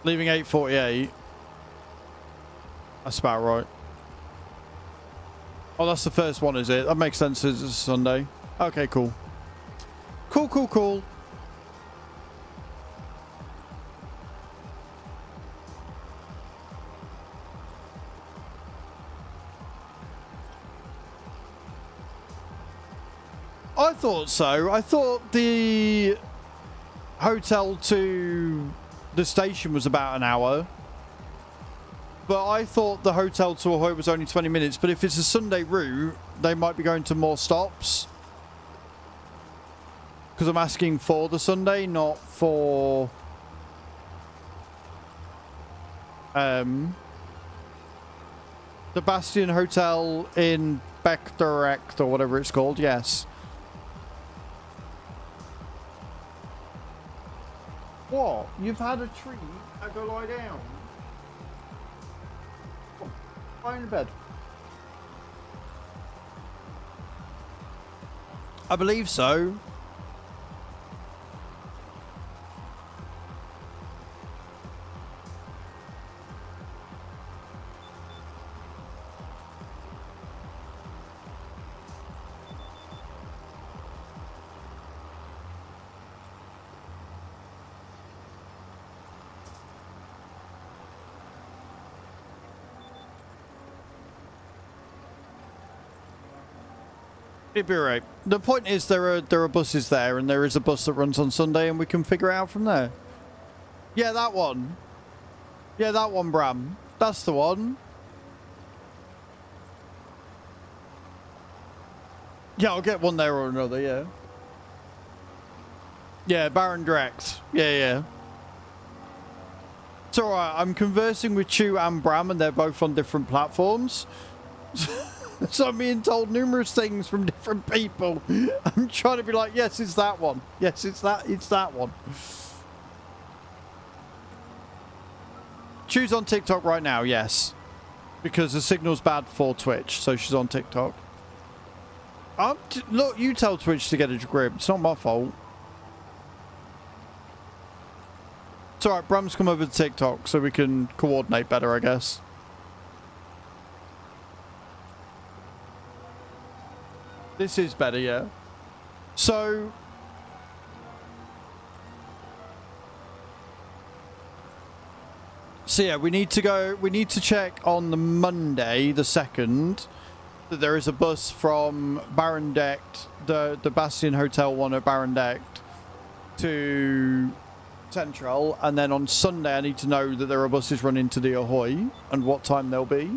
Leaving 8:48. That's about right. Oh, that's the first one, is it? That makes sense. It's a Sunday. Okay, cool. Cool. I thought so. I thought the hotel to the station was about an hour. But I thought the hotel to Ahoy was only 20 minutes. But if it's a Sunday route, they might be going to more stops. Because I'm asking for the Sunday, not for... the Bastion Hotel in Beckdirect, or whatever it's called, yes. What? You've had a treat? I go lie down. Come on, lie in bed. I believe so. It'd be right. The point is there are buses there, and there is a bus that runs on Sunday, and we can figure it out from there. Yeah, that one. Yeah, that one, Bram. That's the one. Yeah, I'll get one there or another, yeah. Yeah, Baron Direct. Yeah. It's alright, I'm conversing with Chew and Bram, and they're both on different platforms. So I'm being told numerous things from different people. I'm trying to be like, yes, it's that one. Yes, it's that one. Chew's on TikTok right now, yes. Because the signal's bad for Twitch, so she's on TikTok. Look, you tell Twitch to get a grip. It's not my fault. It's alright, Bram's come over to TikTok so we can coordinate better, I guess. This is better, yeah. So yeah, we need to check on the Monday, the 2nd, that there is a bus from Barendrecht, the Bastion Hotel one at Barendrecht, to Central, and then on Sunday I need to know that there are buses running to the Ahoy and what time they'll be.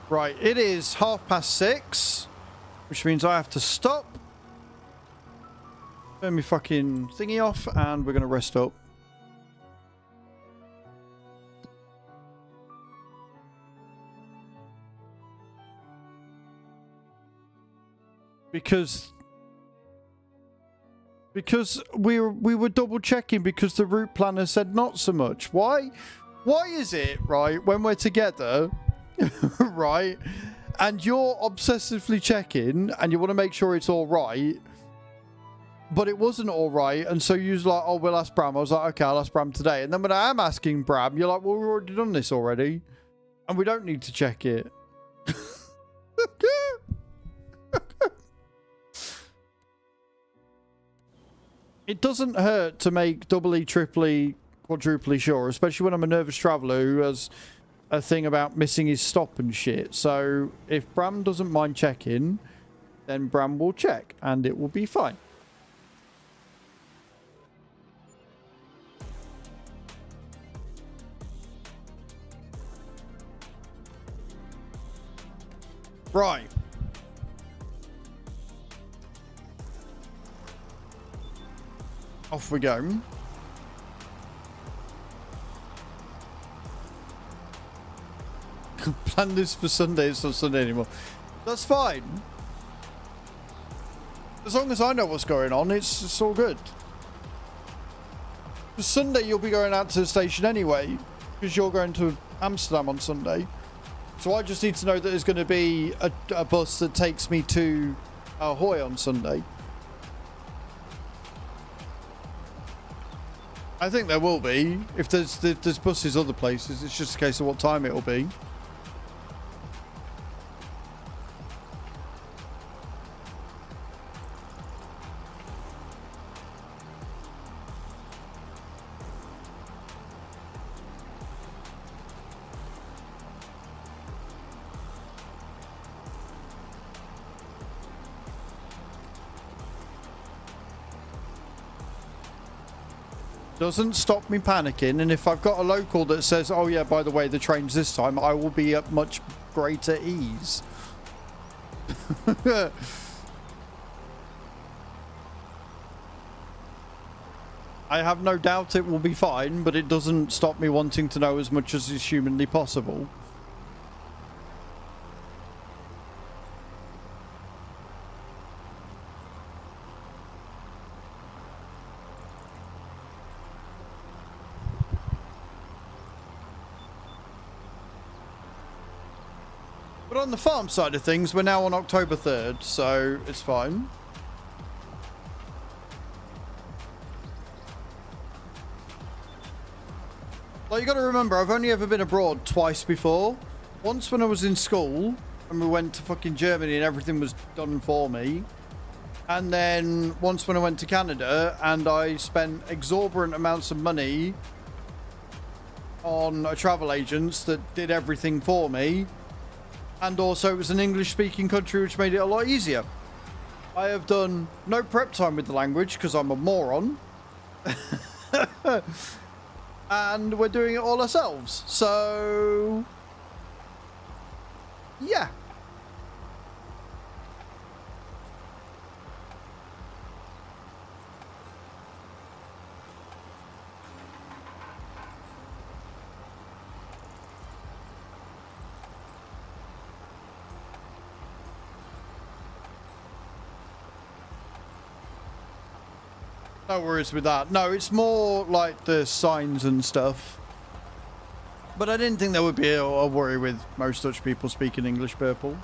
Right, it is 6:30, which means I have to stop, turn my fucking thingy off, and we're going to rest up. Because we were double checking because the route planner said not so much. Why is it, right, when we're together, right, and you're obsessively checking and you want to make sure it's all right, but it wasn't all right, and so you're like, oh, we'll ask Bram. I was like, okay, I'll ask Bram today. And then when I am asking Bram, you're like, well, we've already done this already, and we don't need to check it. It doesn't hurt to make doubly, triply, quadruply sure, especially when I'm a nervous traveller who has a thing about missing his stop and shit. So if Bram doesn't mind checking, then Bram will check and it will be fine. Right. Off we go. Plan this for Sunday. It's not Sunday anymore. That's fine. As long as I know what's going on, it's all good. For Sunday, you'll be going out to the station anyway, because you're going to Amsterdam on Sunday. So I just need to know that there's going to be a bus that takes me to Ahoy on Sunday. I think there will be. If there's buses other places, it's just a case of what time it'll be. Doesn't stop me panicking, and if I've got a local that says, oh yeah, by the way, the train's this time, I will be at much greater ease. I have no doubt it will be fine, but it doesn't stop me wanting to know as much as is humanly possible. But on the farm side of things, we're now on October 3rd, so it's fine. Like, you got to remember, I've only ever been abroad twice before. Once when I was in school, and we went to fucking Germany and everything was done for me. And then once when I went to Canada, and I spent exorbitant amounts of money on a travel agent that did everything for me. And also it was an English-speaking country, which made it a lot easier. I have done no prep time with the language because I'm a moron. And we're doing it all ourselves. So, yeah. No worries with that. No, it's more like the signs and stuff. But I didn't think there would be a worry with most Dutch people speaking English, Purple.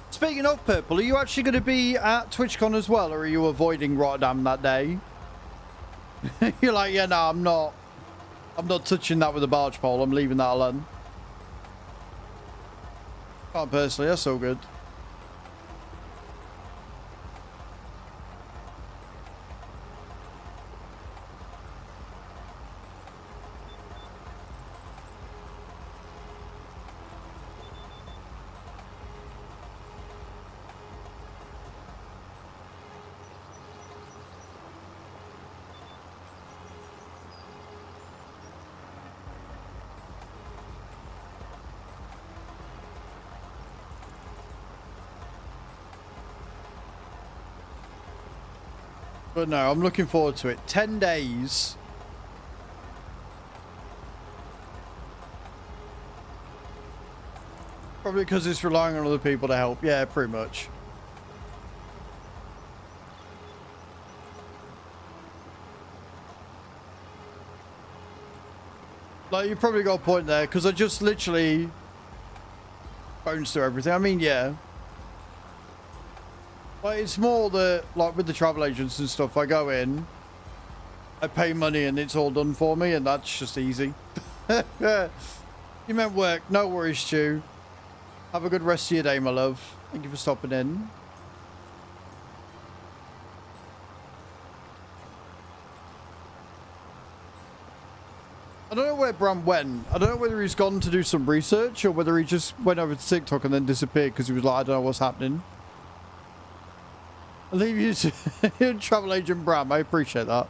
Speaking of Purple, are you actually going to be at TwitchCon as well, or are you avoiding Rotterdam that day? You're like, yeah, no, I'm not. I'm not touching that with a barge pole. I'm leaving that alone. Can't personally. That's all good. But no, I'm looking forward to it. 10 days. Probably because it's relying on other people to help. Yeah, pretty much. Like, you probably got a point there, because I just literally bones through everything. I mean, yeah. Like, it's more that, like, with the travel agents and stuff, I go in, I pay money, and it's all done for me, and that's just easy. You meant work. No worries, Stu. Have a good rest of your day, my love. Thank you for stopping in. I don't know where Bram went. I don't know whether he's gone to do some research or whether he just went over to TikTok and then disappeared because he was like, I don't know what's happening. I'll leave you to travel agent Bram. I appreciate that.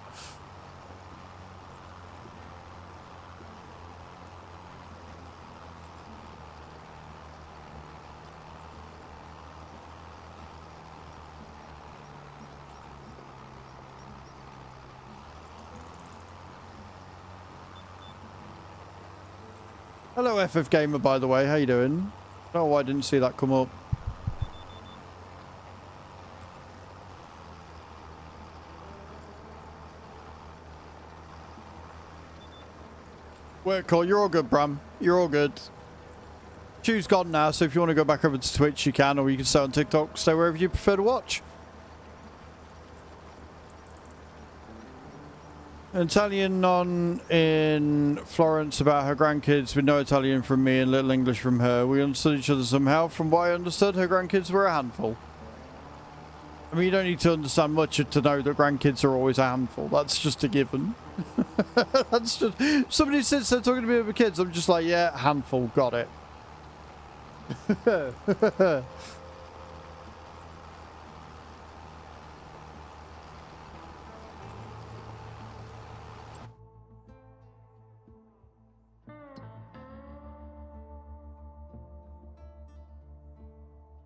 Hello, FF Gamer, by the way. How you doing? I don't know why I didn't see that come up. Work call. You're all good, Bram. You're all good. Stu's gone now, so if you want to go back over to Twitch, you can, or you can stay on TikTok. Stay wherever you prefer to watch. An Italian non in Florence about her grandkids with no Italian from me and little English from her. We understood each other somehow. From what I understood, her grandkids were a handful. I mean, you don't need to understand much to know that grandkids are always a handful. That's just a given. That's just... Somebody sits there talking to me about kids. I'm just like, yeah, handful. Got it.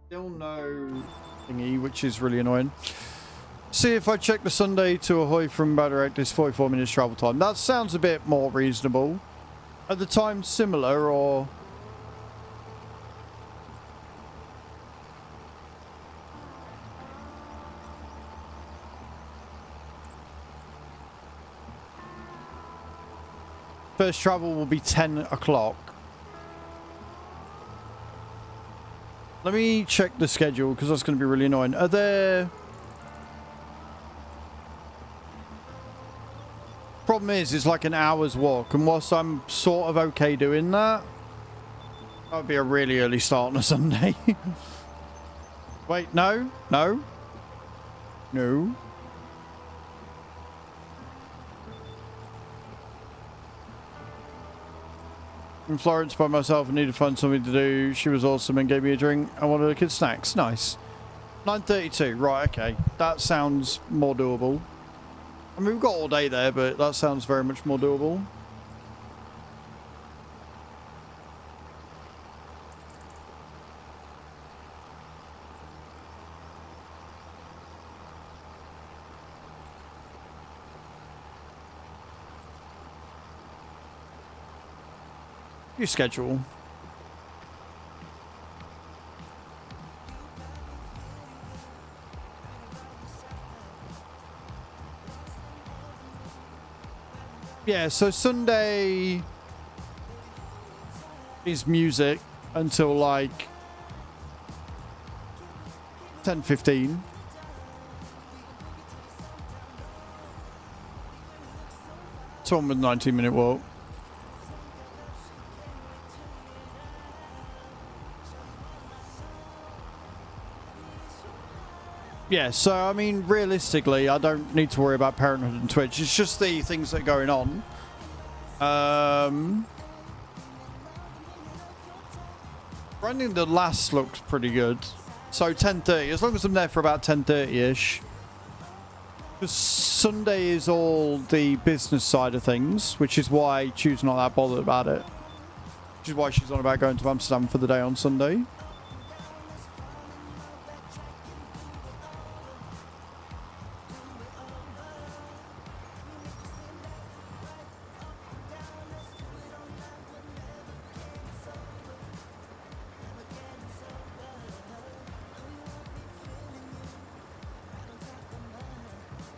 Still no thingy, which is really annoying. See if I check the Sunday to Ahoy from Badarek, it's 44 minutes travel time. That sounds a bit more reasonable. Are the times similar, or... First travel will be 10 o'clock. Let me check the schedule, because that's going to be really annoying. Are there... Problem is, it's like an hour's walk, and whilst I'm sort of okay doing that, that would be a really early start on a Sunday. Wait, no? No? No? In Florence by myself, I needed to find something to do. She was awesome and gave me a drink and one of the kids' snacks. Nice. 9:32. Right, okay. That sounds more doable. I mean, we've got all day there, but that sounds very much more doable. Your schedule. Yeah, so Sunday is music until like 10:15. It's one with 19-minute walk. Yeah, so I mean, realistically, I don't need to worry about Parenthood and Twitch. It's just the things that are going on. I think the last looks pretty good. So 10:30, as long as I'm there for about 10:30ish. Because Sunday is all the business side of things, which is why Chu's not that bothered about it. Which is why she's on about going to Amsterdam for the day on Sunday.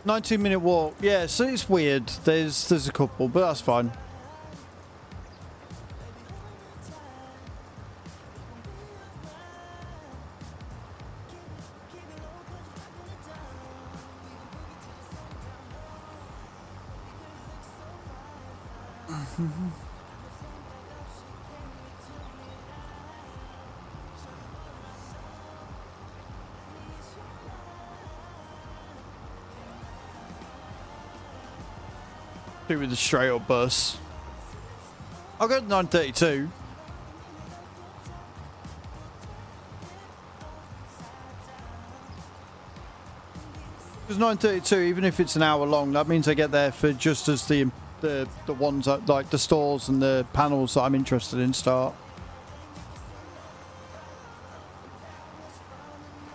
-minute walk. Yeah, so it's weird. There's a couple, but that's fine. With the straight up bus. I'll go to 9:32. Because 9:32, even if it's an hour long, that means I get there for just as the ones that, like the stores and the panels that I'm interested in start.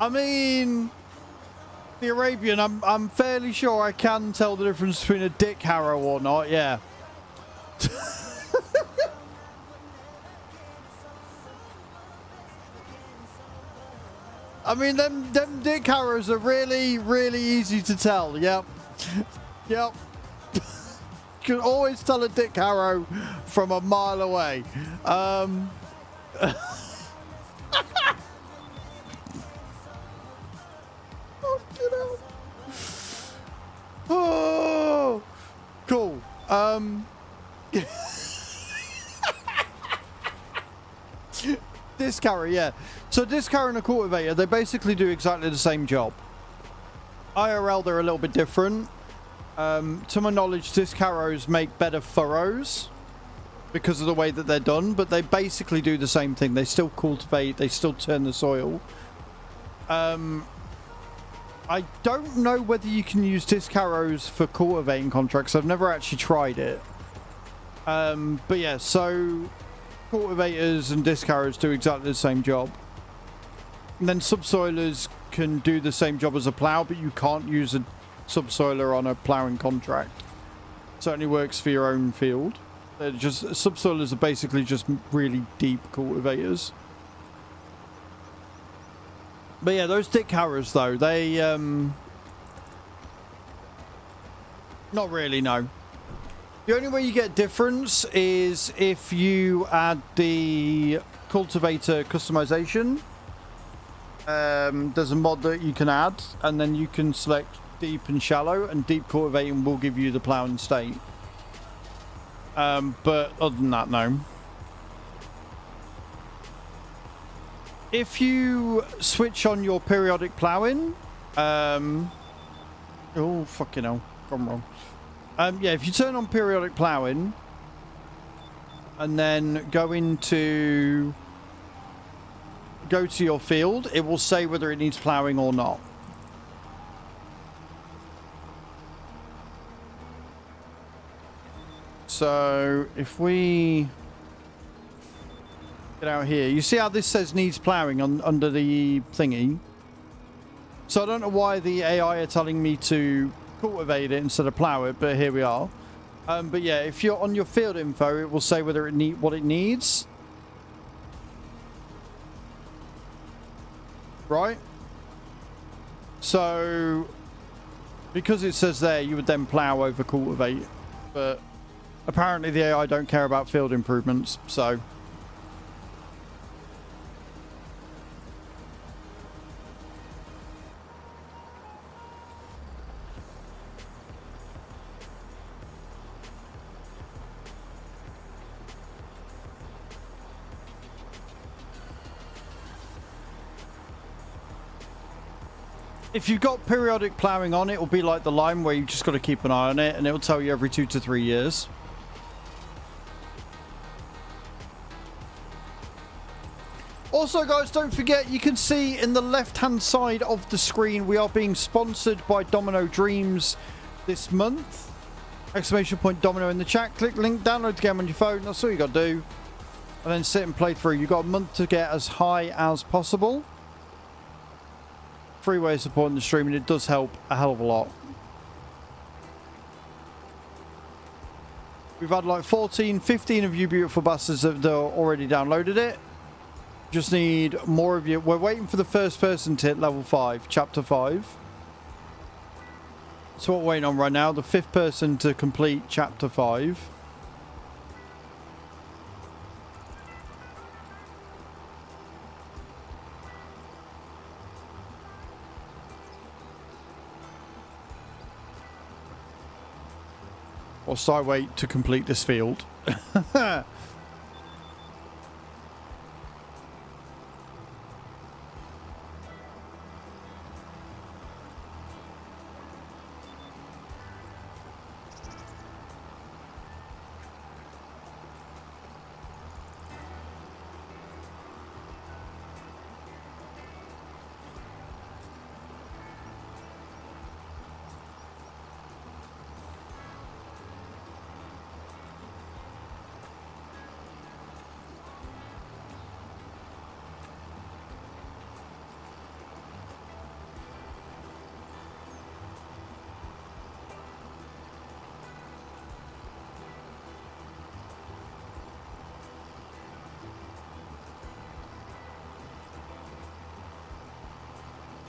I mean, the Arabian, I'm fairly sure I can tell the difference between a dick harrow or not, yeah. I mean, them dick harrows are really, really easy to tell, yep. Yep. You can always tell a dick harrow from a mile away. Oh, cool. Disc harrow, yeah. So disc harrow and a cultivator, they basically do exactly the same job. IRL, they're a little bit different. To my knowledge, disc harrows make better furrows because of the way that they're done, but they basically do the same thing. They still cultivate, they still turn the soil. I don't know whether you can use disc harrows for cultivating contracts. I've never actually tried it. But yeah, so cultivators and disc harrows do exactly the same job. And then subsoilers can do the same job as a plow, but you can't use a subsoiler on a ploughing contract. It only works for your own field. They're just subsoilers are basically just really deep cultivators. But yeah, those dick harrows though, they not really, no. The only way you get difference is if you add the cultivator customization. There's a mod that you can add, and then you can select deep and shallow, and deep cultivating will give you the ploughing state. But other than that, no. If you switch on your periodic ploughing, oh fucking hell, gone wrong. Yeah, if you turn on periodic ploughing and then go to your field, it will say whether it needs ploughing or not. So if we get out here, you see how this says needs ploughing under the thingy? So I don't know why the AI are telling me to cultivate it instead of plough it, but here we are. But yeah, if you're on your field info, it will say whether it what it needs. Right? So because it says there, you would then plough over cultivate, but apparently the AI don't care about field improvements, so If you've got periodic ploughing on, it will be like the lime where you just got to keep an eye on it, and it will tell you every 2 to 3 years. Also, guys, don't forget, you can see in the left-hand side of the screen, we are being sponsored by Domino Dreams this month. Exclamation point Domino in the chat. Click link, download the game on your phone. That's all you got to do. And then sit and play through. You've got a month to get as high as possible. Free way of supporting the stream, and it does help a hell of a lot. We've had like 14, 15 of you beautiful bastards that already downloaded it. Just need more of you. We're waiting for the first person to hit level 5, chapter 5. That's what we're waiting on right now. The 5th person to complete chapter 5. Whilst I wait to complete this field.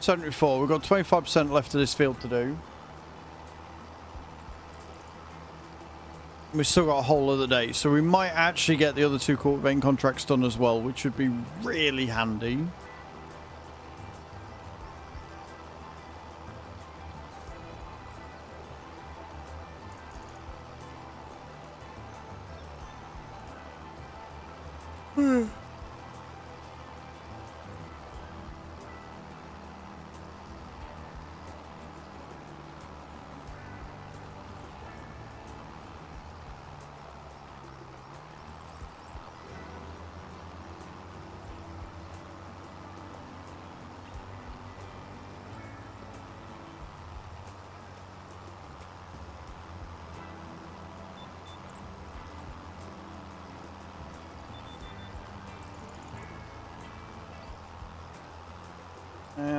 74. We've got 25% left of this field to do. We've still got a whole other day, so we might actually get the other 2 cultivating contracts done as well, which would be really handy.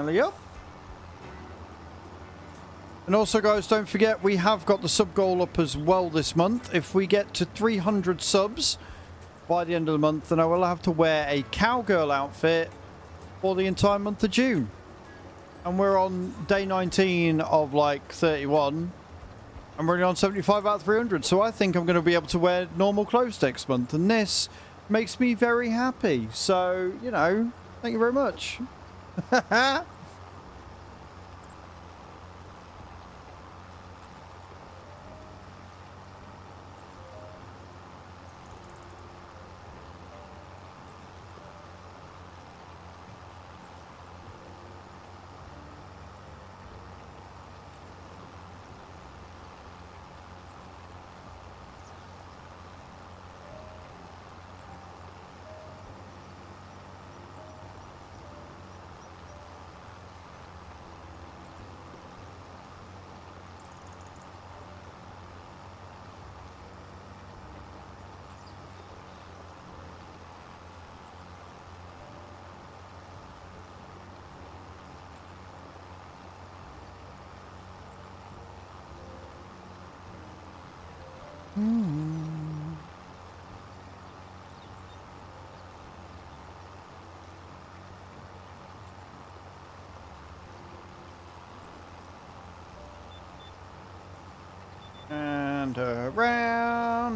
Yep. And also, guys, don't forget, we have got the sub goal up as well this month. If we get to 300 subs by the end of the month, then I will have to wear a cowgirl outfit for the entire month of June. And we're on day 19 of like 31. I'm already on 75 out of 300. So I think I'm going to be able to wear normal clothes next month. And this makes me very happy. So, you know, thank you very much.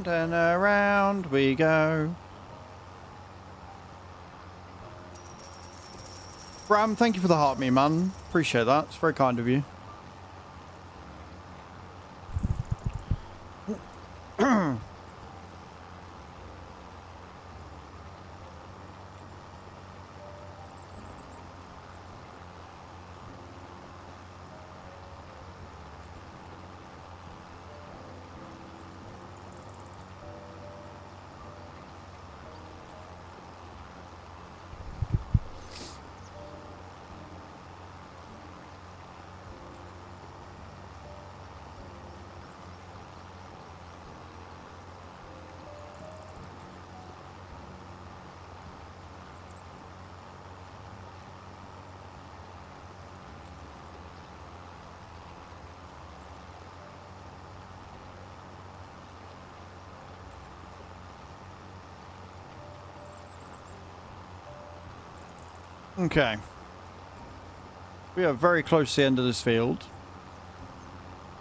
And around we go. Bram, thank you for the heart me, man. Appreciate that. It's very kind of you. Okay. We are very close to the end of this field.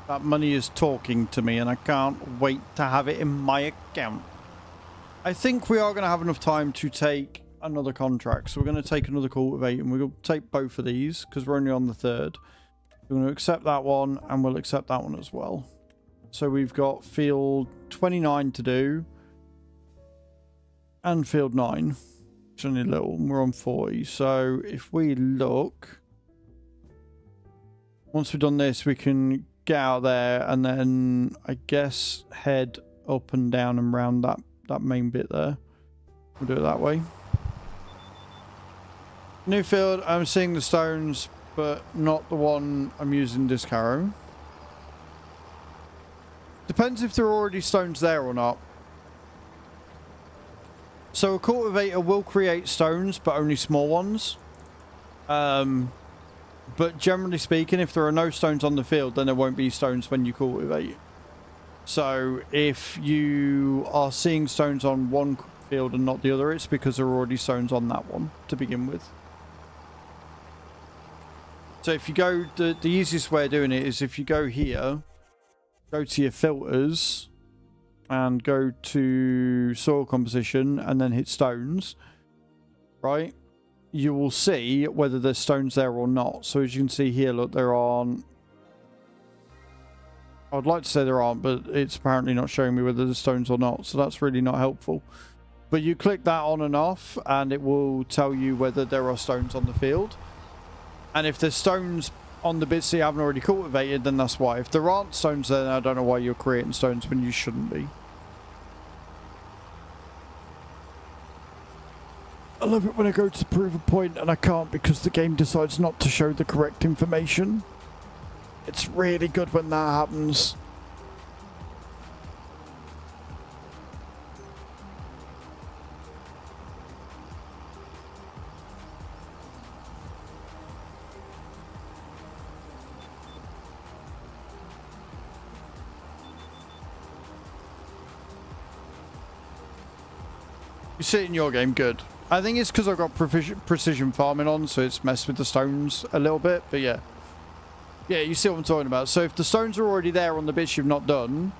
That money is talking to me and I can't wait to have it in my account. I think we are going to have enough time to take another contract. So we're going to take another cultivate and we'll take both of these because we're only on the third. We're going to accept that one and we'll accept that one as well. So we've got field 29 to do and field 9. It's only a little. We're on 40. So if we look, once we've done this, we can get out there and then I guess head up and down and round that main bit there. We'll do it that way. New field, I'm seeing the stones, but not the one I'm using disc arrow. Depends if there are already stones there or not. So a cultivator will create stones, but only small ones. But generally speaking, if there are no stones on the field, then there won't be stones when you cultivate. So if you are seeing stones on one field and not the other, it's because there are already stones on that one to begin with. So if you go, the easiest way of doing it is if you go here, go to your filters and go to soil composition and then hit stones, right? You will see whether there's stones there or not. So as you can see here, look, there aren't. I would like to say there aren't, but it's apparently not showing me whether there's stones or not. So that's really not helpful. But you click that on and off and it will tell you whether there are stones on the field. And if there's stones on the bits that you haven't already cultivated, then that's why. If there aren't stones there, then I don't know why you're creating stones when you shouldn't be. I love it when I go to prove a point and I can't because the game decides not to show the correct information. It's really good when that happens. You see it in your game, good. I think it's because I've got precision farming on, so it's messed with the stones a little bit, but yeah. Yeah, you see what I'm talking about. So if the stones are already there on the bits you've not done,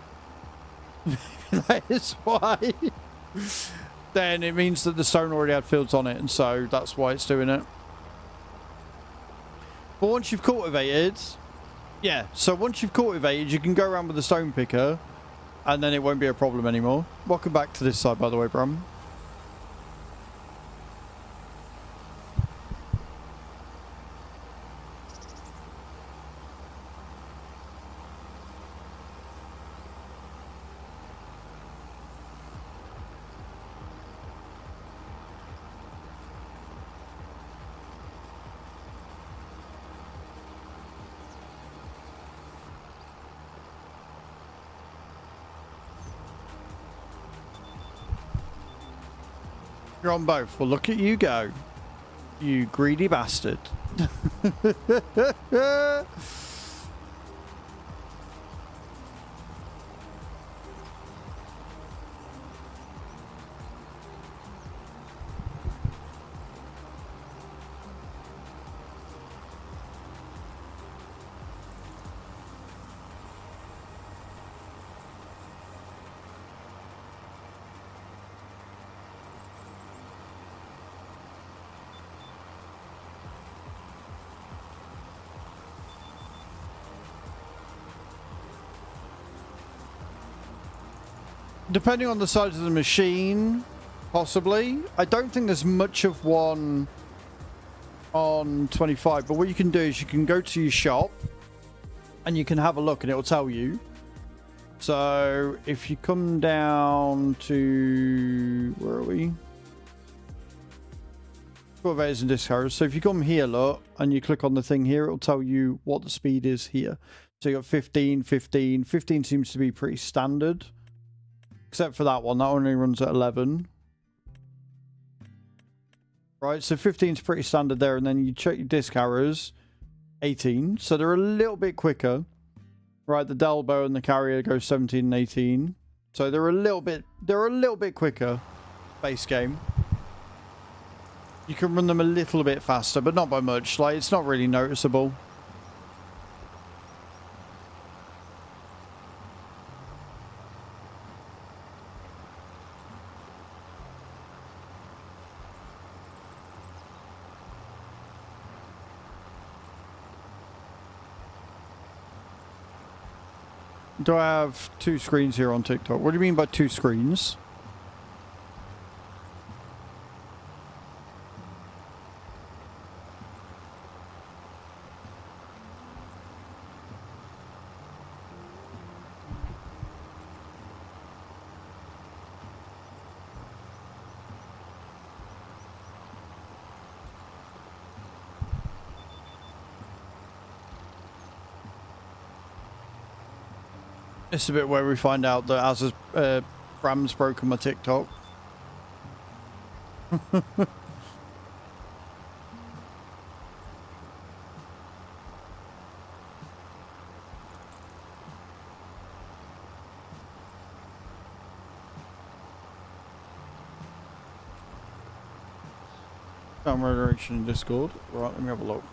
that is why. Then it means that the stone already had fields on it, and so that's why it's doing it. But once you've cultivated, yeah, so once you've cultivated, you can go around with the stone picker, and then it won't be a problem anymore. Welcome back to this side, by the way, Bram. You're on both. Well, look at you go. You greedy bastard. Depending on the size of the machine, possibly. I don't think there's much of one on 25, but what you can do is you can go to your shop and you can have a look and it will tell you. So if you come down to, where are we? Cultivators and disc arrows. So if you come here, look, and you click on the thing here, it'll tell you what the speed is here. So you got 15, 15. 15 seems to be pretty standard. Except for that one, that only runs at 11. Right, so 15 is pretty standard there, and then you check your disc arrows, 18. So they're a little bit quicker. Right, the Delbo and the Carrier go 17 and 18. So they're a little bit quicker. Base game. You can run them a little bit faster, but not by much. Like, it's not really noticeable. Do I have 2 screens here on TikTok? What do you mean by 2 screens? It's a bit where we find out that as Bram's broken my TikTok. Moderation in Discord. Right, let me have a look.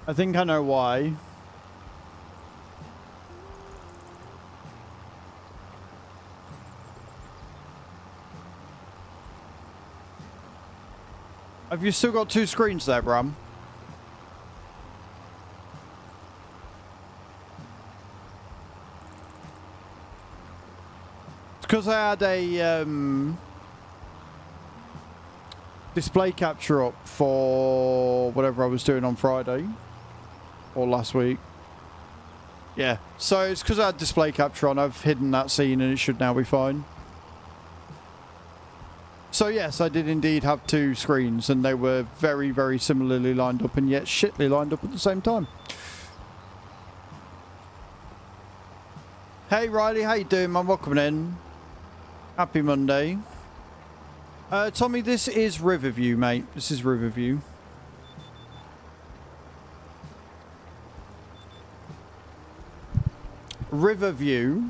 I think I know why. Have you still got 2 screens there, Bram? It's because I had a display capture up for whatever I was doing on Friday. Or last week. Yeah, so it's because I had display capture on. I've hidden that scene and it should now be fine. So yes, I did indeed have 2 screens and they were very, very similarly lined up and yet shitly lined up at the same time. Hey Riley, how you doing man? Welcome in. Happy Monday. Tommy, this is Riverview, mate. This is Riverview. Riverview.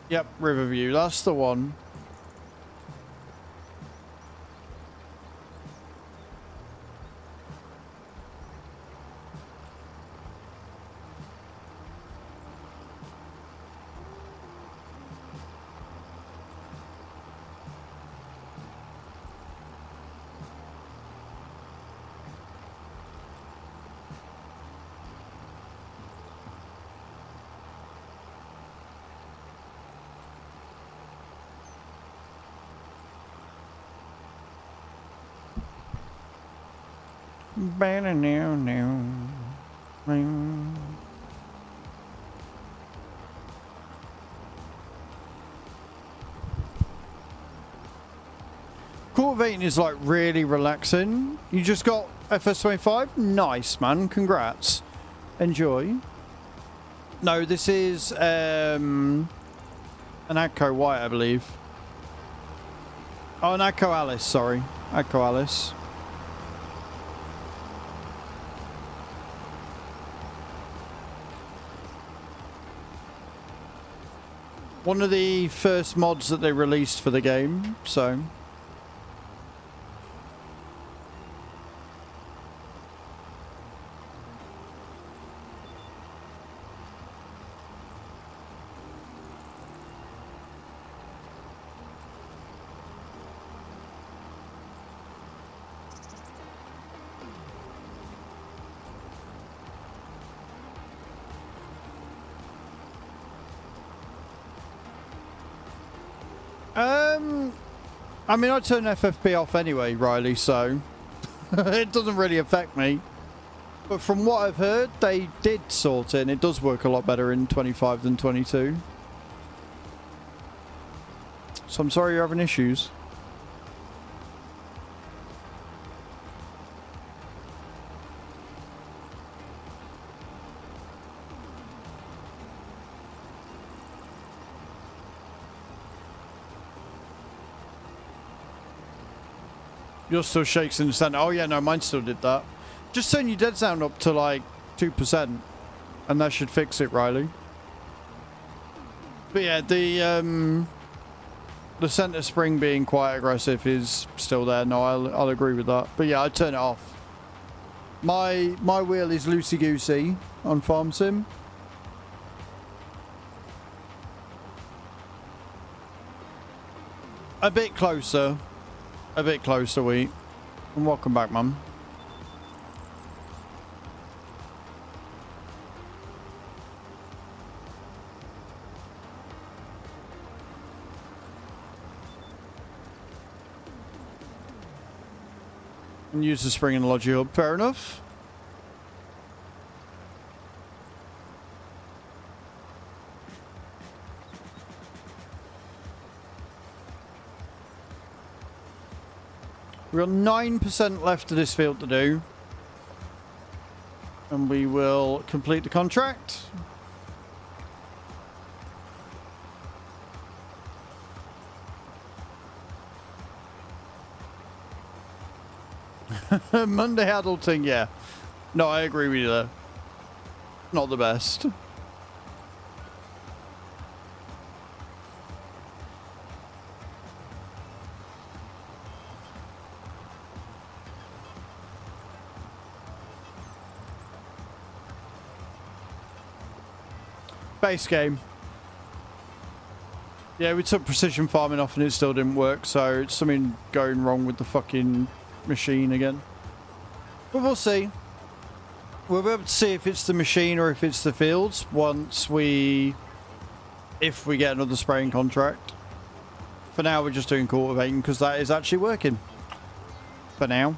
Yep, Riverview. That's the one. Cultivating is like really relaxing. You just got FS25? Nice, man. Congrats. Enjoy. No, this is an Agco White, I believe. Oh, an Agco Alice, sorry. Agco Alice. One of the first mods that they released for the game, so... I mean, I turn FFP off anyway, Riley, so it doesn't really affect me. But from what I've heard, they did sort it, and it does work a lot better in 25 than 22. So I'm sorry you're having issues. You're still shakes in the center. Oh yeah, no, mine still did that. Just turn your dead sound up to like 2%, and that should fix it, Riley. But yeah, the center spring being quite aggressive is still there. No, I'll agree with that. But yeah, I'd turn it off. My wheel is loosey goosey on Farm Sim. A bit closer, Wheat. And welcome back, Mum. And use the spring and logi hub. Fair enough. We've got 9% left of this field to do. And we will complete the contract. Monday adulting, yeah. No, I agree with you there. Not the best. Base game. Yeah, we took precision farming off and it still didn't work, so it's something going wrong with the fucking machine again. But we'll see. We'll be able to see if it's the machine or if it's the fields once if we get another spraying contract. For now, we're just doing cultivating because that is actually working. For now.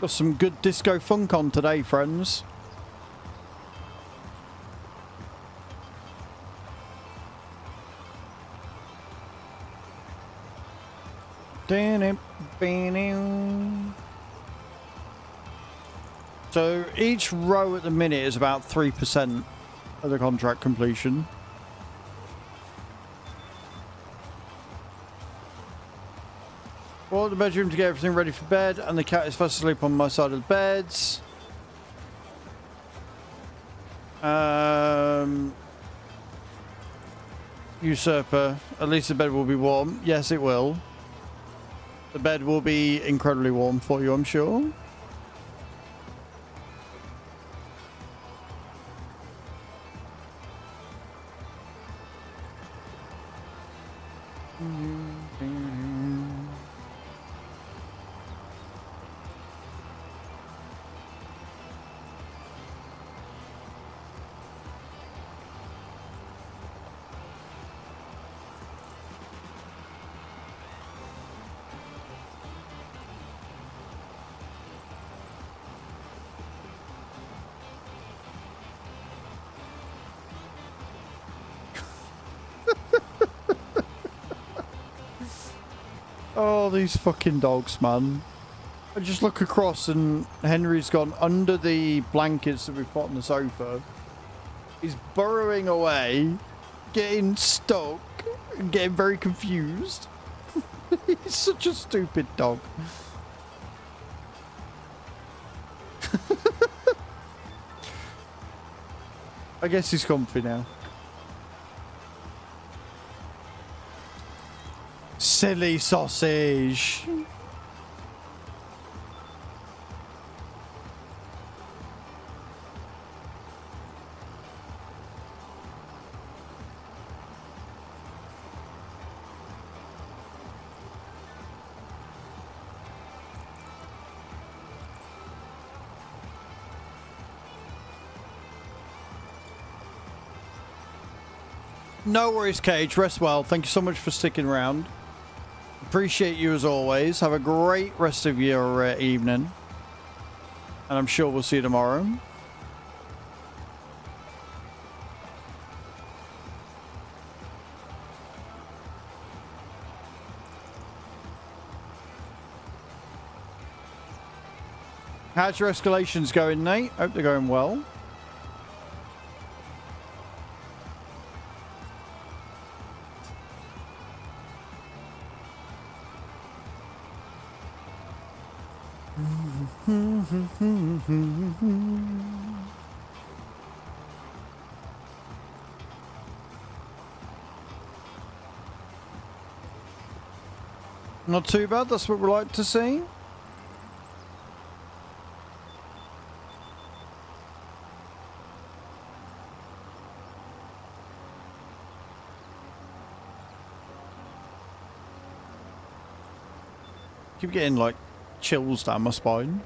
Got some good disco funk on today, friends. So each row at the minute is about 3% of the contract completion. Well, the bedroom to get everything ready for bed, and the cat is fast asleep on my side of the beds. Usurper, at least the bed will be warm. Yes, it will. The bed will be incredibly warm for you, I'm sure. Oh, these fucking dogs, man. I just look across and Henry's gone under the blankets that we've put on the sofa. He's burrowing away, getting stuck, and getting very confused. He's such a stupid dog. I guess he's comfy now. Silly sausage. No worries, Cage. Rest well. Thank you so much for sticking around. Appreciate you as always. Have a great rest of your evening. And I'm sure we'll see you tomorrow. How's your escalations going, Nate? Hope they're going well. Not too bad, that's what we like to see. Keep getting like chills down my spine.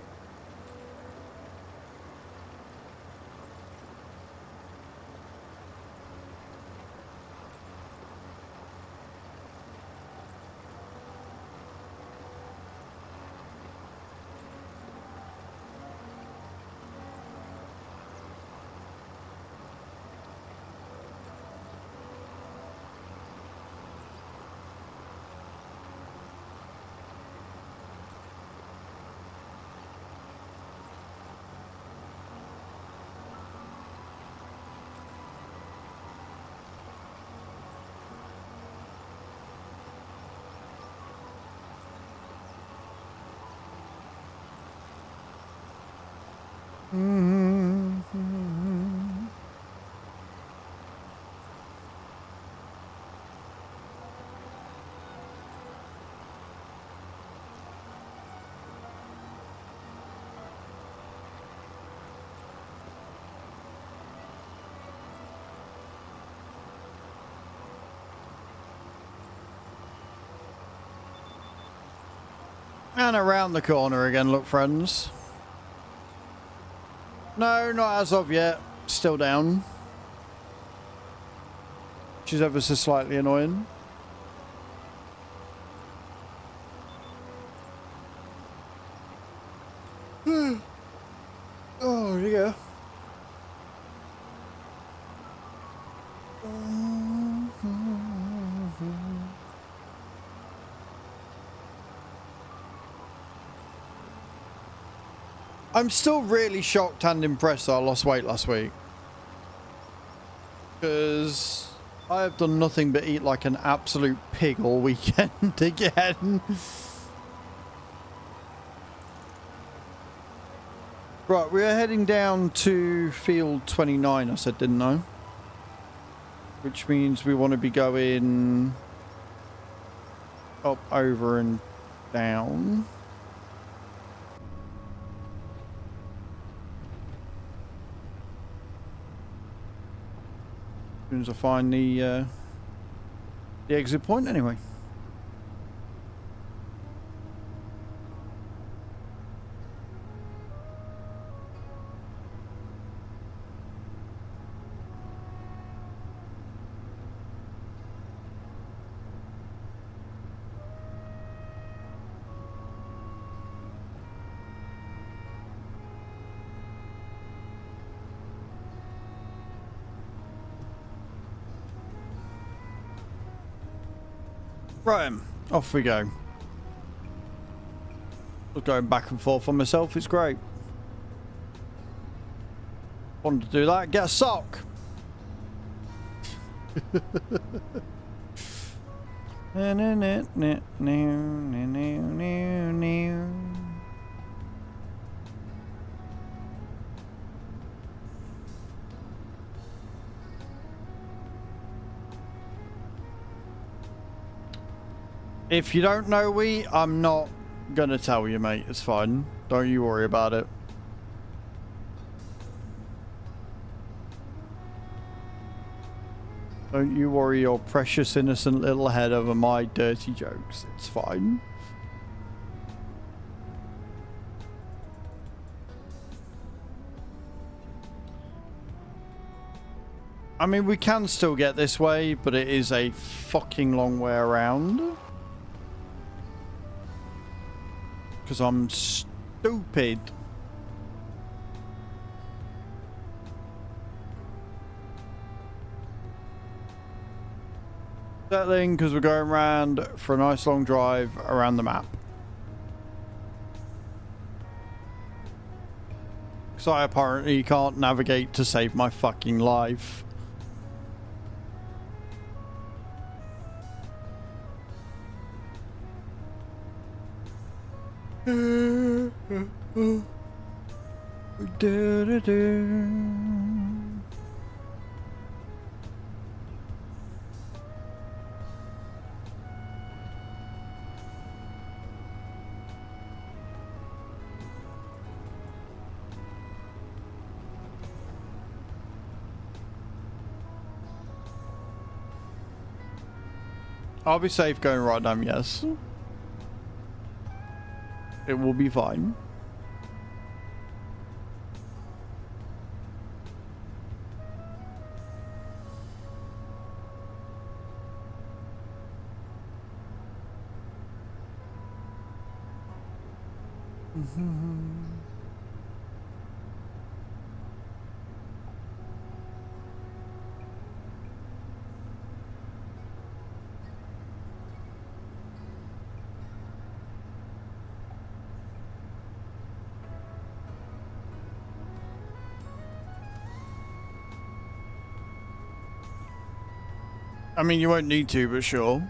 And around the corner again, look, friends. No, not as of yet. Still down. Which is ever so slightly annoying. Oh, yeah. I'm still really shocked and impressed that I lost weight last week. Because I have done nothing but eat like an absolute pig all weekend again. Right, we're heading down to field 29, I said, didn't I? Which means we want to be going up, over and down. As soon as I find the exit point anyway. Right, off we go. Just going back and forth on myself, it's great. Wanted to do that, get a sock. If you don't know I'm not gonna tell you, mate. It's fine. Don't you worry about it. Don't you worry your precious innocent little head over my dirty jokes. It's fine. I mean, we can still get this way, but it is a fucking long way around. Because I'm stupid. Settling because we're going around for a nice long drive around the map. Because I apparently can't navigate to save my fucking life. I'll be safe going right now, yes. It will be fine. I mean, you won't need to, but sure.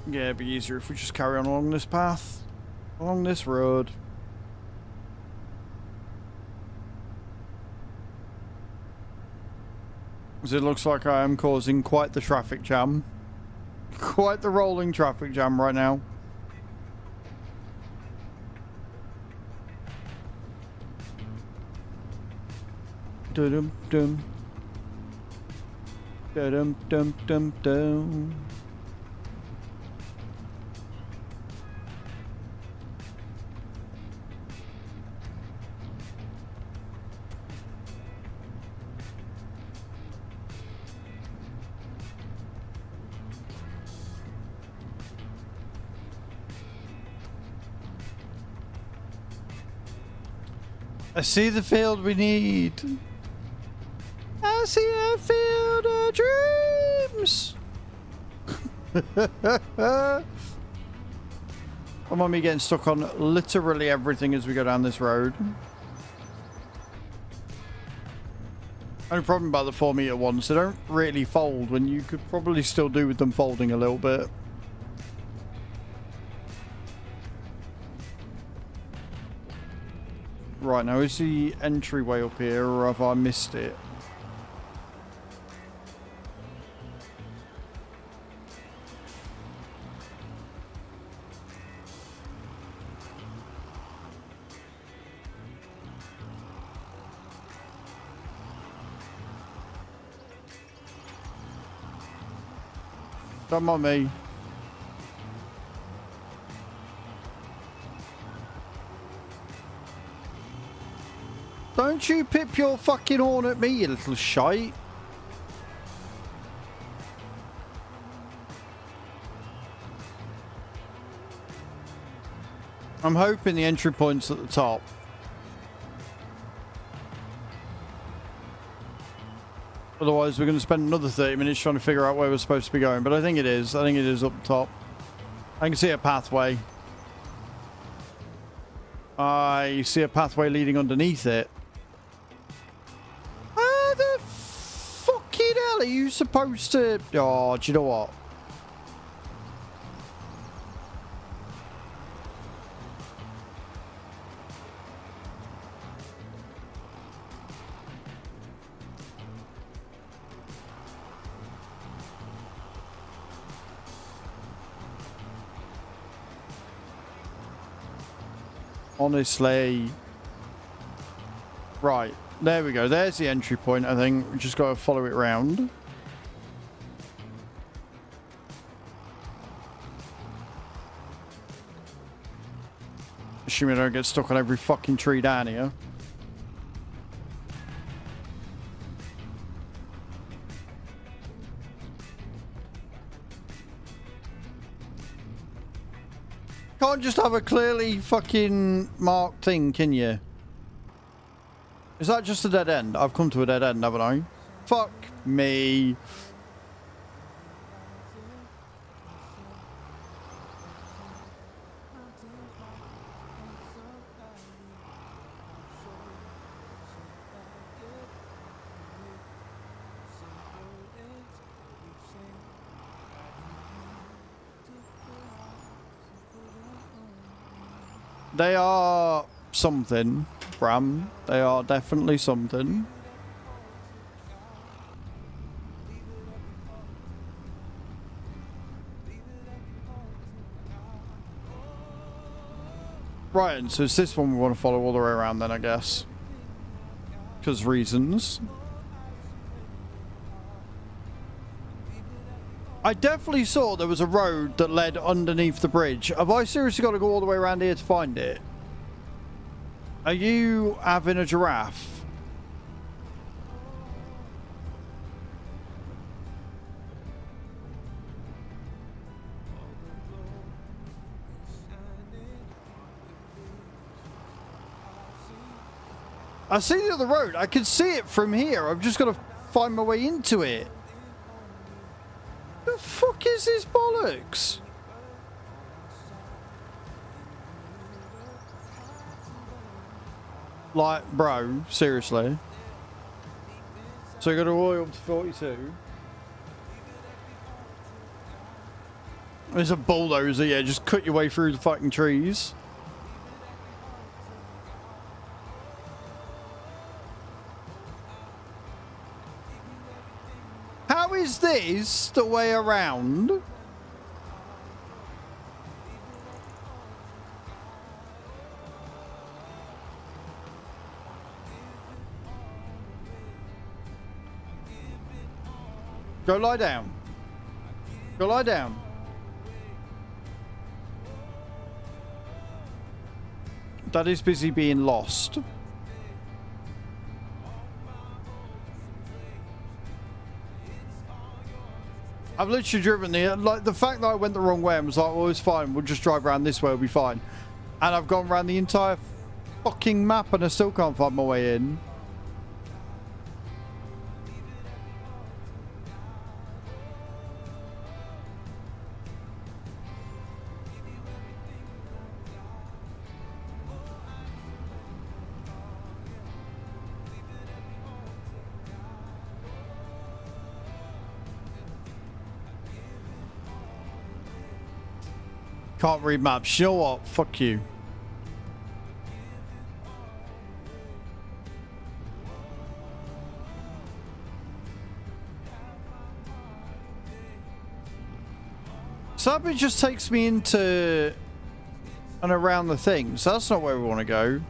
Yeah, it'd be easier if we just carry on along this path, along this road. As it looks like I am causing quite the traffic jam. Quite the rolling traffic jam right now. Dum dum. Dum dum dum dum. I see the field we need. I see a field of dreams. I'm on me getting stuck on literally everything as we go down this road. Only problem about the 4-meter ones, they don't really fold when you could probably still do with them folding a little bit. Right, now is the entryway up here, or have I missed it? Come on, me. Don't you pip your fucking horn at me, you little shite. I'm hoping the entry point's at the top. Otherwise, we're going to spend another 30 minutes trying to figure out where we're supposed to be going. But I think it is. I think it is up the top. I can see a pathway. I see a pathway leading underneath it. Where the supposed to... Oh, do you know what? Honestly. Right. There we go. There's the entry point, I think. We just got to follow it around. Assuming I don't get stuck on every fucking tree down here. Can't just have a clearly fucking marked thing, can you? Is that just a dead end? I've come to a dead end, haven't I? Fuck me. They are something, Bram. They are definitely something. Right, and so it's this one we want to follow all the way around then, I guess. Because reasons. I definitely saw there was a road that led underneath the bridge. Have I seriously got to go all the way around here to find it? Are you having a giraffe? I see the other road. I can see it from here. I've just got to find my way into it. The fuck is this bollocks? Like, bro, seriously. So you got to all up to 42. There's a bulldozer, yeah, just cut your way through the fucking trees. How is this the way around? Go lie down. Go lie down. That is busy being lost. I've literally driven the, like, the fact that I went the wrong way and was like, well, it's fine, we'll just drive around this way, we'll be fine. And I've gone around the entire fucking map and I still can't find my way in. Can't read maps. You know what? Fuck you. So that bit just takes me into and around the thing. So that's not where we want to go.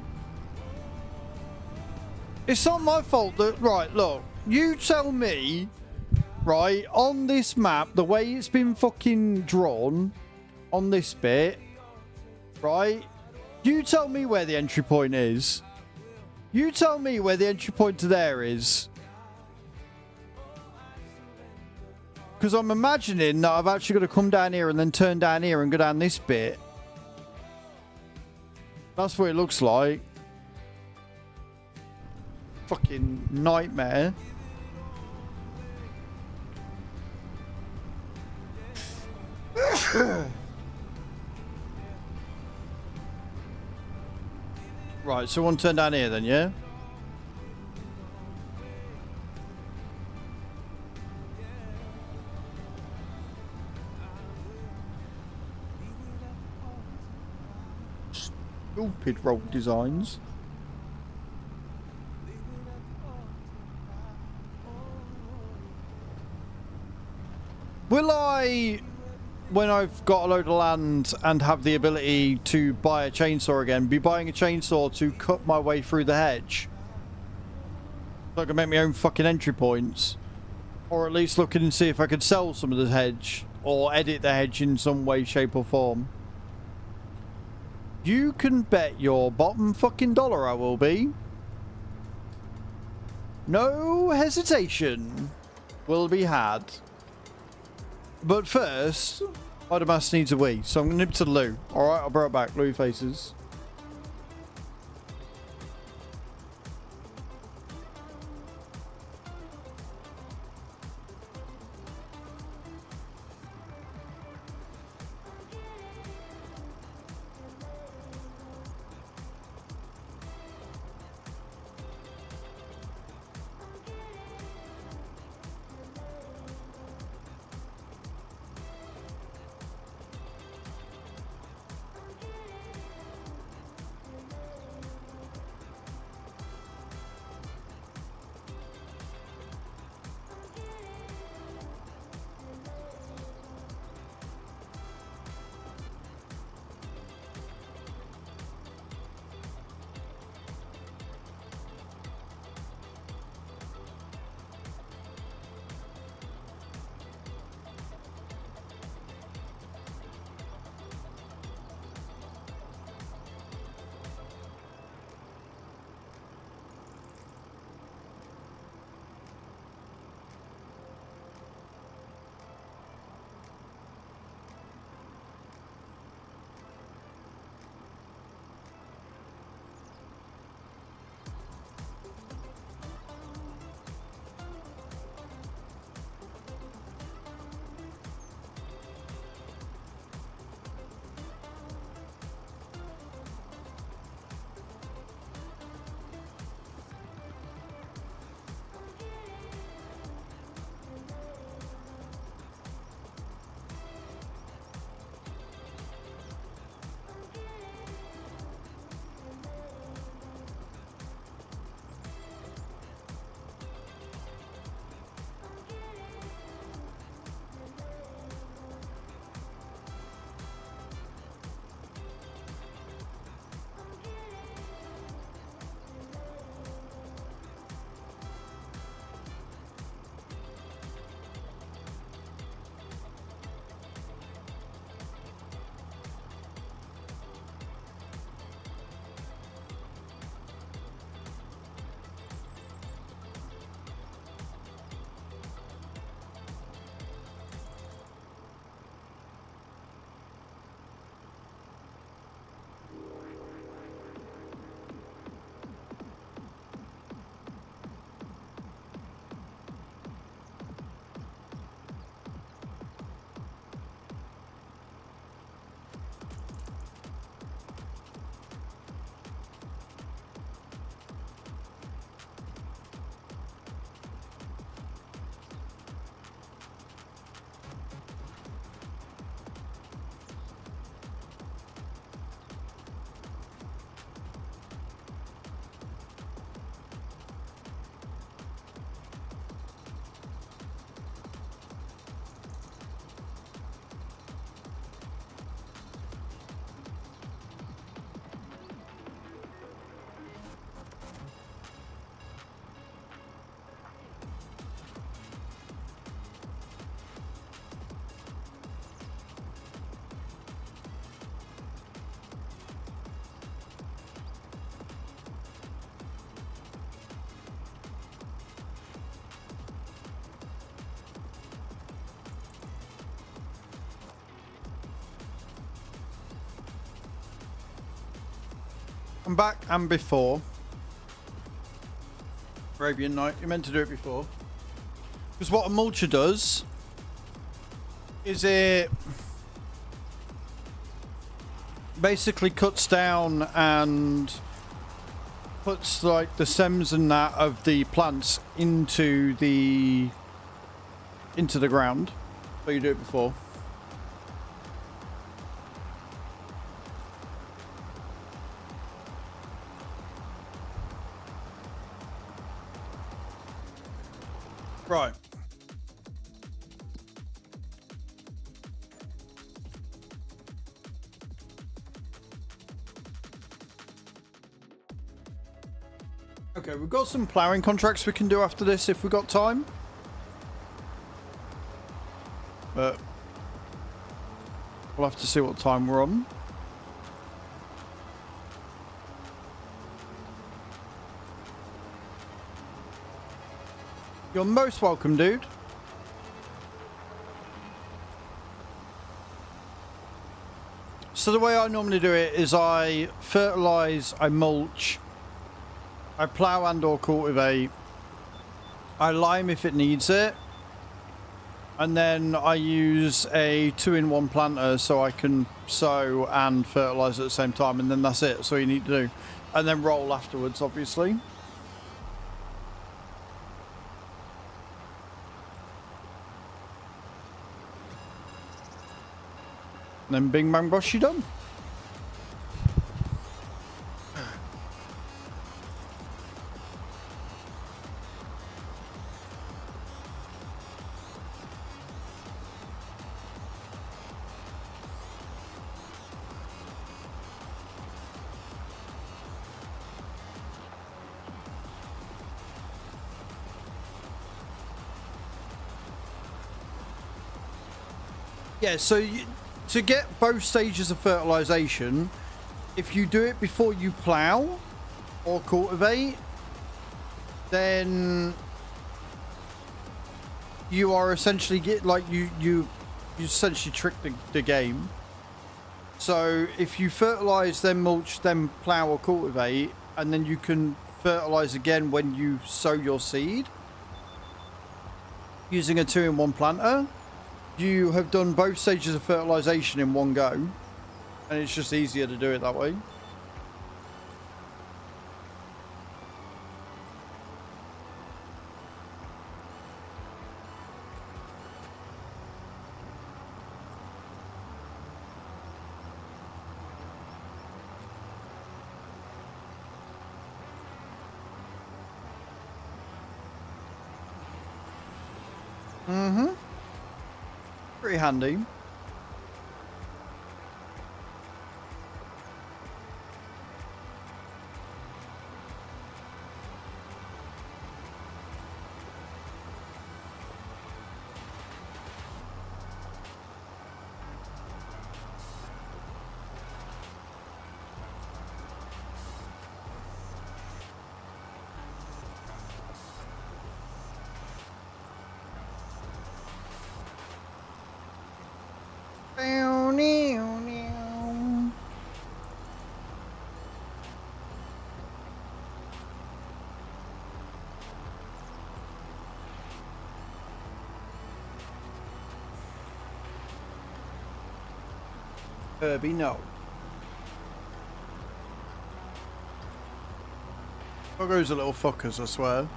It's not my fault that... Right, look. You tell me, right, on this map, the way it's been fucking drawn... on this bit, right? You tell me where the entry point is. You tell me where the entry point to there is. Because I'm imagining that I've actually got to come down here and then turn down here and go down this bit. That's what it looks like. Fucking nightmare. Right, so one turn down here then, yeah? Stupid rogue designs. Will I, when I've got a load of land and have the ability to buy a chainsaw again, be buying a chainsaw to cut my way through the hedge? So I can make my own fucking entry points. Or at least looking and see if I could sell some of the hedge. Or edit the hedge in some way, shape or form. You can bet your bottom fucking dollar I will be. No hesitation will be had. But first, Idamas needs a wee, so I'm going to nip to the loo. Alright, I'll be right back. Loo faces. I'm back and before. Arabian Night, you meant to do it before. Because what a mulcher does is it basically cuts down and puts like the stems and that of the plants into the ground. So you do it before. Right. Okay, we've got some ploughing contracts we can do after this if we've got time. But we'll have to see what time we're on. You're most welcome, dude. So the way I normally do it is I fertilize, I mulch, I plow and or cultivate, I lime if it needs it, and then I use a 2-in-1 planter so I can sow and fertilize at the same time, and then that's it. That's all you need to do. And then roll afterwards, obviously. And then bing bang bosh, you done. Yeah, so to get both stages of fertilization, if you do it before you plow or cultivate, then you are essentially you essentially trick the game. So if you fertilize, then mulch, then plow or cultivate, and then you can fertilize again when you sow your seed using a 2-in-1 planter, you have done both stages of fertilization in one go, and it's just easier to do it that way. Pretty handy. Kirby, no. Pogo's a little fuckers, I swear.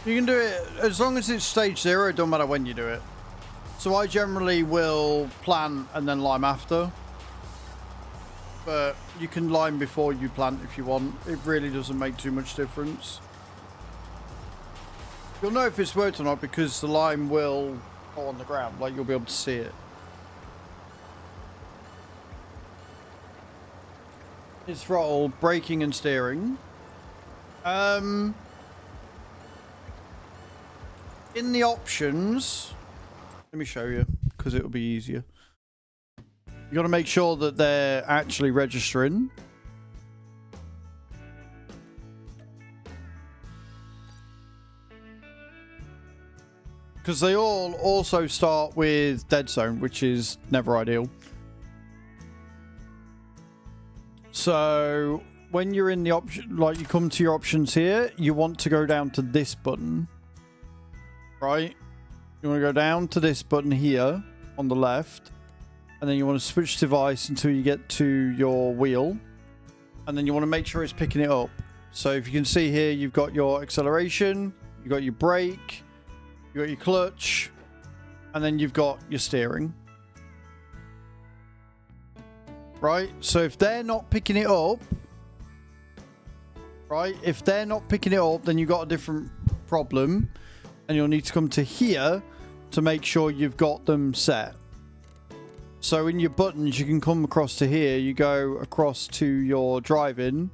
You can do it as long as it's stage 0, it don't matter when you do it. So I generally will plant and then lime after. But you can lime before you plant if you want. It really doesn't make too much difference. You'll know if it's worked or not because the lime will go on the ground. Like, you'll be able to see it. It's throttle, braking and steering. In the options, let me show you because it'll be easier. You got to make sure that they're actually registering. Because they all also start with dead zone, which is never ideal. So when you're in the option, like you come to your options here, you want to go down to this button, right? You want to go down to this button here on the left, and then you want to switch device until you get to your wheel, and then you want to make sure it's picking it up. So if you can see here, you've got your acceleration, you've got your brake, you've got your clutch, and then you've got your steering. Right? So if they're not picking it up, right? If they're not picking it up, then you've got a different problem, and you'll need to come to here to make sure you've got them set. So in your buttons, you can come across to here, you go across to your driving,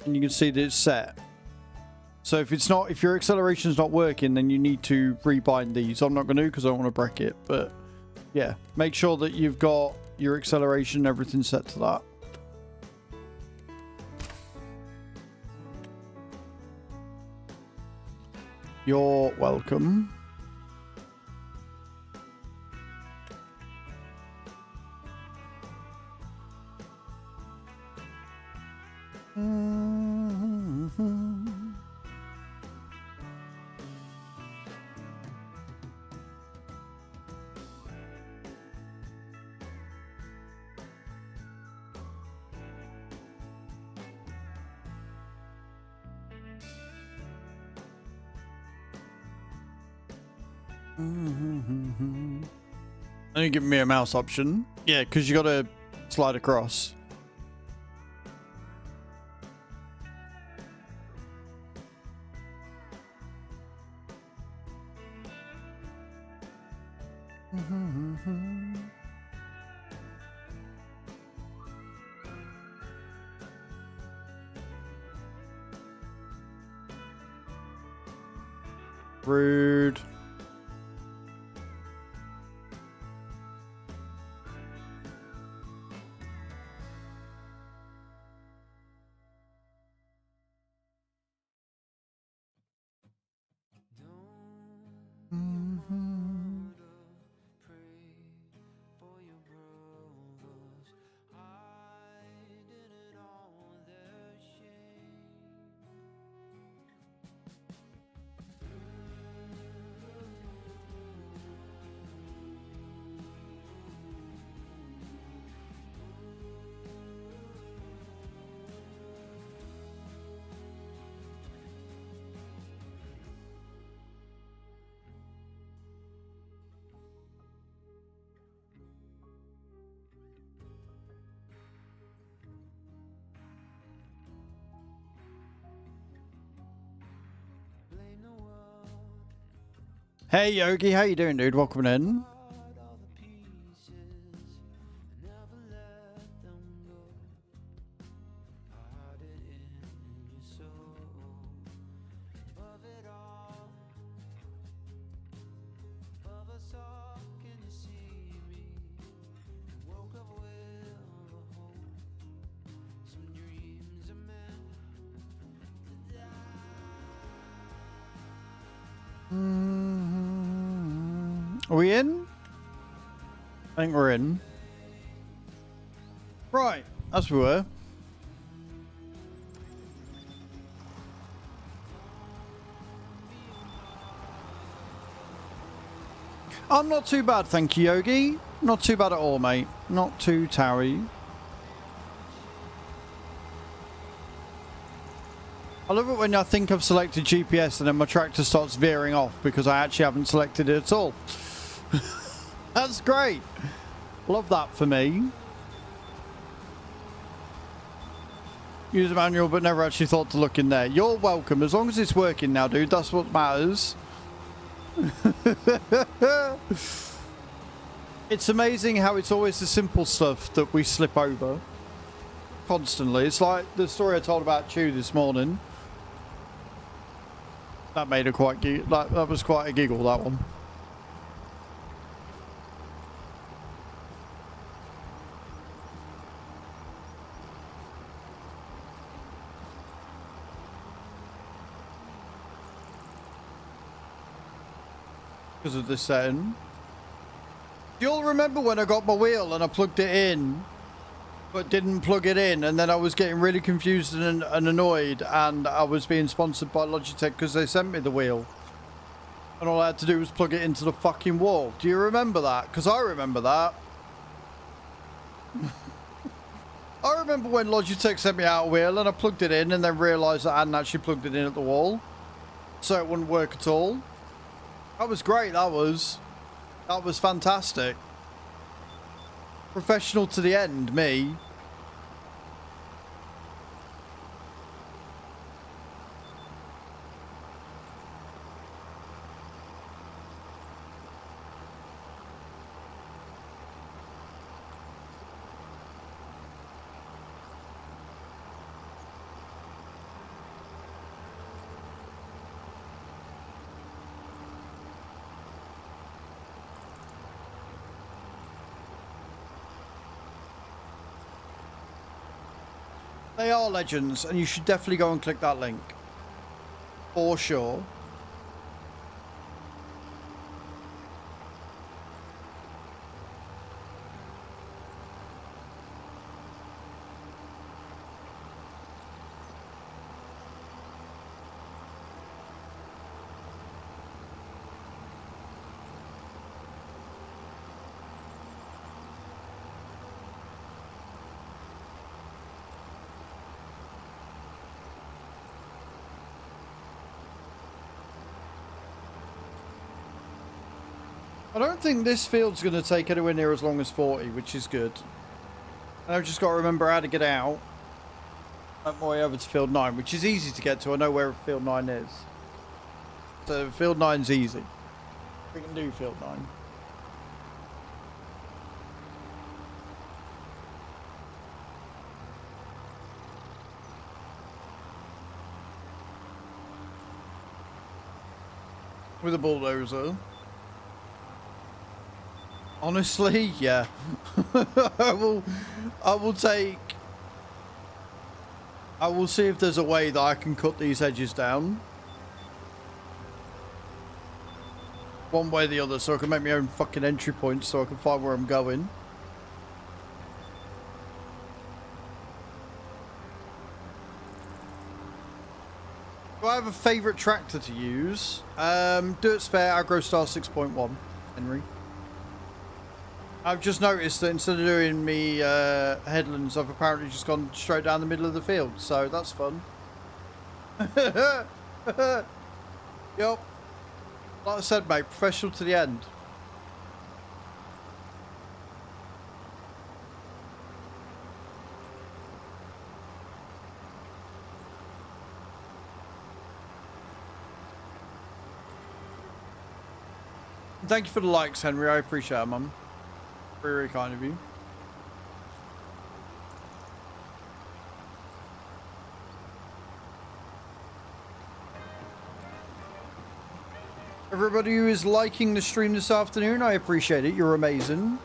and you can see that it's set. So if your acceleration is not working, then you need to rebind these. I'm not going to because I don't want to break it, but yeah, make sure that you've got your acceleration and everything set to that. You're welcome. Only give me a mouse option. Yeah, because you got to slide across. Rude. Hey Yogi, how you doing, dude? Welcome in. Are we in? I think we're in. Right, as we were. I'm not too bad, thank you, Yogi. Not too bad at all, mate. Not too towery. I love it when I think I've selected GPS and then my tractor starts veering off because I actually haven't selected it at all. That's great. Love that for me. Use a manual but never actually thought to look in there. You're welcome. As long as it's working now, dude, that's what matters. It's amazing how it's always the simple stuff that we slip over constantly. It's like the story I told about Chew this morning. That made a quite that was quite a giggle, that one. Because of this setting. Do you all remember when I got my wheel and I plugged it in but didn't plug it in, and then I was getting really confused and annoyed, and I was being sponsored by Logitech because they sent me the wheel. And all I had to do was plug it into the fucking wall. Do you remember that? Because I remember that. I remember when Logitech sent me out a wheel and I plugged it in and then realised that I hadn't actually plugged it in at the wall. So it wouldn't work at all. That was great, that was. That was fantastic. Professional to the end, me. They are legends, and you should definitely go and click that link. For sure. I don't think this field's going to take anywhere near as long as 40, which is good. And I've just got to remember how to get out. Make my way over to field 9, which is easy to get to. I know where field 9 is. So field 9's easy. We can do field 9. With a bulldozer. Honestly, yeah. I will see if there's a way that I can cut these edges down. One way or the other, so I can make my own fucking entry points so I can find where I'm going. Do I have a favourite tractor to use? Dirt Spare AgroStar 6.1, Henry. I've just noticed that instead of doing me headlands, I've apparently just gone straight down the middle of the field, so that's fun. Yup. Like I said, mate, professional to the end. Thank you for the likes, Henry. I appreciate it, Mum. Very, very kind of you. Everybody who is liking the stream this afternoon, I appreciate it. You're amazing.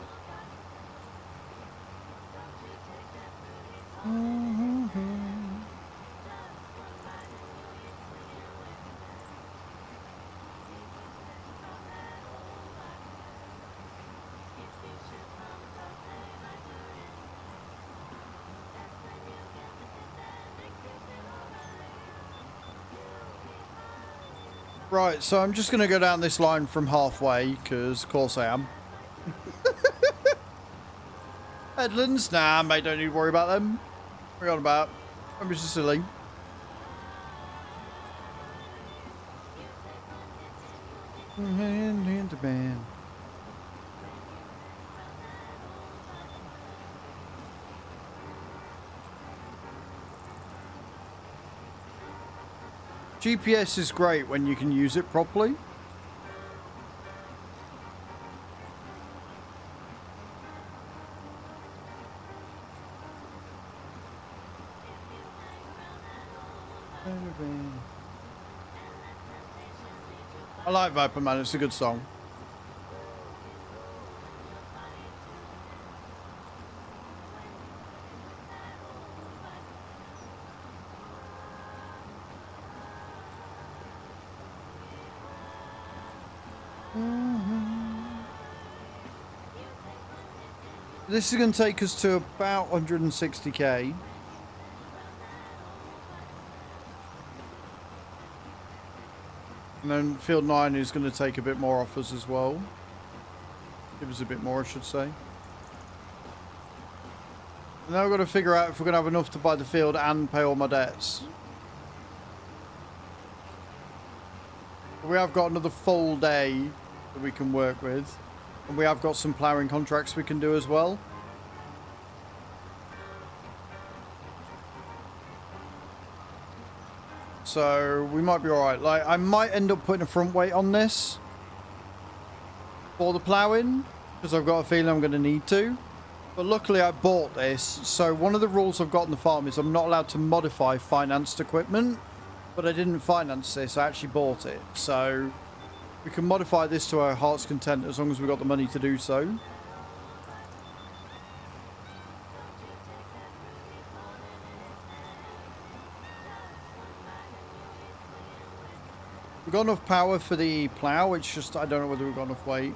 Right, so I'm just going to go down this line from halfway, because of course I am. Headlands? Nah, mate, don't need to worry about them. What are you on about? I'm just silly. Hand in the band. GPS is great when you can use it properly. I like Viper Man, it's a good song. This is going to take us to about 160k. And then field 9 is going to take a bit more off us as well. Give us a bit more, I should say. And now we've got to figure out if we're going to have enough to buy the field and pay all my debts. We have got another full day that we can work with. And we have got some ploughing contracts we can do as well. So we might be alright. Like, I might end up putting a front weight on this for the ploughing, because I've got a feeling I'm going to need to. But luckily I bought this. So one of the rules I've got on the farm is I'm not allowed to modify financed equipment. But I didn't finance this, I actually bought it. So we can modify this to our heart's content as long as we've got the money to do so. We've got enough power for the plough, it's just I don't know whether we've got enough weight.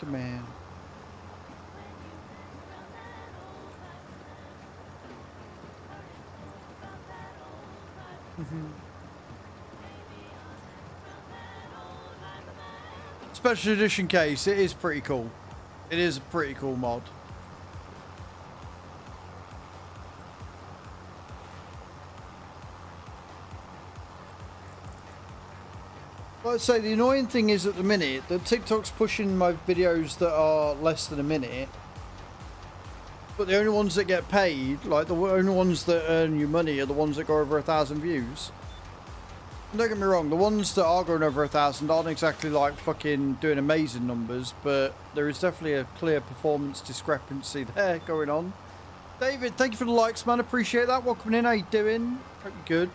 Man. Special edition case, it is pretty cool. It is a pretty cool mod. Like I say, the annoying thing is at the minute that TikTok's pushing my videos that are less than a minute, but the only ones that get paid, like the only ones that earn you money, are the ones that go over 1,000 views. And don't get me wrong, the ones that are going over 1,000 aren't exactly like fucking doing amazing numbers, but there is definitely a clear performance discrepancy there going on. David, thank you for the likes, man. Appreciate that. Welcome in. How you doing? Hope you're good.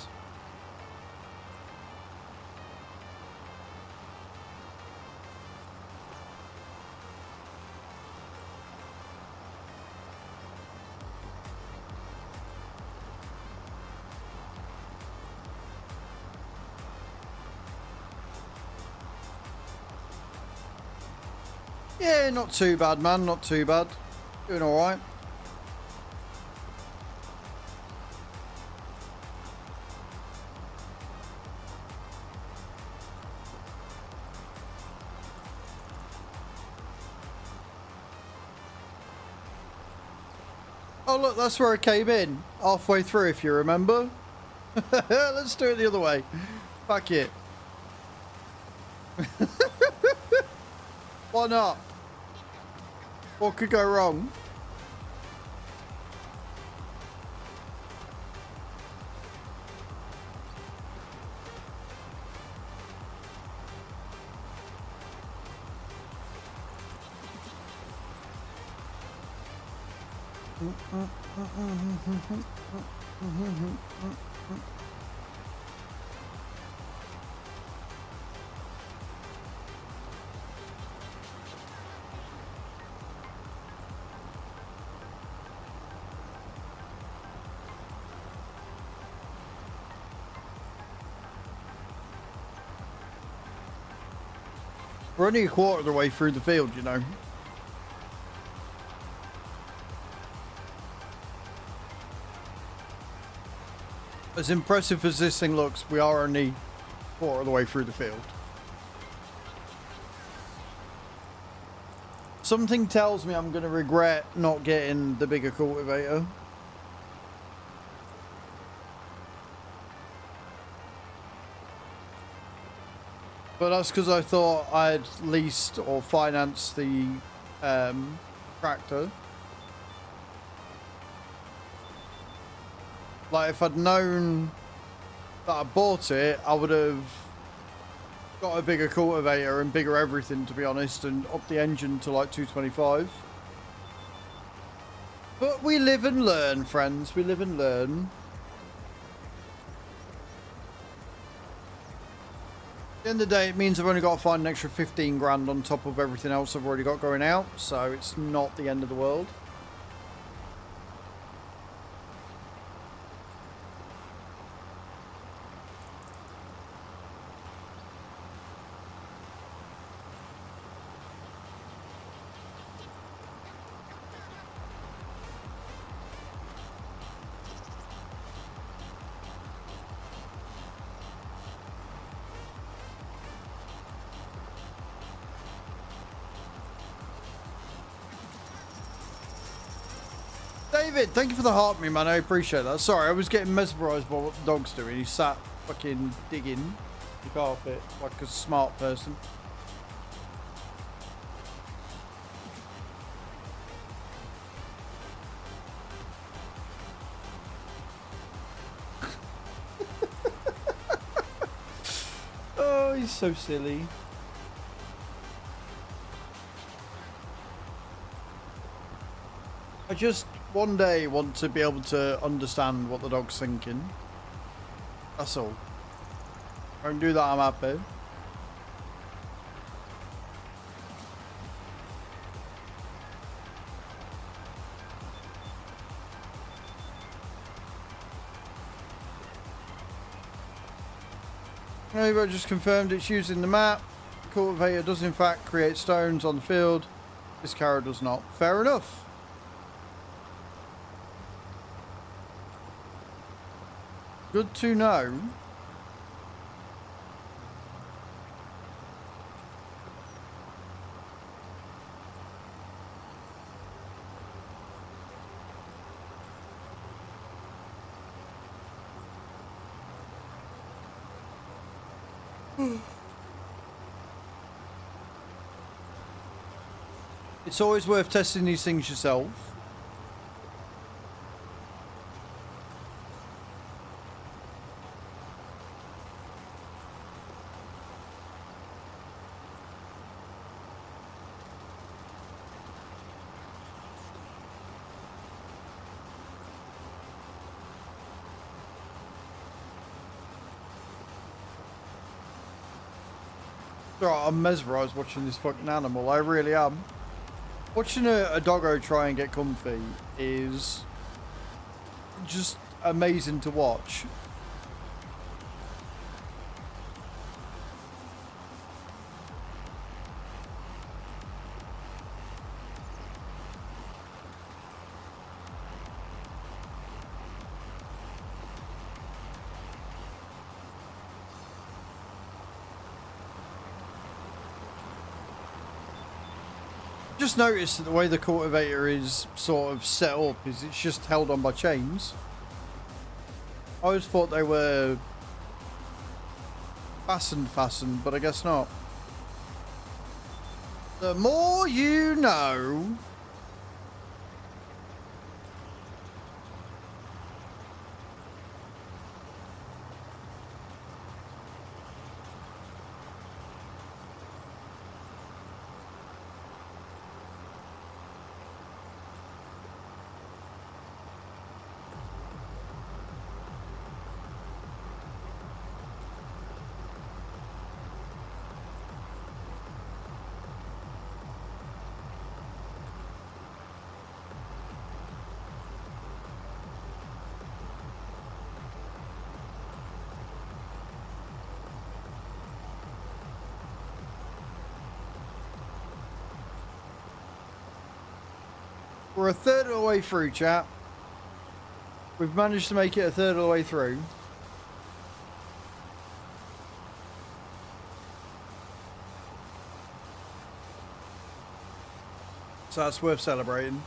Yeah, not too bad, man. Not too bad. Doing all right. Oh, look, that's where I came in. Halfway through, if you remember. Let's do it the other way. Fuck it. Why not? What could go wrong? We're only a quarter of the way through the field, you know. As impressive as this thing looks, we are only a quarter of the way through the field. Something tells me I'm going to regret not getting the bigger cultivator. But that's because I thought I'd leased or financed the tractor. Like, if I'd known that I bought it, I would have got a bigger cultivator and bigger everything, to be honest, and up the engine to like 225. But we live and learn, friends. We live and learn. At the end of the day, it means I've only got to find an extra 15 grand on top of everything else I've already got going out, so it's not the end of the world. David, thank you for the heart, me man. I appreciate that. Sorry, I was getting mesmerised by what the dog's doing. He sat fucking digging the carpet like a smart person. Oh, he's so silly. I just one day want to be able to understand what the dog's thinking. That's all. If I can do that, I'm happy. I just confirmed it's using the map. The cultivator does in fact create stones on the field. This carrot does not. Fair enough. Good to know. It's always worth testing these things yourself. Right, I'm mesmerised watching this fucking animal. I really am. Watching a doggo try and get comfy is just amazing to watch. Just noticed that the way the cultivator is sort of set up is it's just held on by chains. I always thought they were fastened, but I guess not. The more you know. We're a third of the way through, chat. We've managed to make it a third of the way through. So that's worth celebrating.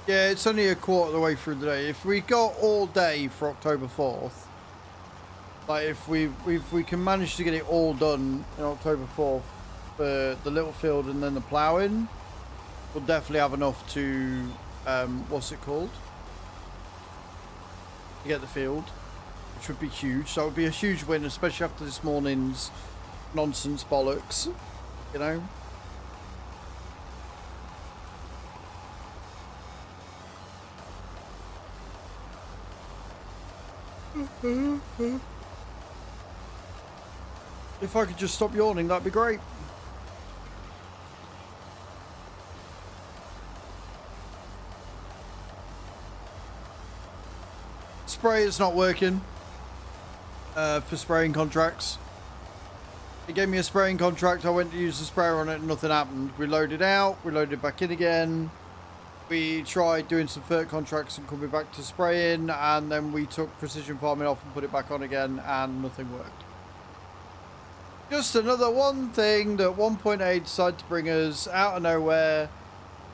Yeah, it's only a quarter of the way through the day. If we got all day for October 4th, like if we can manage to get it all done in October 4th for the little field and then the ploughing, we'll definitely have enough to, what's it called? To get the field, which would be huge. So it would be a huge win, especially after this morning's nonsense bollocks, you know? If I could just stop yawning, that'd be great. Spray is not working for spraying contracts. He gave me a spraying contract. I went to use the sprayer on it and nothing happened. We loaded out. We loaded back in again. We tried doing some FERT contracts and coming back to spraying. And then we took precision farming off and put it back on again. And nothing worked. Just another one thing that 1.8 decided to bring us out of nowhere.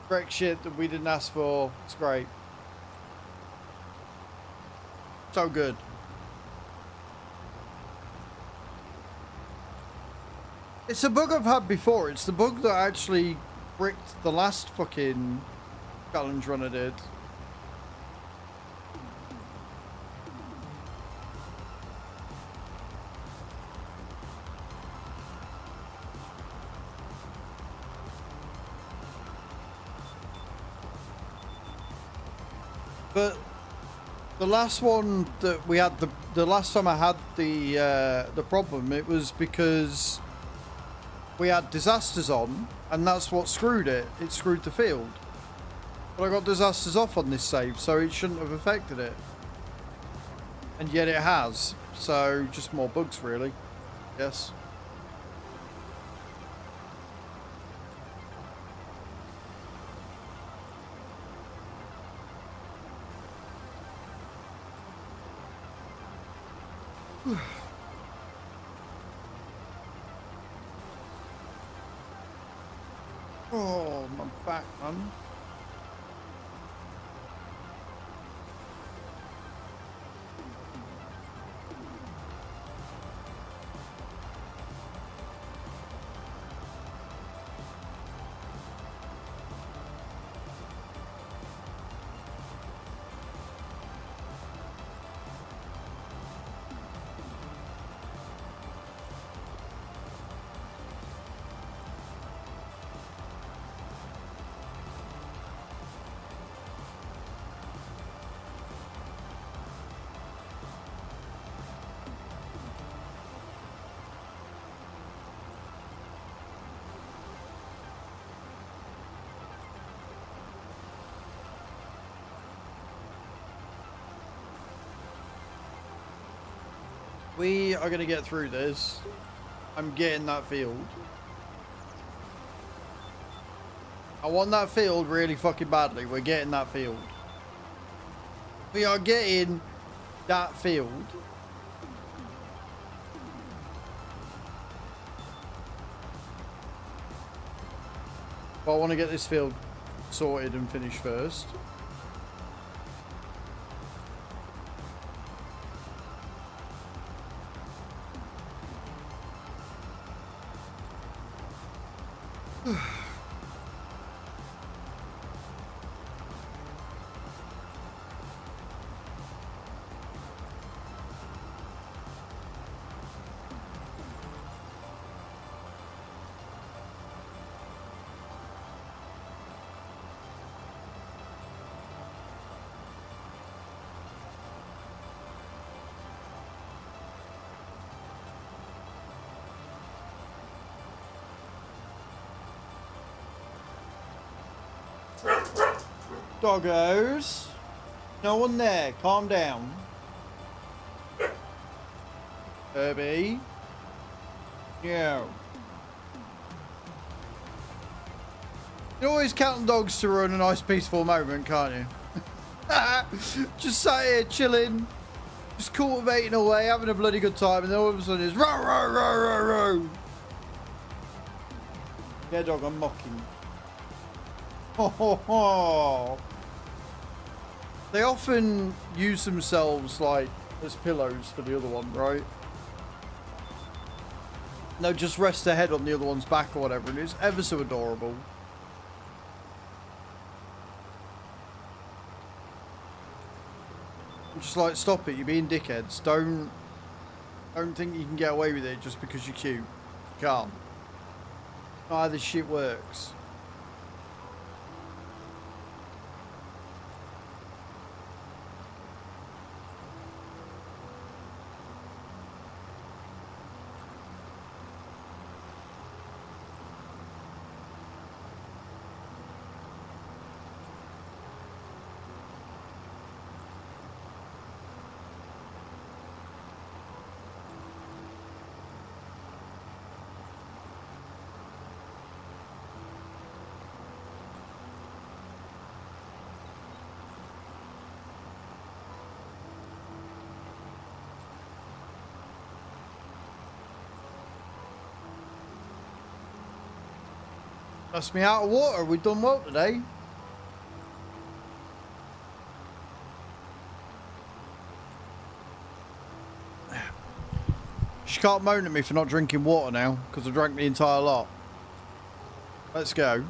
Wreck shit that we didn't ask for. It's great. So good. It's a bug I've had before. It's the bug that actually bricked the last fucking challenge run I did. But the last one that we had, the last time I had the problem, it was because we had disasters on, and that's what screwed it. It screwed the field. But I got disasters off on this save, so it shouldn't have affected it. And yet it has. So just more bugs, really. Yes. Oh, my back, man. We are going to get through this. I'm getting that field. I want that field really fucking badly. We're getting that field. We are getting that field. But I want to get this field sorted and finished first. Doggos. No one there. Calm down. Herbie. Yeah. You always count on dogs to ruin a nice peaceful moment, can't you? Just sat here chilling. Just cultivating away, having a bloody good time, and then all of a sudden it's row, row, row, row, row. Yeah, dog, I'm mocking. Ho, ho, ho. They often use themselves like as pillows for the other one, right? No, just rest their head on the other one's back or whatever, and it's ever so adorable. I'm just like, stop it, you're being dickheads. Don't think you can get away with it just because you're cute. You can't. Not how this shit works. That's me out of water. We've done well today. She can't moan at me for not drinking water now, because I drank the entire lot. Let's go.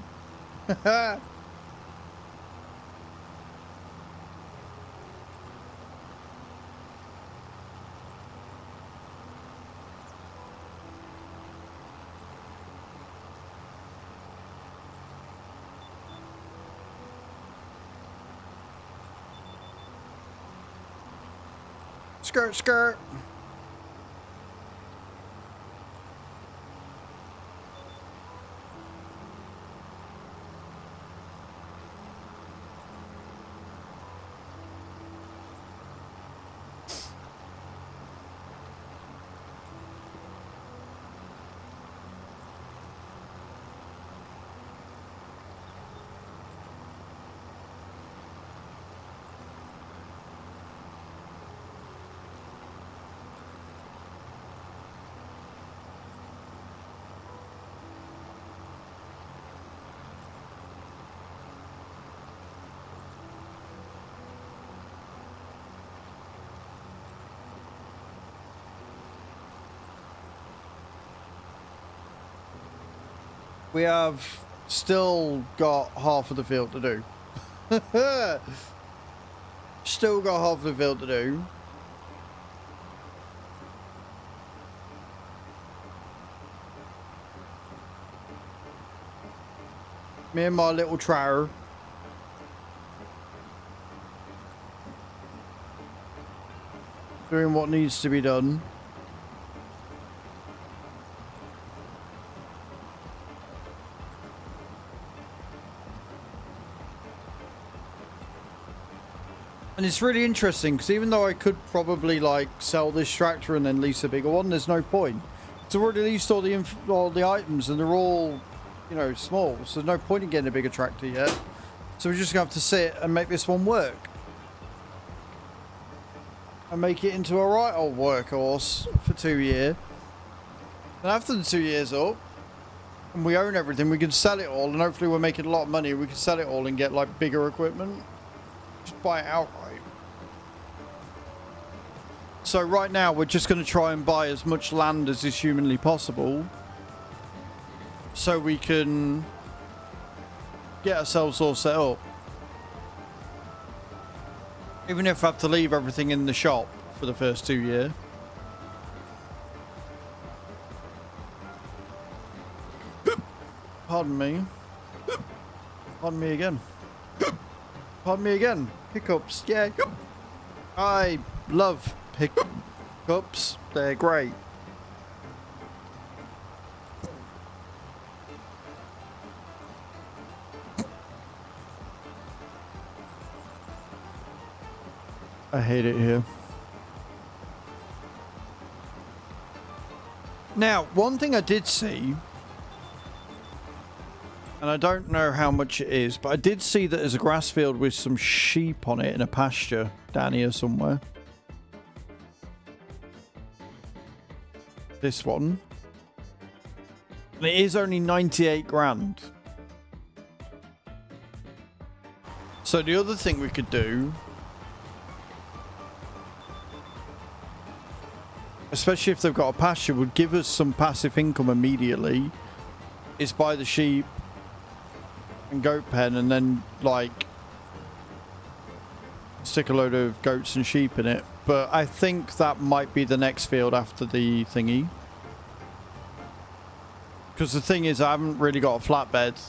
Skirt, skirt. We have still got half of the field to do. Still got half of the field to do. Me and my little tractor. Doing what needs to be done. And it's really interesting because even though I could probably like sell this tractor and then lease a bigger one, there's no point. It's already leased all the items and they're all, you know, small. So there's no point in getting a bigger tractor yet. So we're just gonna have to sit and make this one work. And make it into a right old workhorse for 2 years. And after the 2 years up, and we own everything, we can sell it all and hopefully we're making a lot of money. We can sell it all and get like bigger equipment. Just buy it outright. So right now we're just going to try and buy as much land as is humanly possible so we can get ourselves all set up. Even if I have to leave everything in the shop for the first 2 years. Pardon me. Pardon me again. Pardon me again. Hiccups, yeah. I love hiccups. They're great. I hate it here. Now, one thing I did see, and I don't know how much it is, but I did see that there's a grass field with some sheep on it in a pasture down here somewhere. This one. And it is only 98 grand. So the other thing we could do, especially if they've got a pasture, would give us some passive income immediately, is buy the sheep and goat pen and then like stick a load of goats and sheep in it. But I think that might be the next field after the thingy, because the thing is I haven't really got a flatbed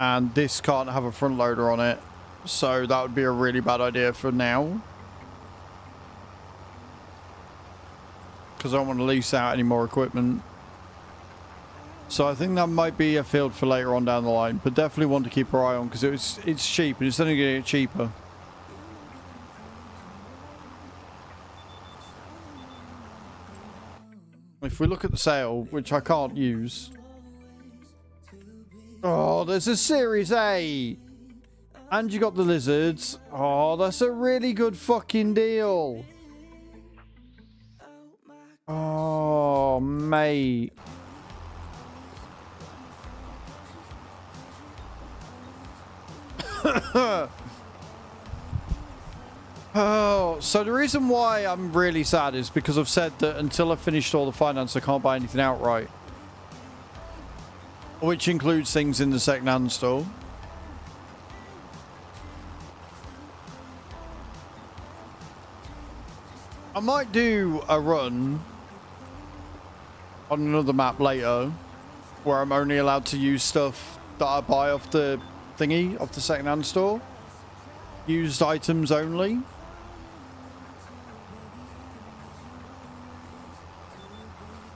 and this can't have a front loader on it, so that would be a really bad idea for now, because I don't want to lease out any more equipment. So I think that might be a field for later on down the line, but definitely want to keep our eye on because it's cheap and it's only going to get cheaper. If we look at the sale, which I can't use. Oh, there's a Series A. And you got the lizards. Oh, that's a really good fucking deal. Oh, mate. Oh, so the reason why I'm really sad is because I've said that until I've finished all the finance, I can't buy anything outright. Which includes things in the second-hand store. I might do a run on another map later where I'm only allowed to use stuff that I buy off the thingy, off the second-hand store. Used items only.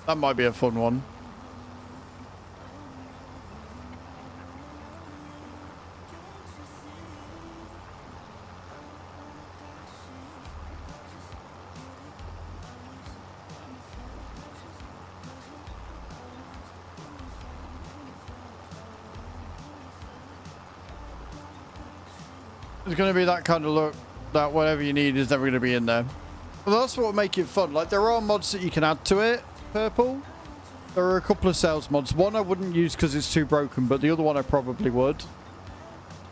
That might be a fun one. There's going to be that kind of look that whatever you need is never going to be in there. Well, that's what will make it fun. Like, there are mods that you can add to it, Purple. There are a couple of sales mods. One I wouldn't use because it's too broken, but the other one I probably would.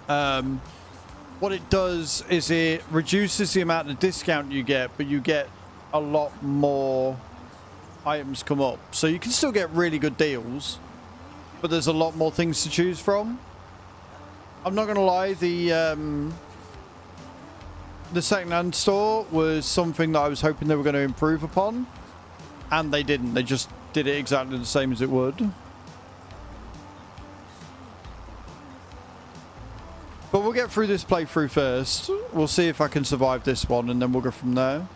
What it does is it reduces the amount of discount you get, but you get a lot more items come up. So you can still get really good deals, but there's a lot more things to choose from. I'm not going to lie, the second-hand store was something that I was hoping they were going to improve upon, and they didn't. They just did it exactly the same as it would. But we'll get through this playthrough first. We'll see if I can survive this one, and then we'll go from there.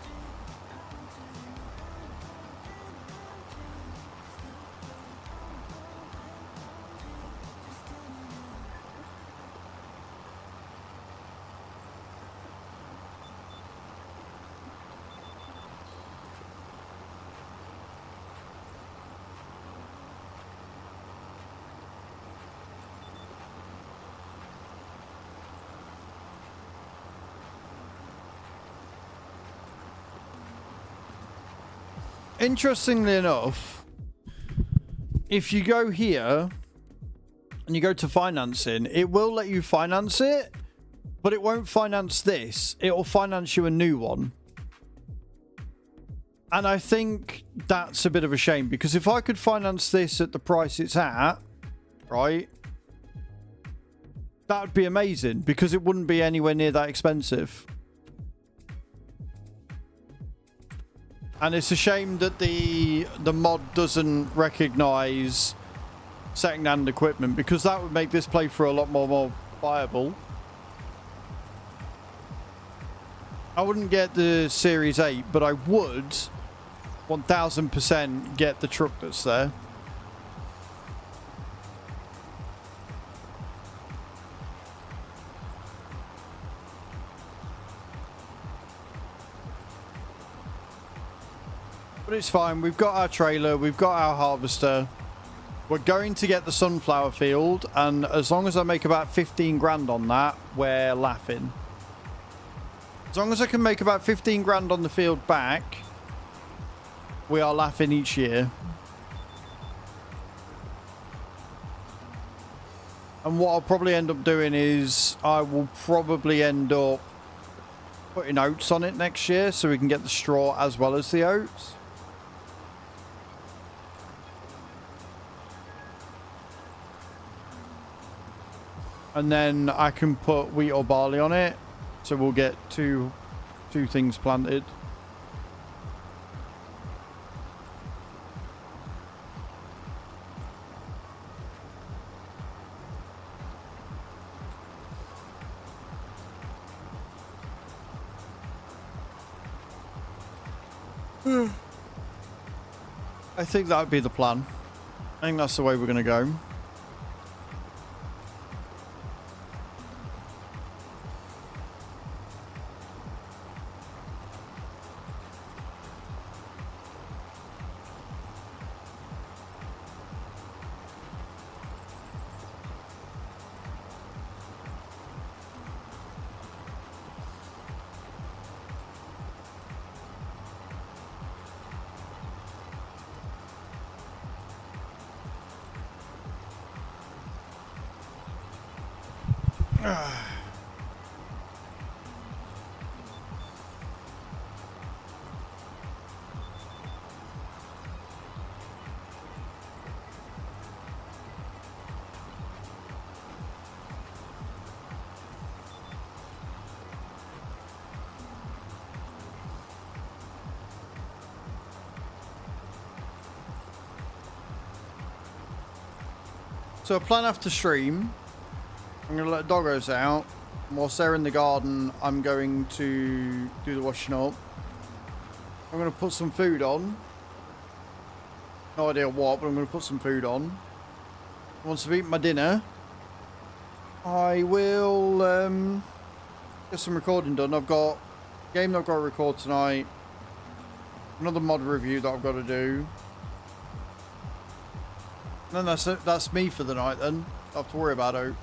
Interestingly enough, if you go here and you go to financing, it will let you finance it, but it won't finance this. It will finance you a new one. And I think that's a bit of a shame, because if I could finance this at the price it's at, right, that would be amazing, because it wouldn't be anywhere near that expensive. And it's a shame that the mod doesn't recognize second-hand equipment, because that would make this playthrough a lot more viable. I wouldn't get the Series 8, but I would 1000% get the truck that's there. But it's fine. We've got our trailer. We've got our harvester. We're going to get the sunflower field. And as long as I make about 15 grand on that, we're laughing. As long as I can make about 15 grand on the field back, we are laughing each year. And what I'll probably end up doing is I will probably end up putting oats on it next year so we can get the straw as well as the oats. And then I can put wheat or barley on it. So we'll get two things planted. I think that would be the plan. I think that's the way we're going to go. So a plan after stream. I'm going to let doggos out. And whilst they're in the garden, I'm going to do the washing up. I'm going to put some food on. No idea what, but I'm going to put some food on. Once I've eaten my dinner, I will get some recording done. I've got a game that I've got to record tonight. Another mod review that I've got to do. And then that's me for the night then. Don't have to worry about it.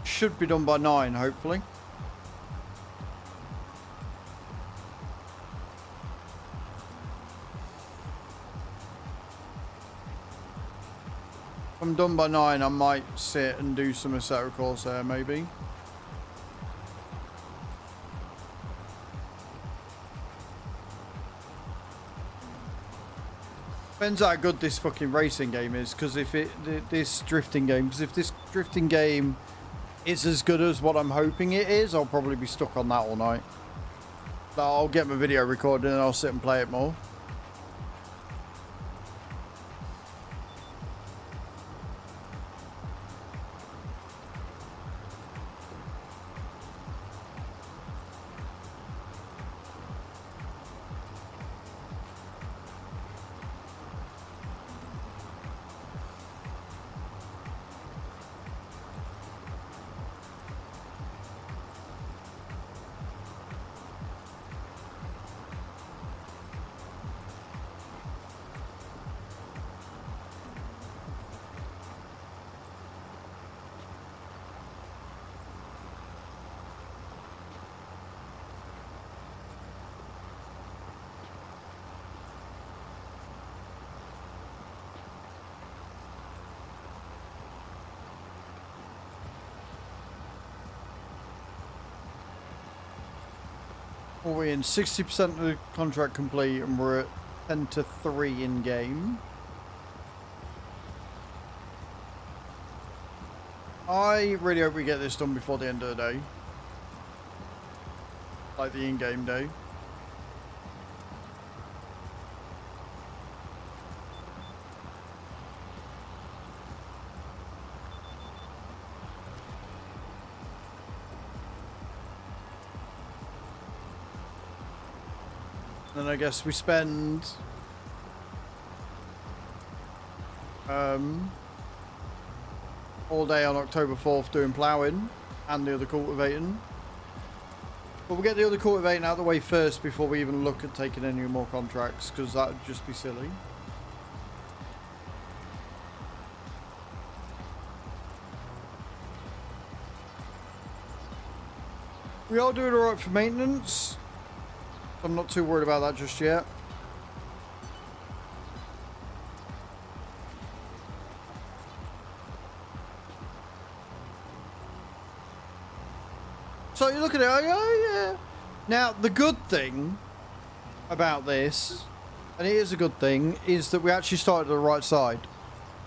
Should be done by 9, hopefully. If I'm done by 9, I might sit and do some set records there, maybe. Depends how good this fucking racing game is, because if this drifting game is as good as what I'm hoping it is, I'll probably be stuck on that all night. So I'll get my video recorded and I'll sit and play it more. We're in 60% of the contract complete and we're at 10 to 3 in game. I really hope we get this done before the end of the day. Like the in-game day. Then I guess we spend all day on October 4th doing ploughing and the other cultivating. But we'll get the other cultivating out of the way first before we even look at taking any more contracts, because that would just be silly. We are doing alright for maintenance. I'm not too worried about that just yet. So you look at it, oh yeah. Now, the good thing about this, and it is a good thing, is that we actually started at the right side.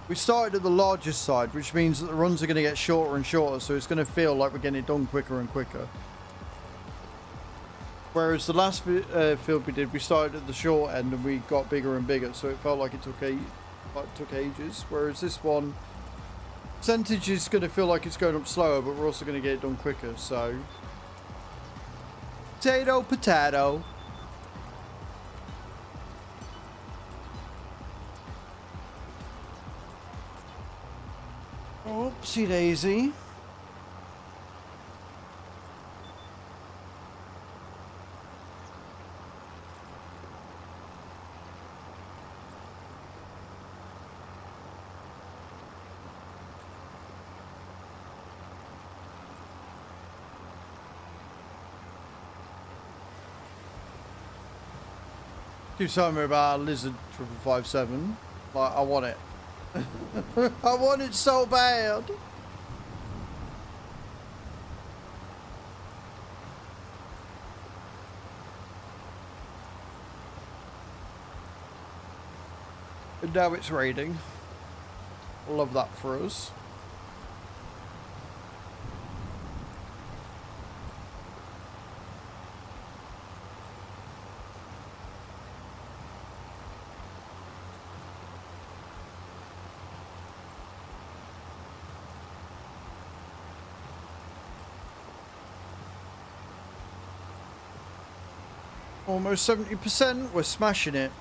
We started at the largest side, which means that the runs are going to get shorter and shorter, so it's going to feel like we're getting it done quicker and quicker. Whereas the last field we did, we started at the short end and we got bigger and bigger, so it felt like it took ages. Whereas this one, percentage is going to feel like it's going up slower, but we're also going to get it done quicker. So, potato, potato. Oopsie daisy. Keep telling me about a lizard 557. Like, I want it. I want it so bad. And now it's raining. Love that for us. Almost 70%. We're smashing it.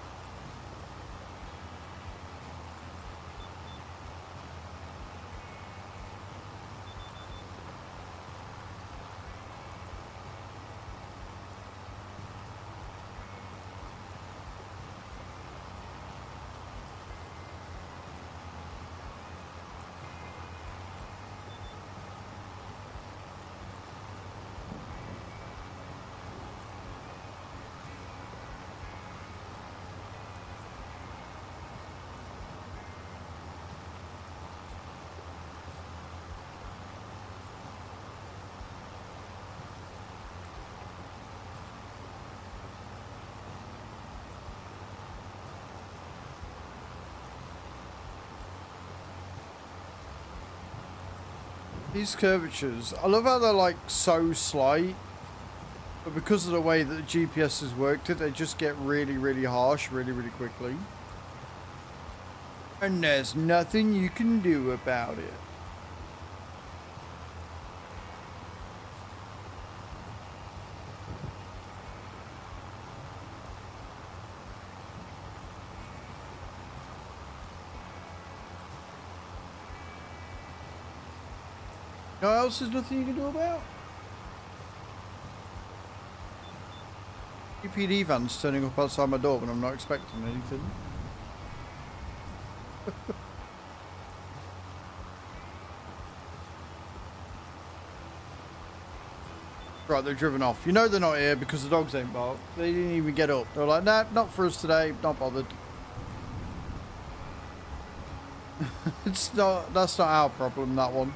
These curvatures, I love how they're like so slight, but because of the way that the GPS has worked it, they just get really, really harsh really, really quickly. And there's nothing you can do about it. You know what else there's nothing you can do about? UPD vans turning up outside my door when I'm not expecting anything. Right, they're driven off. You know they're not here because the dogs ain't barked. They didn't even get up. They're like, nah, not for us today. Not bothered. That's not our problem, that one.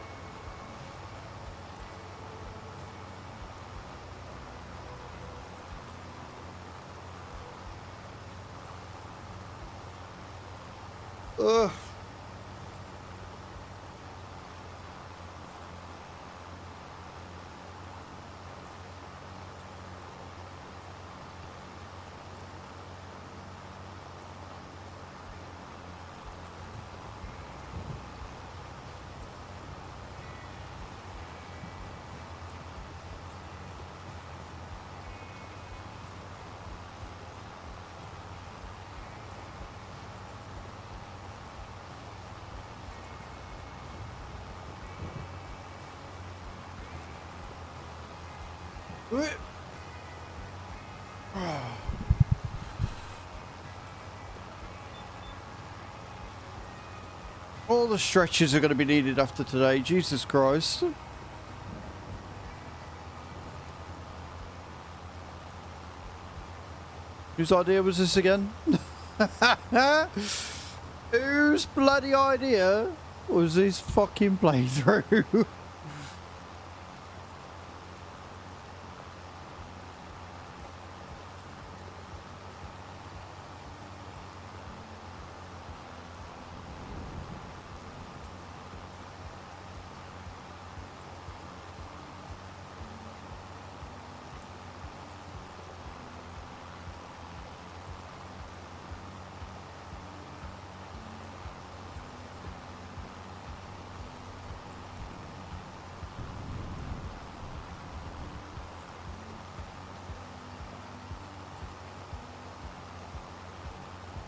Ugh. All the stretches are going to be needed after today. Jesus Christ. Whose idea was this again? Whose bloody idea was this fucking playthrough?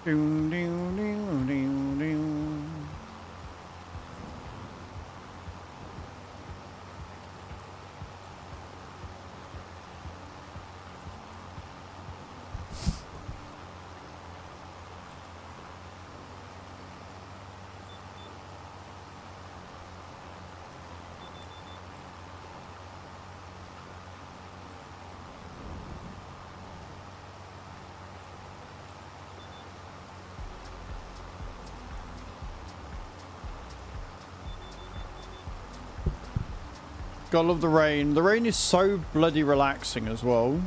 Doom, doom, doom, doom, doom. Gotta love the rain. The rain is so bloody relaxing as well.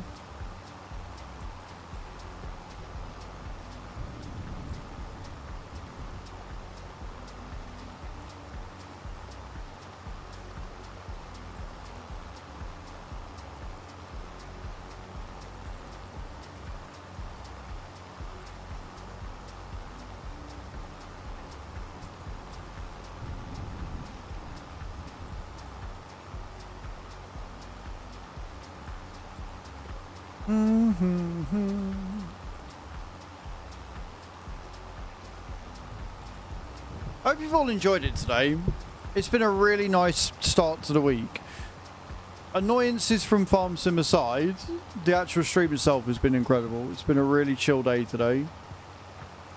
Hope you've all enjoyed it today. It's been a really nice start to the week. Annoyances from Farm Sim aside, the actual stream itself has been incredible. It's been a really chill day today.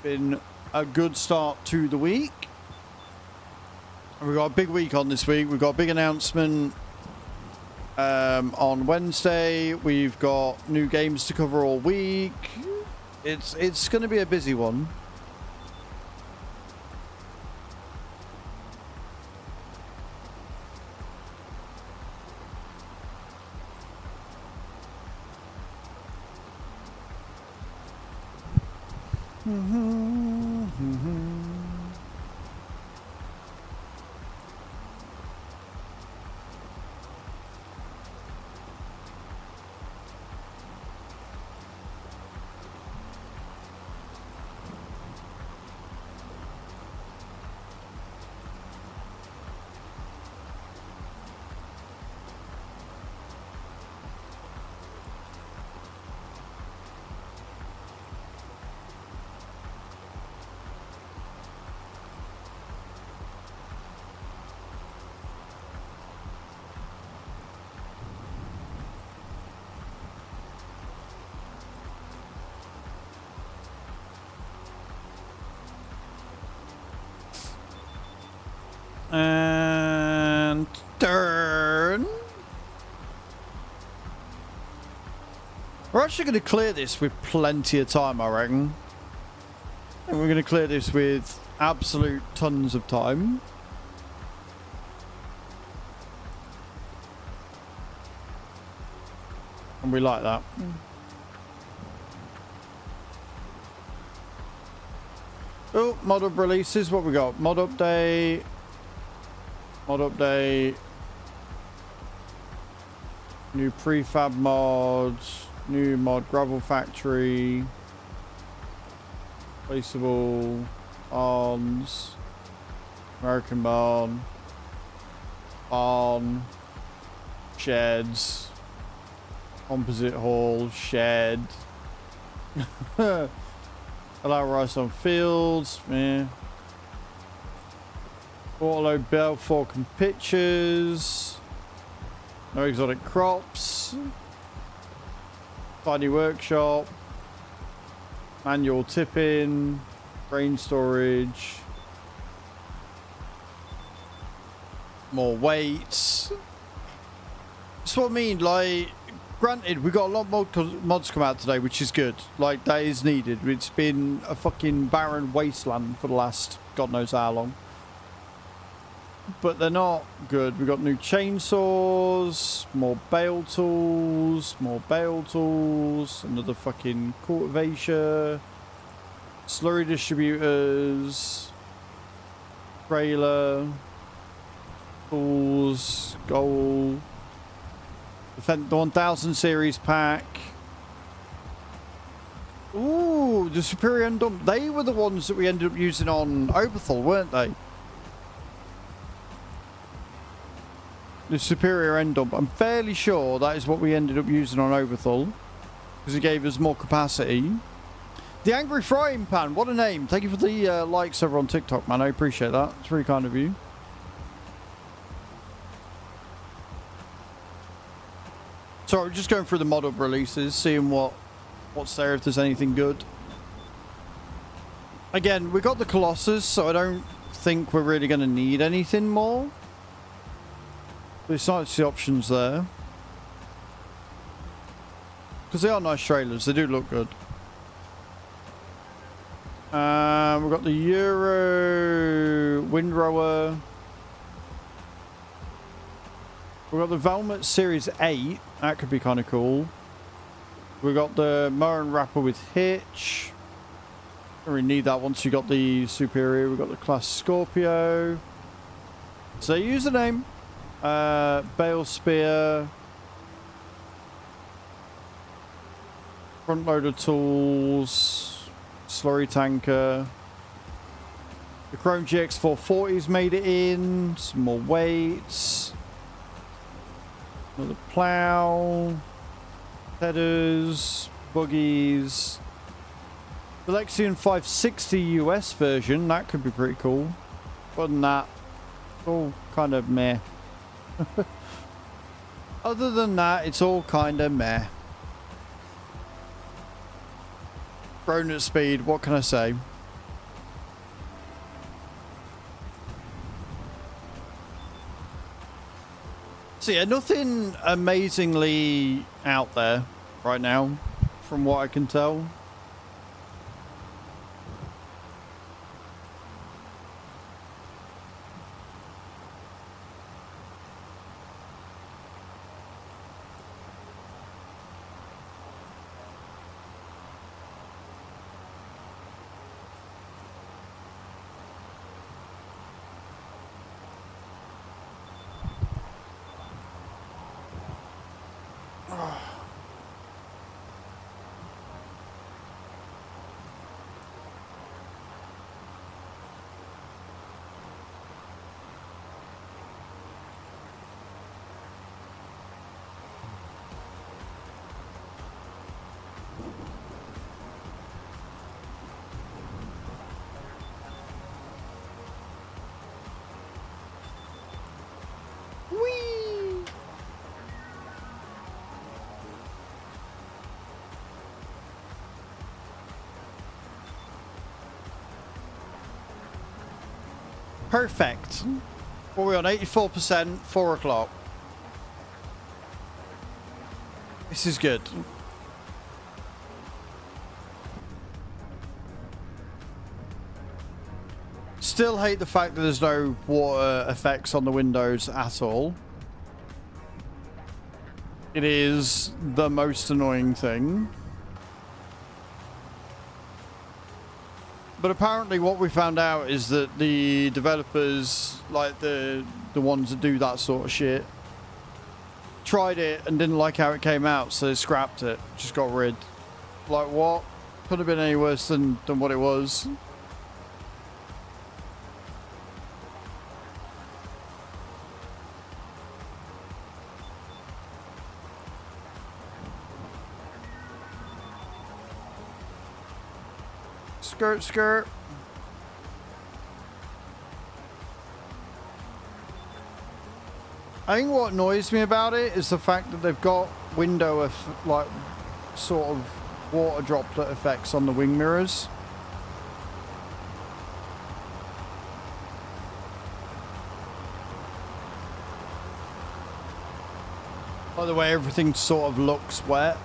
Been a good start to the week. And we've got a big week on this week. We've got a big announcement on Wednesday. We've got new games to cover all week. It's going to be a busy one. And turn. We're actually going to clear this with plenty of time, I reckon. And we're going to clear this with absolute tons of time. And we like that. Oh, mod up releases. What we got? Mod update. Mod update. New prefab mods. New mod gravel factory. Placeable arms. American barn. Barn. Sheds. Composite hall. Shed. Allow rice on fields. Yeah. Auto bell fork and pitches. No exotic crops. Tidy workshop. Manual tipping. Grain storage. More weights. That's what I mean. Like, granted, we got a lot more mods come out today, which is good. Like, that is needed. It's been a fucking barren wasteland for the last God knows how long. But they're not good. We got new chainsaws, more bale tools, another fucking cultivation, slurry distributors, trailer, tools, goal, the 1000 series pack. Ooh, the Superior End Dump. They were the ones that we ended up using on Oberthal, weren't they? The Superior End Dump. I'm fairly sure that is what we ended up using on Oberthal, because it gave us more capacity. The Angry Frying Pan. What a name. Thank you for the likes over on TikTok, man. I appreciate that. It's really kind of you. So we're just going through the mod up releases, seeing what's there, if there's anything good. Again, we got the Colossus, so I don't think we're really going to need anything more. There's nice options there. Because they are nice trailers. They do look good. We've got the Euro Windrower. We've got the Velmet Series 8. That could be kind of cool. We've got the mower and wrapper with hitch. Don't really need that once you got the Superior. We've got the Class Scorpio. Say username. Bale spear, front loader tools, slurry tanker. The Chrome GX440's made it in. Some more weights. Another plow. Headers, buggies. The Lexion 560 US version, that could be pretty cool. Other than that, it's all kind of meh. Other than that, it's all kind of meh. Grown at speed, what can I say? So yeah, nothing amazingly out there right now, from what I can tell. Perfect. What are we on? 84%, 4 o'clock. This is good. Still hate the fact that there's no water effects on the windows at all. It is the most annoying thing. But apparently what we found out is that the developers, like the ones that do that sort of shit, tried it and didn't like how it came out, so they scrapped it. Just got rid. Like, what? Could have been any worse than what it was. Skirt, skirt. I think what annoys me about it is the fact that they've got window like sort of water droplet effects on the wing mirrors. By the way, everything sort of looks wet.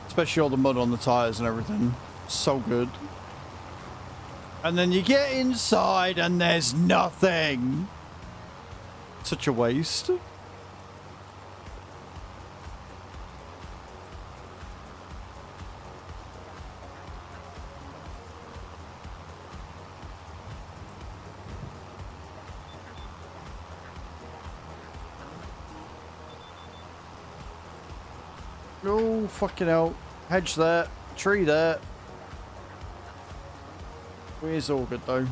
Especially all the mud on the tires and everything. So good. And then you get inside and there's nothing. Such a waste. Oh, fucking hell. Hedge there. Tree there. It's all good though.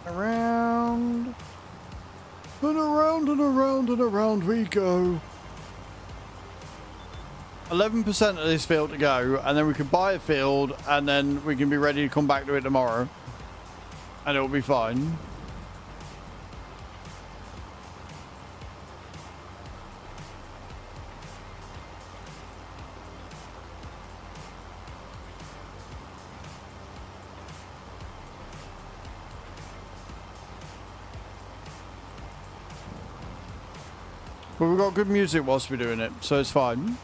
Around and around and around and around we go. 11% of this field to go, and then we can buy a field, and then we can be ready to come back to it tomorrow, and it'll be fine. But we've got good music whilst we're doing it, so it's fine.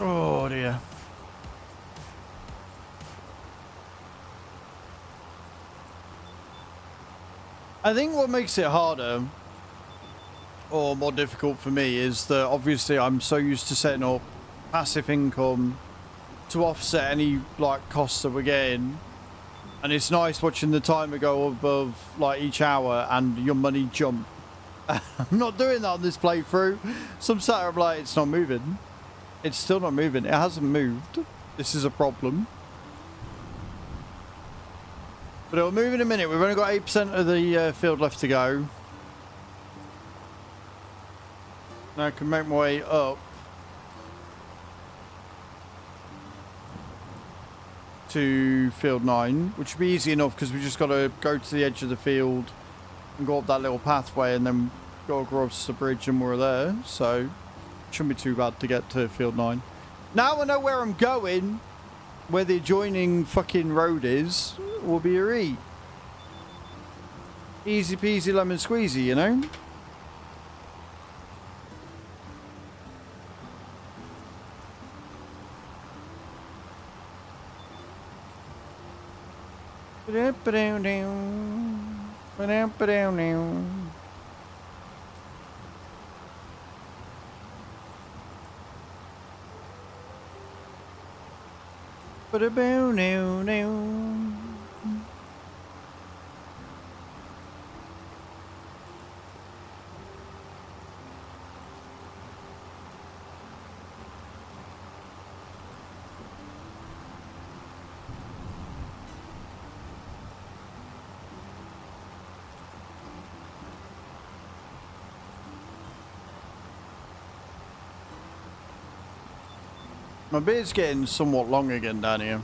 Oh dear. I think what makes it harder or more difficult for me is that obviously I'm so used to setting up passive income to offset any like costs that we're getting, and it's nice watching the timer go above like each hour and your money jump. I'm not doing that on this playthrough. Some sat I'm like, it's not moving. It's still not moving. It hasn't moved. This is a problem. But it'll move in a minute. We've only got 8% of the field left to go. Now I can make my way up to field 9, which would be easy enough because we just got to go to the edge of the field and go up that little pathway and then go across the bridge and we're there. So shouldn't be too bad to get to field 9. Now I know where I'm going, where the adjoining fucking road is, will be a read. Easy peasy lemon squeezy, you know? My beard's getting somewhat long again down here.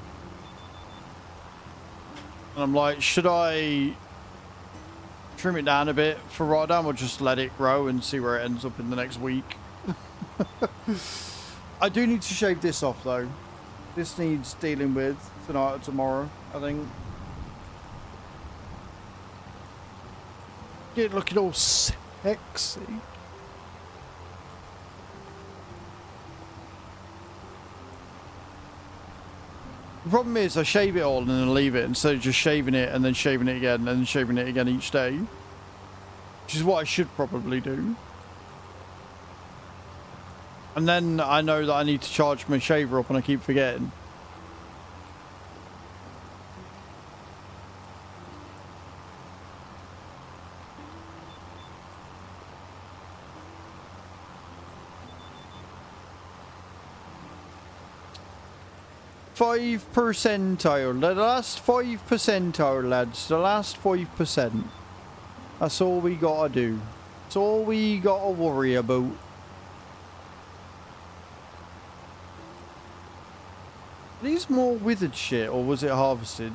And I'm like, should I trim it down a bit for Rotterdam or just let it grow and see where it ends up in the next week? I do need to shave this off though. This needs dealing with tonight or tomorrow, I think. Get it looking all sexy. The problem is I shave it all and then leave it instead of just shaving it and then shaving it again and then shaving it again each day. Which is what I should probably do. And then I know that I need to charge my shaver up and I keep forgetting. Percentile, the last 5%, lads, the last 5%. That's all we gotta do. That's all we gotta worry about. Are these more withered shit, or was it harvested?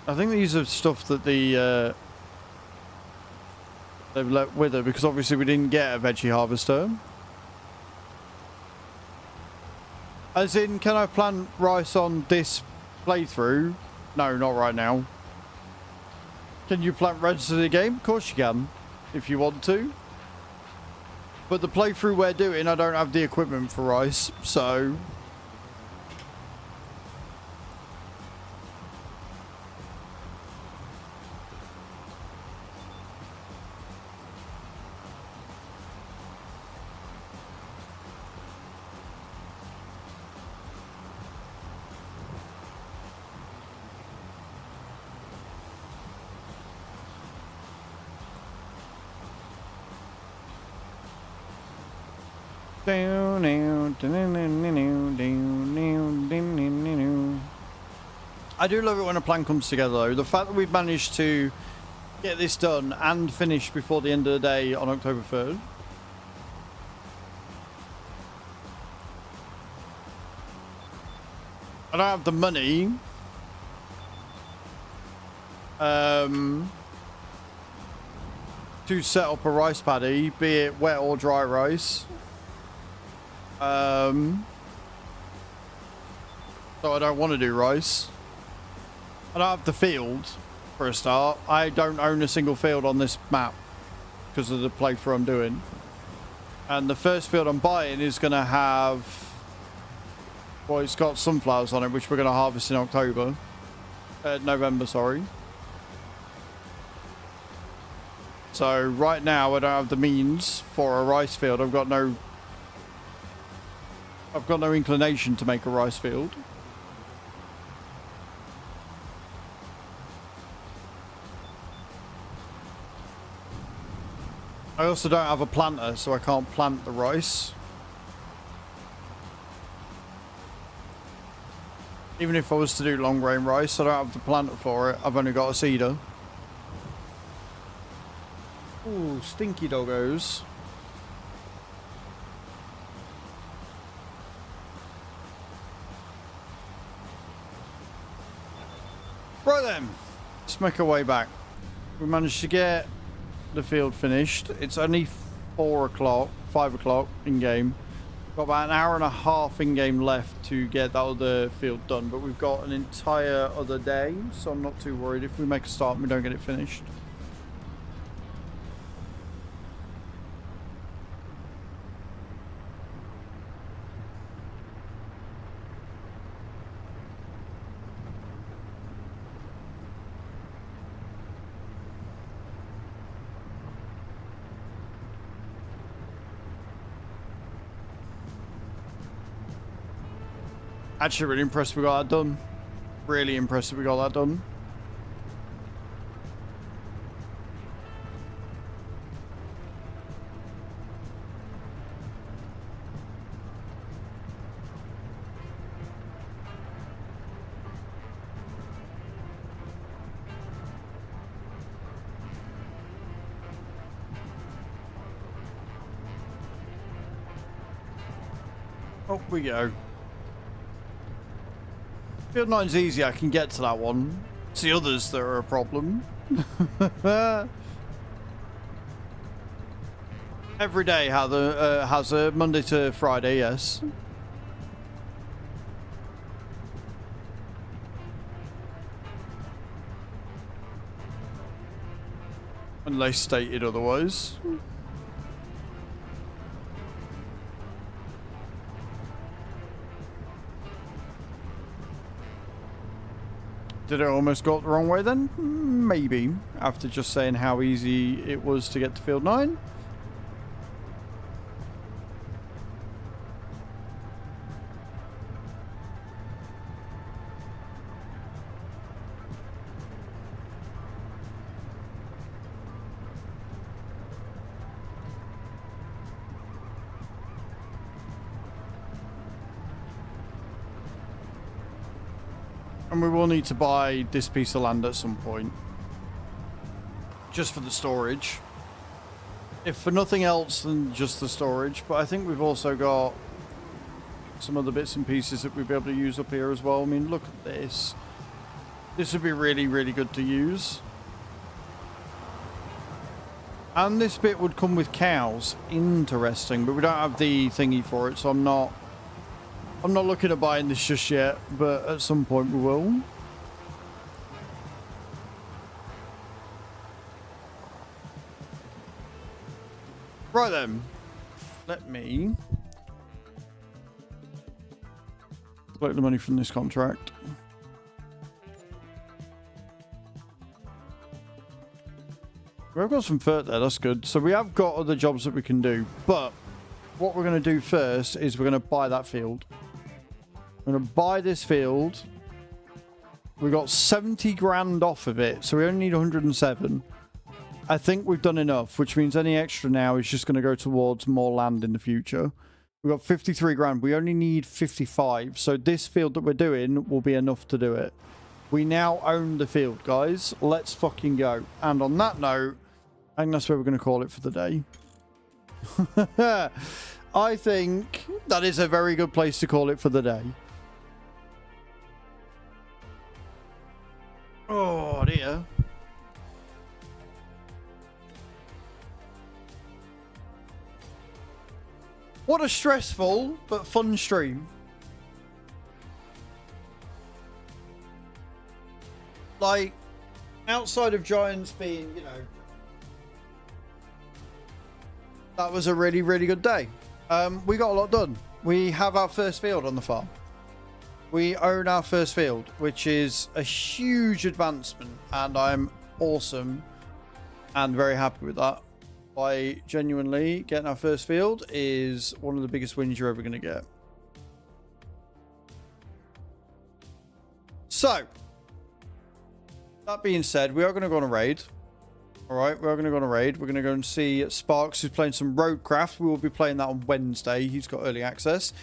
I think these are stuff that the they've let wither because obviously we didn't get a veggie harvester. As in, can I plant rice on this playthrough? No, not right now. Can you plant reds to the game? Of course you can, if you want to. But the playthrough we're doing, I don't have the equipment for rice, so... I do love it when a plan comes together though. The fact that we've managed to get this done and finished before the end of the day on October 3rd. I don't have the money to set up a rice paddy, be it wet or dry rice. So I don't want to do rice. I don't have the field for a start. I don't own a single field on this map because of the playthrough I'm doing. And the first field I'm buying is going to have... Well, it's got sunflowers on it, which we're going to harvest in October. November, sorry. So right now I don't have the means for a rice field. I've got no inclination to make a rice field. I also don't have a planter, so I can't plant the rice. Even if I was to do long grain rice, I don't have the planter for it. I've only got a seeder. Ooh, stinky doggos. Right then, let's make our way back. We managed to get the field finished. It's only 4 o'clock, 5 o'clock in game. Got about an hour and a half in game left to get that other field done, but we've got an entire other day, so I'm not too worried if we make a start and we don't get it finished. Actually, really impressed we got that done. Really impressed we got that done. Up we go. Field 9's easy, I can get to that one. It's the others that are a problem. Every day has a Monday to Friday, yes. Unless stated otherwise. Did it almost go the wrong way then? Maybe. After just saying how easy it was to get to field 9. And we will need to buy this piece of land at some point. Just for the storage. If for nothing else than just the storage. But I think we've also got some other bits and pieces that we'll be able to use up here as well. I mean, look at this. This would be really, really good to use. And this bit would come with cows. Interesting. But we don't have the thingy for it, so I'm not looking at buying this just yet, but at some point we will. Right then. let me collect the money from this contract. We've got some fert there, that's good. So we have got other jobs that we can do, but what we're going to do first is we're going to buy that field. We're going to buy this field. We got 70 grand off of it, so we only need 107. I think we've done enough, which means any extra now is just going to go towards more land in the future. We've got 53 grand. We only need 55, so this field that we're doing will be enough to do it. We now own the field, guys. Let's fucking go. And on that note, I think that's where we're going to call it for the day. I think that is a very good place to call it for the day. Oh, dear. What a stressful but fun stream. Like, outside of Giants being, you know, that was a really, really good day. We got a lot done. We have our first field on the farm. We own our first field, which is a huge advancement, and I'm awesome and very happy with that. By genuinely getting our first field is one of the biggest wins you're ever going to get. So, that being said, we are going to go on a raid. Alright, we are going to go on a raid. We're going to go and see Sparks, who's playing some Roadcraft. We will be playing that on Wednesday. He's got early access.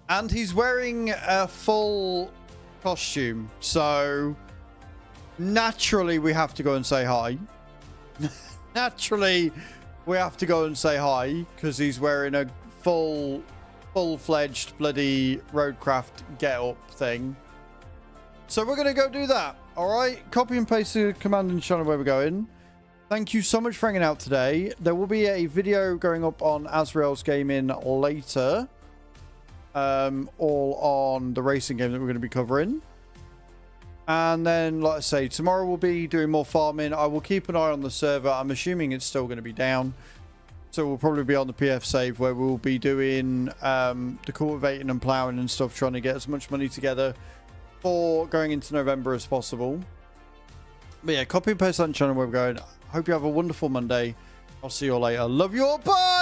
And he's wearing a full costume. So, naturally, we have to go and say hi. Naturally, we have to go and say hi, because he's wearing a full-fledged bloody Roadcraft get-up thing. So we're going to go do that. Alright, copy and paste the command and channel where we're going. Thank you so much for hanging out today. There will be a video going up on Azrael's Gaming later. All on the racing game that we're going to be covering. And then, like I say, tomorrow we'll be doing more farming. I will keep an eye on the server. I'm assuming it's still going to be down. So we'll probably be on the PF save, where we'll be doing the cultivating and ploughing and stuff, trying to get as much money together for going into November as possible. But yeah, copy and paste that channel where we're going. Hope you have a wonderful Monday. I'll see you all later. Love you all. Bye!